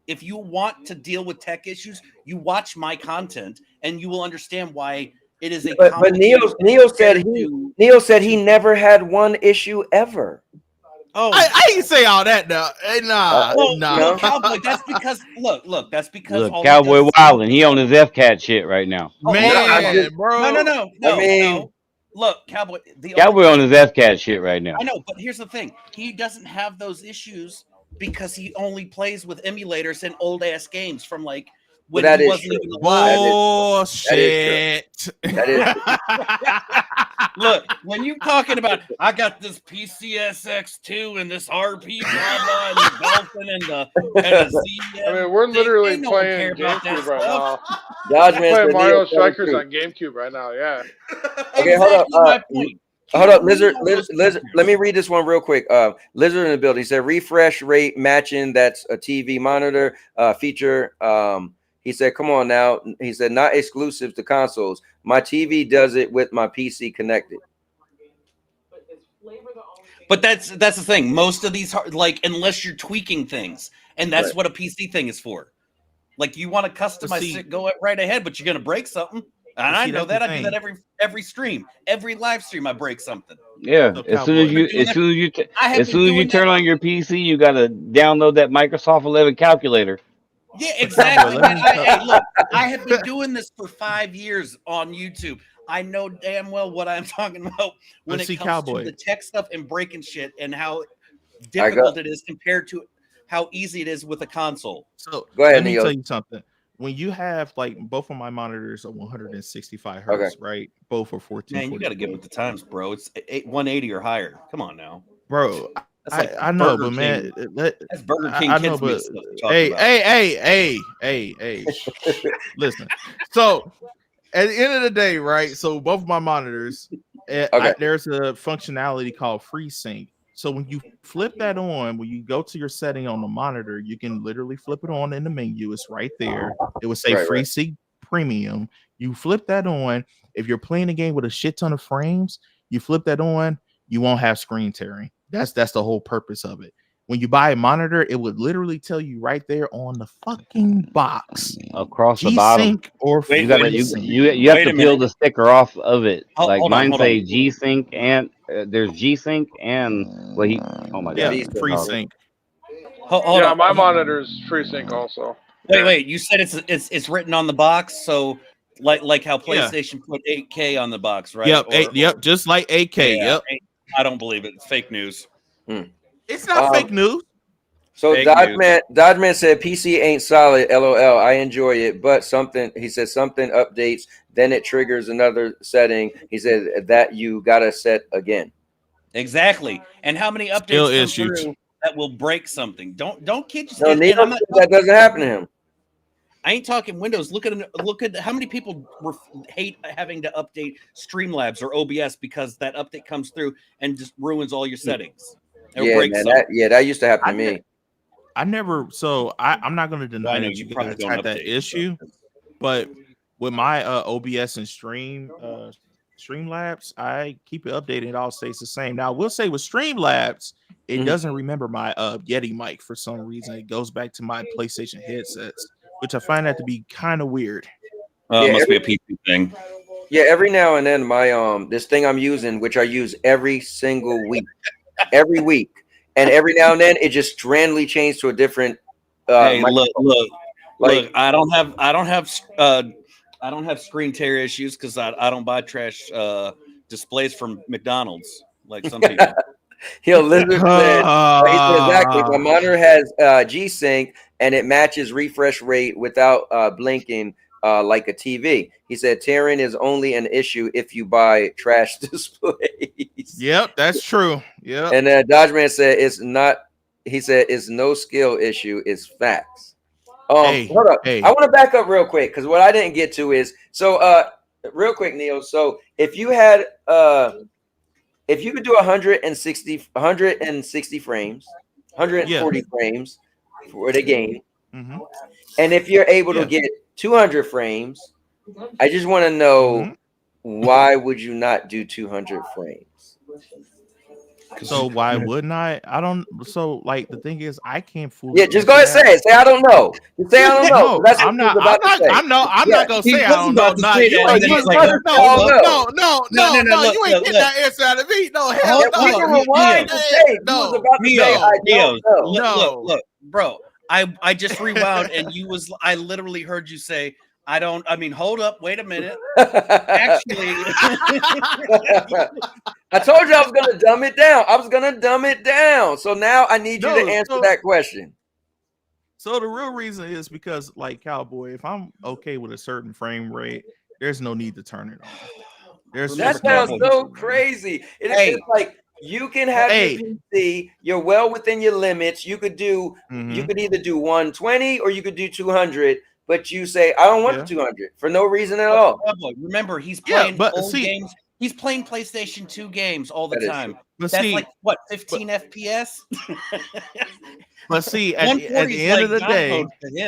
If you want to deal with tech issues, you watch my content and you will understand why it is a. But Neil said he never had one issue ever. Oh, I ain't say all that now. Hey, nah. Look, Cowboy, that's because that's because Look, all Cowboy he does Wildin', he on his FCAT shit right now. bro. No. Look, Cowboy. Cowboy on his FCAT shit right now. I know, but here's the thing: he doesn't have those issues because he only plays with emulators and old ass games from like when he wasn't even alive. Bullshit. That is Look, when you're talking about, I got this PCSX2 and this RP blah blah and the Dolphin and the Z. I mean, we're literally no one playing care about that GameCube right stuff. now. Dodge We're playing Mario Strikers on on GameCube right now. Yeah. Okay, hold up, Lizard. Let me read this one real quick. Lizard in the building. He said refresh rate matching. That's a TV monitor feature. He said, come on now. He said, not exclusive to consoles. My TV does it with my PC connected. But that's the thing. Most of these, like, unless you're tweaking things, and that's Right. what a PC thing is for. Like, you want to customize it, go right ahead, but you're gonna break something. And I know that. I do that every stream, every live stream. I break something. Yeah, as soon as you turn on your PC, you gotta download that Microsoft 11 calculator. Yeah, exactly. Man, hey, look, I have been doing this for 5 years on YouTube. I know damn well what I'm talking about when it comes to the tech stuff and breaking shit and how difficult it is compared to how easy it is with a console. So Go ahead, let me Neil. tell you something. When you have like both of my monitors are 165 hertz, right? Both are 14. Man, you got to get with the times, bro. It's 180 or higher. Come on now, bro. That's like I know, Burger but man, King. That's Burger King. I know, but hey. Listen. So at the end of the day, right? So both of my monitors, there's a functionality called FreeSync. So when you flip that on, when you go to your setting on the monitor, you can literally flip it on in the menu. It's right there. It would say FreeSync Premium. You flip that on. If you're playing a game with a shit ton of frames, you flip that on, you won't have screen tearing. That's the whole purpose of it. When you buy a monitor, it would literally tell you right there on the fucking box across the bottom. G-Sync or you have to peel the sticker off of it. Like mine say G-Sync and there's G-Sync and oh my god, FreeSync. Yeah, my monitor's FreeSync also. Wait. You said it's written on the box, so like how PlayStation put 8K on the box, right? Yep, just like 8K. Yeah, Yep. I don't believe it. It's fake news. It's not fake news. So Fake Dodgeman said PC ain't solid. LOL. I enjoy it, but something updates, then it triggers another setting. He said that you gotta set again. Exactly. And how many updates come through that will break something? Don't kid yourself. No, Neil said that doesn't happen to him. I ain't talking Windows. Look at how many people hate having to update Streamlabs or OBS because that update comes through and just ruins all your settings. Yeah, man, that used to happen to me. I'm not going to deny that you guys had that issue, but with my OBS and Streamlabs, I keep it updated. It all stays the same. Now, I will say with Streamlabs, it doesn't remember my Yeti mic for some reason. It goes back to my PlayStation headsets, which I find that to be kind of weird. It must be a PC thing. Yeah, every now and then my this thing I'm using, which I use every single week, and every now and then it just randomly changed to a different. Hey, look! I don't have screen tear issues because I don't buy trash displays from McDonald's like some people. Lizard said, he said exactly. My monitor has G-Sync and it matches refresh rate without blinking. like a TV. He said tearing is only an issue if you buy trash displays. Yep, that's true. Yep. And Dodge Man said it's not. He said it's no skill issue. It's facts. Hold up. I want to back up real quick because what I didn't get to is real quick, Neil. So if you had if you could do 160 frames, 140 frames for the game, and if you're able to get 200 frames, I just want to know why would you not do 200 frames? So why wouldn't I? I don't. So like the thing is, I can't fool. Yeah, just go ahead and say it. Say I don't know. Just say I don't know. No, That's I'm what not. I'm not gonna say I don't know. No, you ain't getting that. No. You ain't getting that answer out of me. No, hell no. We can rewind and say he was about to say I don't know. Look, bro. I just rewound and I literally heard you say hold up, wait a minute. Actually, I told you I was gonna dumb it down. So now I need you to answer that question. So the real reason is because, like Cowboy, if I'm okay with a certain frame rate, there's no need to turn it on. That sounds so crazy. It's like you can have your PC, you're well within your limits. You could do you could either do 120 or you could do 200, but you say I don't want the 200 for no reason at all. Remember, he's playing old games. He's playing PlayStation 2 games all the time. That's like what, 15 FPS? But see, at the end of the day, at the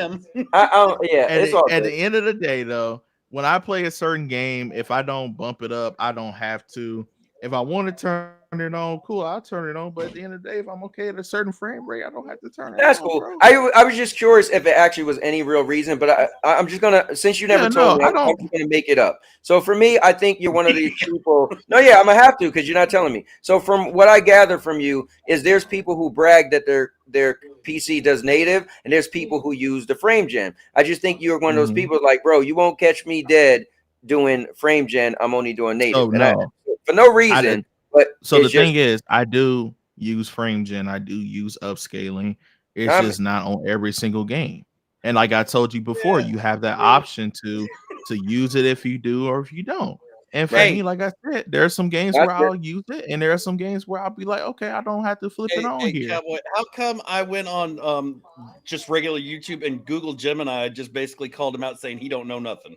end of the day, though, when I play a certain game, if I don't bump it up, I don't have to. If I want to turn it on, cool, I'll turn it on. But at the end of the day, if I'm okay at a certain frame rate, I don't have to turn it on. That's cool. I was just curious if it actually was any real reason, but I'm just gonna, since you never told me, I'm just gonna make it up. So for me, I think you're one of these people. No, yeah, I'm gonna have to because you're not telling me. So from what I gather from you is there's people who brag that their PC does native, and there's people who use the frame gen. I just think you're one of those people like, bro, you won't catch me dead doing frame gen. I'm only doing native. Oh, no. For no reason. But so the thing is, I do use frame gen. I do use upscaling. It's just not on every single game. And like I told you before, you have that option to use it if you do or if you don't. And for me, like I said, there are some games where I'll use it, and there are some games where I'll be like, okay, I don't have to flip it on here. Cowboy, how come I went on just regular YouTube and Google Gemini just basically called him out saying he don't know nothing?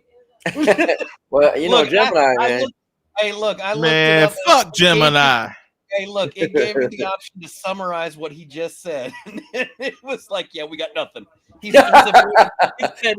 Well, you know, Gemini, man. I looked man, it up. Fuck Gemini. Hey, look, it gave me the option to summarize what he just said. It was like, yeah, we got nothing. He said,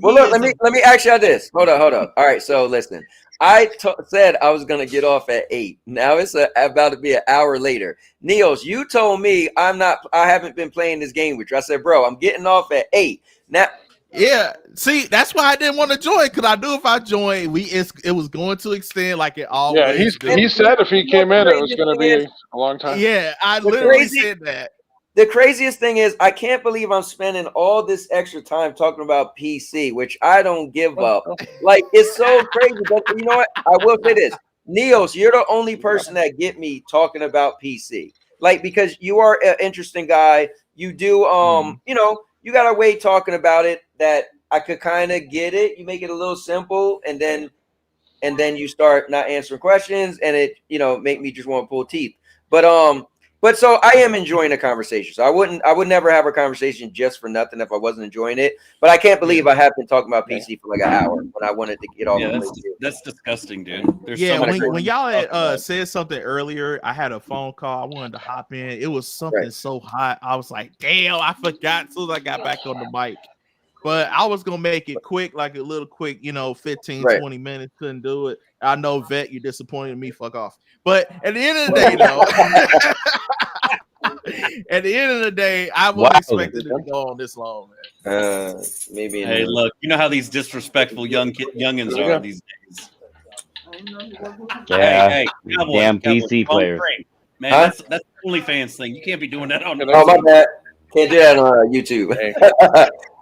well, look, let me ask y'all this. Hold up. All right, so listen. I said I was gonna get off at 8. Now it's about to be an hour later. Niels, you told me I haven't been playing this game with you. I said, bro, I'm getting off at 8. Now, yeah, see, that's why I didn't want to join, because I knew if I joined, it was going to extend like it always. Yeah, he said if he came in, it was going to be a long time. Yeah, I literally said that. The craziest thing is, I can't believe I'm spending all this extra time talking about PC, which I don't give up. Like, it's so crazy. But you know what? I will say this. Niels, you're the only person that get me talking about PC. Like, because you are an interesting guy. You do, you know, you got a way talking about it that I could kind of get it. You make it a little simple, and then you start not answering questions, and it, you know, make me just want to pull teeth. But so I am enjoying the conversation. So I would never have a conversation just for nothing if I wasn't enjoying it. But I can't believe I have been talking about PC for like an hour when I wanted to get off. Yeah, that's disgusting, dude. There's when y'all had said something earlier, I had a phone call. I wanted to hop in. It was something so hot. I was like, damn, I forgot as soon as I got back on the mic. But I was gonna make it quick, like a little quick, you know, 15, 20 minutes. Couldn't do it. I know, Vet, you're disappointed in me. Fuck off. But at the end of the day, though, at the end of the day, I wasn't expecting it to go on this long, man. Maybe. Hey, look, you know how these disrespectful youngins are these days. Yeah, hey, Cowboy, damn PC players. Man, that's the OnlyFans thing. You can't be doing that on. Oh, my bad. Can't do that on YouTube.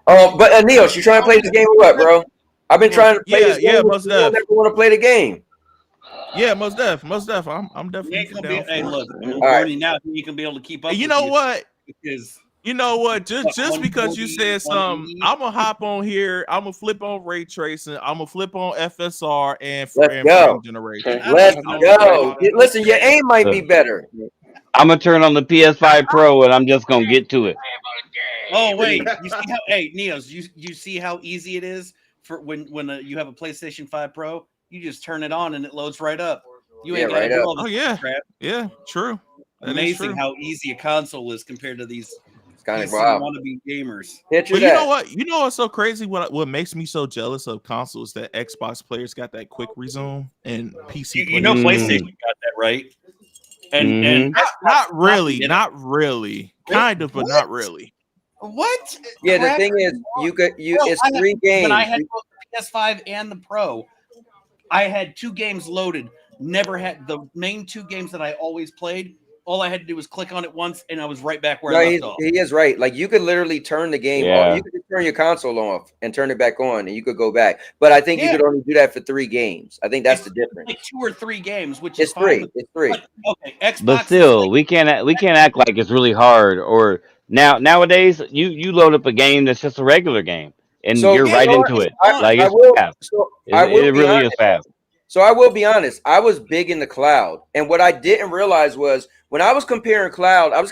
But Niels, you trying to play this game or what, bro? I've been trying to play this game. Yeah, most definitely. Never want to play the game. Yeah, most def. I'm definitely. Hey, look, Bernie, now you can be able to keep up. You know what? Because You know what? Just because you said something, I'm gonna hop on here. I'm gonna flip on ray tracing. I'm gonna flip on FSR and Let's frame go. generation. Let's go. Listen, your aim might be better. I'm gonna turn on the PS5 Pro and I'm just gonna get to it. Oh wait, you see how? Hey, Neos, you see how easy it is for when you have a PlayStation 5 Pro? You just turn it on and it loads right up. You ain't got to do all the crap. Yeah, true. Amazing how easy a console is compared to these kind of PC wild. wannabe gamers. But you know what? You know what's so crazy? What makes me so jealous of consoles that Xbox players got that quick resume and PC. You know, PlayStation got that right, and not really, kind of, but not really. What? Yeah, the thing is, it's 3 games. When I had both the PS5 and the Pro, I had 2 games loaded. Never had the main 2 games that I always played. All I had to do was click on it once, and I was right back where I left off. He is right. Like, you could literally turn the game off. You could just turn your console off and turn it back on, and you could go back. But I think you could only do that for 3 games. I think that's the difference. Like 2 or 3 games, which is 3. It's 3. Okay, Xbox. But still, we can't act like it's really hard. Or nowadays, you load up a game that's just a regular game, and you're right into it. Like it's fast. It really is fast. So I will be honest. I was big in the cloud, and what I didn't realize was when I was comparing cloud, I was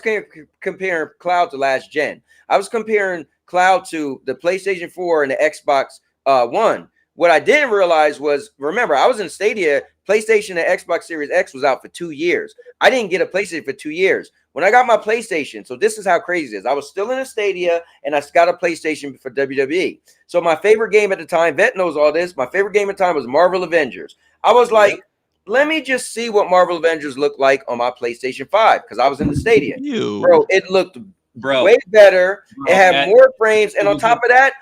comparing cloud to last gen. I was comparing cloud to the PlayStation 4 and the Xbox One. What I didn't realize was, remember, I was in Stadia. PlayStation and Xbox Series X was out for 2 years. I didn't get a PlayStation for 2 years. When I got my PlayStation, so this is how crazy it is. I was still in a Stadia, and I got a PlayStation for WWE. So my favorite game at the time, Vet knows all this, my favorite game at the time was Marvel Avengers. I was like, let me just see what Marvel Avengers looked like on my PlayStation 5, because I was in the Stadia. Bro, it looked way better. It had more frames, and on top of that,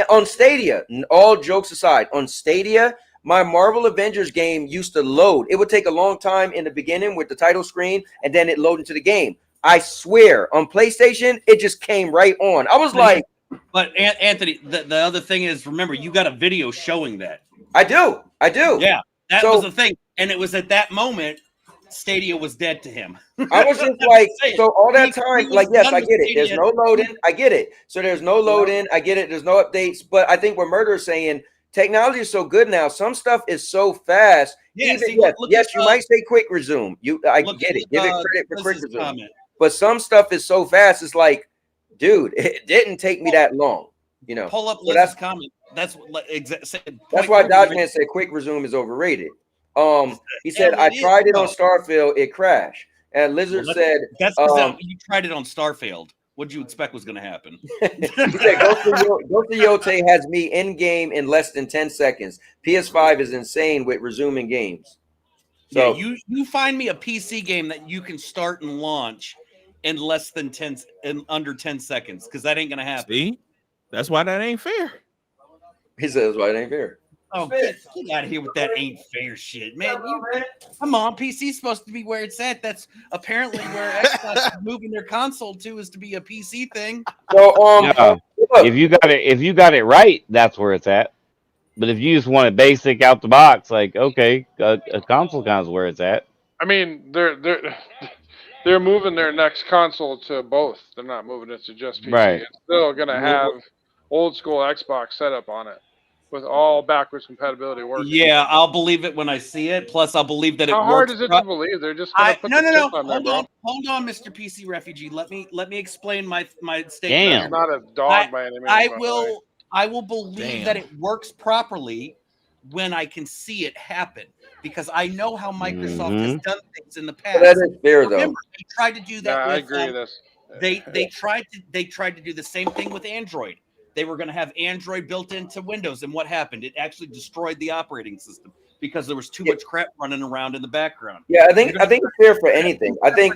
on Stadia, all jokes aside, on Stadia, my Marvel Avengers game used to load. It would take a long time in the beginning with the title screen, and then it loaded into the game. I swear, on PlayStation, it just came right on. I was like... But, Anthony, the other thing is, remember, you got a video showing that. I do. Yeah, that was the thing. And it was at that moment, Stadia was dead to him. I was just like, so all that time, like, yes, I get it. There's no loading. I get it. So there's no loading. I get it. There's no updates. But I think what Murder is saying, technology is so good now. Some stuff is so fast. Yeah, yes, you might say quick resume. I get it. Give it credit for quick resume. But some stuff is so fast. It's like, dude, it didn't take me that long. You know. Pull up Liz's comment. That's why Dodgeman said quick resume is overrated. He said, I tried it on Starfield, it crashed. And Lizard said, that's because you tried it on Starfield. What'd you expect was going to happen? He said, Ghost of Yote has me in game in less than 10 seconds. PS5 is insane with resuming games. So you find me a PC game that you can start and launch in less than under 10 seconds, because that ain't going to happen. See? That's why that ain't fair. He says, why it ain't fair. Oh, get out of here with that ain't fair shit, man. Come on, PC's supposed to be where it's at. That's apparently where Xbox is moving their console to, is to be a PC thing. So, if you got it right, that's where it's at. But if you just want it basic out the box, like, okay, a console is where it's at. I mean, they're moving their next console to both. They're not moving it to just PC. Right. It's still gonna have old school Xbox setup on it, with all backwards compatibility working. Yeah, I'll believe it when I see it. Plus, I'll believe that it works. How hard is it to believe? They're just gonna put the chip on there, bro. Hold on, Mr. PC Refugee. Let me explain my statement. Damn. It's not a dog by any means. I will believe that it works properly when I can see it happen, because I know how Microsoft has done things in the past. That is fair, though. Remember, they tried to do that. I agree with this. They tried to do the same thing with Android. They were going to have Android built into Windows, and what happened? It actually destroyed the operating system because there was too much crap running around in the background. Yeah, I think it's fair for anything. I think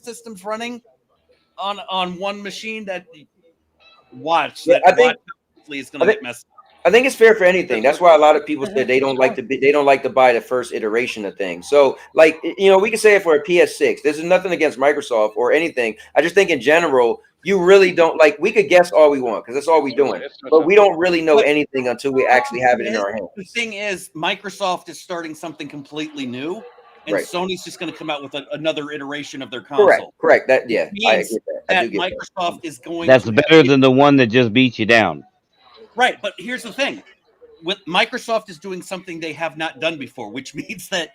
systems running on one machine that is going to get messed up. I think it's fair for anything. That's why a lot of people say they don't like to buy the first iteration of things. So, like, you know, we can say it for a PS6. This is nothing against Microsoft or anything. I just think in general, you really don't, like, we could guess all we want because that's all we're doing, but we don't really know anything until we actually have it in our hands. The thing is, Microsoft is starting something completely new, and Sony's just going to come out with another iteration of their console. Correct. That I get that. that Microsoft is going That's to better than the one that just beat you down. Right, but here's the thing. With Microsoft is doing something they have not done before, which means that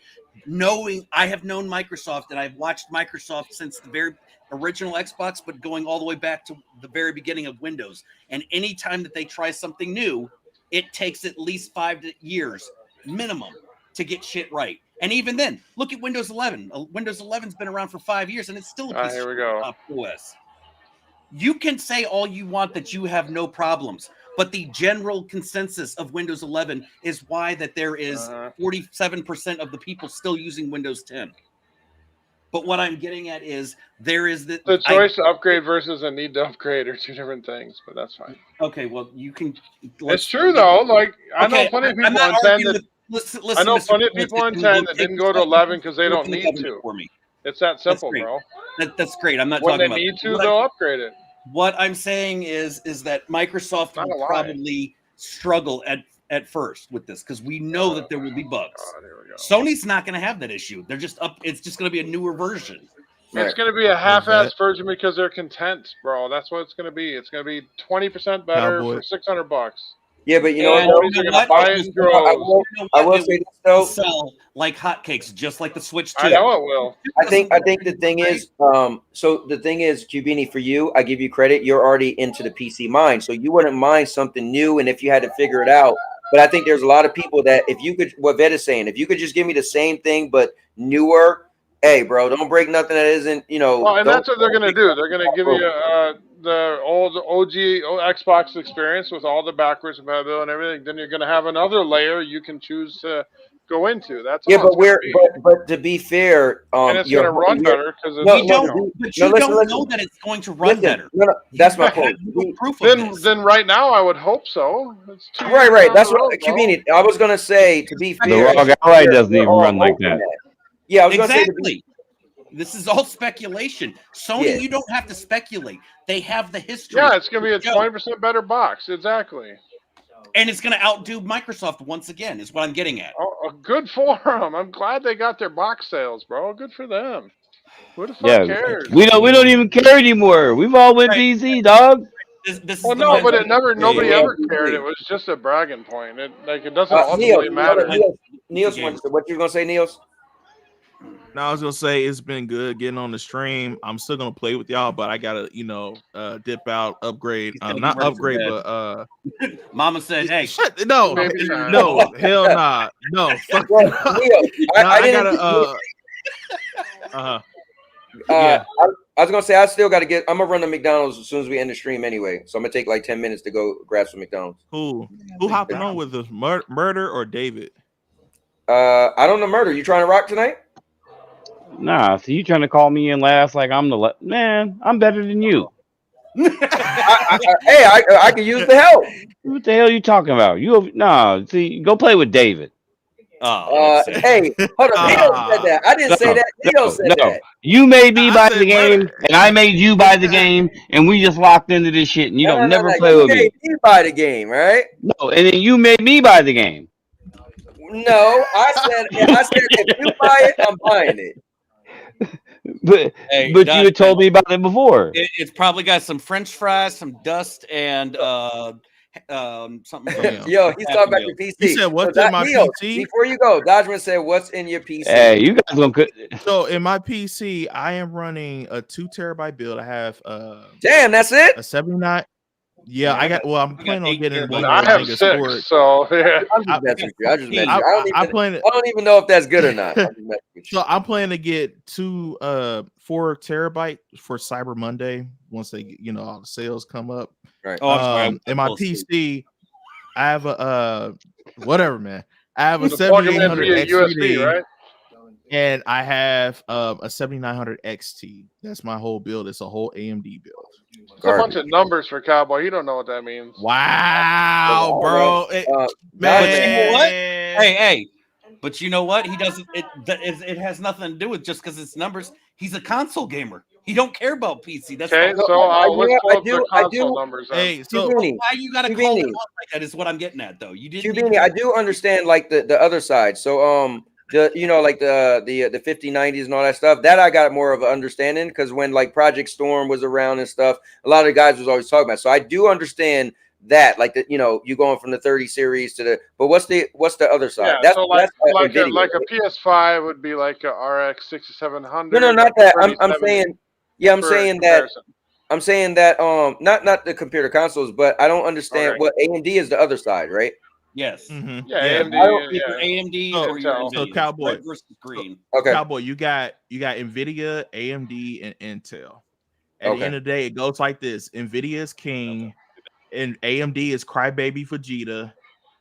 I have known Microsoft and I've watched Microsoft since the very original Xbox, but going all the way back to the very beginning of Windows. And anytime that they try something new, it takes at least 5 years minimum to get shit right. And even then, look at Windows 11. Windows 11's been around for 5 years and it's still a piece of OS. You can say all you want that you have no problems, but the general consensus of Windows 11 is why that there is 47% of the people still using Windows 10. But what I'm getting at is there is the choice to upgrade versus a need to upgrade are two different things, but that's fine. Okay, well you can. It's true though. Like I know plenty of people on 10 that. I know plenty of people on 10 that didn't go to 11 because they don't need to. For me. It's that simple, bro. That's great. I'm not when talking they about need to, they'll upgrade it. What I'm saying is that Microsoft will probably struggle at first with this because we know that there will be bugs. Sony's not going to have that issue. They're just up. It's just going to be a newer version. It's going to be a half-assed version because they're content, bro. That's what it's going to be. It's going to be 20% better for $600. Yeah, but you know what? I will say this though. Sell like hotcakes, just like the Switch 2. I know it will. I think the thing is, so the thing is, Cubini, for you, I give you credit. You're already into the PC mind, so you wouldn't mind something new. And if you had to figure it out, but I think there's a lot of people that if you could, what Vet is saying, if you could just give me the same thing but newer, hey, bro, don't break nothing that isn't, you know. Well, and that's what they're going to do. They're going to give you the old OG Xbox experience with all the backwards compatibility and everything. Then you're going to have another layer you can choose to go into. That's but to be fair, and it's going to run better because you don't know that it's going to run better. No, that's my point. Then right now I would hope so. Right. That's what Cubini. I was going to say. To be fair, the ROG Ally doesn't even run like that. Yeah, I was exactly. This is all speculation. Sony, you don't have to speculate. They have the history. Yeah, it's going to be a 20% better box. Exactly. And it's going to outdo Microsoft once again, is what I'm getting at. Oh, good for them. I'm glad they got their box sales, bro. Good for them. Who the fuck cares? We don't even care anymore. We've all went PC, dog. But nobody ever cared. It was just a bragging point. It doesn't ultimately matter. Niels, what you gonna say, Niels? No, I was gonna say it's been good getting on the stream. I'm still gonna play with y'all, but I gotta, dip out, upgrade. Not upgrade, but Mama said, "Hey, no, hell nah, no." Fuck I was gonna say I still gotta get. I'm gonna run to McDonald's as soon as we end the stream anyway. So I'm gonna take like 10 minutes to go grab some McDonald's. Who hopping on with us? Murder or David? I don't know. Murder. You trying to rock tonight? Nah, so you trying to call me in last like I'm the man? I'm better than you. I can use the help. What the hell are you talking about? Go play with David. Hey, hold on. Neil said that. I didn't say that. Neil said that. You made me buy the game, and I made you buy the game, and we just locked into this shit, and you don't never play with me. You made me buy the game, right? No, and then you made me buy the game. No, I said if you buy it, I'm buying it. But you had told me about it before. It's probably got some French fries, some dust, and something. Yo, he's talking about your PC. He said, "What's in my PC?" Before you go, Dodgeman said, "What's in your PC?" Hey, you guys gonna So in my PC, I am running a 2 terabyte build. I have damn, that's it. A 79. Yeah, I got. Well, I'm planning on getting. I have 6, so yeah. I'm just messing with you. I don't even know if that's good or not. So I'm planning to get 4 terabyte for Cyber Monday once they, all the sales come up. Right. In my PC, I have a whatever, man. I have a 7800 XT, right? And I have a 7900 XT. That's my whole build. It's a whole AMD build. It's a bunch of numbers for Cowboy. You don't know what that means. Wow, bro. Man. But you know what? Hey. But you know what? He doesn't. It has nothing to do with just because it's numbers. He's a console gamer. He don't care about PC. That's okay. So let's pull up the console numbers. Hey, so why you gotta call it out like that? Is what I'm getting at, though. You didn't. I do understand like the other side. So like the 5090s and all that stuff, that I got more of an understanding, because when like Project Storm was around and stuff, a lot of the guys was always talking about it. So I do understand that, like you going from the 30 series to the, but what's the other side? Yeah, so like NVIDIA, a PS5 would be like a RX 6700. No, not that. I'm saying, yeah, I'm saying comparison. that. I'm saying that not the computer consoles, but I don't understand what AMD is the other side, right? Yes. Mhm. Yeah, AMD. Either AMD or your So NVIDIA. Cowboy Red versus green. Okay. Cowboy, you got NVIDIA, AMD, and Intel. At the end of the day, it goes like this: NVIDIA is king, and AMD is crybaby Vegeta,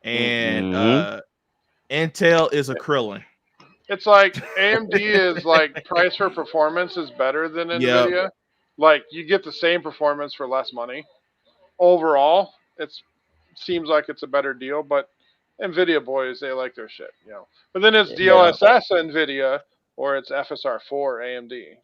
and Intel is a Krillin. It's like AMD is like price for performance is better than NVIDIA. Like you get the same performance for less money. Overall, seems like it's a better deal, but NVIDIA boys, they like their shit, But then it's DLSS NVIDIA or it's FSR4 AMD,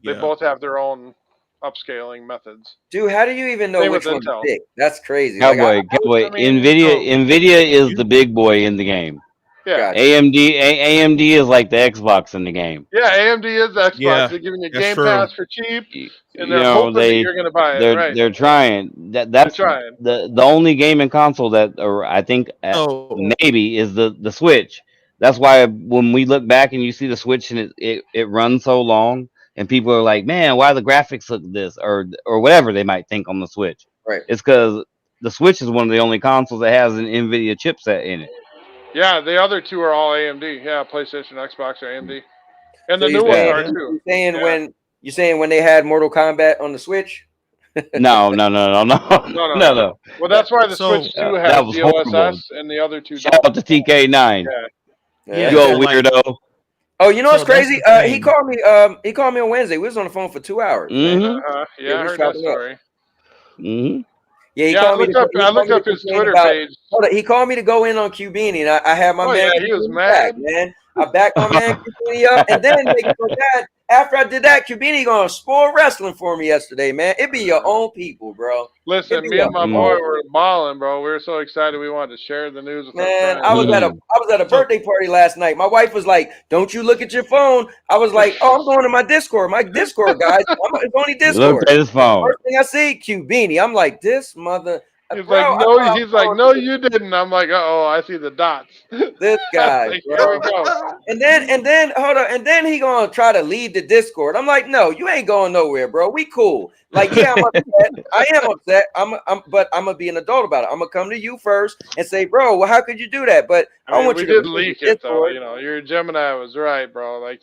They both have their own upscaling methods. Dude, how do you even know which one's big? That's crazy. Cowboy, NVIDIA is the big boy in the game. Yeah. AMD is like the Xbox in the game. Yeah, AMD is Xbox. They're giving you Game Pass for cheap, and they're hoping that you're going to buy it. Right? They're trying. That's trying. the only gaming console that, or I think maybe is the Switch. That's why when we look back and you see the Switch and it runs so long, and people are like, man, why the graphics look this, or whatever they might think on the Switch. Right. It's because the Switch is one of the only consoles that has an NVIDIA chipset in it. Yeah, the other two are all AMD. Yeah, PlayStation, Xbox, or AMD, and the new ones are too. You saying when they had Mortal Kombat on the Switch? No. Well, that's why the Switch 2 has DLSS and the other two. Shout out to TK9. Yeah. You old weirdo. Oh, you know what's crazy? He called me. He called me on Wednesday. We was on the phone for 2 hours. Mm-hmm. Yeah, I heard that story. Mm-hmm. Yeah, I looked up his Twitter page. Hold on, he called me to go in on Cubini, and I had my man. Yeah, he was mad, man. I backed my man Cubini up, and then after I did that, Cubini gonna spoil wrestling for me yesterday, man. It be your own people, bro. Listen, me and my boy were balling, bro. We were so excited. We wanted to share the news with our friends. I was at a birthday party last night. My wife was like, "Don't you look at your phone." I was like, "Oh, I'm going to my Discord. My Discord, guys. It's only Discord." Look at his phone. First thing I see, Cubini. I'm like, this mother. He's like, no, no, you didn't. I'm like, oh, I see the dots. This guy, like, here we go. And then hold on, and then he gonna try to leave the Discord. I'm like, no, you ain't going nowhere, bro. We cool. Like, yeah, I'm upset. I am upset. But I'm gonna be an adult about it. I'm gonna come to you first and say, bro, well, how could you do that? But I want you to leak it though. Your Gemini was right, bro. Like,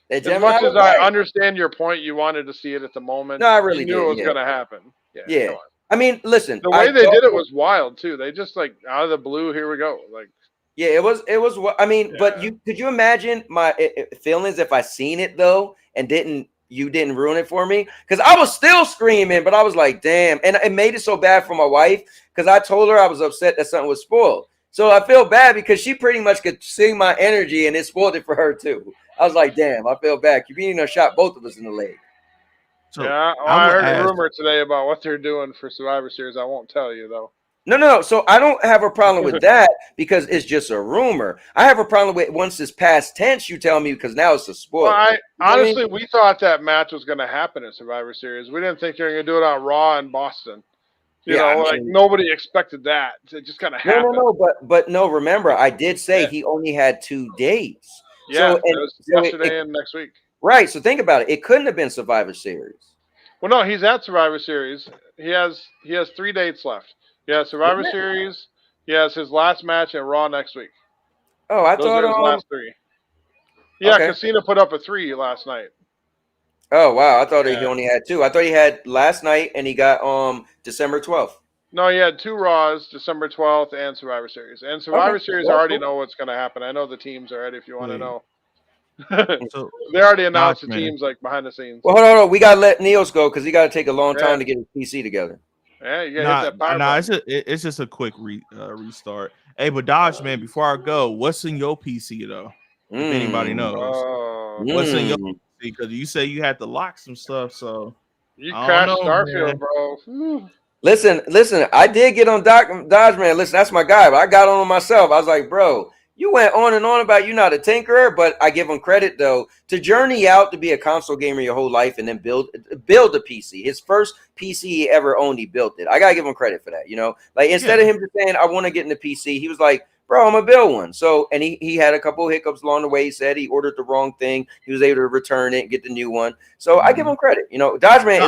as Gemini much as right. I understand your point, you wanted to see it at the moment. No, I really knew did, it was gonna happen. Yeah. I mean, listen. The way they did it was wild too. They just like out of the blue, here we go. Like, yeah, it was. I mean, but could you imagine my feelings if I seen it though and you didn't ruin it for me? Because I was still screaming, but I was like, damn, and it made it so bad for my wife because I told her I was upset that something was spoiled. So I feel bad because she pretty much could see my energy and it spoiled it for her too. I was like, damn, I feel bad. Cubini shot both of us in the leg. So I heard a rumor today about what they're doing for Survivor Series. I won't tell you though. No. So I don't have a problem with that because it's just a rumor. I have a problem with once it's past tense, you tell me because now it's a spoiler. Well, honestly, we thought that match was going to happen at Survivor Series. We didn't think they were going to do it on Raw in Boston. Nobody expected that. It just kind of happened. But no. Remember, I did say he only had 2 days. Yeah, it was yesterday and next week. Right. So think about it. It couldn't have been Survivor Series. Well, no, he's at Survivor Series. He has 3 dates left. He has Survivor Series. He has his last match and Raw next week. Oh, I Those thought are his last 3. Yeah, Casino put up a 3 last night. Oh wow, I thought he only had 2. I thought he had last night and he got December 12th. No, he had 2 Raws, December 12th, and Survivor Series. And Survivor Series, I already know what's going to happen. I know the teams already. If you want to know. So they already announced the teams like behind the scenes. Well, hold on. We gotta let Neos go because he got to take a long time to get his PC together. Yeah, you gotta hit that power button. It's just a quick restart. Hey, but Dodge, man, before I go, what's in your PC though? If anybody knows, what's in your PC? Because you say you had to lock some stuff, so you crashed Starfield, bro. Listen. I did get on Dodge, man. Listen, that's my guy. But I got on myself. I was like, bro, You went on and on about you not a tinkerer, but I give him credit though to journey out to be a console gamer your whole life and then build a PC. His first PC he ever owned, he built it. I gotta give him credit for that. You know, like instead of him just saying I want to get into PC, he was like, bro, I'm gonna build one. So, and he had a couple of hiccups along the way. He said he ordered the wrong thing. He was able to return it and get the new one. So I give him credit. You know, Dodge Man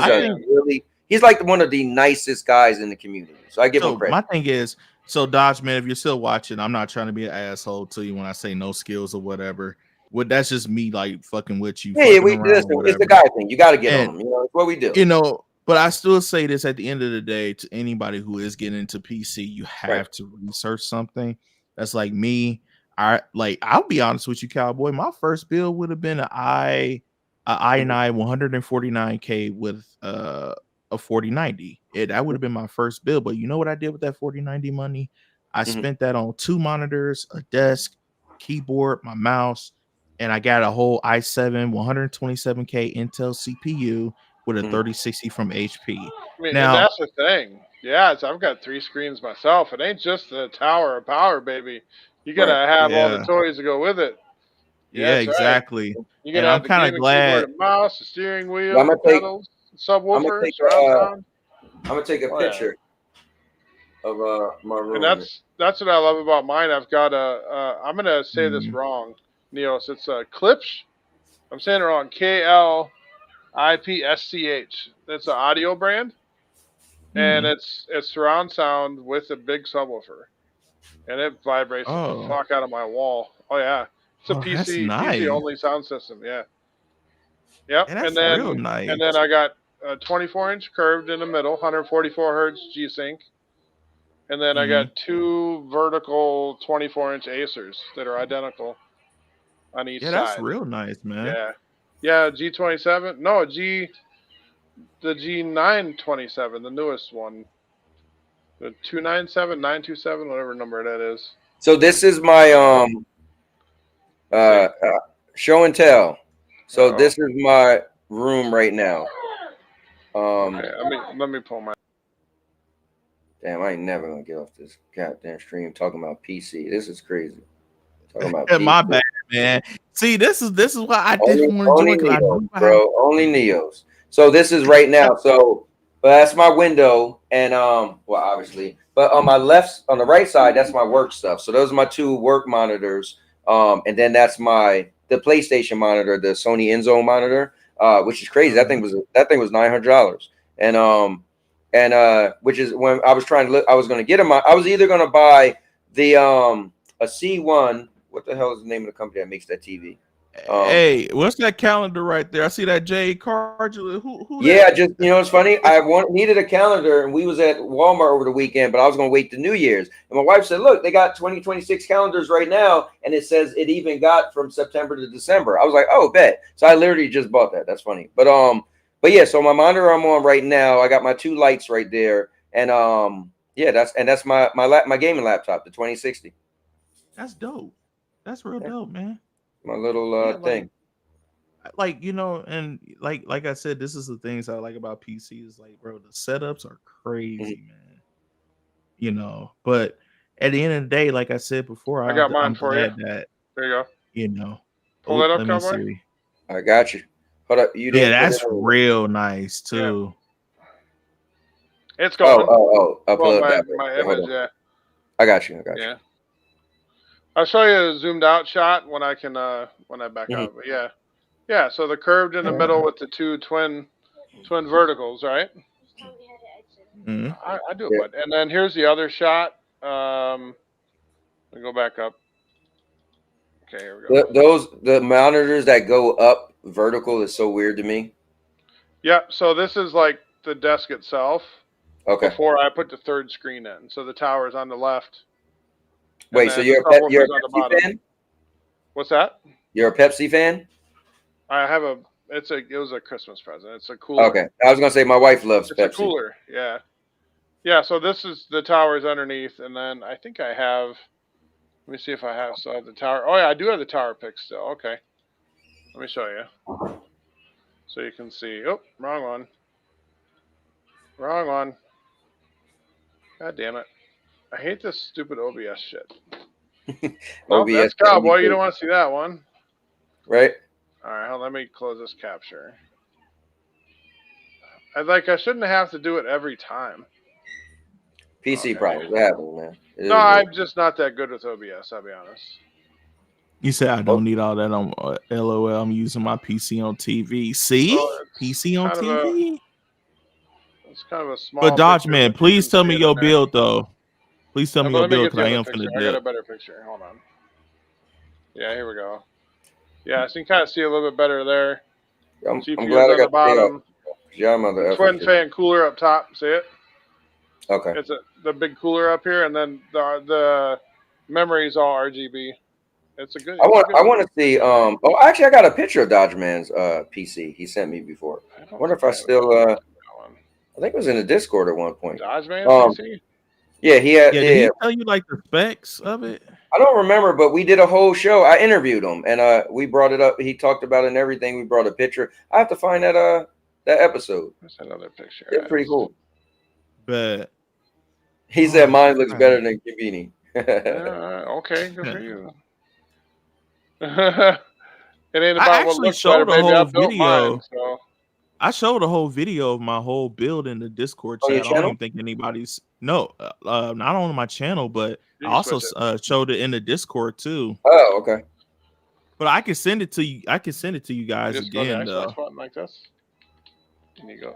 he's like one of the nicest guys in the community. So I give him credit. My thing is, so Dodge Man, if you're still watching, I'm not trying to be an asshole to you when I say no skills or whatever. That's just me like fucking with you. Yeah, it's the guy thing. You got to get on him. You know, it's what we do. You know, but I still say this at the end of the day to anybody who is getting into PC, you have to research something. That's like me. I'll be honest with you, Cowboy. My first build would have been an i9 149K with a 4090. That would have been my first build. But you know what I did with that 4090 money? I spent that on 2 monitors, a desk, keyboard, my mouse, and I got a whole i7 127K Intel CPU with a 3060 from HP. I mean, Now, and that's the thing. Yeah, I've got 3 screens myself. It ain't just the tower of power, baby. You gotta have all the toys to go with it. Yeah, That's exactly. Right. You And gotta I'm have the kind gaming of glad. keyboard and mouse, the steering wheel, pedals, subwoofer, surround sound. I'm gonna take a picture of my room. And that's what I love about mine. I've got I'm gonna say this wrong, Neos. It's a Klipsch. I'm saying it wrong. KLIPSCH. It's an audio brand, and it's surround sound with a big subwoofer, and it vibrates the fuck out of my wall. Oh yeah, it's a PC only sound system. Yeah. Yep. And then real nice. And then I got a 24-inch curved in the middle, 144 hertz G-Sync. And then I got 2 vertical 24-inch Acers that are identical on each side. Yeah, that's real nice, man. Yeah. Yeah, G27. No, the G927, the newest one. The 297, 927, whatever number that is. So this is my show and tell. So this is my room right now. Let me pull my. Damn, I ain't never gonna get off this goddamn stream talking about PC. This is crazy. Talking about my bad, man. See, this is why I didn't want to join. Neos, bro, only Neos. So this is right now. So, but that's my window, and well, obviously, but on my left, on the right side, that's my work stuff. So those are my 2 work monitors, and then that's the PlayStation monitor, the Sony InZone monitor, which is crazy. That thing was $900, and which is when I was trying to look, I was going to get them. I was either going to buy the a C1. What the hell is the name of the company that makes that TV? Hey, what's that calendar right there? I see that J card. Who yeah, just it's funny. I needed a calendar, and we was at Walmart over the weekend, but I was going to wait to New Year's. And my wife said, "Look, they got 2026 calendars right now, and it says it even got from September to December." I was like, "Oh, bet!" So I literally just bought that. That's funny, but yeah. So my monitor I'm on right now, I got my 2 lights right there, and yeah, that's my gaming laptop, the 2060. That's dope. That's real dope, man. My little thing. Like and like I said, this is the things I like about PC is like, bro, the setups are crazy, man. But at the end of the day, like I said before, I got mine for you. That, there you go. Pull that up, Cowboy. I got you. Hold up, that's real nice too. Yeah. It's going. I'll pull my image. Yeah. I got you. Yeah. I'll show you a zoomed out shot when I can when I back up. But yeah. So the curved in the middle with the 2 twin verticals, right? I do it, and then here's the other shot. Let me go back up. Okay, here we go. The monitors that go up vertical is so weird to me. Yeah. So this is like the desk itself. Okay. Before I put the 3rd screen in, so the tower is on the left. Wait, so you're a Pepsi fan? What's that? You're a Pepsi fan? I have it was a Christmas present. It's a cooler. Okay. I was gonna say my wife loves Pepsi. It's a cooler, yeah. Yeah, so this is the towers underneath, and then I think I have, let me see if I have the tower. Oh yeah, I do have the tower pick still. Okay. Let me show you. So you can see. Oh, wrong one. Wrong one. God damn it. I hate this stupid OBS shit. Nope, OBS that's Cowboy. You don't want to see that one. right? All right, let me close this capture. I shouldn't have to do it every time. PC problems. That happens, man. It No, is I'm just not that good with OBS. I'll be honest. You say I don't need all that on LOL. I'm using my PC on TV. See, Well, PC on TV. It's kind of a small. But Dodge picture, man, but you please can tell see me it your in there. build though. Please tell me But your let me build get because the I other am picture. finna I got dip. a better picture. Hold on. Yeah, here we go. Yeah, so you can kind of see a little bit better there. I'm GPU's glad I on the got to stay bottom. up. Twin fan cooler up top. See it? Okay. It's the big cooler up here, and then the memory's all RGB. It's a good. I want to see. Oh, actually, I got a picture of Dodge Man's PC. He sent me before. I wonder if I still. I think it was in the Discord at one point. Dodge Man's PC. Yeah, he had. Yeah, did he tell you like the specs of it? I don't remember, but we did a whole show. I interviewed him, and we brought it up. He talked about it and everything. We brought a picture. I have to find that episode. That's another picture. It's pretty cool. But he said mine looks better than Kibini. Okay, good for you. It ain't about I what actually looks better, showed a baby. I whole built video. mine, so. I showed a whole video of my whole build in the Discord On your chat. I don't channel? even think anybody's not on my channel, but You I can also switch showed it in the Discord too. Oh, okay. But I can send it to you. I can send it to you guys Just go to the again though. Xbox button like this. And you go.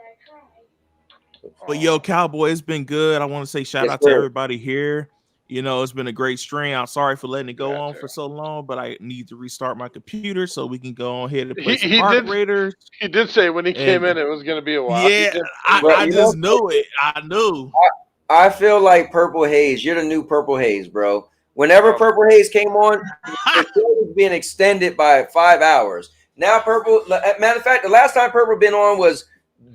But yo, Cowboy, it's been good. I want to say shout Yes, out to sir. everybody here. You know, it's been a great stream. I'm sorry for letting it go on too. for so long, but I need to restart my computer so we can go on ahead and play some He Ark did. Raiders. He did say when he came And in, it was going to be a while. He yeah, did say I But you just know, knew it. I knew. I feel like Purple Haze. You're the new Purple Haze, bro. Whenever Purple Haze came on, the show was being extended by 5 hours. Now Purple, matter of fact, the last time Purple been on was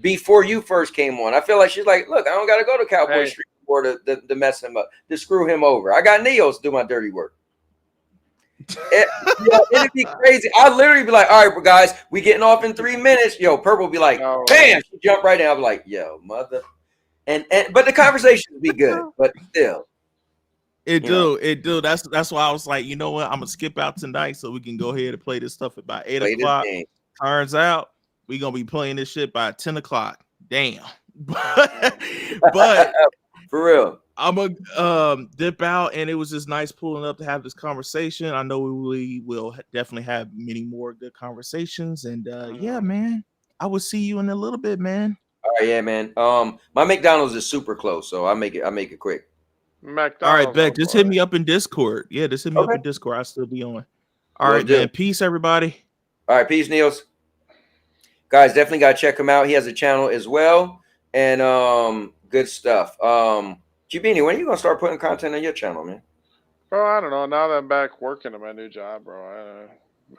before you first came on. I feel like she's like, look, I don't got to go to Cowboy Street for to mess him up, to screw him over. I got Neos to do my dirty work. It'd be crazy. I'd literally be like, all right, guys, we getting off in 3 minutes. Yo, Purple be like, bam, she jump right in. I'll be like, yo, mother. And but the conversation would be good, but still. It do. That's why I was like, you know what? I'm gonna skip out tonight so we can go ahead and play this stuff at about 8 Play this o'clock. game. Turns out we gonna be playing this shit by 10 o'clock. Damn. but for real, I'm gonna dip out, and it was just nice pulling up to have this conversation. I know we will definitely have many more good conversations, and yeah, man, I will see you in a little bit, man. All right, yeah, man. My McDonald's is super close, so I make it quick. McDonald's. All right, Beck, just hit me up in Discord. Yeah, just hit me up in Discord. I'll still be on. All right, man. Peace, everybody. All right, peace, Niels. Guys, definitely gotta check him out. He has a channel as well, and good stuff. Chibini, when are you gonna start putting content on your channel, man? Bro, I don't know. Now that I'm back working at my new job, bro.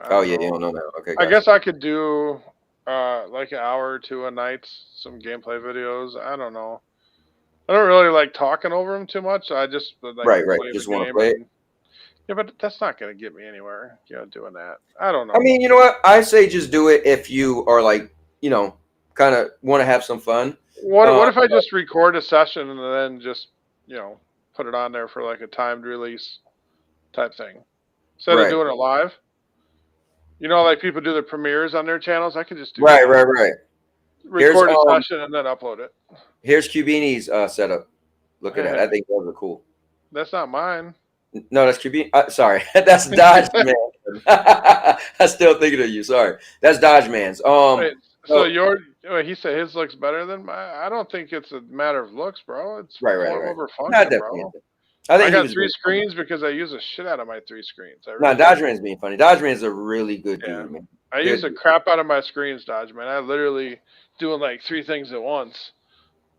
I Oh yeah, you don't know that. Okay, I guess I could do like an hour or two a night, some gameplay videos. I don't know. I don't really like talking over them too much. I just like right. play Just the want to game play it. Yeah, but that's not gonna get me anywhere. Doing that. I don't know. I mean, you know what? I say just do it if you are like, kind of want to have some fun. What if I just record a session and then just, put it on there for like a timed release type thing instead of doing it live? Like people do the premieres on their channels. I could just do right. Record a session and then upload it. Here's Cubini's setup. Look at that. I think those are cool. That's not mine. No, that's Cubini. Sorry, that's Dodge Man. I'm still thinking of you. Sorry, that's Dodge Man's. Wait, so he said his looks better than mine. I don't think it's a matter of looks, bro. It's right. over function, bro. I got 3 screens because I use the shit out of my 3 screens. Dodge Man's being funny. Dodge Man's a really good dude, man. I use the crap out of my screens, Dodge Man. I literally doing like 3 things at once.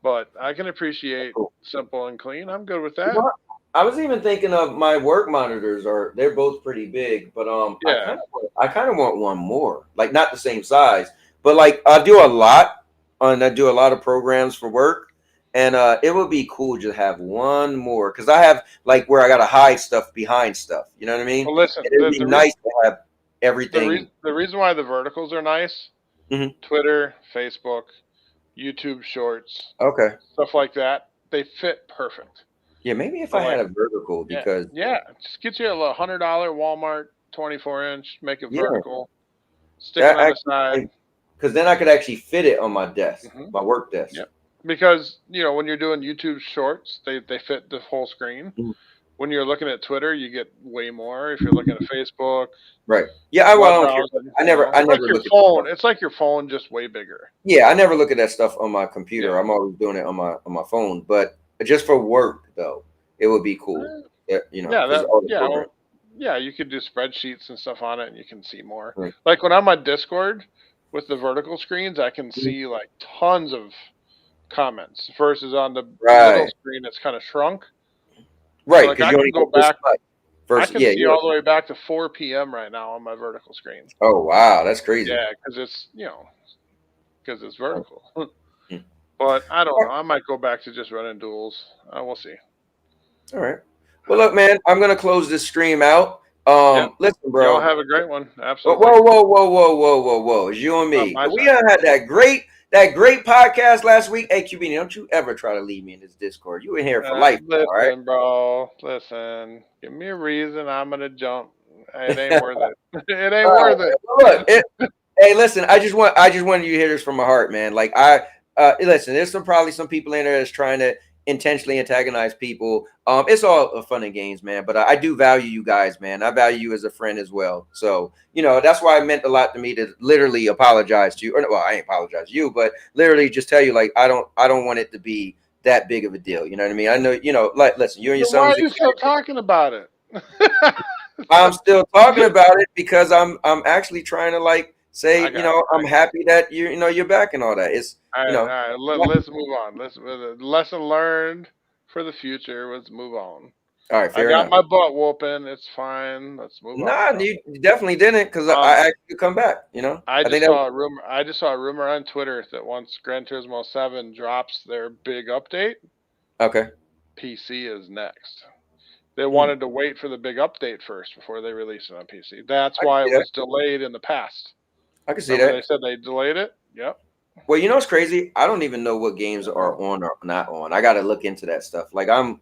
But I can appreciate simple and clean. I'm good with that. You know, I was even thinking of my work monitors. They're both pretty big, but I kind of want one more, like not the same size, but like I do a lot of programs for work, and it would be cool to have one more because I have like where I gotta hide stuff behind stuff. You know what I mean? Well, listen, it would be nice to have everything. The reason why the verticals are nice, Twitter, Facebook, YouTube Shorts, okay, stuff like that, they fit perfect. Yeah, maybe if So, I had a vertical, because yeah, just get you a $100 Walmart 24-inch, make it yeah, vertical, stick it that on the side. because then I could actually fit it on my desk, my work desk. Yep. Because when you're doing YouTube Shorts, they fit the whole screen. When you're looking at Twitter, you get way more. If you're looking at Facebook, Right. Yeah, I don't care. I never it's like your look at phone. It's like your phone, just way bigger. Yeah, I never look at that stuff on my computer. I'm always doing it on my phone. But just for work, though, it would be cool. Yeah, programs. you could do spreadsheets and stuff on it, and you can see more. Right. Like when I'm on Discord with the vertical screens, I can see like tons of comments versus on the middle screen, it's kind of shrunk. Right, So, like, I can go back. I can see yeah. all the way back to 4 p.m. right now on my vertical screen. Oh wow, that's crazy. Yeah, because it's vertical. But I don't know. I might go back to just running duels. We'll see. All right. Well, look, man, I'm gonna close this stream out. Listen, bro. Y'all have a great one. Absolutely. Whoa. It's you and me. We done had that great podcast last week. Hey, QB, don't you ever try to leave me in this Discord. You in here for life, listen, all right? bro. Listen. Give me a reason. I'm gonna jump. It ain't worth it. It ain't worth it. Look, hey, listen. I just wanted you to hear this from my heart, man. Like listen. There's probably some people in there that's trying to intentionally antagonize people. It's all fun and games, man. But I do value you guys, man. I value you as a friend as well. So that's why it meant a lot to me to literally apologize to you. Well, I ain't apologize to you, but literally just tell you, like, I don't want it to be that big of a deal. You know what I mean? I know, like, listen, you and your son. Why are you still talking about it? I'm still talking about it because I'm actually trying to, like, say, I'm happy that you're back and all that. It's all right. Let's move on. Lesson learned for the future. Let's move on. All right, fair I got enough. my butt whooping. It's fine. Let's move on. Nah, you definitely didn't, because I actually come back. I just saw a rumor. I just saw a rumor on Twitter that once Gran Turismo 7 drops their big update, okay, PC is next. They wanted to wait for the big update first before they release it on PC. That's why it was delayed in the past. I can see that. They said they delayed it. Yep. Well, you know what's crazy? I don't even know what games are on or not on. I got to look into that stuff. Like, I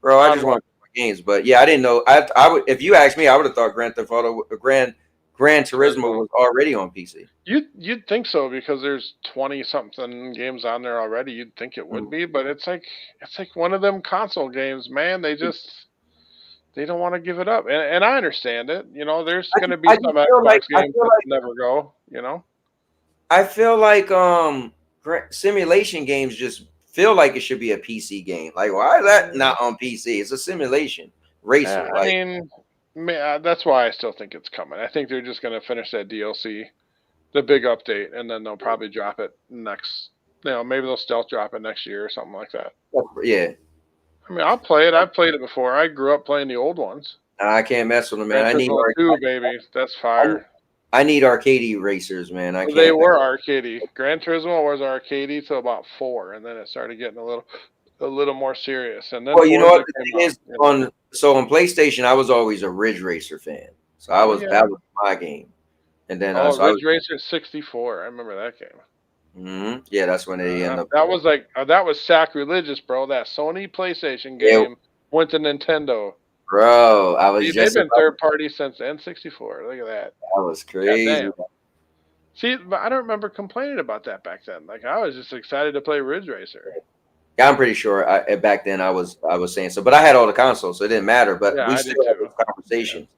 just want games, but yeah, I didn't know. I would, if you asked me, I would have thought Gran Turismo was already on PC. You'd think so, because there's 20-something games on there already. You'd think it would be, but it's like one of them console games, man. They don't want to give it up, and I understand it. There's going to be some Xbox games that never go. I feel like simulation games just feel like it should be a PC game. Like, why is that not on PC? It's a simulation racer. I mean, that's why I still think it's coming. I think they're just going to finish that DLC, the big update, and then they'll probably drop it next. Maybe they'll stealth drop it next year or something like that. Yeah. I mean, I'll play it. I've played it before. I grew up playing the old ones. I can't mess with them, man. I need 2, baby. That's fire. I need arcadey racers, man. They were arcadey. Gran Turismo was arcadey till about 4, and then it started getting a little more serious. And then, well, you know what the thing is, on PlayStation, I was always a Ridge Racer fan, so that was my game. And then Ridge Racer 64, I remember that game. Yeah, that's when they end up. That was that was sacrilegious, bro. That Sony PlayStation game went to Nintendo. Bro, they've been third party since N64. Look at that. That was crazy. See, but I don't remember complaining about that back then. Like, I was just excited to play Ridge Racer. Yeah, I'm pretty sure back then I was saying so, but I had all the consoles, so it didn't matter. But we still had this conversation,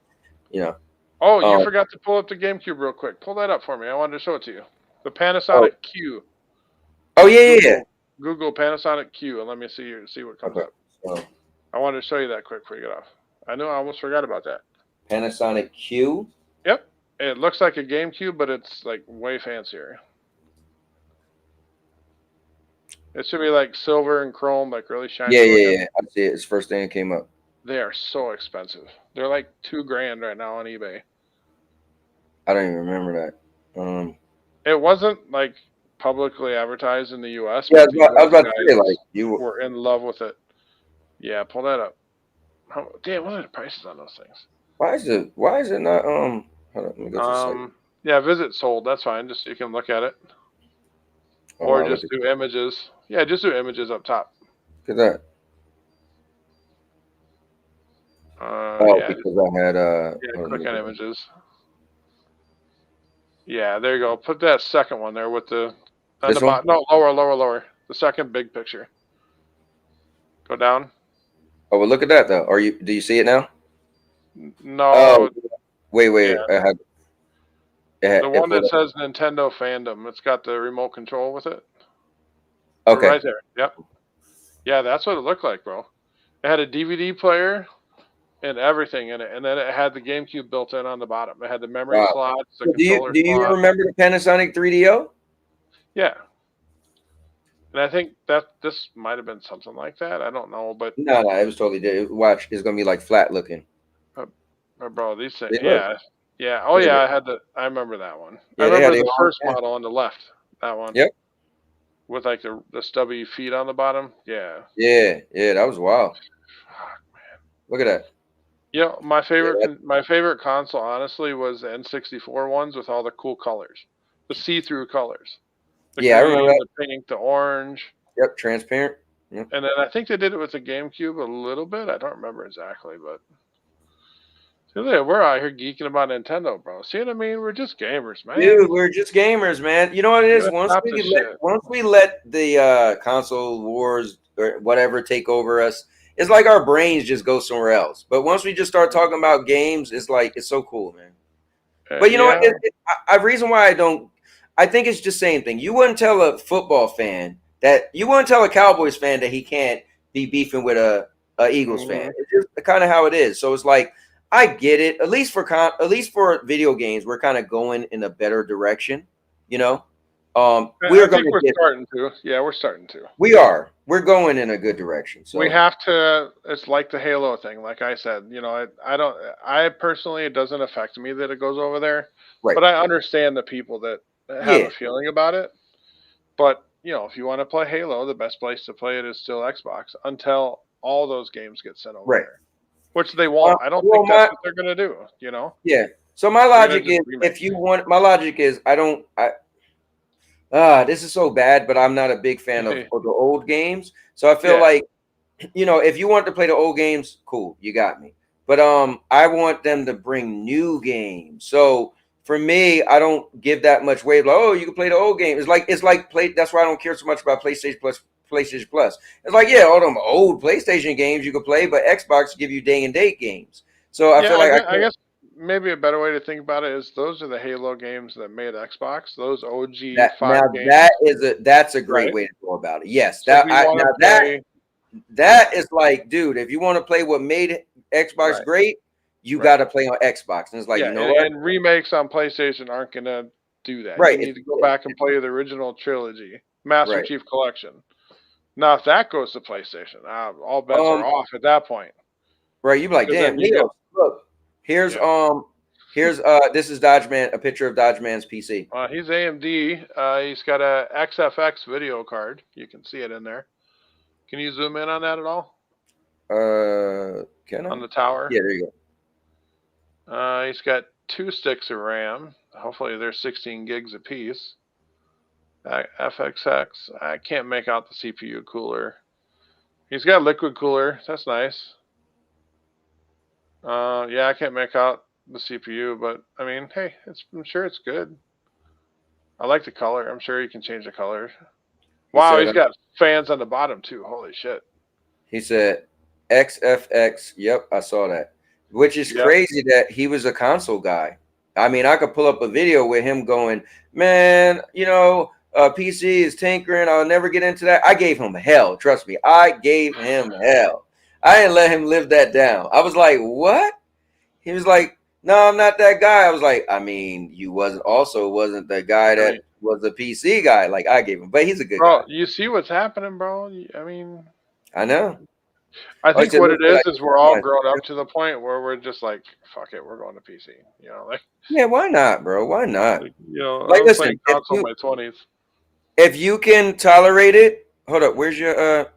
Oh, you forgot to pull up the GameCube real quick. Pull that up for me. I wanted to show it to you. The Panasonic Q. Oh yeah. Google Panasonic Q and let me see what comes up. So, I wanted to show you that quick before you get off. I know I almost forgot about that. Panasonic Q. Yep. It looks like a GameCube, but it's like way fancier. It should be like silver and chrome, like really shiny. Yeah. I see it. It's the first thing that came up. They are so expensive. They're like $2,000 right now on eBay. I don't even remember that. It wasn't like publicly advertised in the U.S. Yeah, I was about to say, like, you were in love with it. Yeah, pull that up. Damn, what are the prices on those things? Why is it not hold on, let me go to the site. Yeah, visit sold. That's fine. Just so you can look at it. Or just do images. Yeah, just do images up top. Look at that. Oh, Yeah. because I had Yeah, click on images. Yeah, there you go. Put that second one there with the on This the one? bottom. No, lower. The second big picture. Go down. Oh, well, look at that though. Do you see it now? No. Oh, wait. Yeah. The It one pulled that up. says Nintendo Fandom. It's got the remote control with it. Okay. Right there. Yep. Yeah, that's what it looked like, bro. It had a DVD player and everything in it, and then it had the GameCube built in on the bottom. It had the memory Wow. slots, the So controller do you slot. remember the Panasonic 3DO? Yeah. And I think that this might have been something like that. I don't know, but No, it was totally different. Watch, it's gonna be like flat looking. bro, these things, They look. yeah. Oh yeah, I remember that one. I Yeah, they had remember their the own. first model on the left. That one. Yep. With like the stubby feet on the bottom. Yeah. Yeah, that was wild. Look at that. Yeah, my favorite console honestly was the N64 ones with all the cool colors, the see-through colors, the Yeah, I remember green, that. the pink, the orange. Yep, transparent. Yep. And then I think they did it with the GameCube a little bit. I don't remember exactly, but so yeah, we're out here geeking about Nintendo, bro. See what I mean? We're just gamers, man. Dude, we're just gamers, man. You know what it is? Gotta stop this shit. Once we let the console wars or whatever take over us, it's like our brains just go somewhere else. But once we just start talking about games, it's like it's so cool, man. But you know what? Reason why I think it's just same thing. You wouldn't tell a football fan you wouldn't tell a Cowboys fan that he can't be beefing with a Eagles fan. It's just kind of how it is. So it's like I get it. At least for video games, we're kind of going in a better direction. You know, we're starting to. Yeah, we're starting to. We're going in a good direction. So we have to. It's like the Halo thing. Like I said, you know, I personally, it doesn't affect me that it goes over there. Right. But I understand the people that have a feeling about it. But you know, if you want to play Halo, the best place to play it is still Xbox until all those games get sent over there. Which they won't. I don't think that's what they're gonna do. You know. Yeah. So my logic is, this is so bad, but I'm not a big fan of the old games. So I feel like, you know, if you want to play the old games, cool, you got me. But I want them to bring new games. So for me, I don't give that much weight. Like, oh, you can play the old game. It's like play. That's why I don't care so much about PlayStation Plus. It's like, yeah, all them old PlayStation games you can play, but Xbox give you day and date games. So I feel like I guess maybe a better way to think about it is those are the Halo games that made Xbox. Those OG games. That's a great way to go about it. Yes, So that is like, dude, if you want to play what made Xbox great, you got to play on Xbox. And it's like, you know what? And remakes on PlayStation aren't gonna do that. Right. You need to go back and play the original trilogy, Master Chief Collection. Now, if that goes to PlayStation, all bets are off at that point. Right, you'd be like, damn, Neo, look, here's this is Dodgeman, a picture of Dodgeman's PC. He's AMD. He's got a XFX video card. You can see it in there. Can you zoom in on that at all? Can I? On the tower? Yeah, there you go. He's got 2 sticks of RAM. Hopefully they're 16 gigs apiece. FXX. I can't make out the CPU cooler. He's got liquid cooler. That's nice. Yeah, I can't make out the CPU, but I mean, hey, I'm sure it's good. I like the color. I'm sure you can change the color. Wow, he's got fans on the bottom too. Holy shit. He said XFX. Yep, I saw that. Which is crazy that he was a console guy. I mean, I could pull up a video with him going, man, you know, PC is tinkering. I'll never get into that. I gave him hell. Trust me. I gave him hell. I didn't let him live that down. I was like, what? He was like, no, I'm not that guy. I was like, I mean, you wasn't the guy that was a PC guy. Like I gave him, but he's a good guy. You see what's happening, bro? I mean, I know. I think what it is we're all grown up to the point where we're just like, fuck it, we're going to PC. You know, like yeah, why not, bro? Why not? You know, like I was listen, playing console in my 20s. If you can tolerate it, hold up. Where's your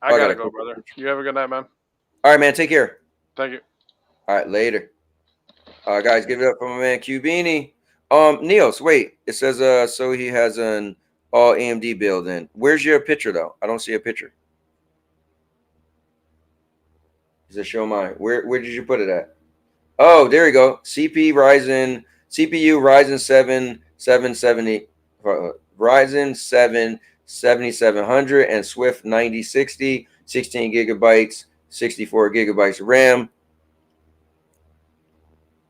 I gotta go, brother. You have a good night, man. All right, man. Take care. Thank you. All right, later. Guys, give it up for my man Cubini. Neos, wait. It says so he has an all AMD build in. Where's your picture though? I don't see a picture. Does it show mine? Where did you put it at? Oh, there you go. CPU Ryzen 7 770 Ryzen 7 7700 and Swift 9060, 16 gigabytes, 64 gigabytes of RAM.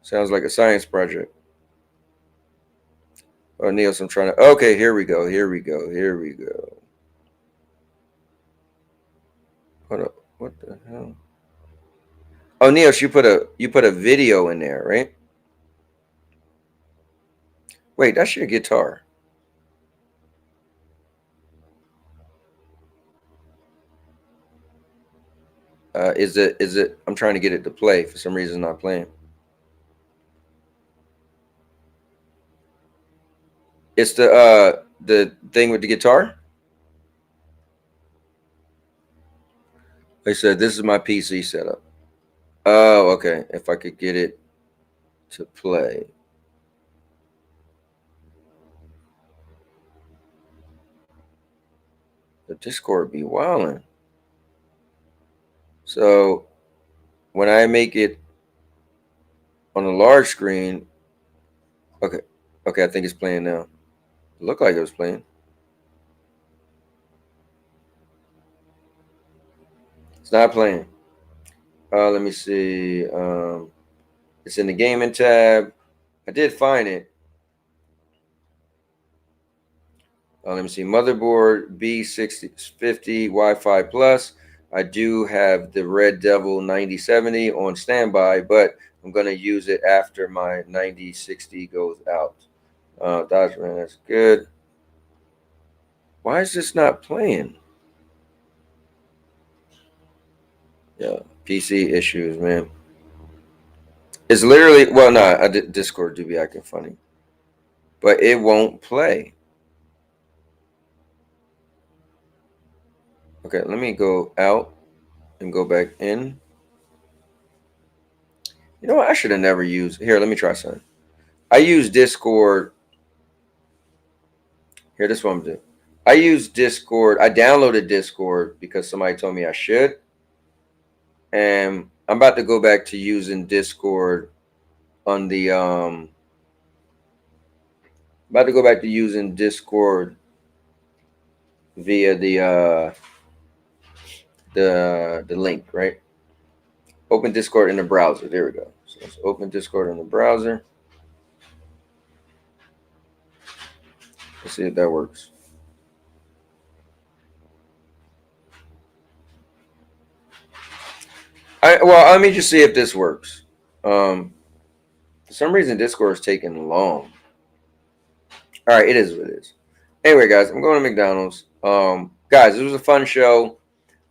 Sounds like a science project. Oh, Niels, I'm trying to. Okay, here we go. Here we go. Here we go. Hold up. What the hell? Oh, Niels, you put a video in there, right? Wait, that's your guitar. Is it? I'm trying to get it to play. For some reason, it's not playing. It's the thing with the guitar. They said this is my PC setup. Oh, okay. If I could get it to play. The Discord be wilding. So when I make it on a large screen, okay, I think it's playing now. It looked like it was playing. It's not playing. Let me see. It's in the gaming tab. I did find it. Let me see. Motherboard B650 Wi-Fi Plus. I do have the Red Devil 9070 on standby, but I'm going to use it after my 9060 goes out. Dodgeman, that's good. Why is this not playing? Yeah, PC issues, man. It's literally, well, no, Discord do be acting funny. But it won't play. Okay, let me go out and go back in. You know what? I should have never used. Here, let me try something. I use Discord. Here, this is what I'm doing. I use Discord. I downloaded Discord because somebody told me I should. And I'm about to go back to using Discord on the about to go back to using Discord via the link, right? Open Discord in the browser. There we go. So let's open Discord in the browser. Let's see if that works. Well, let me just see if this works. For some reason, Discord is taking long. All right, it is what it is. Anyway, guys, I'm going to McDonald's. Guys, it was a fun show.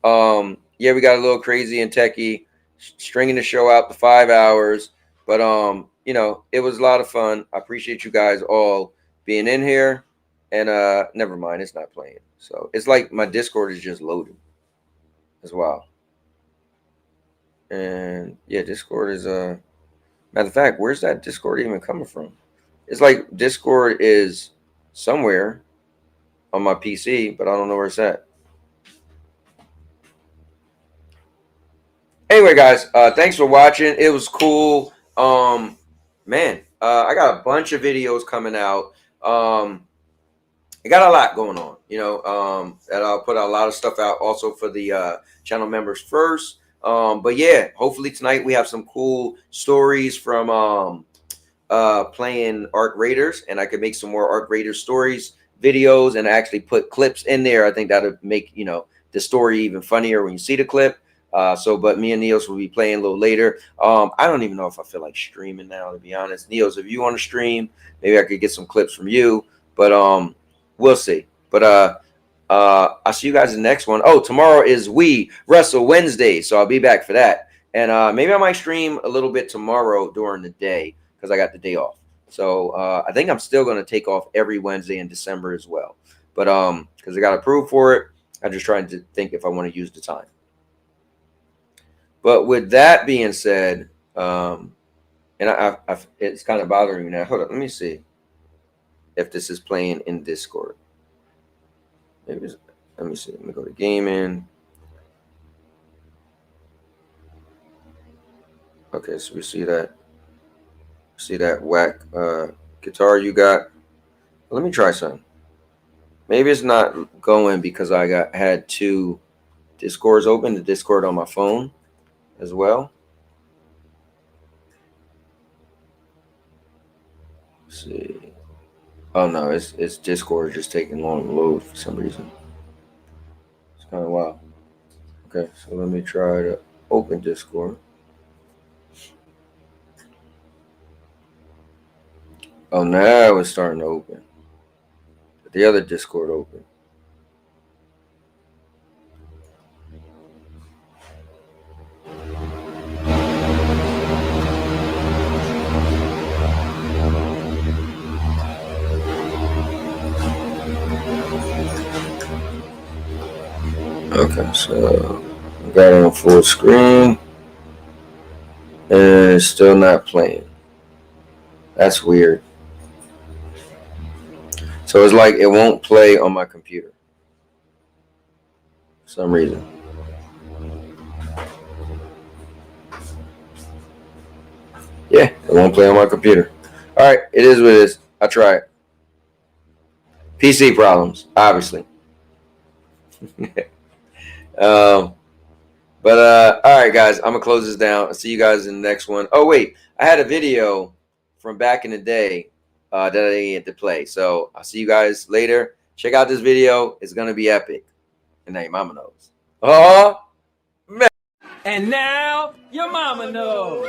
Yeah, we got a little crazy and techie, stringing the show out to 5 hours. But you know, it was a lot of fun. I appreciate you guys all being in here. And never mind, it's not playing. So it's like my Discord is just loaded as well. And yeah, Discord is matter of fact, where's that Discord even coming from? It's like Discord is somewhere on my PC, but I don't know where it's at. Anyway, guys, thanks for watching. It was cool. Man, I got a bunch of videos coming out. I got a lot going on, you know, and I'll put a lot of stuff out also for the channel members first. But yeah, hopefully tonight we have some cool stories from playing Arc Raiders, and I could make some more Arc Raiders stories videos and actually put clips in there. I think that would make, you know, the story even funnier when you see the clip. But me and Niels will be playing a little later. I don't even know if I feel like streaming now, to be honest. Niels, if you want to stream, maybe I could get some clips from you. But we'll see. But I'll see you guys in the next one. Oh, tomorrow is We Wrestle Wednesday, so I'll be back for that. And maybe I might stream a little bit tomorrow during the day because I got the day off. So I think I'm still going to take off every Wednesday in December as well. But because I got approved for it, I'm just trying to think if I want to use the time. But with that being said, and it's kind of bothering me now. Hold up, let me see if this is playing in Discord. Let me see. Let me go to gaming. Okay, so we see that whack guitar you got. Let me try something. Maybe it's not going because I had two Discords open, the Discord on my phone as well. Let's see. Oh no, it's Discord just taking long to load for some reason. It's kind of wild. Okay, so let me try to open Discord. Oh, now it's starting to open. The other Discord open. Okay, so I got it on full screen and it's still not playing. That's weird. So it's like it won't play on my computer for some reason. Yeah, it won't play on my computer. All right, it is what it is. I try it. PC problems, obviously. But all right, guys, I'm gonna close this down. I'll see you guys in the next one. Oh wait, I had a video from back in the day that I didn't get to play. So I'll see you guys later. Check out this video. It's gonna be epic. And now your mama knows. Oh man. And now your mama knows.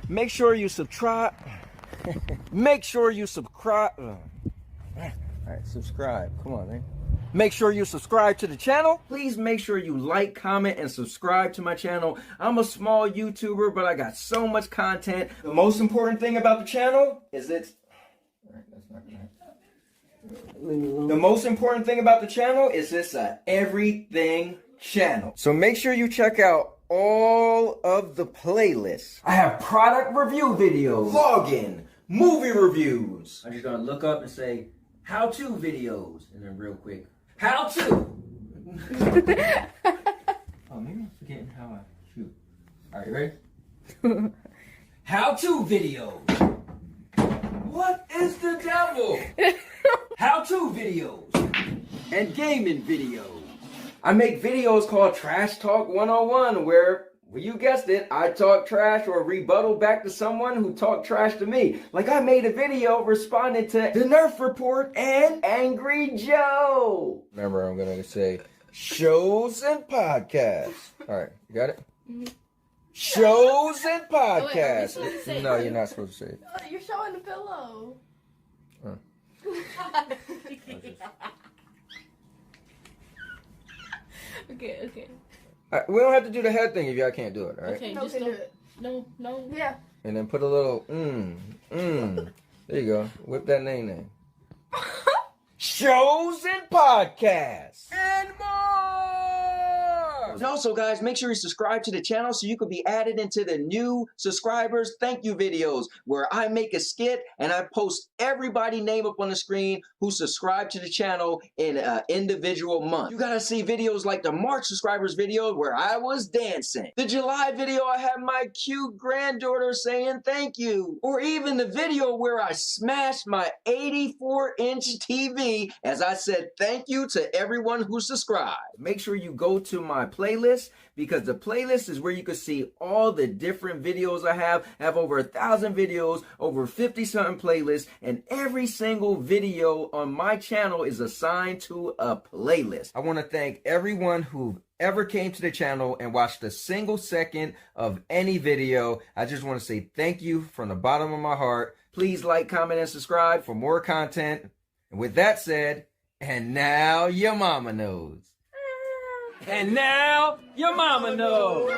Make sure you subscribe. Make sure you subscribe. All right, subscribe. Come on, man. Make sure you subscribe to the channel. Please make sure you like, comment, and subscribe to my channel. I'm a small YouTuber, but I got so much content. The most important thing about the channel is it's... The most important thing about the channel is it's a everything channel. So make sure you check out all of the playlists. I have product review videos, vlogging, movie reviews. I'm just gonna look up and say, how-to videos, and then real quick, how-to. Oh, maybe I'm forgetting how I shoot. All right, you ready? How-to videos. What is the devil? How-to videos and gaming videos. I make videos called Trash Talk 101 where, well, you guessed it, I talk trash or rebuttal back to someone who talked trash to me. Like I made a video responding to the Nerf Report and Angry Joe. Remember, I'm going to say shows and podcasts. All right, you got it? Mm-hmm. Shows and podcasts. Oh, wait, no, you're not supposed to say it. You're showing the pillow. Huh. Okay. We don't have to do the head thing if y'all can't do it, all right? Okay, just do it. No. Yeah. And then put a little There you go. Whip that name. Shows and podcasts and more. And also, guys, make sure you subscribe to the channel so you can be added into the new subscribers thank you videos where I make a skit and I post everybody name up on the screen who subscribed to the channel in an individual month. You gotta see videos like the March subscribers video where I was dancing, the July video I had my cute granddaughter saying thank you, or even the video where I smashed my 84-inch TV as I said thank you to everyone who subscribed. Make sure you go to my playlist because the playlist is where you can see all the different videos I have. I have over 1,000 videos, over 50-something playlists, and every single video on my channel is assigned to a playlist. I want to thank everyone who ever came to the channel and watched a single second of any video. I just want to say thank you from the bottom of my heart. Please like, comment, and subscribe for more content. And with that said, and now your mama knows. And now your mama knows.